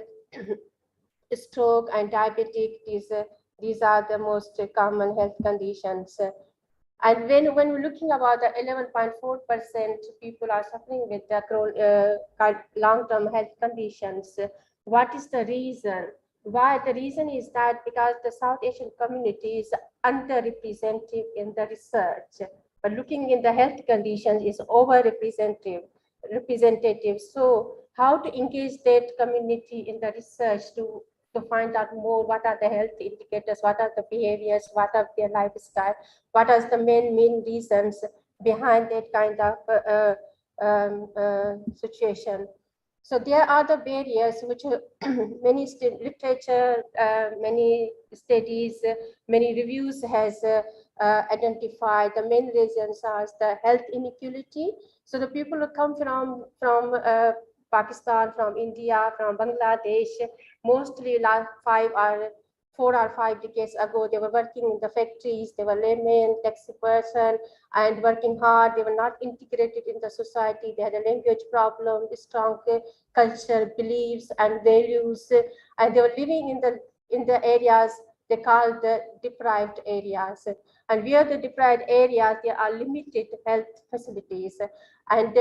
stroke, and diabetic. These are the most common health conditions. And when we're looking about the 11.4% people are suffering with the long-term health conditions, what is the reason? Why? The reason is that because the South Asian community is underrepresented in the research, but looking in the health conditions is overrepresentative. So how to engage that community in the research to find out more, what are the health indicators, what are the behaviors, what are their lifestyle, what are the main reasons behind that kind of situation. So there are the barriers which many literature, many studies, many reviews has identified. The main reasons are the health inequality. So the people who come from Pakistan, from India, from Bangladesh, mostly last 4 or 5 decades ago, they were working in the factories, they were laymen, taxi person, and working hard. They were not integrated in the society. They had a language problem, strong culture, beliefs, and values, and they were living in the areas they call the deprived areas. And where the deprived areas, there are limited health facilities. And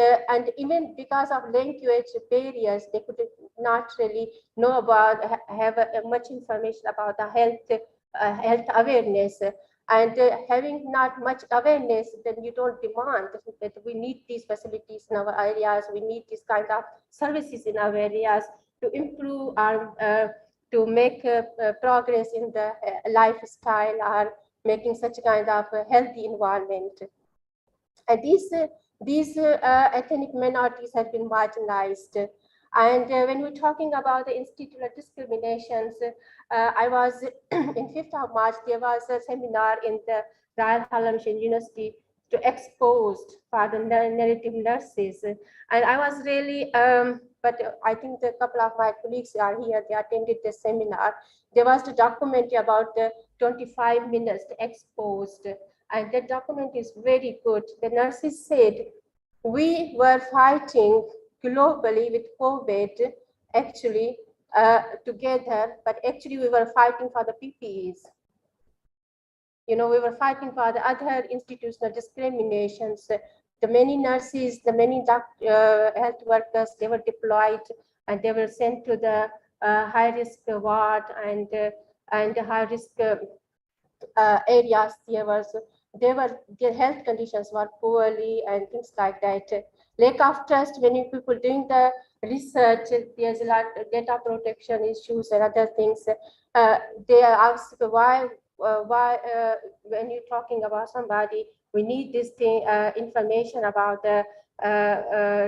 even because of language barriers, they could not really know about, have much information about the health awareness. And having not much awareness, then you don't demand that we need these facilities in our areas. We need this kind of services in our areas to improve our, to make progress in the lifestyle or making such kind of a healthy environment. And these ethnic minorities have been marginalized. And when we're talking about the institutional discriminations, I was in 5th of March, there was a seminar in the Royal Hallamshire University to expose for the narrative nurses. And I was really, but I think a couple of my colleagues are here, they attended the seminar. There was a documentary about the 25 minutes exposed, and the document is very good. The nurses said, we were fighting globally with COVID, actually, together, but actually we were fighting for the PPEs. You know, we were fighting for the other institutional discriminations. The many nurses, the many health workers, they were deployed and they were sent to the high-risk ward and high-risk areas. Their health conditions were poorly and things like that. Lack of trust when you people doing the research, there's a lot of data protection issues and other things. They ask why when you're talking about somebody, we need this thing, information about the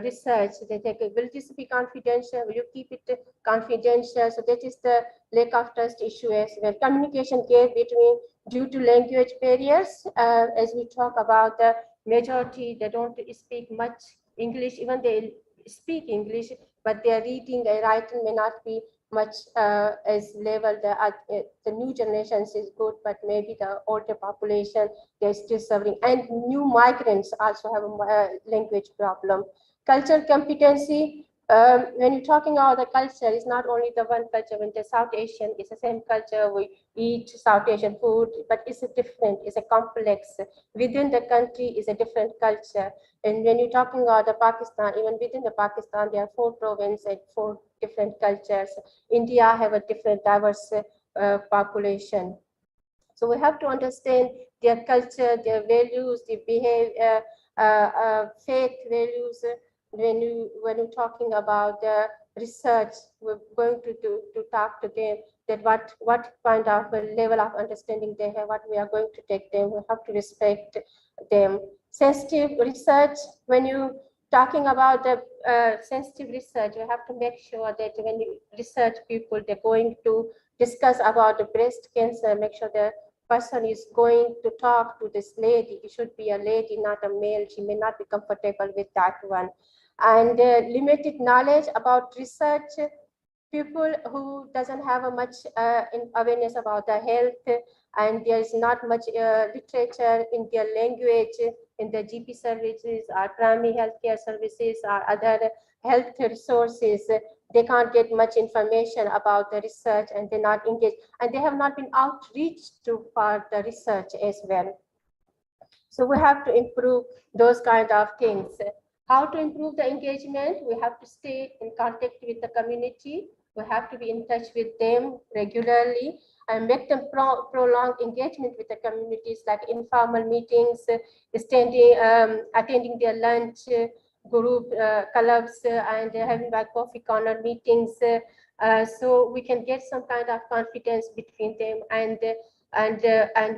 research. They take, will this be confidential? Will you keep it confidential? So that is the lack of trust issue as well. Communication gap between due to language barriers, as we talk about the majority, they don't speak much English, even they speak English, but their reading and writing may not be much as level. The new generations is good, but maybe the older population, they're still suffering. And new migrants also have a language problem. Cultural competency, when you're talking about the culture, it's not only the one culture. When the South Asian, it's the same culture. We eat South Asian food, but it's a different, it's a complex. Within the country is a different culture. And when you're talking about the Pakistan, even within the Pakistan, there are 4 provinces and 4 different cultures. India have a different diverse population. So we have to understand their culture, their values, their behavior, faith values. When you're talking about the research, we're going to talk to them that what kind of level of understanding they have, what we are going to take them. We have to respect them. Sensitive research, when you're talking about the sensitive research, you have to make sure that when you research people, they're going to discuss about the breast cancer, make sure the person is going to talk to this lady. It should be a lady, not a male. She may not be comfortable with that one. And limited knowledge about research, people who doesn't have a much awareness about the health, and there is not much literature in their language, in the GP services or primary healthcare services or other health resources. They can't get much information about the research and they're not engaged, and they have not been outreached to for the research as well. So we have to improve those kind of things. How to improve the engagement? We have to stay in contact with the community. We have to be in touch with them regularly and make them prolonged engagement with the communities, like informal meetings, attending their lunch group clubs, and having like coffee corner meetings, so we can get some kind of confidence between them, and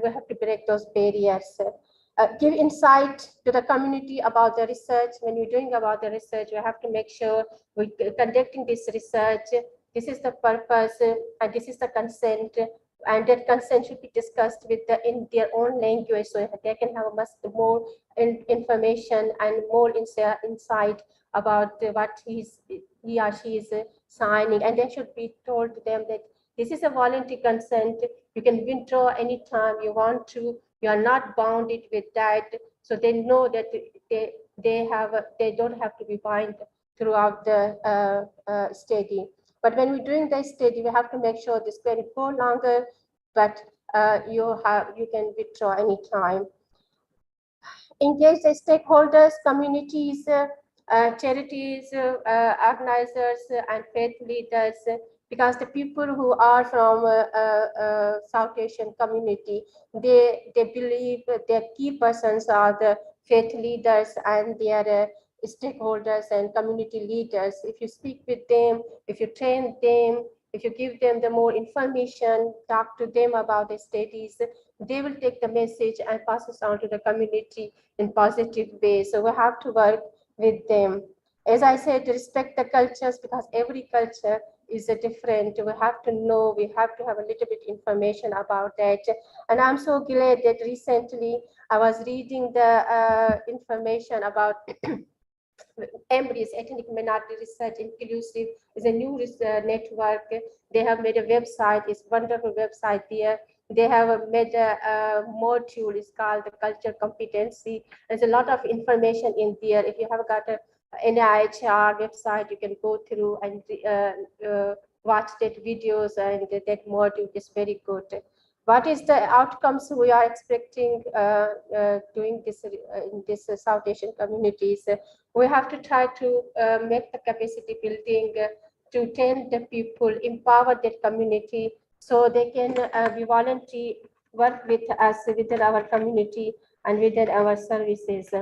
we have to break those barriers. Give insight to the community about the research. When you're doing about the research, you have to make sure we're conducting this research. This is the purpose, and this is the consent, and that consent should be discussed with in their own language, so that they can have much more information and more insight about what he or she is signing. And they should be told to them that this is a voluntary consent. You can withdraw anytime you want to. You are not bounded with that, so they know that they don't have to be bound throughout the study. But when we're doing the study, we have to make sure this can go longer, but you can withdraw anytime. Engage the stakeholders, communities, charities, organizers, and faith leaders, because the people who are from South Asian community, they believe their key persons are the faith leaders and their stakeholders and community leaders. If you speak with them, if you train them, if you give them the more information, talk to them about the studies, they will take the message and pass it on to the community in positive ways. So we have to work with them. As I said, respect the cultures, because every culture is a different. We have to know, we have to have a little bit information about that. And I'm so glad that recently I was reading the information about EMRI's Ethnic Minority Research Inclusive is a new network. They have made a website, it's a wonderful website there. They have made a module, it's called the Culture Competency. There's a lot of information in there. If you have got a NIHR website, you can go through and watch that videos, and that module is very good. What is the outcomes we are expecting doing this in this South Asian communities? We have to try to make the capacity building to train the people, empower that community, so they can be voluntary, work with us within our community and within our services.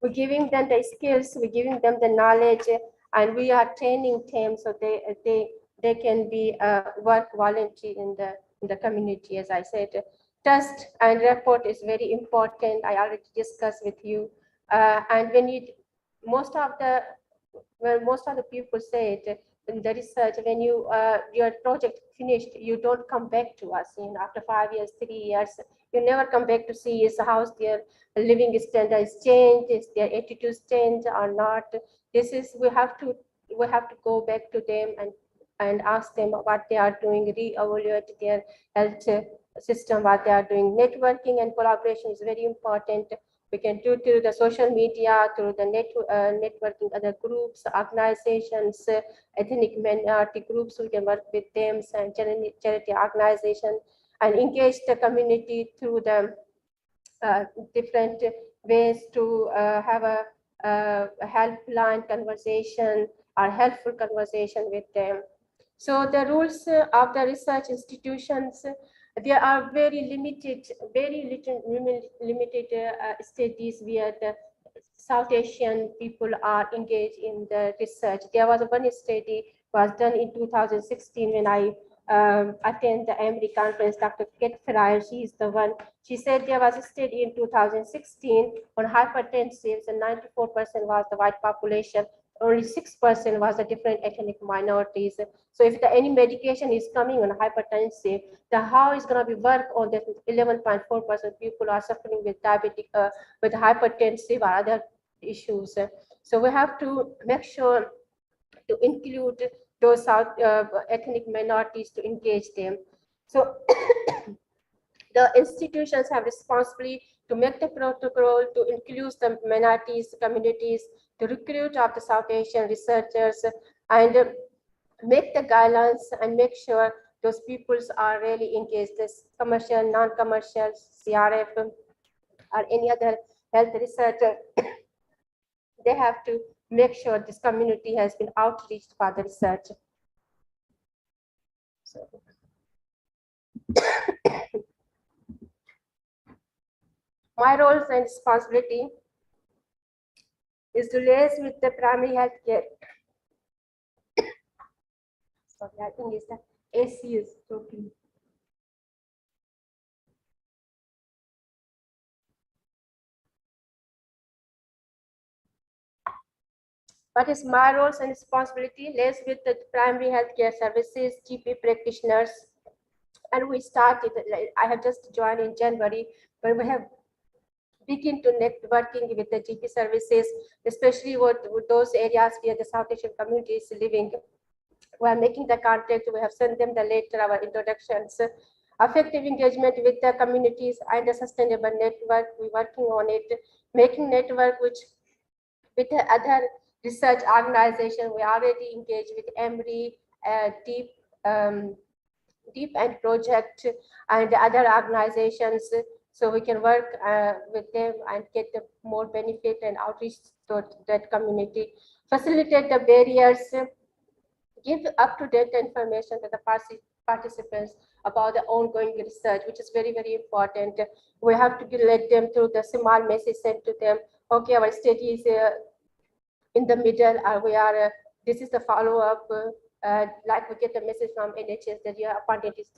We're giving them the skills, we're giving them the knowledge, and we are training them so they can be work voluntary in the community. As I said, trust and rapport is very important. I already discussed with you. And when you, most of the people say it in the research, when you your project finished, you don't come back to us. You know, after 5 years, 3 years, you never come back to see is how their living standards change, is their attitudes change or not. This is, we have to go back to them and ask them what they are doing, re-evaluate their health system, what they are doing. Networking and collaboration is very important. We can do through the social media, through the networking, other groups, organizations, ethnic minority groups. We can work with them, and charity organizations, and engage the community through the different ways to have a helpline conversation or helpful conversation with them. So the rules of the research institutions, there are very limited studies where the South Asian people are engaged in the research. There was one study was done in 2016 when I attend the EMRI conference. Dr. Kate Ferrier, she is the one. She said there was a study in 2016 on hypertensives, and 94% was the white population. Only 6% was the different ethnic minorities. So if any medication is coming on hypertensive, how is going to be work on that 11.4% people are suffering with diabetic, with hypertensive or other issues. So we have to make sure to include those ethnic minorities, to engage them. So the institutions have responsibility to make the protocol, to include the minorities, communities, to recruit of the South Asian researchers, and make the guidelines and make sure those peoples are really engaged. This commercial, non-commercial, CRF, or any other health researcher, they have to make sure this community has been outreached for the research. So. My roles and responsibility is to liaise with the primary health care. Sorry, I think it's the AC is talking. What is my roles and responsibility? Liaise with the primary health care services, GP practitioners, and we started, I have just joined in January, but we have begin to networking with the GP services, especially with those areas where the South Asian community is living. We are making the contact, we have sent them the letter, our introductions, effective engagement with the communities and the sustainable network. We're working on it, making network with the other research organization. We already engaged with EMRI, Deep End Project, and other organizations. So we can work with them and get the more benefit and outreach to that community. Facilitate the barriers, give up-to-date information to the participants about the ongoing research, which is very, very important. We have to let them through the small message sent to them. Okay, our study is in the middle, we are, this is the follow-up. Like we get a message from NHS that your appointment is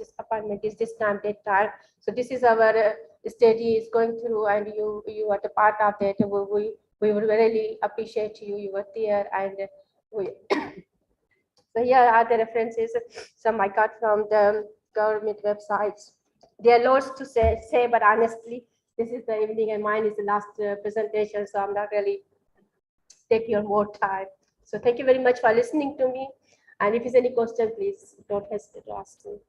this time, that time. So this is our study is going through, and you are the part of that. we would really appreciate you. You were there, and we. So here are the references. Some I got from the government websites. There are lots to say, but honestly, this is the evening, and mine is the last presentation, so I'm not really taking your more time. So thank you very much for listening to me. And if there's any question, please don't hesitate to ask me.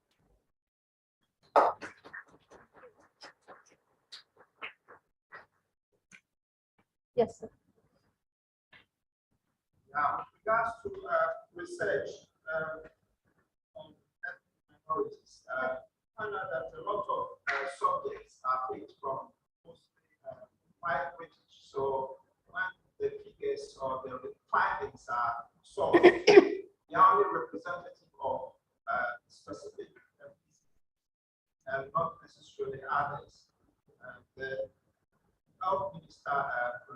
Yes, sir. Now, with regards to research on ethnic minorities, I find out that a lot of subjects are picked from mostly white British. So when the figures or the findings are sourced, they are only representative of specific and not necessarily others. The health minister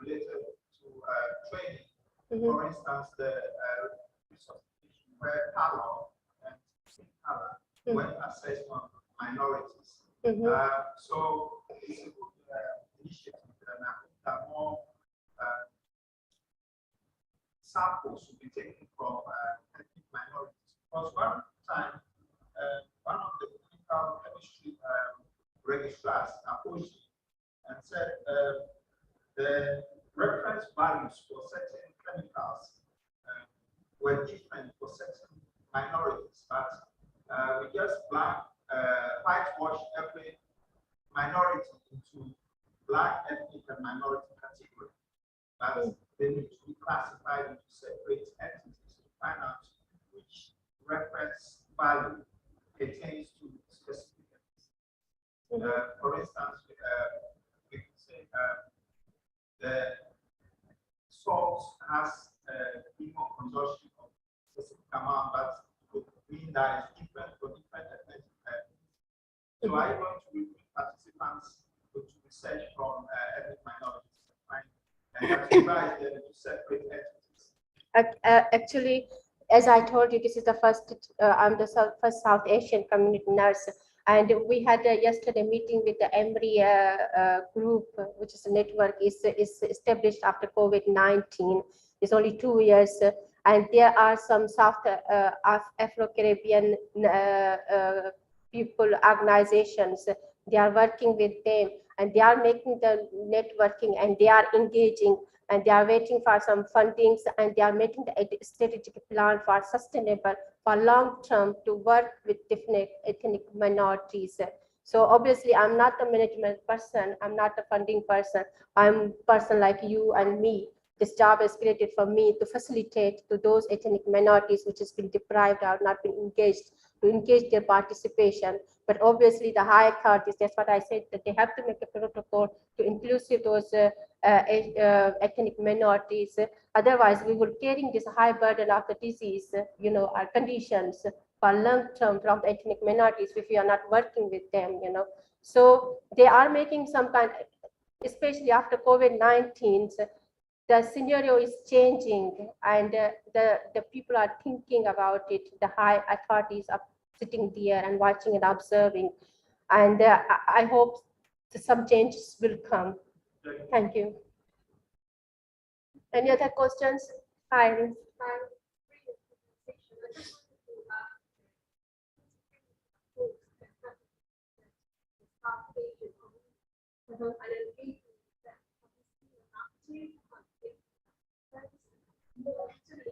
related to training, for instance, the resuscitation where Carroll and Carroll were assessed on minorities. So it's a good initiative, and I hope that more samples should be taken from ethnic minorities. Because one time, one of the clinical chemistry registrars approached me and said the reference values for certain chemicals were different for certain minorities, but we just whitewash every minority into black, ethnic, and minority category. But they need to be classified into separate entities to find out which reference value pertains to specific entities. For instance, we could say the salt has a minimum consumption of specific amount, but it could mean that it's different for different ethnic entities. So I want to recruit participants to research from ethnic minorities and categorize them into separate entities. Actually, as I told you, this is the first, I'm the first South Asian community nurse. And we had yesterday meeting with the EMRI group, which is a network, is established after COVID-19. It's only 2 years. And there are some South Afro-Caribbean people, organizations. They are working with them, and they are making the networking, and they are engaging, and they are waiting for some fundings, and they are making the strategic plan for sustainable, for long term, to work with different ethnic minorities. So obviously, I'm not the management person, I'm not the funding person, I'm a person like you and me. This job is created for me to facilitate to those ethnic minorities which has been deprived or not been engaged, to engage their participation. But obviously the high authorities, that's what I said, that they have to make a protocol to inclusive those ethnic minorities. Otherwise, we will carrying this high burden of the disease, our conditions for long term from the ethnic minorities if we are not working with them, So they are making some kind, especially after COVID-19, the scenario is changing, and the people are thinking about it. The high authorities are sitting there and watching and observing, and I hope some changes will come. Thank you. Any other questions? Hi.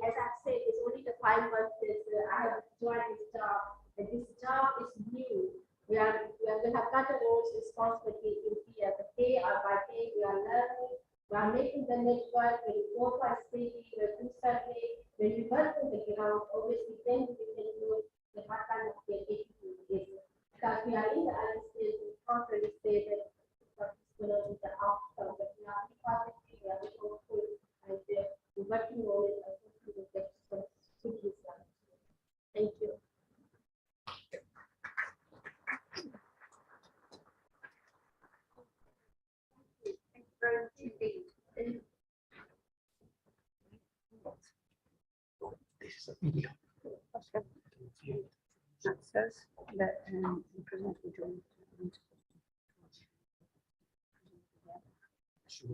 As I said, it's only the 5 months that I have joined this job, and this job is new. We have got the roles responsibility in here, but day by day we are learning. We are making the network. When you go for a study, when you do survey, when you work on the ground, obviously then we can do the what kind of activity is. Because we are in the early stage, we can't really say that what's going to be the outcome, but we are positive, we are hopeful, and we're working on it. I think we will get some good results. Thank you. This is a video. That says that the presenting to So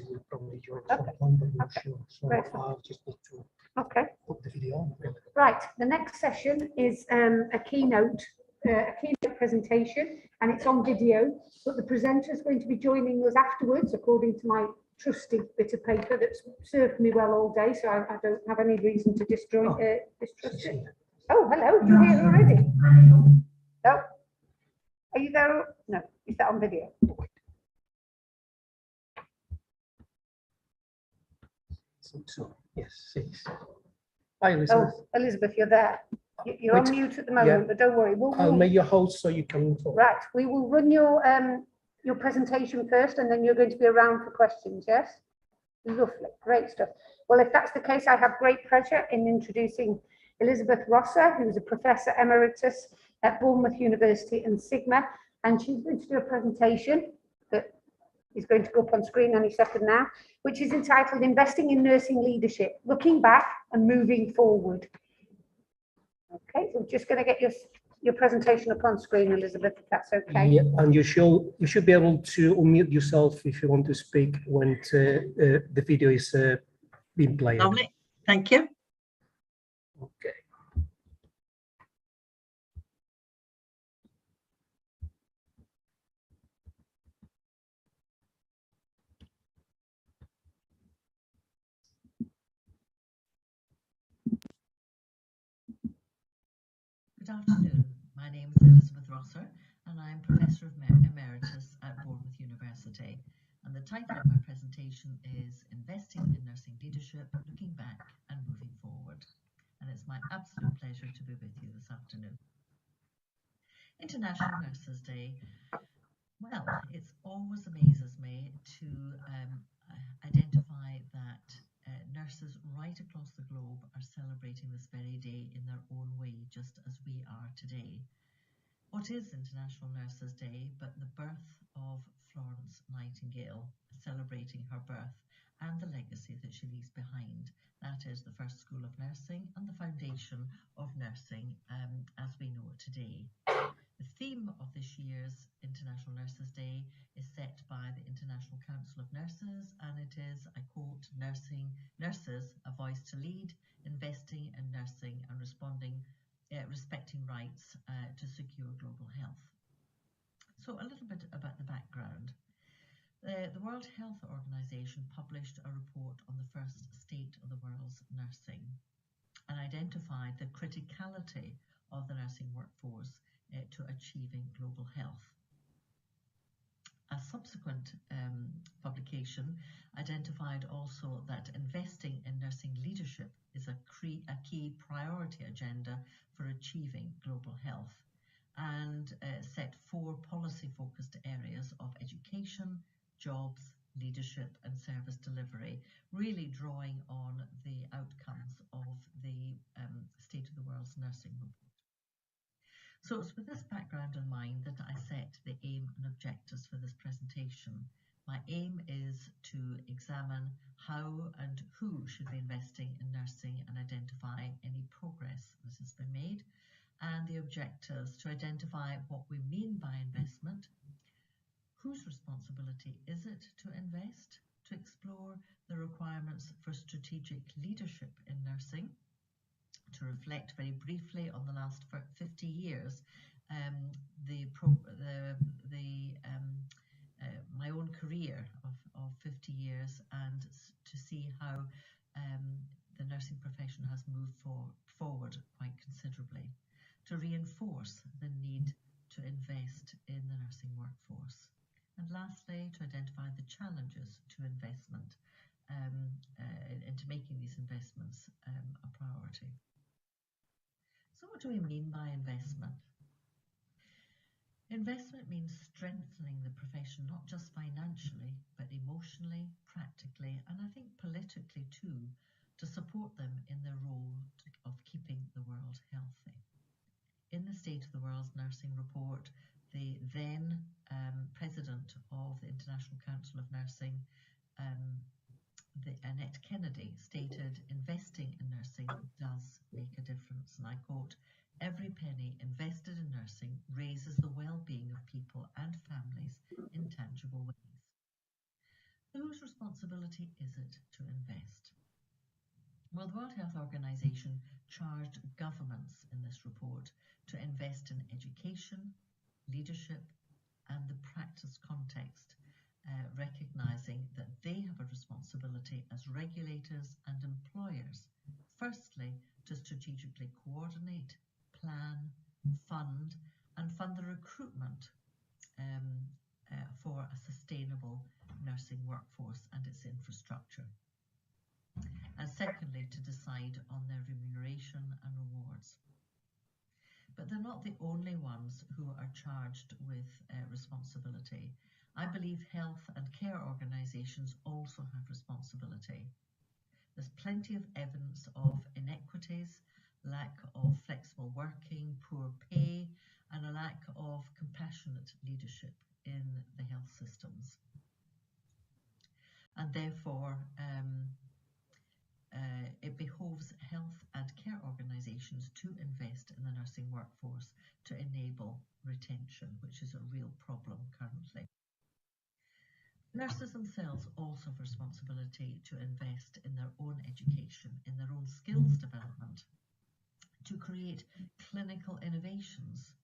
we'll probably join Okay. some point, but not Okay. sure. So Great. I'll just need to Okay. put the video on. Right, the next session is a keynote presentation, and it's on video, but the presenter is going to be joining us afterwards, according to my trusty bit of paper that's served me well all day, so I don't have any reason to distrust it. Oh, hello, you're here already? No? Are you there? No, is that on video? So, yes, 6. Hi, Elizabeth. Oh, Elizabeth, you're there. You're on Wait, mute at the moment, yeah. but don't worry. I'll make your host so you can talk. Right, we will run your presentation first, and then you're going to be around for questions, yes? Lovely, great stuff. Well, if that's the case, I have great pleasure in introducing Elizabeth Rosser, who is a Professor Emeritus at Bournemouth University and Sigma, and she's going to do a presentation that is going to go up on screen any second now, which is entitled Investing in Nursing Leadership, Looking Back and Moving Forward. Okay, so I'm just going to get your presentation up on screen, Elizabeth, if that's okay. Yeah, and you should be able to unmute yourself if you want to speak when the video is being played. Lovely, thank you. Okay. Good afternoon. My name is Elizabeth Rosser, and I'm Professor of Emeritus at Bournemouth University. And the title of my presentation is Investing in Nursing Leadership, Looking Back and Moving Forward. And it's my absolute pleasure to be with you this afternoon. International Nurses Day. Well, it always amazes me to identify that nurses right across the globe are celebrating this very day in their own way, just as we are today. What is International Nurses Day but the birth of Florence Nightingale, celebrating her birth and the legacy that she leaves behind. That is the first school of nursing and the foundation of nursing as we know it today. The theme of this year's International Nurses Day is set by the International Council of Nurses, and it is, I quote, nurses, a voice to lead, investing in nursing and respecting rights to secure global health. So a little bit about the background. The World Health Organization published a report on the first state of the world's nursing and identified the criticality of the nursing workforce to achieving global health. A subsequent publication identified also that investing in nursing leadership is a key priority agenda for achieving global health, and set 4 policy-focused areas of education, jobs, leadership and service delivery, really drawing on the outcomes of the State of the World's Nursing Report. So it's with this background in mind that I set the aim and objectives for this presentation. My aim is to examine how and who should be investing in nursing and identify any progress that has been made, and the objectives to identify what we mean by investment, whose responsibility is it to invest, to explore the requirements for strategic leadership in nursing, to reflect very briefly on the last 50 years, my own career of 50 years, and to see how the nursing profession has moved forward quite considerably, to reinforce the need to invest in the nursing workforce, and lastly, to identify the challenges to investment and to making these investments a priority. So what do we mean by investment? Investment means strengthening the profession, not just financially, but emotionally, practically, and I think politically too, to support them in their role of keeping the world healthy. In the State of the World's Nursing Report, the then President of the International Council of Nursing, Annette Kennedy, stated, investing in nursing does make a difference, and I quote, every penny invested in nursing raises the well-being of people and families in tangible ways. Whose responsibility is it to invest? Well, the World Health Organization charged governments in this report to invest in education, leadership, and the practice context, recognizing that they have a responsibility as regulators and employers, firstly, to strategically coordinate, plan, fund the recruitment for a sustainable nursing workforce and its infrastructure. And secondly, to decide on their remuneration and rewards. But they're not the only ones who are charged with responsibility. I believe health and care organisations also have responsibility. There's plenty of evidence of inequities, lack of flexible working, poor pay, and a lack of compassionate leadership in the health systems. And therefore, it behoves health and care organisations to invest in the nursing workforce to enable retention, which is a real problem currently. Nurses themselves also have responsibility to invest in their own education, in their own skills development, to create clinical innovations,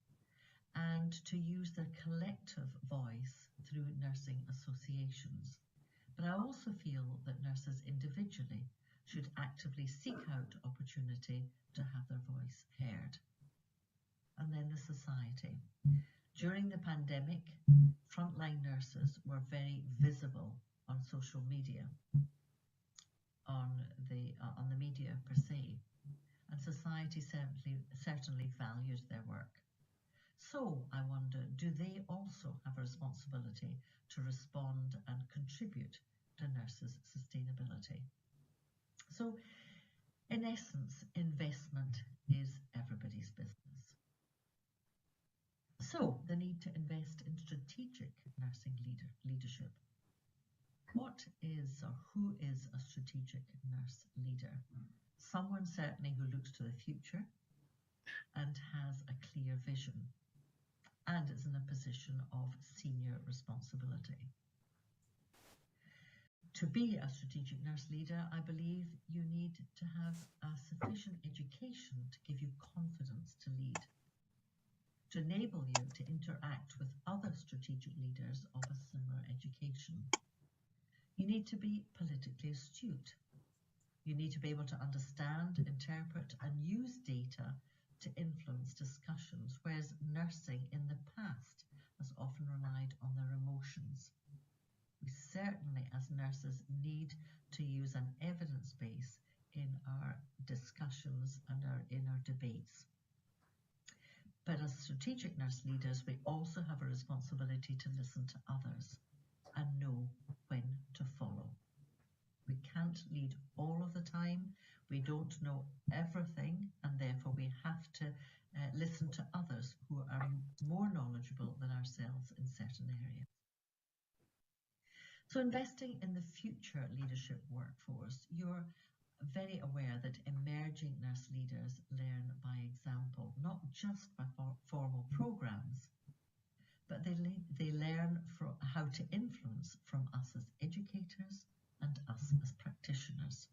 and to use their collective voice through nursing associations. But I also feel that nurses individually should actively seek out opportunity to have their voice heard. And then the society. During the pandemic, frontline nurses were very visible on social media, on the media per se, and society certainly valued their work. So I wonder, do they also have a responsibility to respond and contribute to nurses' sustainability? So, in essence, investment is everybody's business. So, the need to invest in strategic nursing leadership. What is or who is a strategic nurse leader? Someone certainly who looks to the future and has a clear vision and is in a position of senior responsibility. To be a strategic nurse leader, I believe you need to have a sufficient education to give you confidence to lead, to enable you to interact with other strategic leaders of a similar education. You need to be politically astute. You need to be able to understand, interpret, and use data to influence discussions, whereas nursing in the past has often relied on their emotions. We certainly, as nurses, need to use an evidence base in our discussions and in our debates. But as strategic nurse leaders, we also have a responsibility to listen to others and know when to follow. We can't lead all of the time. We don't know everything, and therefore we have to listen to others who are more knowledgeable than ourselves in certain areas. So investing in the future leadership workforce, you're very aware that emerging nurse leaders learn by example, not just by formal programs, but they learn from how to influence from us as educators and us as practitioners.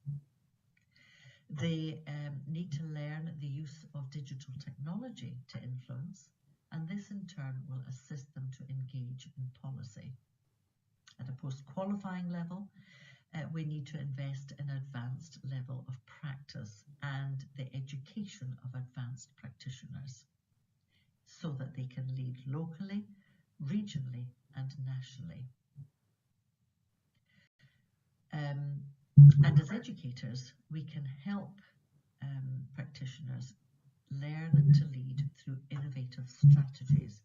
They need to learn the use of digital technology to influence, and this in turn will assist them to engage in policy. At a post-qualifying level, we need to invest in advanced level of practice and the education of advanced practitioners so that they can lead locally, regionally, and nationally. And as educators, we can help practitioners learn to lead through innovative strategies,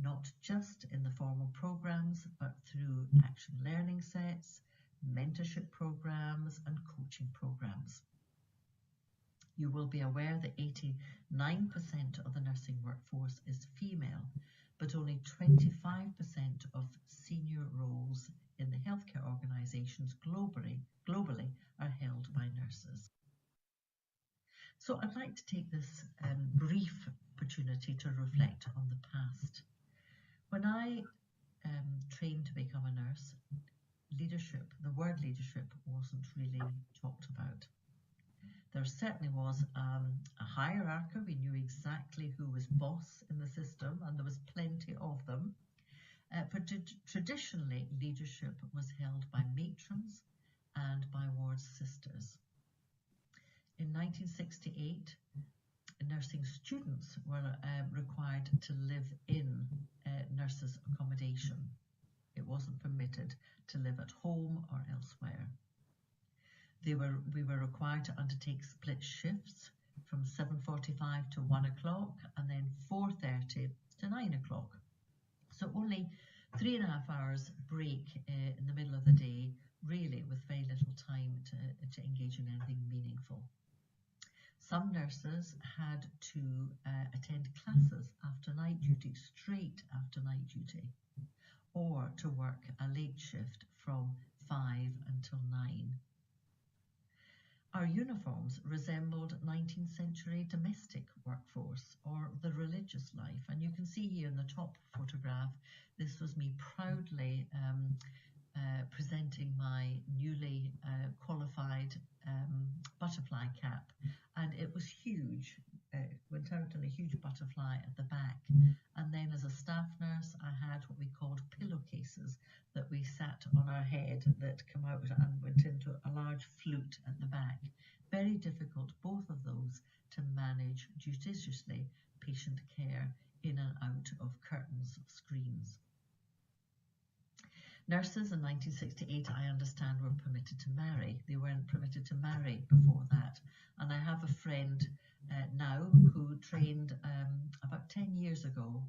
not just in the formal programs, but through action learning sets, mentorship programs, and coaching programs. You will be aware that 89% of the nursing workforce is female, but only 25% of senior roles in the healthcare organisations globally are held by nurses. So I'd like to take this brief opportunity to reflect on the past. When I trained to become a nurse, leadership, the word leadership wasn't really talked about. There certainly was a hierarchy. We knew exactly who was boss in the system, and there was plenty of them. But traditionally, leadership was held by matrons and by ward sisters. In 1968, nursing students were required to live in nurses' accommodation. It wasn't permitted to live at home or elsewhere. We were required to undertake split shifts from 7:45 to 1 o'clock and then 4:30 to 9 o'clock. So only 3.5 hours break in the middle of the day, really with very little time to engage in anything meaningful. Some nurses had to attend classes after night duty, straight after night duty, or to work a late shift from 5 until 9. Our uniforms resembled 19th century domestic workforce or the religious life. And you can see here in the top photograph, this was me proudly presenting my newly qualified butterfly cap. And it was huge. It went out in a huge butterfly at the back. And then as a staff nurse, I had what we called pillowcases that we sat on our head that come out and went into a large flute at the back. Very difficult, both of those, to manage judiciously patient care in and out of curtains, screens. Nurses in 1968, I understand, were permitted to marry. They weren't permitted to marry before that. And I have a friend now who trained about 10 years ago,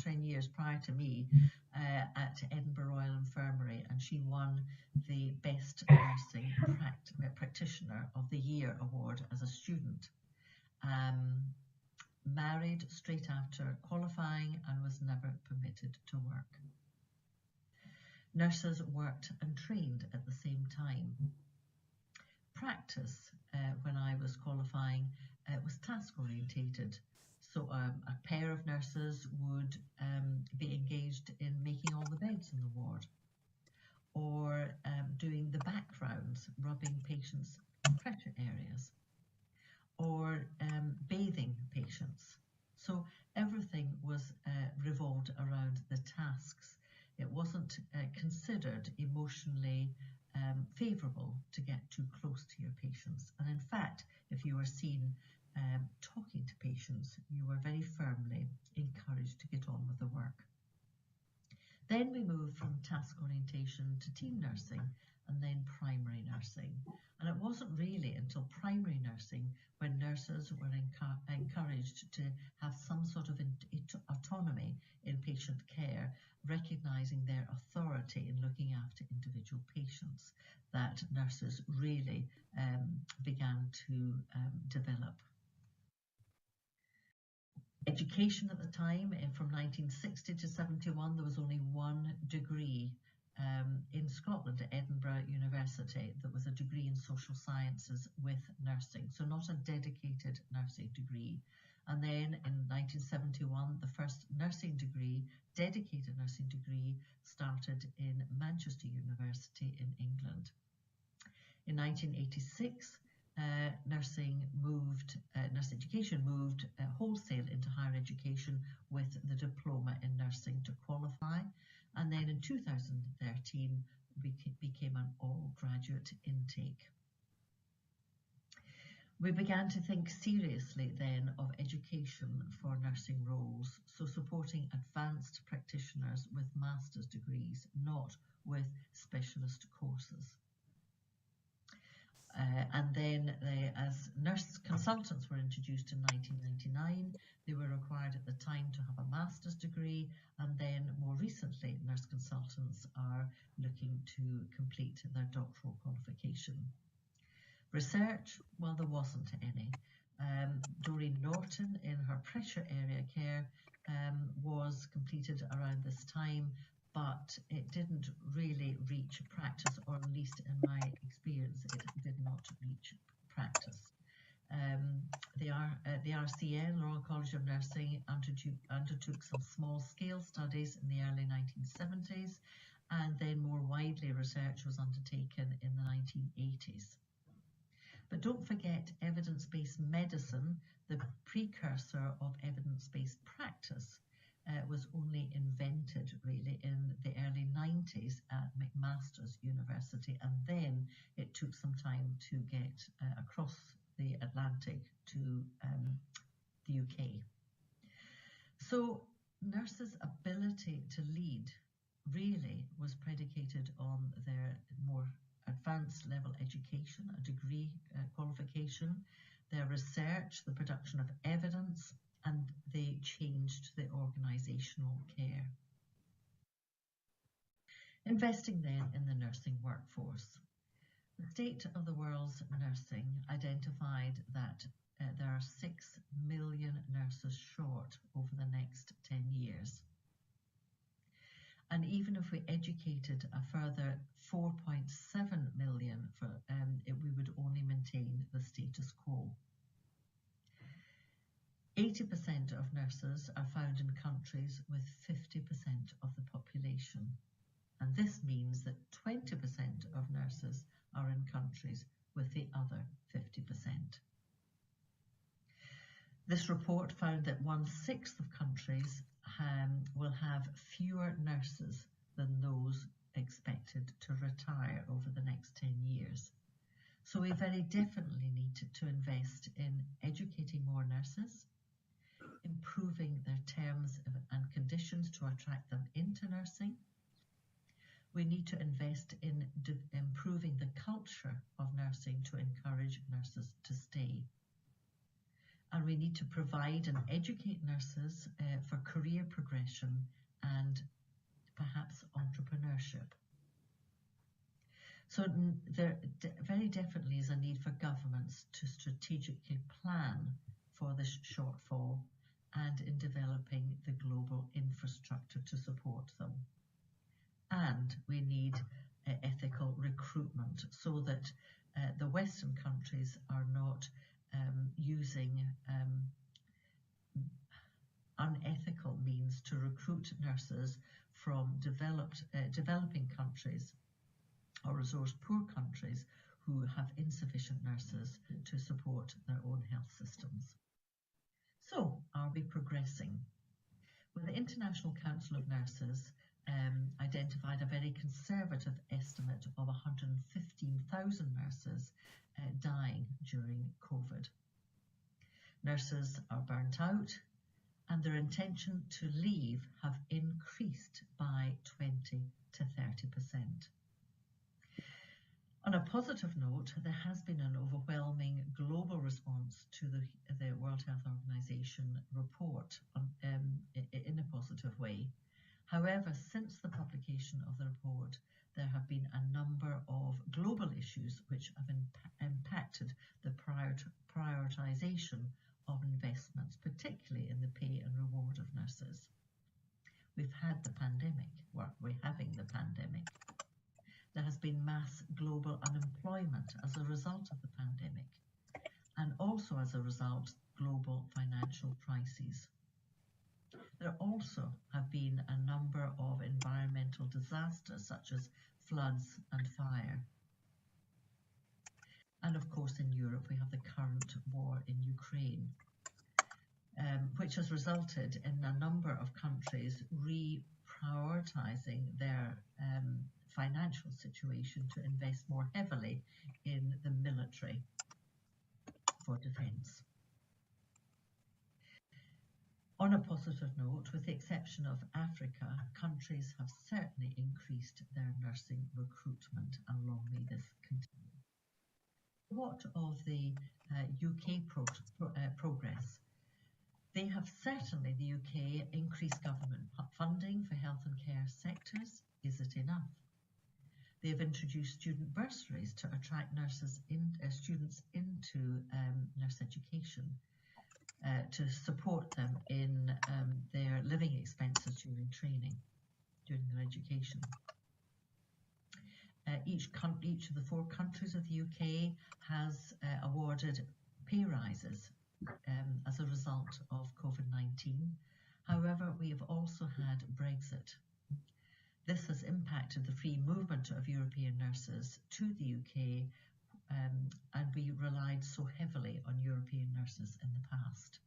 10 years prior to me, at Edinburgh Royal Infirmary, and she won the Best Nursing Practitioner of the Year award as a student. Married straight after qualifying and was never permitted to work. Nurses worked and trained at the same time. Practice, when I was qualifying, was task orientated. So a pair of nurses would be engaged in making all the beds in the ward, or doing the backgrounds, rubbing patients' pressure areas, or bathing patients. So everything was revolved around the tasks. It wasn't considered emotionally favourable to get too close to your patients. And in fact, if you were seen talking to patients, you were very firmly encouraged to get on with the work. Then we moved from task orientation to team nursing and then primary nursing. And it wasn't really until primary nursing when nurses were encouraged to have some sort of autonomy in patient care, recognising their authority in looking after individual patients, that nurses really began to develop. Education at the time, from 1960 to 71, there was only one degree in Scotland at Edinburgh University that was a degree in social sciences with nursing, so not a dedicated nursing degree. And then in 1971, the first nursing degree, dedicated nursing degree, started in Manchester University in England. In 1986, nursing education moved wholesale into higher education with the diploma in nursing to qualify. And then in 2013, we became an all-graduate intake. We began to think seriously then of education for nursing roles, so supporting advanced practitioners with master's degrees, not with specialist courses. And then as nurse consultants were introduced in 1999, they were required at the time to have a master's degree, and then more recently nurse consultants are looking to complete their doctoral qualification. Research, well, there wasn't any. Doreen Norton in her pressure area care was completed around this time, but it didn't really reach practice, or at least in my experience, it did not reach practice. The RCN, Royal College of Nursing, undertook some small-scale studies in the early 1970s, and then more widely research was undertaken in the 1980s. But don't forget, evidence-based medicine, the precursor of evidence-based practice, was only invented really in the early 90s at McMaster's University, and then it took some time to get across the Atlantic to the UK. So nurses' ability to lead really was predicated on their more advanced level education, a degree qualification, their research, the production of evidence, and they changed the organisational care. Investing then in the nursing workforce. The State of the World's Nursing identified that there are 6 million nurses short over the next 10 years. And even if we educated a further 4.7 million, we would only maintain the status quo. 80% of nurses are found in countries with 50% of the population. And this means that 20% of nurses are in countries with the other 50%. This report found that 1/6 of countries will have fewer nurses than those expected to retire over the next 10 years. So we very definitely need to invest in educating more nurses, improving their terms and conditions to attract them into nursing. We need to invest in improving the culture of nursing to encourage nurses to stay. And we need to provide and educate nurses for career progression and perhaps entrepreneurship. So there very definitely is a need for governments to strategically plan for this shortfall and in developing the global infrastructure to support them. And we need ethical recruitment so that the Western countries are not using unethical means to recruit nurses from developing countries or resource-poor countries who have insufficient nurses to support their own health systems. So, are we progressing? Well, the International Council of Nurses identified a very conservative estimate of 115,000 nurses dying during COVID. Nurses are burnt out and their intention to leave have increased by 20 to 30%. On a positive note, there has been an overwhelming global response to the World Health Organization report in a positive way. However, since the publication of the report, there have been a number of global issues which have impacted the prioritization of investments, particularly in the pay and reward of nurses. We've had the pandemic, well, we're having the pandemic. There has been mass global unemployment as a result of the pandemic, and also as a result, global financial crises. There also have been a number of environmental disasters such as floods and fire. And of course in Europe we have the current war in Ukraine, which has resulted in a number of countries reprioritizing their financial situation to invest more heavily in the military for defence. On a positive note, with the exception of Africa, countries have certainly increased their nursing recruitment, and long may this continue. What of the UK progress? They have certainly, the UK, increased government funding for health and care sectors. Is it enough? They have introduced student bursaries to attract students into nurse education, to support them in their living expenses during training, during their education. Each of the 4 countries of the UK has awarded pay rises as a result of COVID-19. However, we have also had Brexit. This has impacted impacted the free movement of European nurses to the UK, and we relied so heavily on European nurses in the past.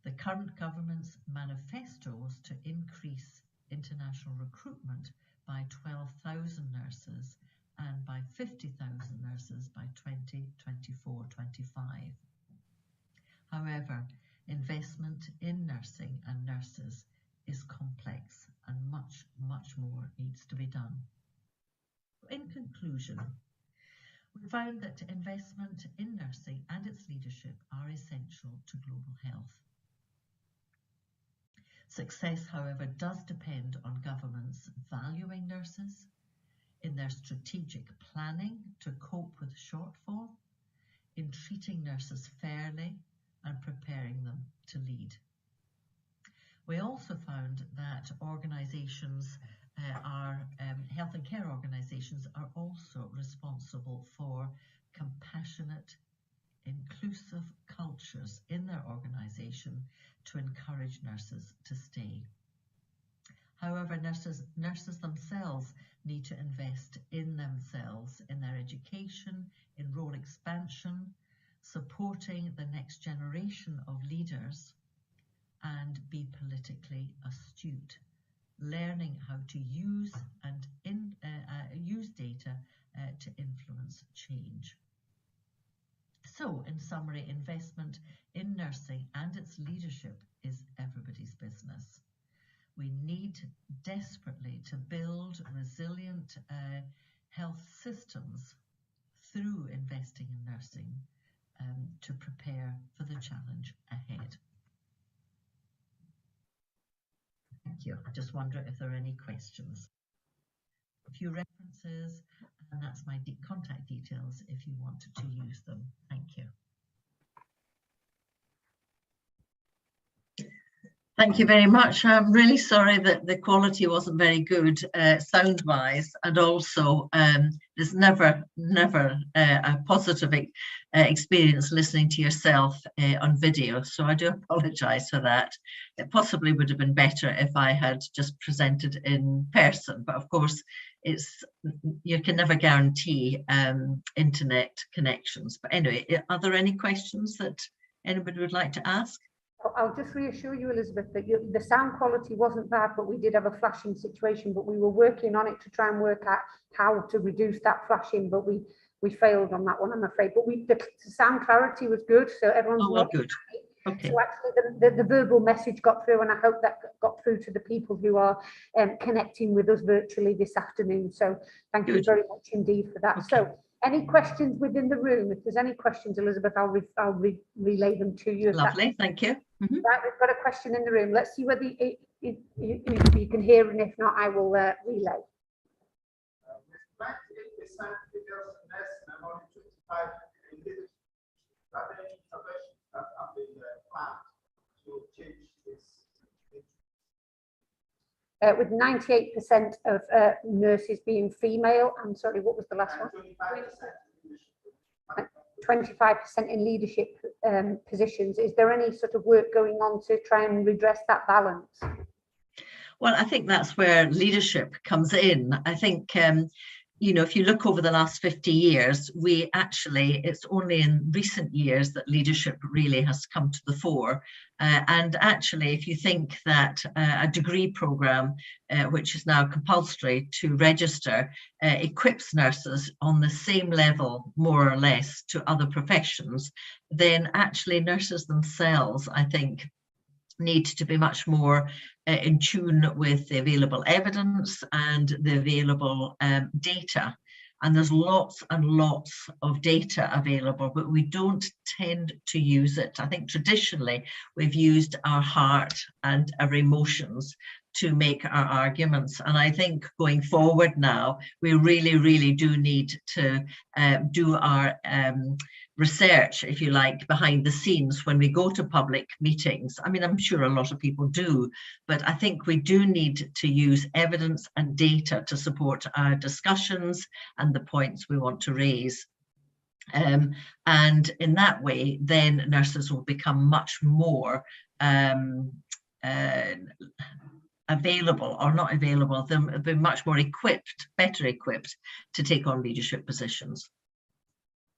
The current government's manifesto was to increase international recruitment by 12,000 nurses and by 50,000 nurses by 2024-25. However, investment in nursing and nurses is complex and much, much more needs to be done. In conclusion, we found that investment in nursing and its leadership are essential to global health. Success, however, does depend on governments valuing nurses in their strategic planning to cope with shortfall, in treating nurses fairly and preparing them to lead. We also found that organisations health and care organisations are also responsible for compassionate, inclusive cultures in their organisation to encourage nurses to stay. However, nurses themselves need to invest in themselves, in their education, in role expansion, supporting the next generation of leaders, and be politically astute, learning how to use and use data to influence change. So, in summary, investment in nursing and its leadership is everybody's business. We need desperately to build resilient health systems through investing in nursing to prepare for the challenge ahead. Thank you. I just wonder if there are any questions. A few references, and that's my contact details if you want to use them. Thank you. Thank you very much. I'm really sorry that the quality wasn't very good sound-wise, and also there's never a positive experience listening to yourself on video, so I do apologise for that. It possibly would have been better if I had just presented in person, but of course you can never guarantee internet connections. But anyway, are there any questions that anybody would like to ask? I'll just reassure you, Elizabeth, that the sound quality wasn't bad, but we did have a flashing situation, but we were working on it to try and work out how to reduce that flashing, but we failed on that one, I'm afraid. But the sound clarity was good, so everyone's good. Okay. So actually the verbal message got through, and I hope that got through to the people who are connecting with us virtually this afternoon. So thank you very much indeed for that. Okay. So any questions within the room? If there's any questions, Elizabeth, I'll relay them to you. Lovely, thank you. Mm-hmm. Right, we've got a question in the room. Let's see whether you can hear, and if not, I will relay. With 98% females in nursing and only 25 in leadership, are there any interventions that have been planned to change this? With 98% of nurses being female, I'm sorry, what was the last one? 25% in leadership positions. Is there any sort of work going on to try and redress that balance? Well, I think that's where leadership comes in. I think, if you look over the last 50 years, it's only in recent years that leadership really has come to the fore. And actually, if you think that a degree programme, which is now compulsory to register, equips nurses on the same level, more or less, to other professions, then actually nurses themselves, I think, need to be much more in tune with the available evidence and the available data. And there's lots and lots of data available, but we don't tend to use it. I think traditionally we've used our heart and our emotions to make our arguments. And I think going forward now, we really, really do need to do our research, if you like, behind the scenes when we go to public meetings. I mean, I'm sure a lot of people do, but I think we do need to use evidence and data to support our discussions and the points we want to raise. And in that way, then nurses will become much more available or not available, they'll be much more equipped, better equipped to take on leadership positions.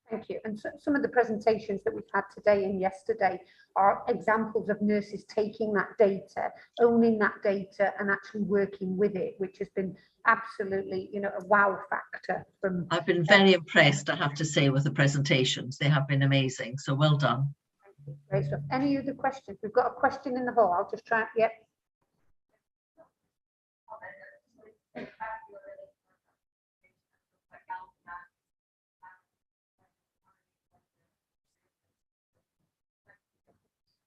Thank you. And so, some of the presentations that we've had today and yesterday are examples of nurses taking that data, owning that data and actually working with it, which has been absolutely, you know, a wow factor from. I've been very impressed, I have to say, with the presentations. They have been amazing. So well done. Great stuff. Any other questions? We've got a question in the hall. I'll just try. Yep.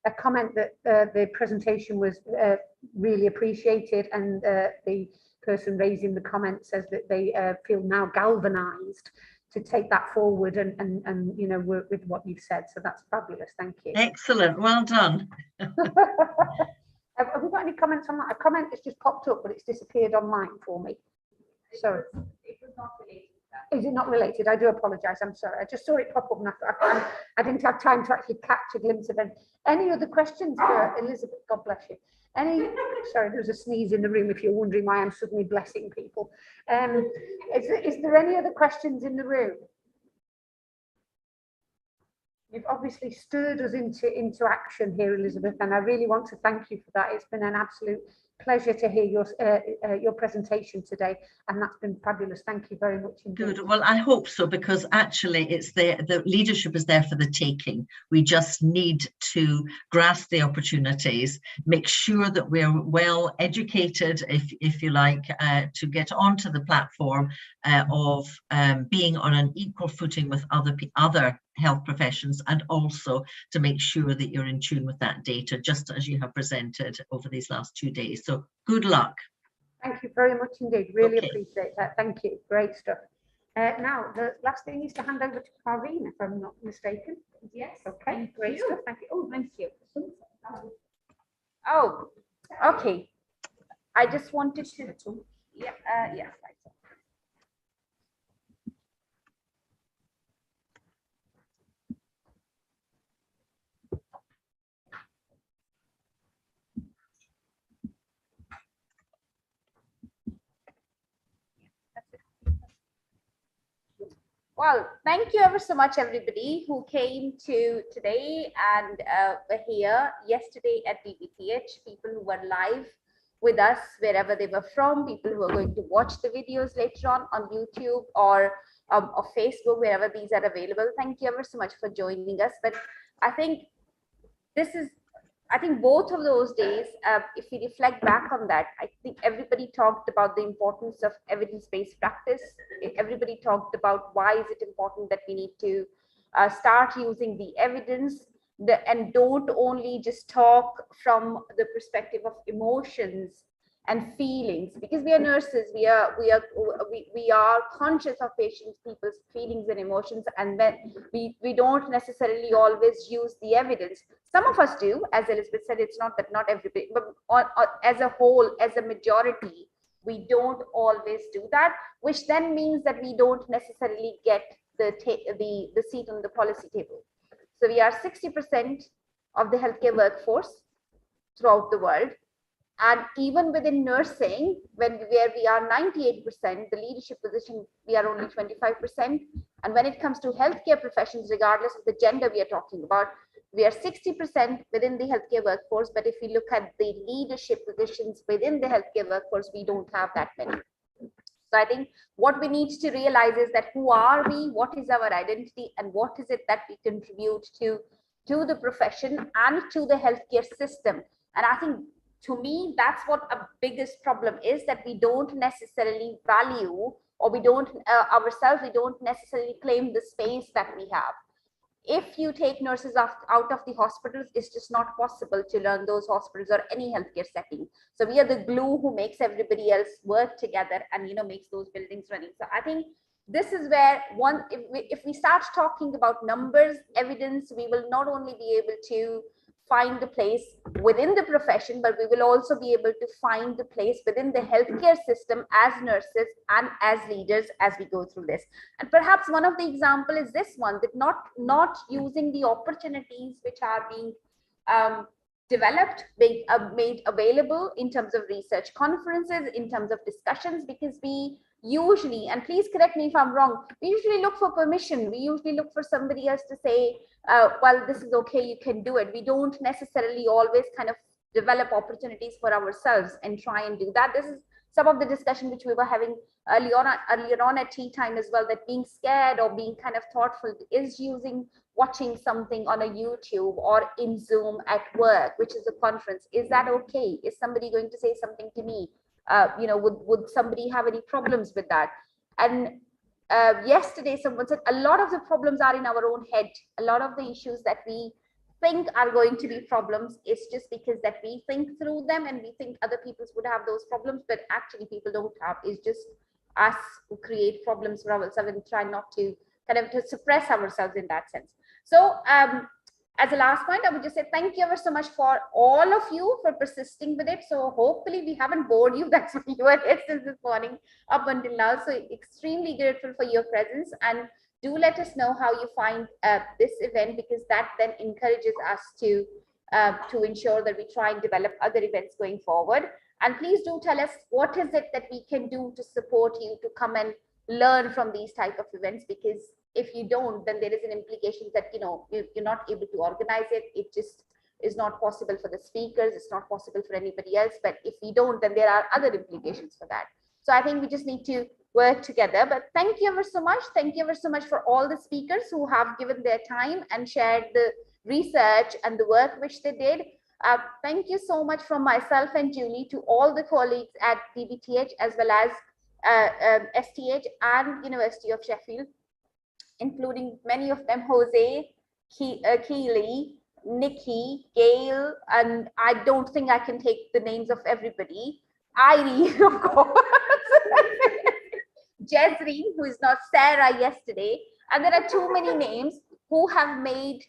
A comment that the presentation was really appreciated, and the person raising the comment says that they feel now galvanized to take that forward and you know, work with what you've said. So that's fabulous. Thank you. Excellent. Well done. Have we got any comments on that? A comment has just popped up, but it's disappeared online for me. Sorry. It was not related. Is it not related? I do apologise. I'm sorry. I just saw it pop up and I didn't have time to actually catch a glimpse of it. Any other questions for Elizabeth? God bless you. Sorry, there was a sneeze in the room if you're wondering why I'm suddenly blessing people. Is there any other questions in the room? You've obviously stirred us into action here, Elizabeth, and I really want to thank you for that. It's been an absolute pleasure to hear your presentation today, and that's been fabulous. Thank you very much indeed. Good. Well, I hope so, because actually it's the leadership is there for the taking. We just need to grasp the opportunities, make sure that we're well educated, if you like, to get onto the platform of being on an equal footing with other health professions, and also to make sure that you're in tune with that data, just as you have presented over these last 2 days. So good luck. Thank you very much indeed. Really appreciate that. Thank you. Great stuff. Now, the last thing is to hand over to Karina, if I'm not mistaken. Yes. Okay. Great stuff. Thank you. Oh, thank you. Oh, okay. I just wanted to. Yeah. Yes. Well, thank you ever so much, everybody who came to today and were here yesterday at DBTH, people who were live with us wherever they were from, people who are going to watch the videos later on YouTube or Facebook, wherever these are available. Thank you ever so much for joining us. But I think both of those days, if we reflect back on that, I think everybody talked about the importance of evidence-based practice. Everybody talked about why is it important that we need to start using the evidence and don't only just talk from the perspective of emotions and feelings, because we are nurses, we are conscious of people's feelings and emotions, and then we don't necessarily always use the evidence. Some of us do, as Elizabeth said. It's not that not everybody, but as a whole, as a majority, we don't always do that, which then means that we don't necessarily get the seat on the policy table. So we are 60% of the healthcare workforce throughout the world. And even within nursing, where we are 98%, the leadership position, we are only 25%. And when it comes to healthcare professions, regardless of the gender we are talking about, we are 60% within the healthcare workforce. But if we look at the leadership positions within the healthcare workforce, we don't have that many. So I think what we need to realize is that who are we, what is our identity, and what is it that we contribute to the profession and to the healthcare system. And I think, to me, that's what a biggest problem is, that we don't necessarily value, or we don't ourselves, we don't necessarily claim the space that we have. If you take nurses out of the hospitals, it's just not possible to run those hospitals or any healthcare setting. So we are the glue who makes everybody else work together and, you know, makes those buildings running. So I think this is where if we start talking about numbers, evidence, we will not only be able to find the place within the profession, but we will also be able to find the place within the healthcare system as nurses and as leaders as we go through this. And perhaps one of the example is this one, that not using the opportunities which are being developed, made available in terms of research conferences, in terms of discussions, because we usually, and please correct me if I'm wrong, we usually look for permission. We usually look for somebody else to say, well, this is okay, you can do it. We don't necessarily always kind of develop opportunities for ourselves and try and do that. This is some of the discussion which we were having earlier on at tea time as well, that being scared or being kind of thoughtful is watching something on a YouTube or in Zoom at work, which is a conference. Is that okay? Is somebody going to say something to me? You know, would somebody have any problems with that? And yesterday someone said a lot of the problems are in our own head. A lot of the issues that we think are going to be problems, it's just because that we think through them and we think other people would have those problems, but actually people don't have. It's just us who create problems for ourselves and try not to kind of to suppress ourselves in that sense. So as a last point, I would just say thank you ever so much for all of you for persisting with it. So hopefully we haven't bored you. That's why you were here since this morning up until now. So extremely grateful for your presence, and do let us know how you find this event, because that then encourages us to ensure that we try and develop other events going forward. And please do tell us what is it that we can do to support you to come and learn from these type of events, because if you don't, then there is an implication that, you know, you're not able to organize it. It just is not possible for the speakers. It's not possible for anybody else. But if we don't, then there are other implications for that. So I think we just need to work together. But thank you ever so much. Thank you ever so much for all the speakers who have given their time and shared the research and the work which they did. Thank you so much from myself and Julie to all the colleagues at DBTH as well as STH and University of Sheffield, including many of them, Jose, Keely, Nikki, Gail, and I don't think I can take the names of everybody. Irene, of course. Jezreen, who is not Sarah yesterday, and there are too many names who have made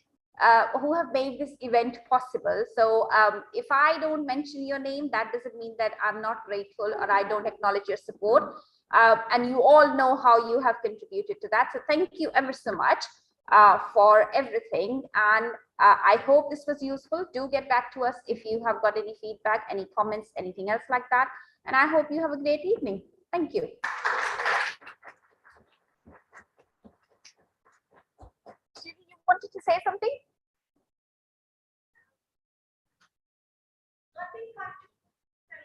this event possible. So if I don't mention your name, that doesn't mean that I'm not grateful or I don't acknowledge your support. And you all know how you have contributed to that. So thank you ever so much for everything. And I hope this was useful. Do get back to us if you have got any feedback, any comments, anything else like that. And I hope you have a great evening. Thank you. Julie, you wanted to say something? I think I should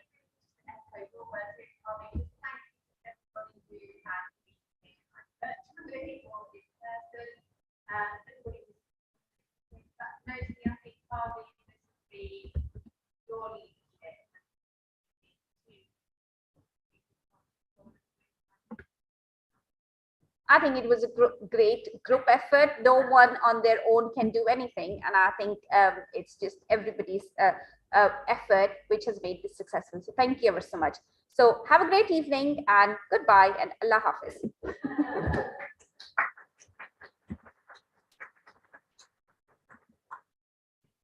echo your words, Tommy. Thank you everybody who has been virtually or in person. Everybody mostly, I think, Harvey, this would be your leadership. I think it was a great group effort. No one on their own can do anything. And I think it's just everybody's effort which has made this successful. So thank you ever so much. So have a great evening and goodbye and Allah Hafiz.